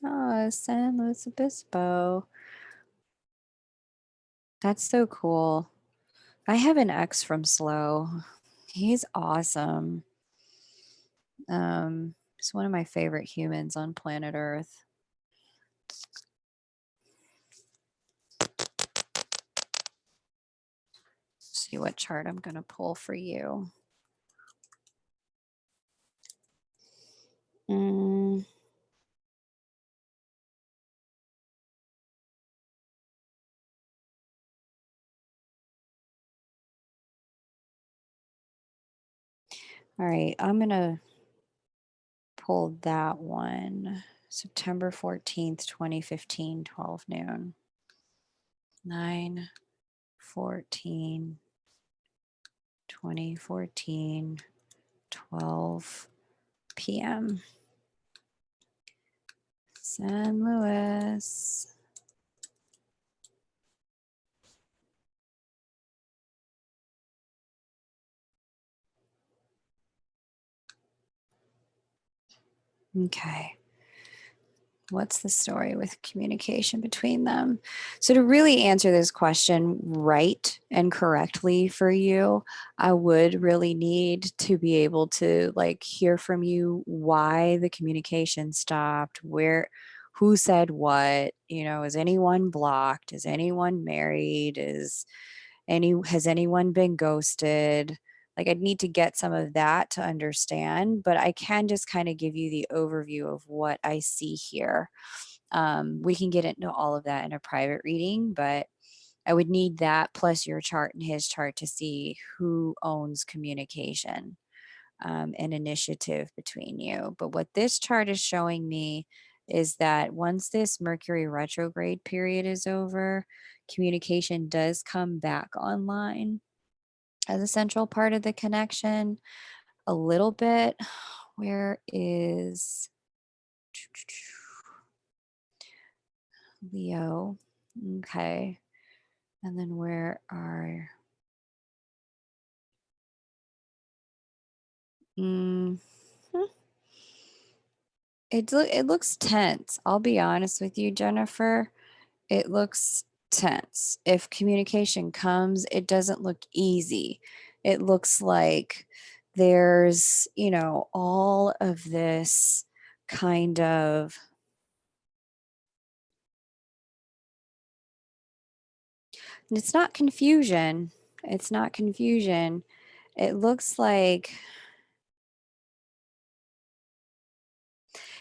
Oh, San Luis Obispo. That's so cool. I have an ex from Slow. He's awesome. He's one of my favorite humans on planet Earth. See what chart I'm going to pull for you. Mm. All right, I'm going to pull that one. September 14th, 2015, 12 noon. 9, 14, 2014, 12 p.m. San Luis. Okay. What's the story with communication between them? So, to really answer this question right and correctly for you, I would really need to be able to hear from you why the communication stopped, who said what, is anyone blocked? Is anyone married? Has anyone been ghosted? I'd need to get some of that to understand, but I can just kind of give you the overview of what I see here. We can get into all of that in a private reading, but I would need that plus your chart and his chart to see who owns communication and initiative between you. But what this chart is showing me is that once this Mercury retrograde period is over, communication does come back online as a central part of the connection a little bit. Where is Leo? Okay. And then where are mm, it looks tense. I'll be honest with you, Jennifer. It looks tense. If communication comes, it doesn't look easy. It looks like there's, all of this kind of, and it's not confusion. It's not confusion. It looks like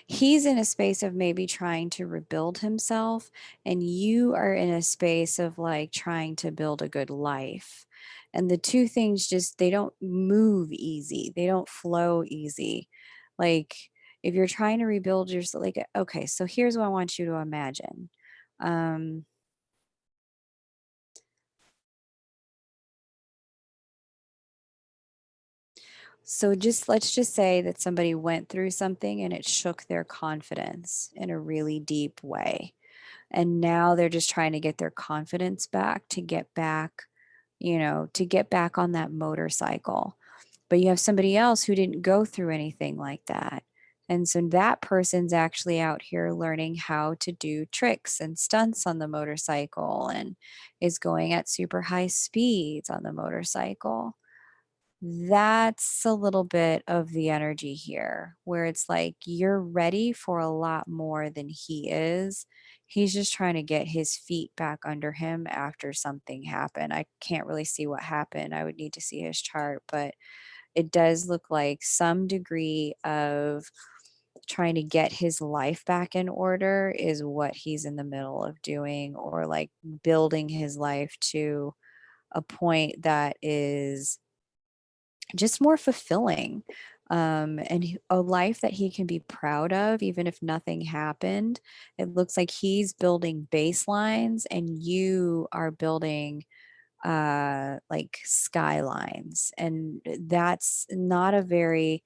he's in a space of maybe trying to rebuild himself, and you are in a space of like trying to build a good life. And the two things just, they don't move easy, they don't flow easy. Like, if you're trying to rebuild yourself, like, okay, so here's what I want you to imagine. Um, so just let's just say that somebody went through something and it shook their confidence in a really deep way. And now they're just trying to get their confidence back to get back, to get back on that motorcycle. But you have somebody else who didn't go through anything like that. And so that person's actually out here learning how to do tricks and stunts on the motorcycle and is going at super high speeds on the motorcycle. That's a little bit of the energy here, where it's like you're ready for a lot more than he is. He's just trying to get his feet back under him after something happened. I can't really see what happened. I would need to see his chart, but it does look like some degree of trying to get his life back in order is what he's in the middle of doing, or like building his life to a point that is just more fulfilling, and a life that he can be proud of even if nothing happened. It looks like he's building baselines and you are building like skylines, and that's not a very,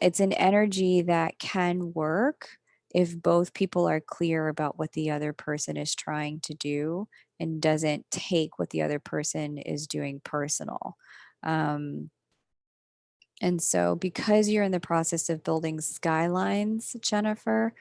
it's an energy that can work if both people are clear about what the other person is trying to do and doesn't take what the other person is doing personal. um, and so, because you're in the process of building skylines, Jennifer,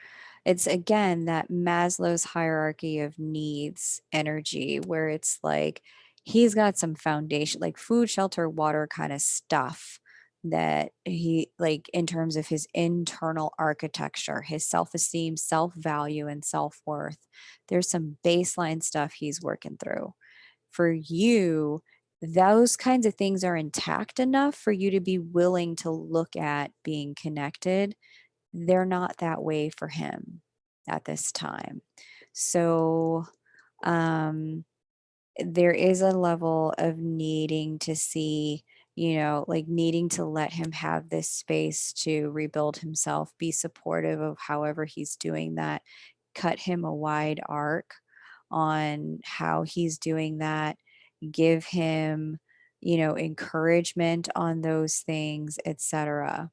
it's again that Maslow's hierarchy of needs energy, where it's like he's got some foundation, like food, shelter, water kind of stuff that he, like, in terms of his internal architecture, his self esteem, self value, and self worth. There's some baseline stuff he's working through. For you, those kinds of things are intact enough for you to be willing to look at being connected. They're not that way for him at this time. So, um, there is a level of needing to see, like needing to let him have this space to rebuild himself, be supportive of however he's doing that, cut him a wide arc on how he's doing that, give him, encouragement on those things, etc.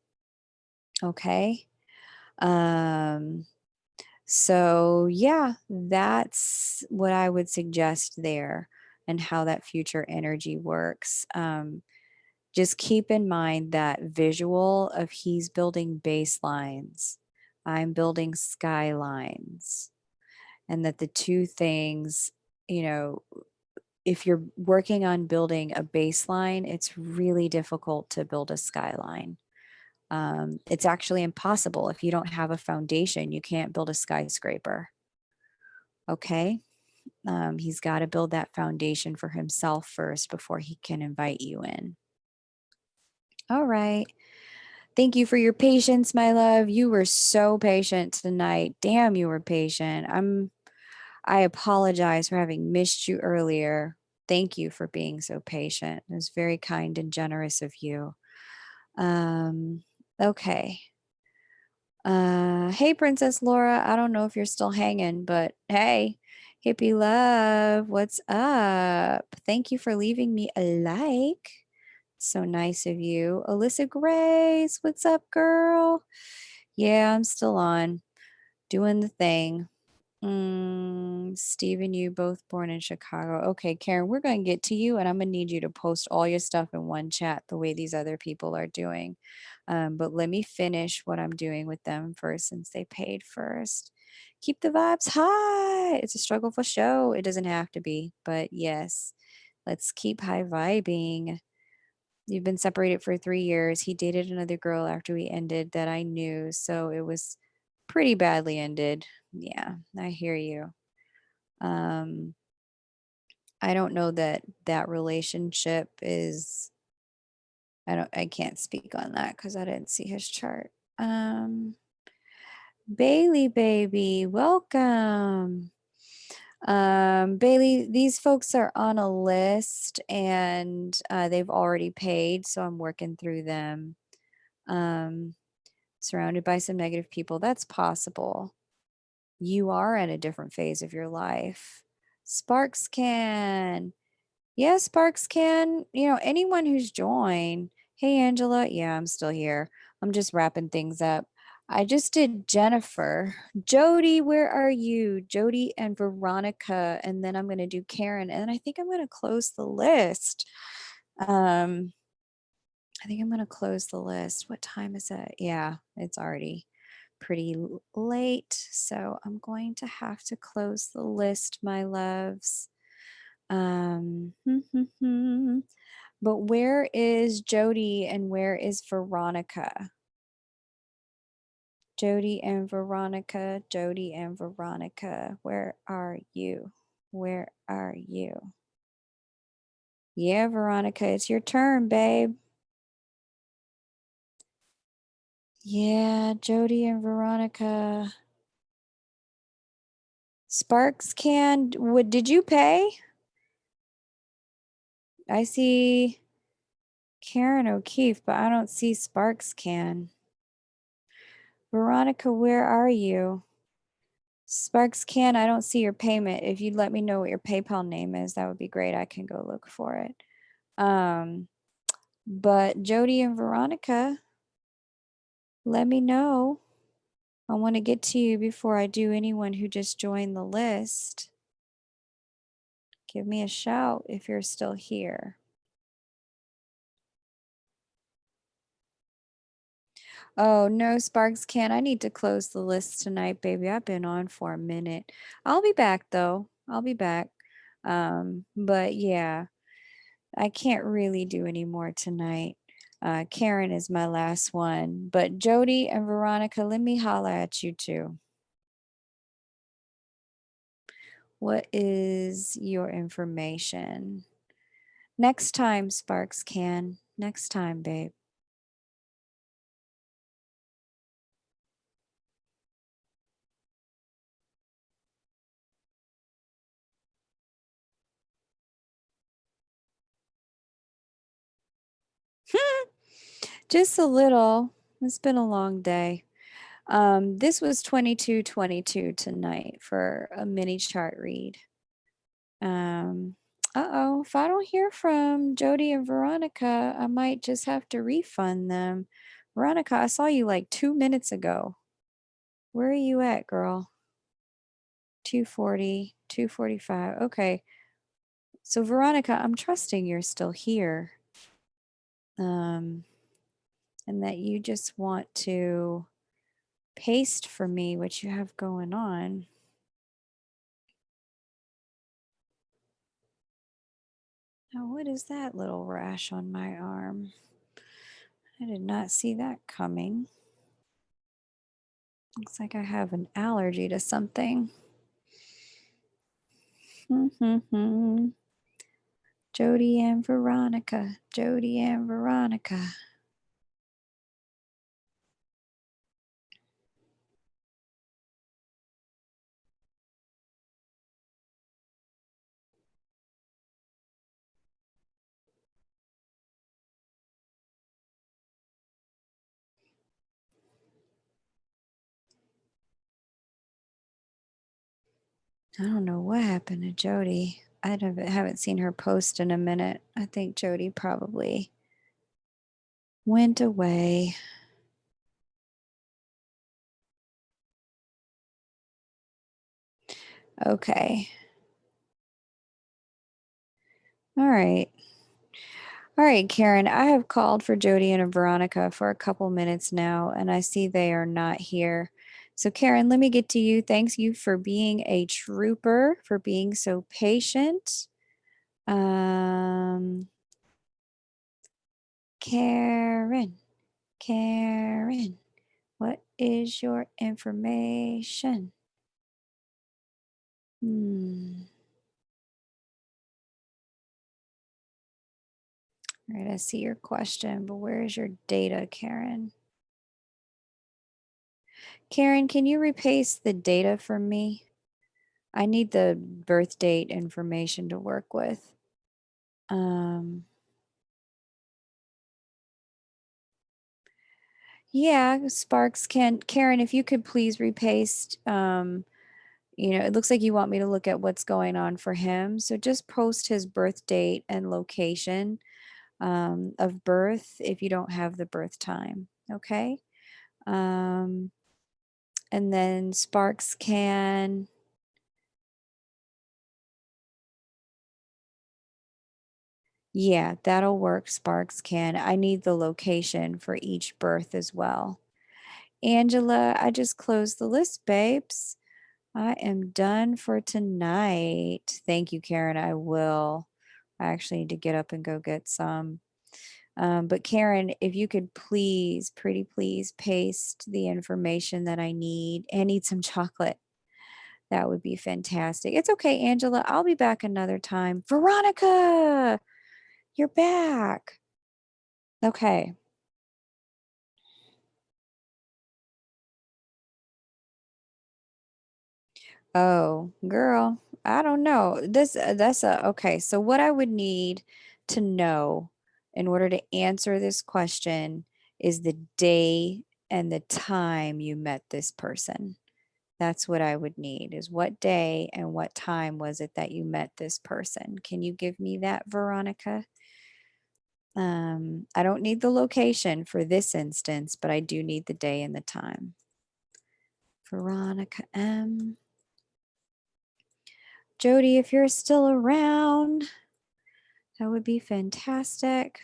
Okay. Um, so yeah, that's what I would suggest there and how that future energy works. Just keep in mind that visual of he's building baselines, I'm building skylines, and that the two things, you know, if you're working on building a baseline, it's really difficult to build a skyline. It's actually impossible. If you don't have a foundation, you can't build a skyscraper. Okay. He's got to build that foundation for himself first before he can invite you in. All right. Thank you for your patience, my love. You were so patient tonight. Damn, you were patient. I apologize for having missed you earlier. Thank you for being so patient. It was very kind and generous of you. Um, okay. Hey, Princess Laura. I don't know if you're still hanging, but hey, hippie love, what's up? Thank you for leaving me a like. So nice of you. Alyssa Grace, what's up, girl? Yeah, I'm still on doing the thing. Steve and you both born in Chicago. Okay, Karen, we're going to get to you, and I'm going to need you to post all your stuff in one chat the way these other people are doing. But let me finish what I'm doing with them first since they paid first. Keep the vibes high. It's a struggle for show. It doesn't have to be, but yes, let's keep high vibing. You've been separated for 3 years. He dated another girl after we ended that I knew. So it was pretty badly ended. Yeah, I hear you. Um, I don't know that that relationship is, I can't speak on that because I didn't see his chart. Um, Bailey, baby, welcome. Bailey, these folks are on a list and they've already paid, so I'm working through them. Um, Surrounded by some negative people. That's possible. You are at a different phase of your life. Sparks can. Yeah, Sparks can. Anyone who's joined. Hey, Angela. Yeah, I'm still here. I'm just wrapping things up. I just did Jennifer. Jody, where are you? Jody and Veronica. And then I'm going to do Karen. And then I think I'm going to close the list. I think I'm going to close the list. What time is it? Yeah, it's already pretty late. So I'm going to have to close the list, my loves. But where is Jody and where is Veronica? Jody and Veronica, Jody and Veronica, where are you? Where are you? Yeah, Veronica, it's your turn, babe. Yeah, Jody and Veronica. Sparks can, did you pay? I see Karen O'Keefe, but I don't see Sparks can. Veronica, where are you? Sparks can, I don't see your payment. If you'd let me know what your PayPal name is, that would be great. I can go look for it. But Jody and Veronica, let me know. I want to get to you before I do anyone who just joined the list. Give me a shout if you're still here. Oh, no, Sparks can. I need to close the list tonight, baby. I've been on for a minute. I'll be back though. I'll be back. But yeah, I can't really do any more tonight. Karen is my last one. But Jody and Veronica, let me holla at you too. What is your information? Next time, Sparks can. Next time, babe. Just a little. It's been a long day. This was 2222 tonight for a mini chart read. Uh-oh, if I don't hear from Jody and Veronica, I might just have to refund them. Veronica, I saw you like 2 minutes ago. Where are you at, girl? 240, 245. Okay. So Veronica, I'm trusting you're still here. And that you just want to paste for me what you have going on. Now, what is that little rash on my arm? I did not see that coming. Looks like I have an allergy to something. Jody and Veronica, Jody and Veronica. I don't know what happened to Jody. I haven't seen her post in a minute. I think Jody probably went away. Okay. All right. All right, Karen, I have called for Jody and Veronica for a couple minutes now, and I see they are not here. So, Karen, let me get to you. Thanks you for being a trooper, for being so patient. Um, Karen, Karen, what is your information? All right, I see your question, but where is your data, Karen? Karen, can you repaste the data for me? I need the birth date information to work with. Yeah, Sparks can. Karen, if you could please repaste, it looks like you want me to look at what's going on for him. So just post his birth date and location of birth if you don't have the birth time. Okay. Um, and then Sparks can. Yeah, that'll work. Sparks can. I need the location for each birth as well. Angela, I just closed the list, babes. I am done for tonight. Thank you, Karen. I will. I actually need to get up and go get some. But Karen, if you could please, pretty please, paste the information that I need and eat some chocolate. That would be fantastic. It's okay, Angela. I'll be back another time. Veronica, you're back. Okay. Oh, girl, I don't know. That's a okay. So what I would need to know in order to answer this question is the day and the time you met this person. That's what I would need is what day and what time was it that you met this person? Can you give me that, Veronica? I don't need the location for this instance, but I do need the day and the time. Veronica M. Jody, if you're still around, that would be fantastic.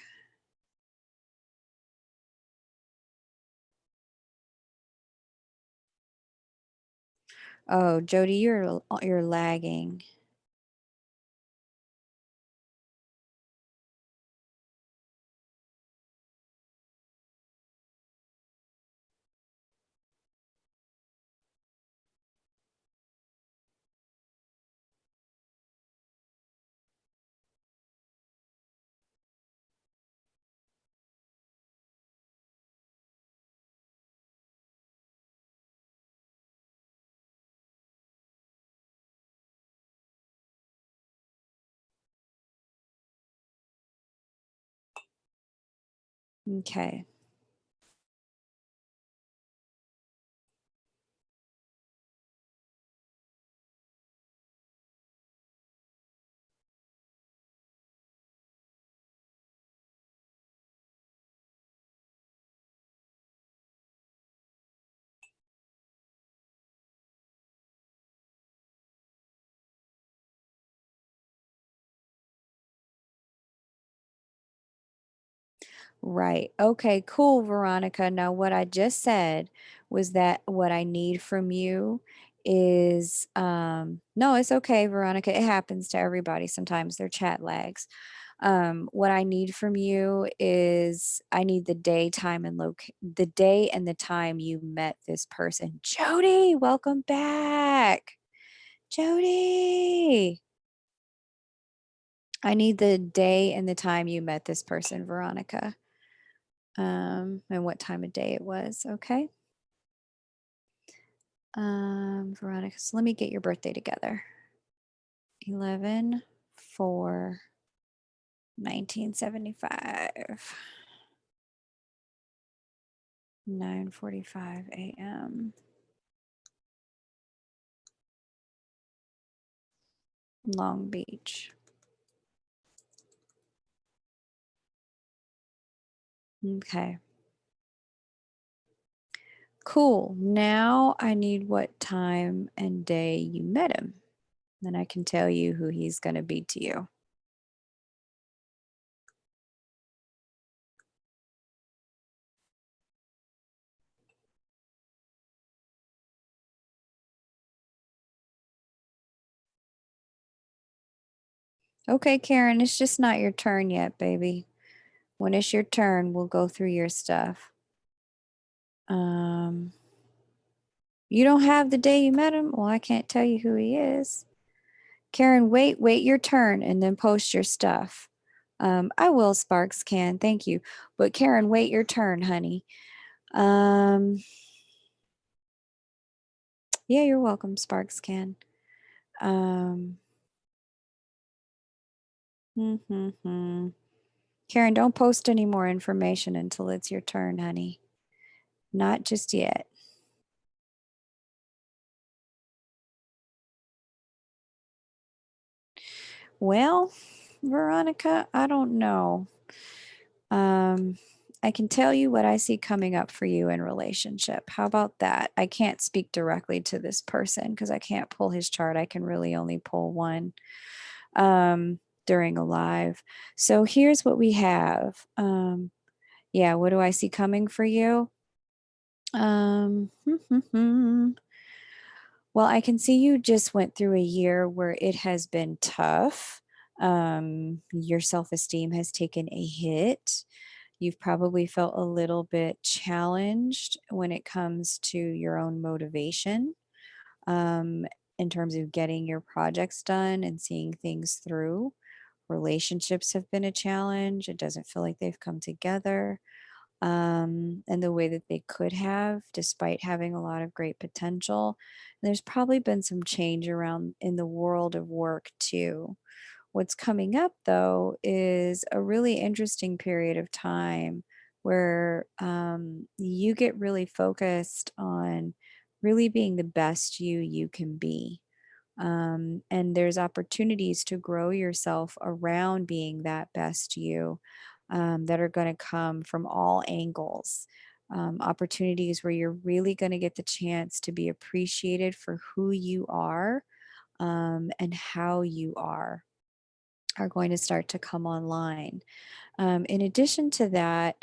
Oh, Jody, you're lagging. Okay. Right. Okay, cool, Veronica. Now, what I just said was that what I need from you is no, it's okay, Veronica. It happens to everybody sometimes. Their chat lags. What I need from you is I need the day and the time you met this person. Jody, welcome back. Jody. I need the day and the time you met this person, Veronica. And what time of day it was. Okay. Veronica, so let me get your birthday together. 11/4/1975. 9:45 a.m. Long Beach. Okay. Cool. Now I need what time and day you met him. Then I can tell you who he's going to be to you. Okay, Karen, it's just not your turn yet, baby. When it's your turn, we'll go through your stuff. Um, you don't have the day you met him? Well, I can't tell you who he is. Karen, wait your turn and then post your stuff. I will, Sparks can. Thank you. But Karen, wait your turn, honey. Um, yeah, you're welcome, Sparks can. Um, hmm, hmm, hmm. Karen, don't post any more information until it's your turn, honey. Not just yet. Well, Veronica, I don't know. Um, I can tell you what I see coming up for you in relationship. How about that? I can't speak directly to this person because I can't pull his chart. I can really only pull one during a live. So here's what we have. Yeah, what do I see coming for you? Um, well, I can see you just went through a year where it has been tough. Your self esteem has taken a hit. You've probably felt a little bit challenged when it comes to your own motivation um, in terms of getting your projects done and seeing things through. Relationships have been a challenge. It doesn't feel like they've come together and the way that they could have, despite having a lot of great potential. And there's probably been some change around in the world of work too. What's coming up though is a really interesting period of time where you get really focused on really being the best you can be. And there's opportunities to grow yourself around being that best you that are going to come from all angles. Opportunities where you're really going to get the chance to be appreciated for who you are and how you are going to start to come online. In addition to that,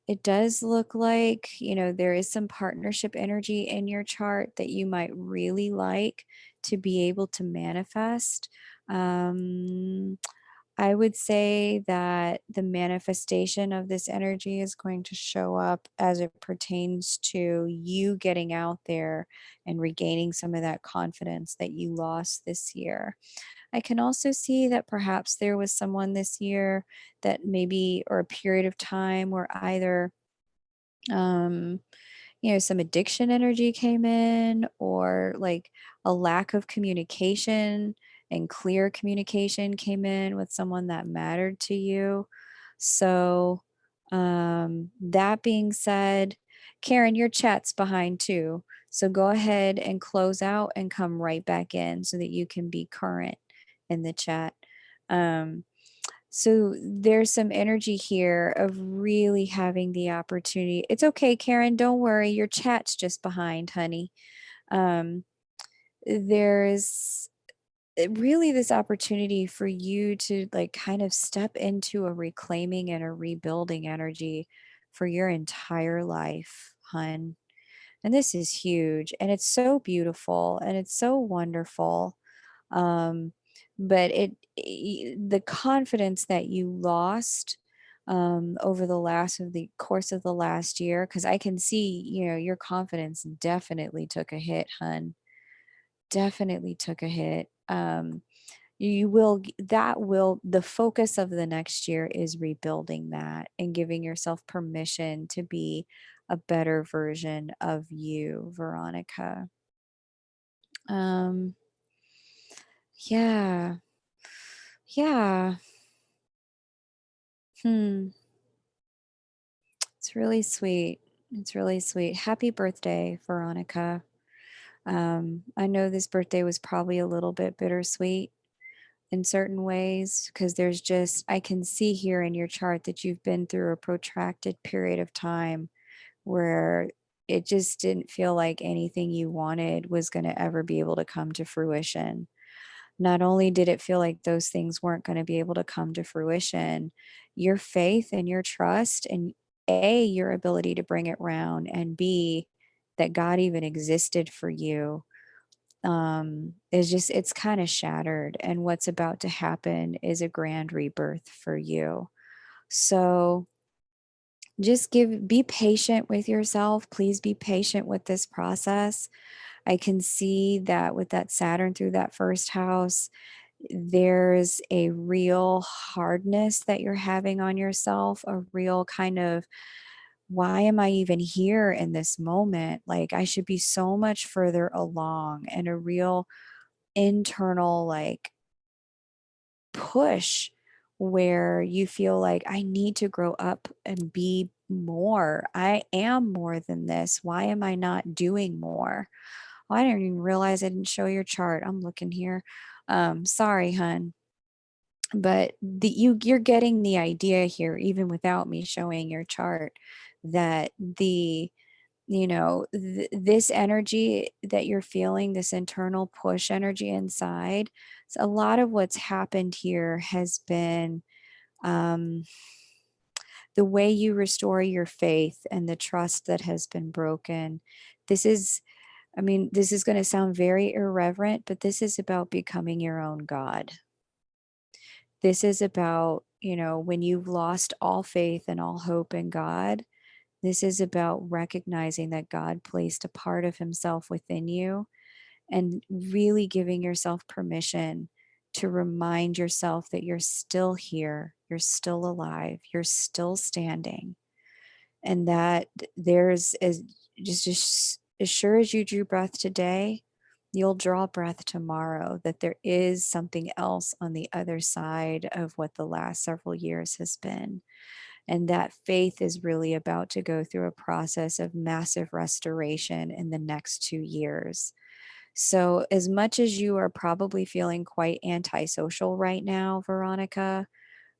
it does look like, there is some partnership energy in your chart that you might really like to be able to manifest. Um, I would say that the manifestation of this energy is going to show up as it pertains to you getting out there and regaining some of that confidence that you lost this year. I can also see that perhaps there was someone this year that maybe, or a period of time where either, um, some addiction energy came in or like a lack of communication and clear communication came in with someone that mattered to you. So, that being said, Karen, your chat's behind too. So go ahead and close out and come right back in so that you can be current in the chat. Um, so there's some energy here of really having the opportunity. It's okay, Karen, don't worry. Your chat's just behind, honey. Um, there's really this opportunity for you to like kind of step into a reclaiming and a rebuilding energy for your entire life, hun. And this is huge and it's so beautiful and it's so wonderful. Um, but the confidence that you lost over the course of the last year, because I can see, your confidence definitely took a hit, hun. Definitely took a hit. The focus of the next year is rebuilding that and giving yourself permission to be a better version of you, Veronica. Um, yeah, yeah. Hmm. It's really sweet. It's really sweet. Happy birthday, Veronica. I know this birthday was probably a little bit bittersweet in certain ways because I can see here in your chart that you've been through a protracted period of time where it just didn't feel like anything you wanted was going to ever be able to come to fruition. Not only did it feel like those things weren't going to be able to come to fruition, your faith and your trust and A, your ability to bring it round, and B, that God even existed for you it's kind of shattered. And what's about to happen is a grand rebirth for you. So, Just be patient with yourself. Please be patient with this process. I can see that with that Saturn through that first house, there's a real hardness that you're having on yourself, a real kind of, why am I even here in this moment? Like, I should be so much further along, and a real internal, like, push where you feel like, I need to grow up and be more. I am more than this. Why am I not doing more? Oh, I didn't even realize I didn't show your chart. I'm looking here. Sorry, hun. But you're getting the idea here, even without me showing your chart, that this energy that you're feeling, this internal push energy inside, so a lot of what's happened here has been um, the way you restore your faith and the trust that has been broken. This is, I mean, this is going to sound very irreverent, but this is about becoming your own God. This is about, when you've lost all faith and all hope in God, this is about recognizing that God placed a part of himself within you, and really giving yourself permission to remind yourself that you're still here, you're still alive, you're still standing, and that there's as sure as you drew breath today, you'll draw breath tomorrow, that there is something else on the other side of what the last several years has been. And that faith is really about to go through a process of massive restoration in the next 2 years. So, as much as you are probably feeling quite antisocial right now, Veronica,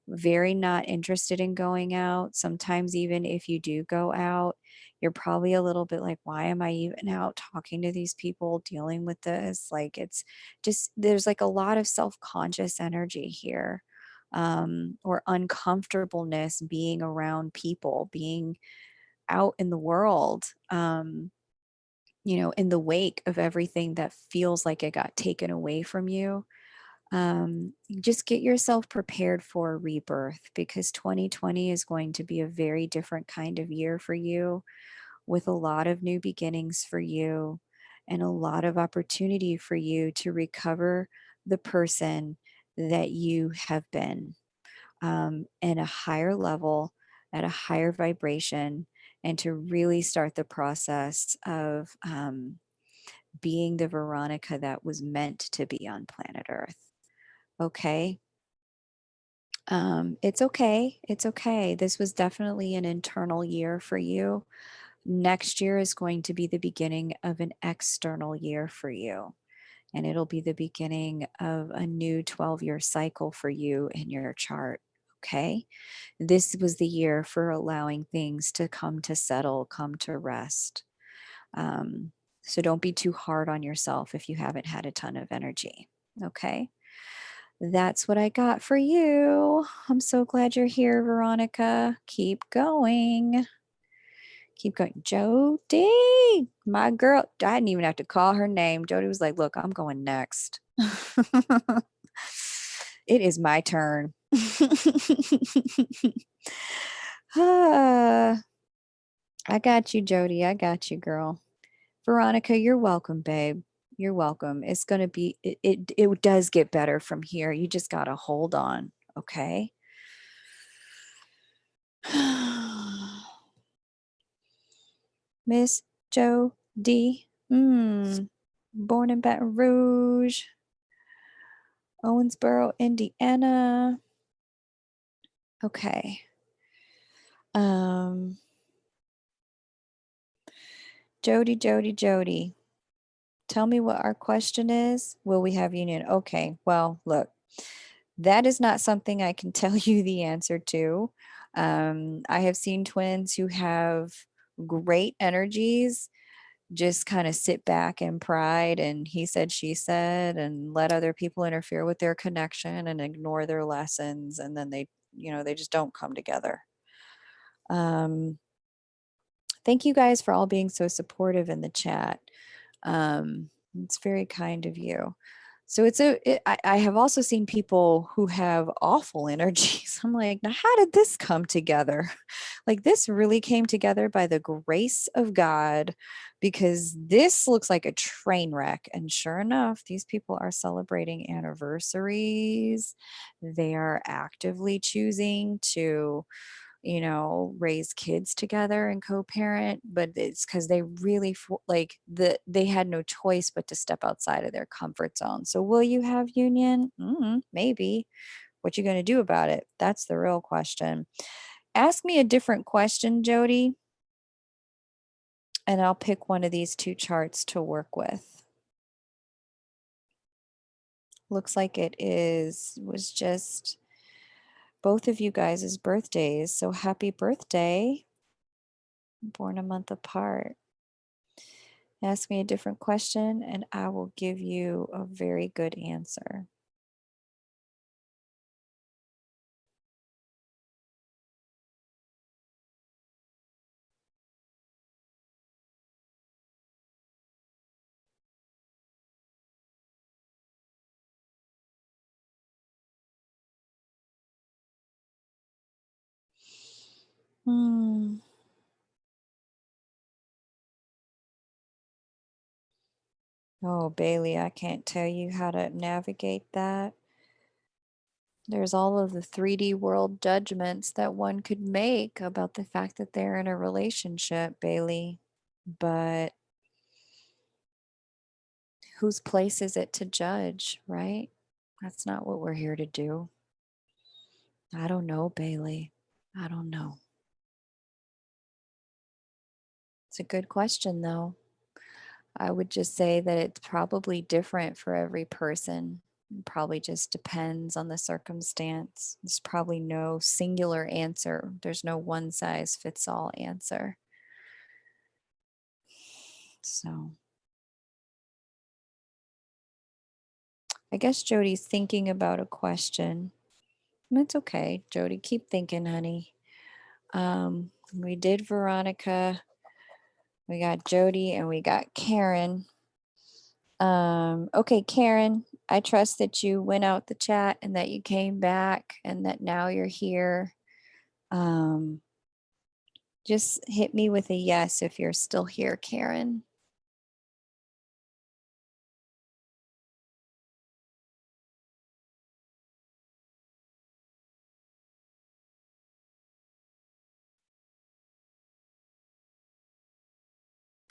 very not interested in going out. Sometimes, even if you do go out, you're probably a little bit like, why am I even out talking to these people, dealing with this? Like, it's just, there's like a lot of self conscious energy here, or uncomfortableness being around people, being out in the world. In the wake of everything that feels like it got taken away from you. Just get yourself prepared for a rebirth, because 2020 is going to be a very different kind of year for you, with a lot of new beginnings for you and a lot of opportunity for you to recover the person that you have been, in a higher level, at a higher vibration, and to really start the process of being the Veronica that was meant to be on planet Earth. Okay. It's okay. It's okay. This was definitely an internal year for you. Next year is going to be the beginning of an external year for you. And it'll be the beginning of a new 12-year cycle for you in your chart. Okay. This was the year for allowing things to come to settle, come to rest. Um, so don't be too hard on yourself if you haven't had a ton of energy. Okay. That's what I got for you. I'm so glad you're here, Veronica. Keep going. Keep going. Jody, my girl. I didn't even have to call her name. Jody was like, look, I'm going next. It is my turn. Ah, I got you, Jody. I got you, girl. Veronica, you're welcome, babe. You're welcome. It's going to be, it does get better from here. You just got to hold on. Okay. Miss Joe D. Born in Baton Rouge, Owensboro, Indiana. Okay. Um, Jody. Tell me what our question is. Will we have union? Okay. Well, look, that is not something I can tell you the answer to. I have seen twins who have great energies just kind of sit back in pride and he said, she said, and let other people interfere with their connection and ignore their lessons. And then they just don't come together. Um, Thank you guys for all being so supportive in the chat. It's very kind of you. So I have also seen people who have awful energies. I'm like, now how did this come together? Like this really came together by the grace of God because this looks like a train wreck. And sure enough, these people are celebrating anniversaries. They are actively choosing to raise kids together and co-parent, but it's because they really they had no choice but to step outside of their comfort zone. So will you have union? Maybe. What you going to do about it? That's the real question. Ask me a different question, Jody, and I'll pick one of these two charts to work with. Looks like was just both of you guys' birthdays. So happy birthday. Born a month apart. Ask me a different question and I will give you a very good answer. Hmm. Oh, Bailey, I can't tell you how to navigate that. There's all of the 3D world judgments that one could make about the fact that they're in a relationship, Bailey. But whose place is it to judge, right? That's not what we're here to do. I don't know, Bailey. I don't know. It's a good question, though. I would just say that it's probably different for every person. It probably just depends on the circumstance. There's probably no singular answer. There's no one size fits all answer. So I guess Jody's thinking about a question. It's okay, Jody. Keep thinking, honey. We did Veronica, we got Jody, and we got Karen. Okay, Karen, I trust that you went out the chat and that you came back and that now you're here. Um, just hit me with a yes if you're still here, Karen.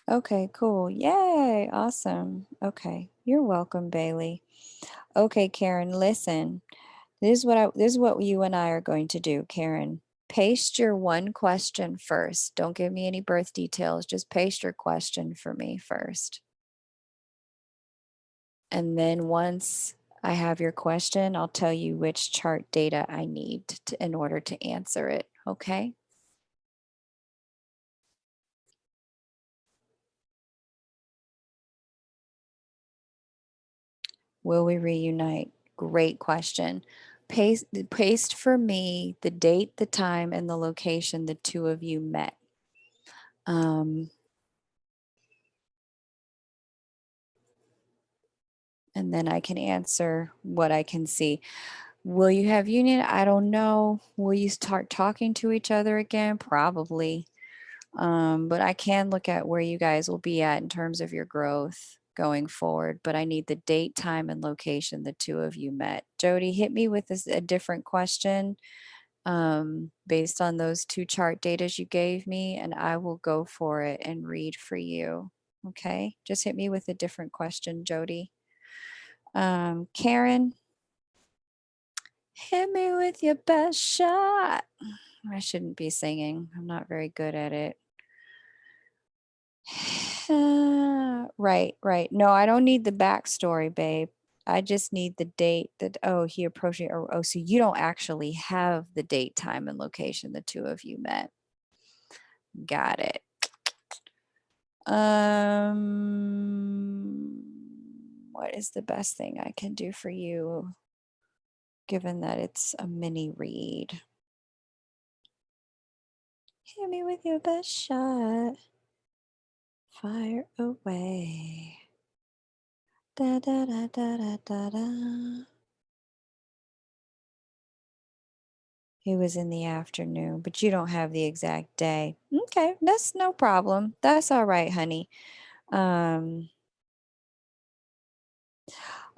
Okay, cool. Yay, awesome. Okay, you're welcome, Bailey. Okay, Karen, listen. This is what you and I are going to do, Karen. Paste your one question first. Don't give me any birth details. Just paste your question for me first. And then once I have your question, I'll tell you which chart data I need in order to answer it. Okay? Will we reunite? Great question. Paste for me the date, the time, and the location the two of you met. And then I can answer what I can see. Will you have union? I don't know. Will you start talking to each other again? Probably. But I can look at where you guys will be at in terms of your growth going forward. But I need the date, time, and location the two of you met. Jody, hit me with a different question based on those two chart datas you gave me, and I will go for it and read for you. Okay, just hit me with a different question, Jody. Karen, hit me with your best shot. I shouldn't be singing. I'm not very good at it. Right, right. No, I don't need the backstory, babe. I just need the date that, oh, he approached you. Or, oh, so you don't actually have the date, time, and location the two of you met. Got it. What is the best thing I can do for you, given that it's a mini read? Hit me with your best shot. Fire away. Da, da, da, da, da, da, da. It was in the afternoon, but you don't have the exact day. Okay, that's no problem. That's all right, honey. Um,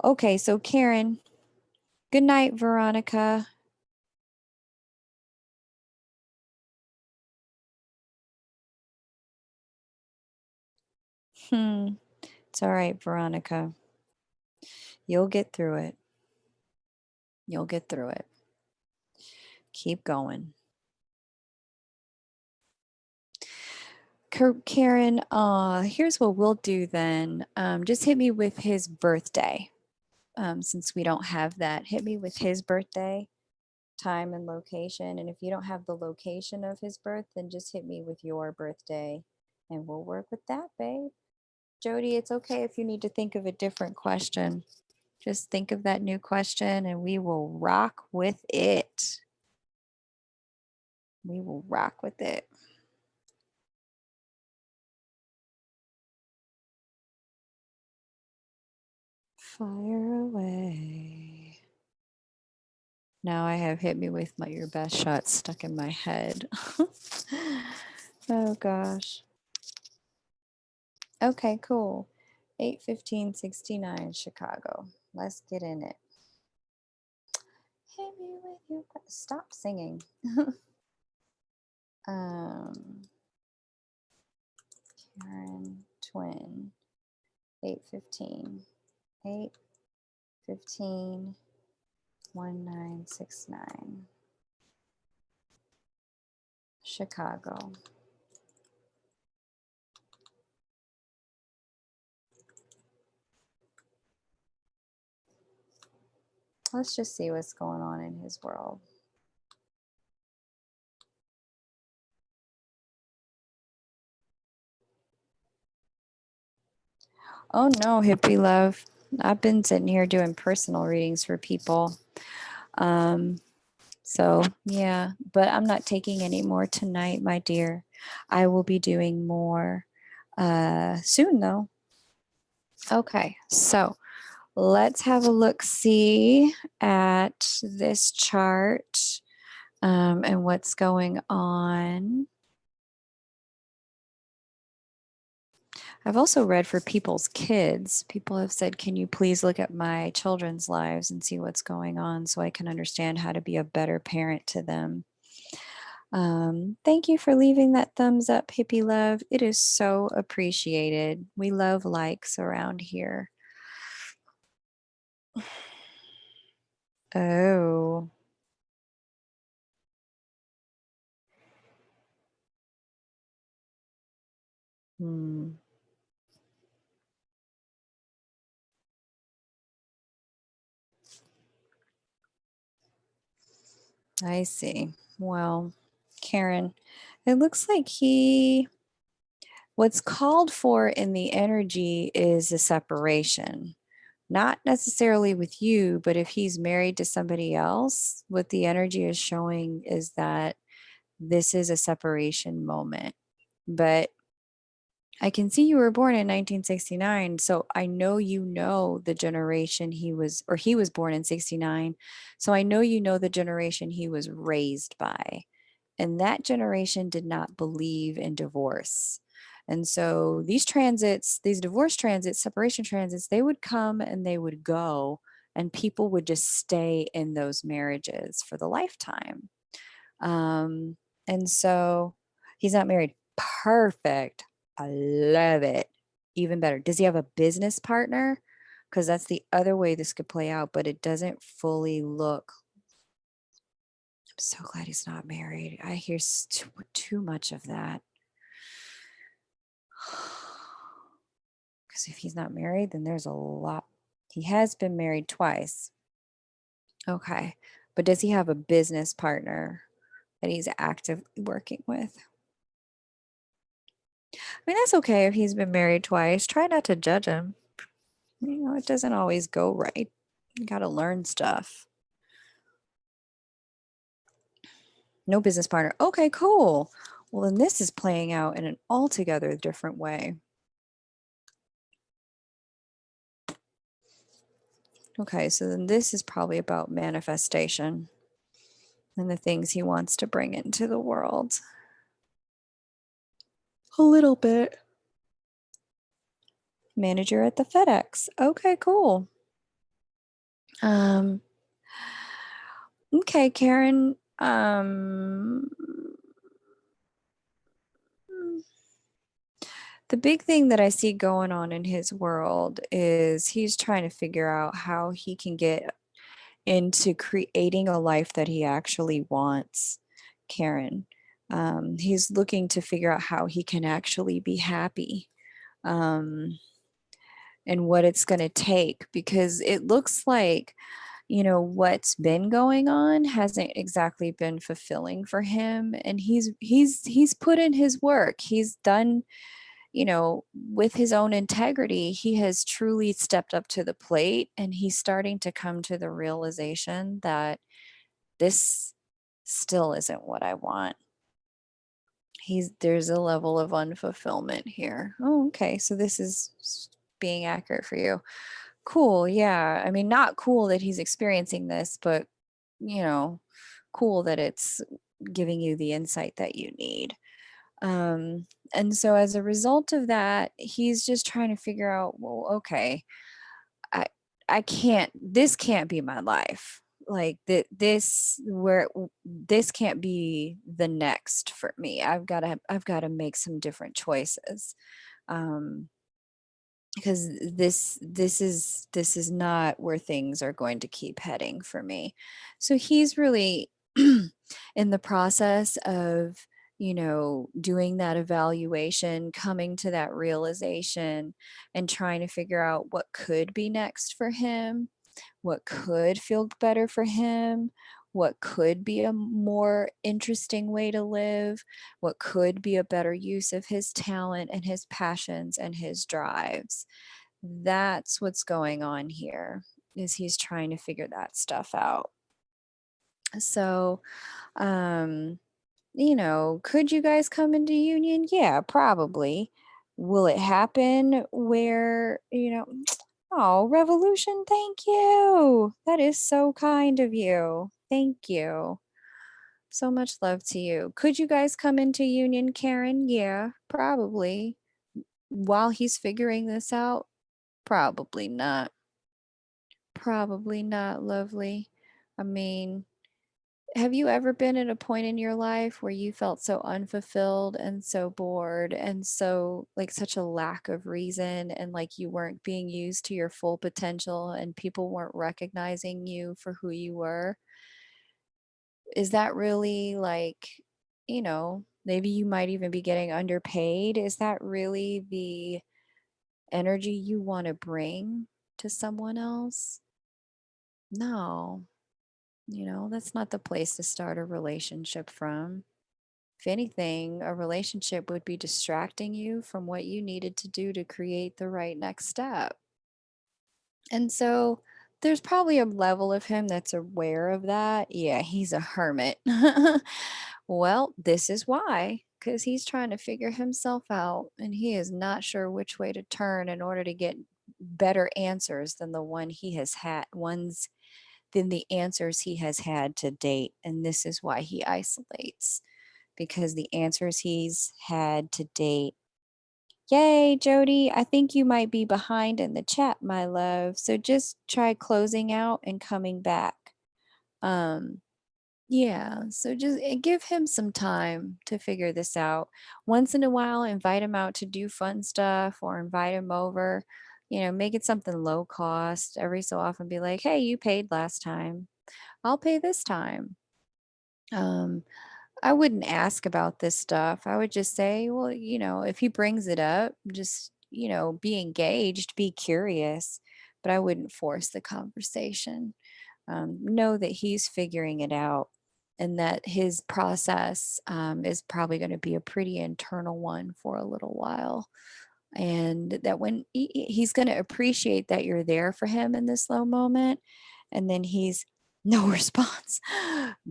okay, so Karen, good night, Veronica. Hmm, it's all right, Veronica. You'll get through it. You'll get through it. Keep going. Karen, here's what we'll do then. Just hit me with his birthday. Since we don't have that, hit me with his birthday, time and location. And if you don't have the location of his birth, then just hit me with your birthday and we'll work with that, babe. Jody, it's okay if you need to think of a different question. Just think of that new question and we will rock with it. We will rock with it. Fire away. Now I have hit me with your best shot stuck in my head. Oh gosh. Okay, cool. 8:15:69 Chicago. Let's get in it. Hit me with your stop singing. um Karen twin. 8:15. 8:15 1969 Chicago. Let's just see what's going on in his world. Oh no, hippie love. I've been sitting here doing personal readings for people. Um, so yeah, but I'm not taking any more tonight, my dear. I will be doing more soon though. Okay, so let's have a look see at this chart and what's going on. I've also read for people's kids. People have said, can you please look at my children's lives and see what's going on so I can understand how to be a better parent to them? Thank you for leaving that thumbs up, hippie love. It is so appreciated. We love likes around here. Oh. Hmm. I see. Well, Karen, it looks like what's called for in the energy is a separation. Not necessarily with you, but if he's married to somebody else, what the energy is showing is that this is a separation moment. But I can see you were born in 1969, so I know you know the generation he was born in 69. So I know you know the generation he was raised by. And that generation did not believe in divorce. And so these divorce transits, separation transits, they would come and they would go, and people would just stay in those marriages for the lifetime. Um, and so he's not married. Perfect. I love it. Even better. Does he have a business partner? Because that's the other way this could play out, but it doesn't fully look. I'm so glad he's not married. I hear too much of that. Because if he's not married, then there's a lot. He has been married twice. Okay. But does he have a business partner that he's actively working with? I mean, that's okay if he's been married twice. Try not to judge him. It doesn't always go right. You got to learn stuff. No business partner. Okay, cool. Well, then this is playing out in an altogether different way. Okay, so then this is probably about manifestation and the things he wants to bring into the world. A little bit. Manager at the FedEx. Okay, cool. Um, okay, Karen. The big thing that I see going on in his world is he's trying to figure out how he can get into creating a life that he actually wants, Karen. He's looking to figure out how he can actually be happy, um, and what it's going to take, because it looks like, what's been going on hasn't exactly been fulfilling for him, and he's put in his work. He's done, with his own integrity, he has truly stepped up to the plate, and he's starting to come to the realization that this still isn't what I want. There's a level of unfulfillment here. Oh, okay. So this is being accurate for you. Cool. Yeah. I mean, not cool that he's experiencing this, but, you know, cool that it's giving you the insight that you need. And so as a result of that, he's just trying to figure out, well, okay, I I can't, this can't be my life. Like this can't be the next for me. I've got to make some different choices. Um because this is not where things are going to keep heading for me. So he's really in the process of, doing that evaluation, coming to that realization, and trying to figure out what could be next for him, what could feel better for him, what could be a more interesting way to live, what could be a better use of his talent and his passions and his drives. That's what's going on here, is he's trying to figure that stuff out. So, um, could you guys come into union? Yeah, probably. Will it happen where, oh, Revolution, thank you. That is so kind of you. Thank you. So much love to you. Could you guys come into union, Karen? Yeah, probably. While he's figuring this out? Probably not. Probably not, lovely. I mean, have you ever been at a point in your life where you felt so unfulfilled and so bored and so like such a lack of reason, and like you weren't being used to your full potential and people weren't recognizing you for who you were? Is that really like, maybe you might even be getting underpaid? Is that really the energy you want to bring to someone else? No, that's not the place to start a relationship from. If anything, a relationship would be distracting you from what you needed to do to create the right next step. And so there's probably a level of him that's aware of that. Yeah, he's a hermit. Well, this is why, because he's trying to figure himself out and he is not sure which way to turn in order to get better answers than the answers he has had to date. And this is why he isolates, because the answers he's had to date. Yay, Jody. I think you might be behind in the chat, my love. So just try closing out and coming back. Um, yeah, so just give him some time to figure this out. Once in a while, invite him out to do fun stuff or invite him over. Make it something low cost. Every so often be like, hey, you paid last time. I'll pay this time. Um, I wouldn't ask about this stuff. I would just say, well, if he brings it up, just, be engaged, be curious, but I wouldn't force the conversation. Know that he's figuring it out and that his process is probably going to be a pretty internal one for a little while. And that when he's going to appreciate that you're there for him in this low moment, and then he's no response.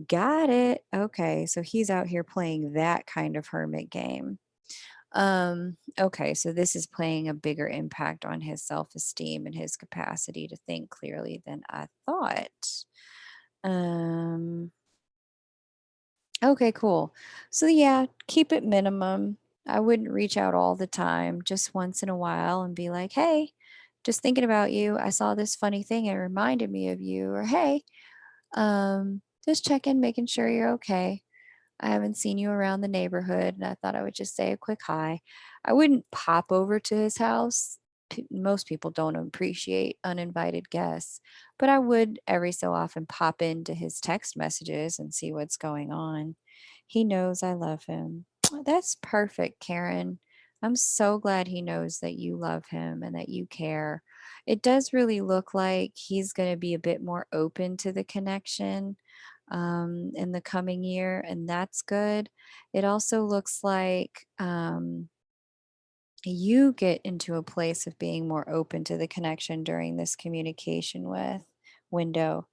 Got it. Okay. So he's out here playing that kind of hermit game. Okay, so this is playing a bigger impact on his self-esteem and his capacity to think clearly than I thought. Um, okay, cool. So yeah, keep it minimum. I wouldn't reach out all the time, just once in a while and be like, "Hey, just thinking about you. I saw this funny thing. It reminded me of you." Or, "Hey, just checking, making sure you're okay. I haven't seen you around the neighborhood, and I thought I would just say a quick hi." I wouldn't pop over to his house. Most people don't appreciate uninvited guests, but I would every so often pop into his text messages and see what's going on. He knows I love him. That's perfect, Karen. I'm so glad he knows that you love him and that you care. It does really look like he's going to be a bit more open to the connection in the coming year, and that's good. It also looks like you get into a place of being more open to the connection during this communication with window.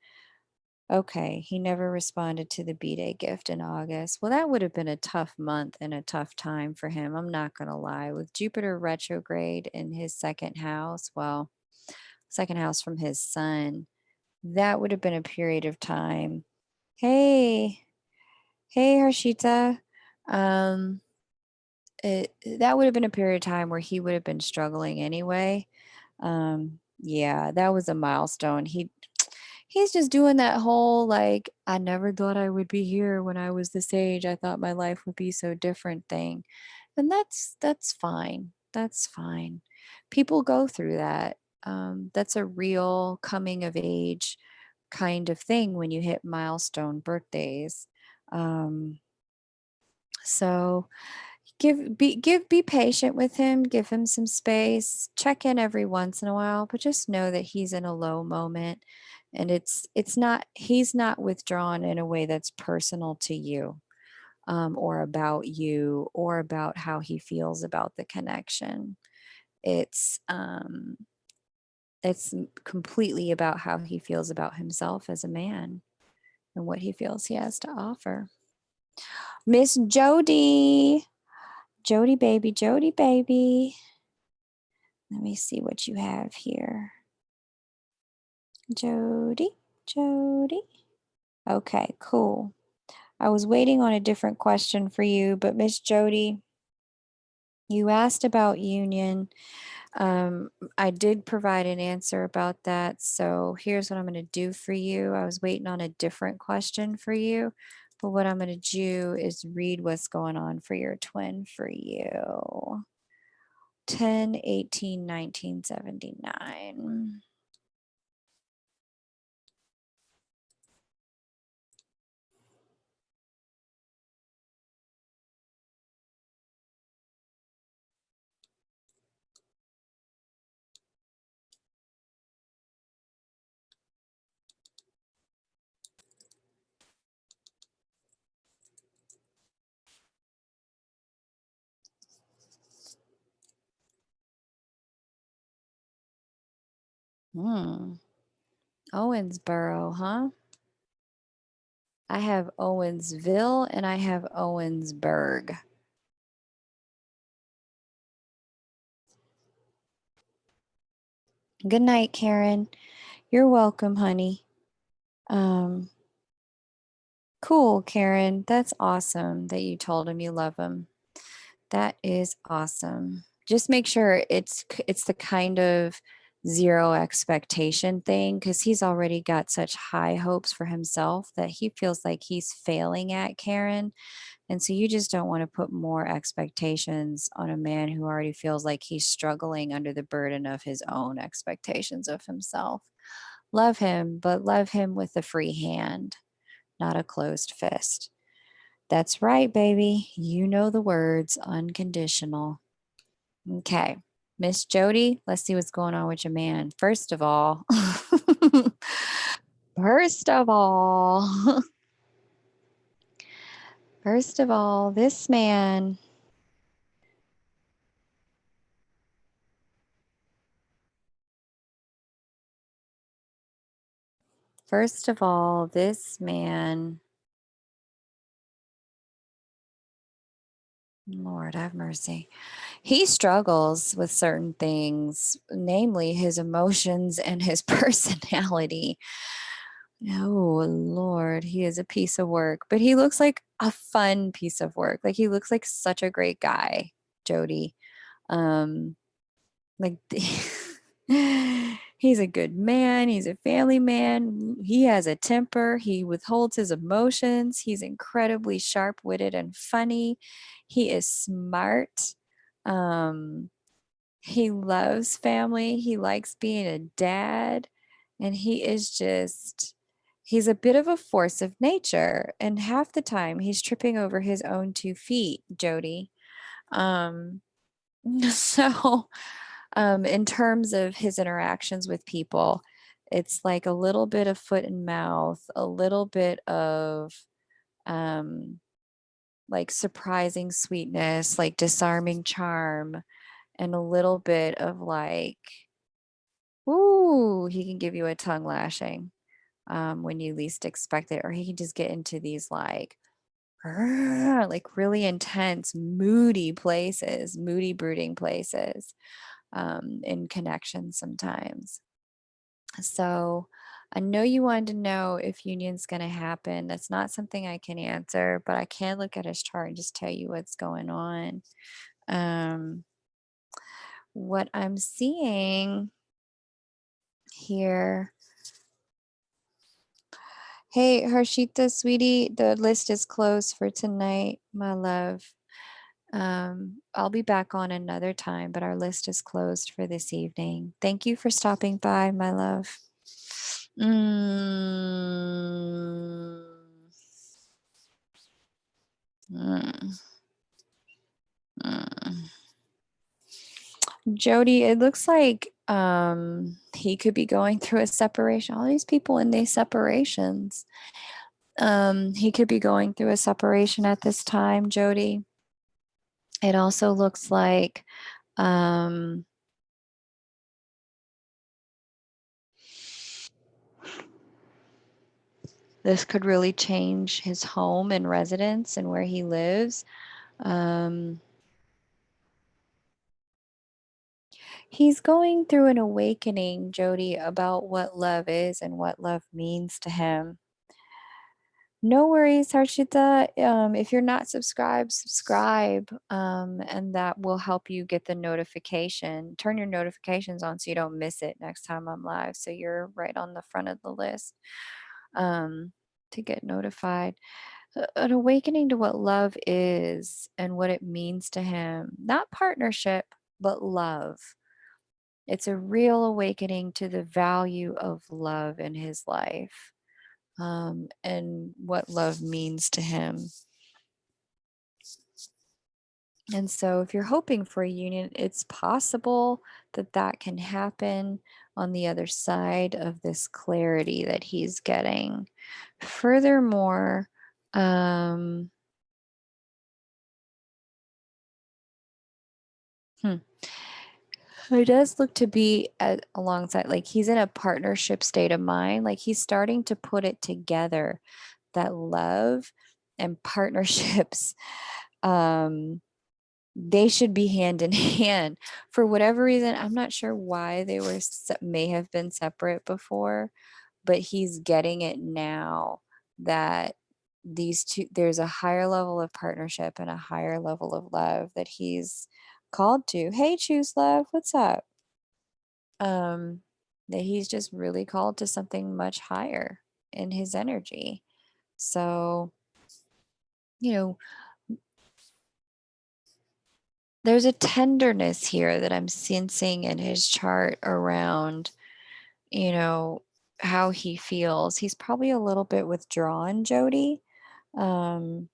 Okay, he never responded to the B-Day gift in August. Well, that would have been a tough month and a tough time for him. I'm not going to lie. With Jupiter retrograde in his second house, well, second house from his sun, that would have been a period of time. Hey, hey, Harshita. Um, that would have been a period of time where he would have been struggling anyway. Yeah, that was a milestone. He's just doing that whole like, I never thought I would be here when I was this age. I thought my life would be so different thing. And that's fine. That's fine. People go through that. That's a real coming of age kind of thing when you hit milestone birthdays. Um, so be patient with him, give him some space, check in every once in a while, but just know that he's in a low moment, and it's not he's not withdrawn in a way that's personal to you, or about you, or about how he feels about the connection. It's um completely about how he feels about himself as a man and what he feels he has to offer. Miss Jody. Jody baby, Jody baby. Let me see what you have here. Jody, Jody. Okay, cool. I was waiting on a different question for you, but Miss Jody, you asked about union. Um, I did provide an answer about that. So here's what I'm going to do for you. I was waiting on a different question for you, but what I'm going to do is read what's going on for your twin for you. 10/18/1979. Hmm. Owensboro, huh? I have Owensville and I have Owensburg. Good night, Karen. You're welcome, honey. Um, cool, Karen. That's awesome that you told him you love him. That is awesome. Just make sure it's the kind of zero expectation thing, because he's already got such high hopes for himself that he feels like he's failing at Karen. And so you just don't want to put more expectations on a man who already feels like he's struggling under the burden of his own expectations of himself. Love him, but love him with a free hand, not a closed fist. That's right, baby. You know the words unconditional. Okay. Miss Jody, let's see what's going on with your man. First of all, first of all, this man, first of all, this man Lord have mercy. He struggles with certain things, namely his emotions and his personality. Oh, Lord, he is a piece of work, but he looks like a fun piece of work. Like he looks like such a great guy, Jody. Um, like he's a good man, he's a family man. He has a temper, he withholds his emotions. He's incredibly sharp-witted and funny. He is smart. Um, he loves family. He likes being a dad. And he is just, he's a bit of a force of nature. And half the time he's tripping over his own 2 feet, Jody. Um, so, in terms of his interactions with people, it's like a little bit of foot and mouth, a little bit of, um, like surprising sweetness, like disarming charm, and a little bit of like, ooh, he can give you a tongue lashing when you least expect it, or he can just get into these like really intense, moody places, moody, brooding places in connections sometimes. So I know you wanted to know if union's going to happen. That's not something I can answer, but I can look at his chart and just tell you what's going on. Um, what I'm seeing here. Hey, Harshita, sweetie, the list is closed for tonight, my love. I'll be back on another time, but our list is closed for this evening. Thank you for stopping by, my love. Mm. Mm. Mm. Jody, it looks like he could be going through a separation. All these people in these separations. He could be going through a separation at this time, Jody. It also looks like um this could really change his home and residence and where he lives. Um, he's going through an awakening, Jody, about what love is and what love means to him. No worries, Harshita. If you're not subscribed, subscribe, and that will help you get the notification. Turn your notifications on so you don't miss it next time I'm live. So you're right on the front of the list to get notified. An awakening to what love is and what it means to him. Not partnership, but love. It's a real awakening to the value of love in his life and what love means to him. And so, if you're hoping for a union, it's possible that that can happen on the other side of this clarity that he's getting. Furthermore, um, hmm, it does look to be alongside, like he's in a partnership state of mind, like he's starting to put it together that love and partnerships um they should be hand in hand. For whatever reason, I'm not sure why they were may have been separate before, but he's getting it now that these two, there's a higher level of partnership and a higher level of love that he's called to. Hey, choose love, what's up? um that he's just really called to something much higher in his energy. So, you know, there's a tenderness here that I'm sensing in his chart around, you know, how he feels. He's probably a little bit withdrawn, Jody. Um,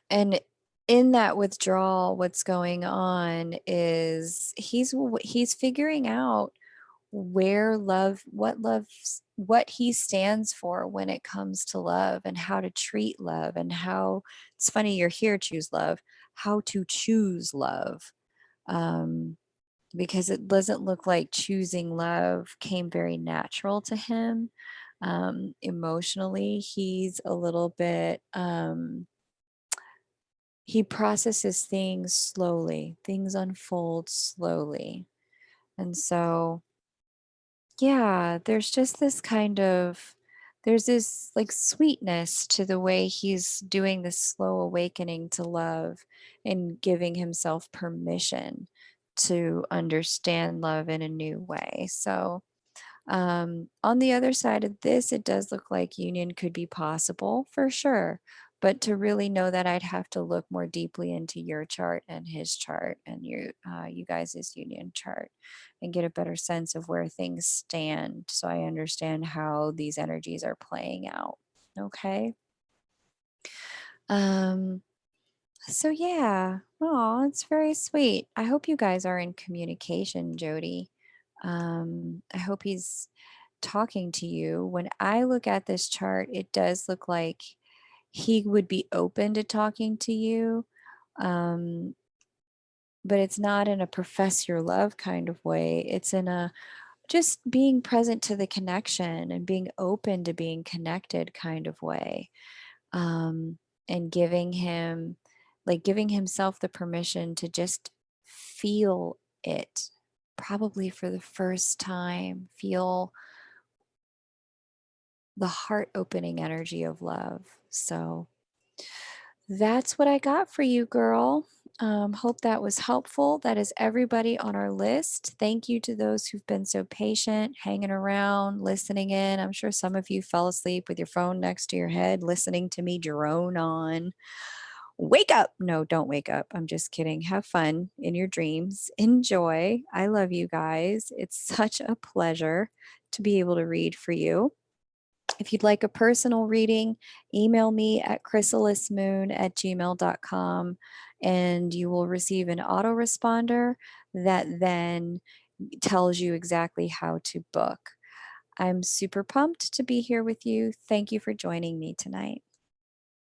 and in that withdrawal, what's going on is he's figuring out where love, what he stands for when it comes to love and how to treat love and how it's funny you're here, choose love, how to choose love. Um, because it doesn't look like choosing love came very natural to him. Emotionally, he's a little bit he processes things slowly, things unfold slowly. And so, yeah, there's just this kind of there's this like sweetness to the way he's doing this slow awakening to love and giving himself permission to understand love in a new way. So, on the other side of this, it does look like union could be possible for sure. But to really know that, I'd have to look more deeply into your chart and his chart and you guys' union chart and get a better sense of where things stand so I understand how these energies are playing out. Okay. Um, so yeah. Oh, it's very sweet. I hope you guys are in communication, Jody. I hope he's talking to you. When I look at this chart, it does look like he would be open to talking to you. Um, but it's not in a profess your love kind of way. It's in a just being present to the connection and being open to being connected kind of way. Um, and giving himself the permission to just feel it, probably for the first time, feel the heart opening energy of love. So that's what I got for you, girl. Hope that was helpful. That is everybody on our list. Thank you to those who've been so patient, hanging around, listening in. I'm sure some of you fell asleep with your phone next to your head, listening to me drone on. Wake up. No, don't wake up. I'm just kidding. Have fun in your dreams. Enjoy. I love you guys. It's such a pleasure to be able to read for you. If you'd like a personal reading, email me at chrysalismoon@gmail.com and you will receive an autoresponder that then tells you exactly how to book. I'm super pumped to be here with you. Thank you for joining me tonight.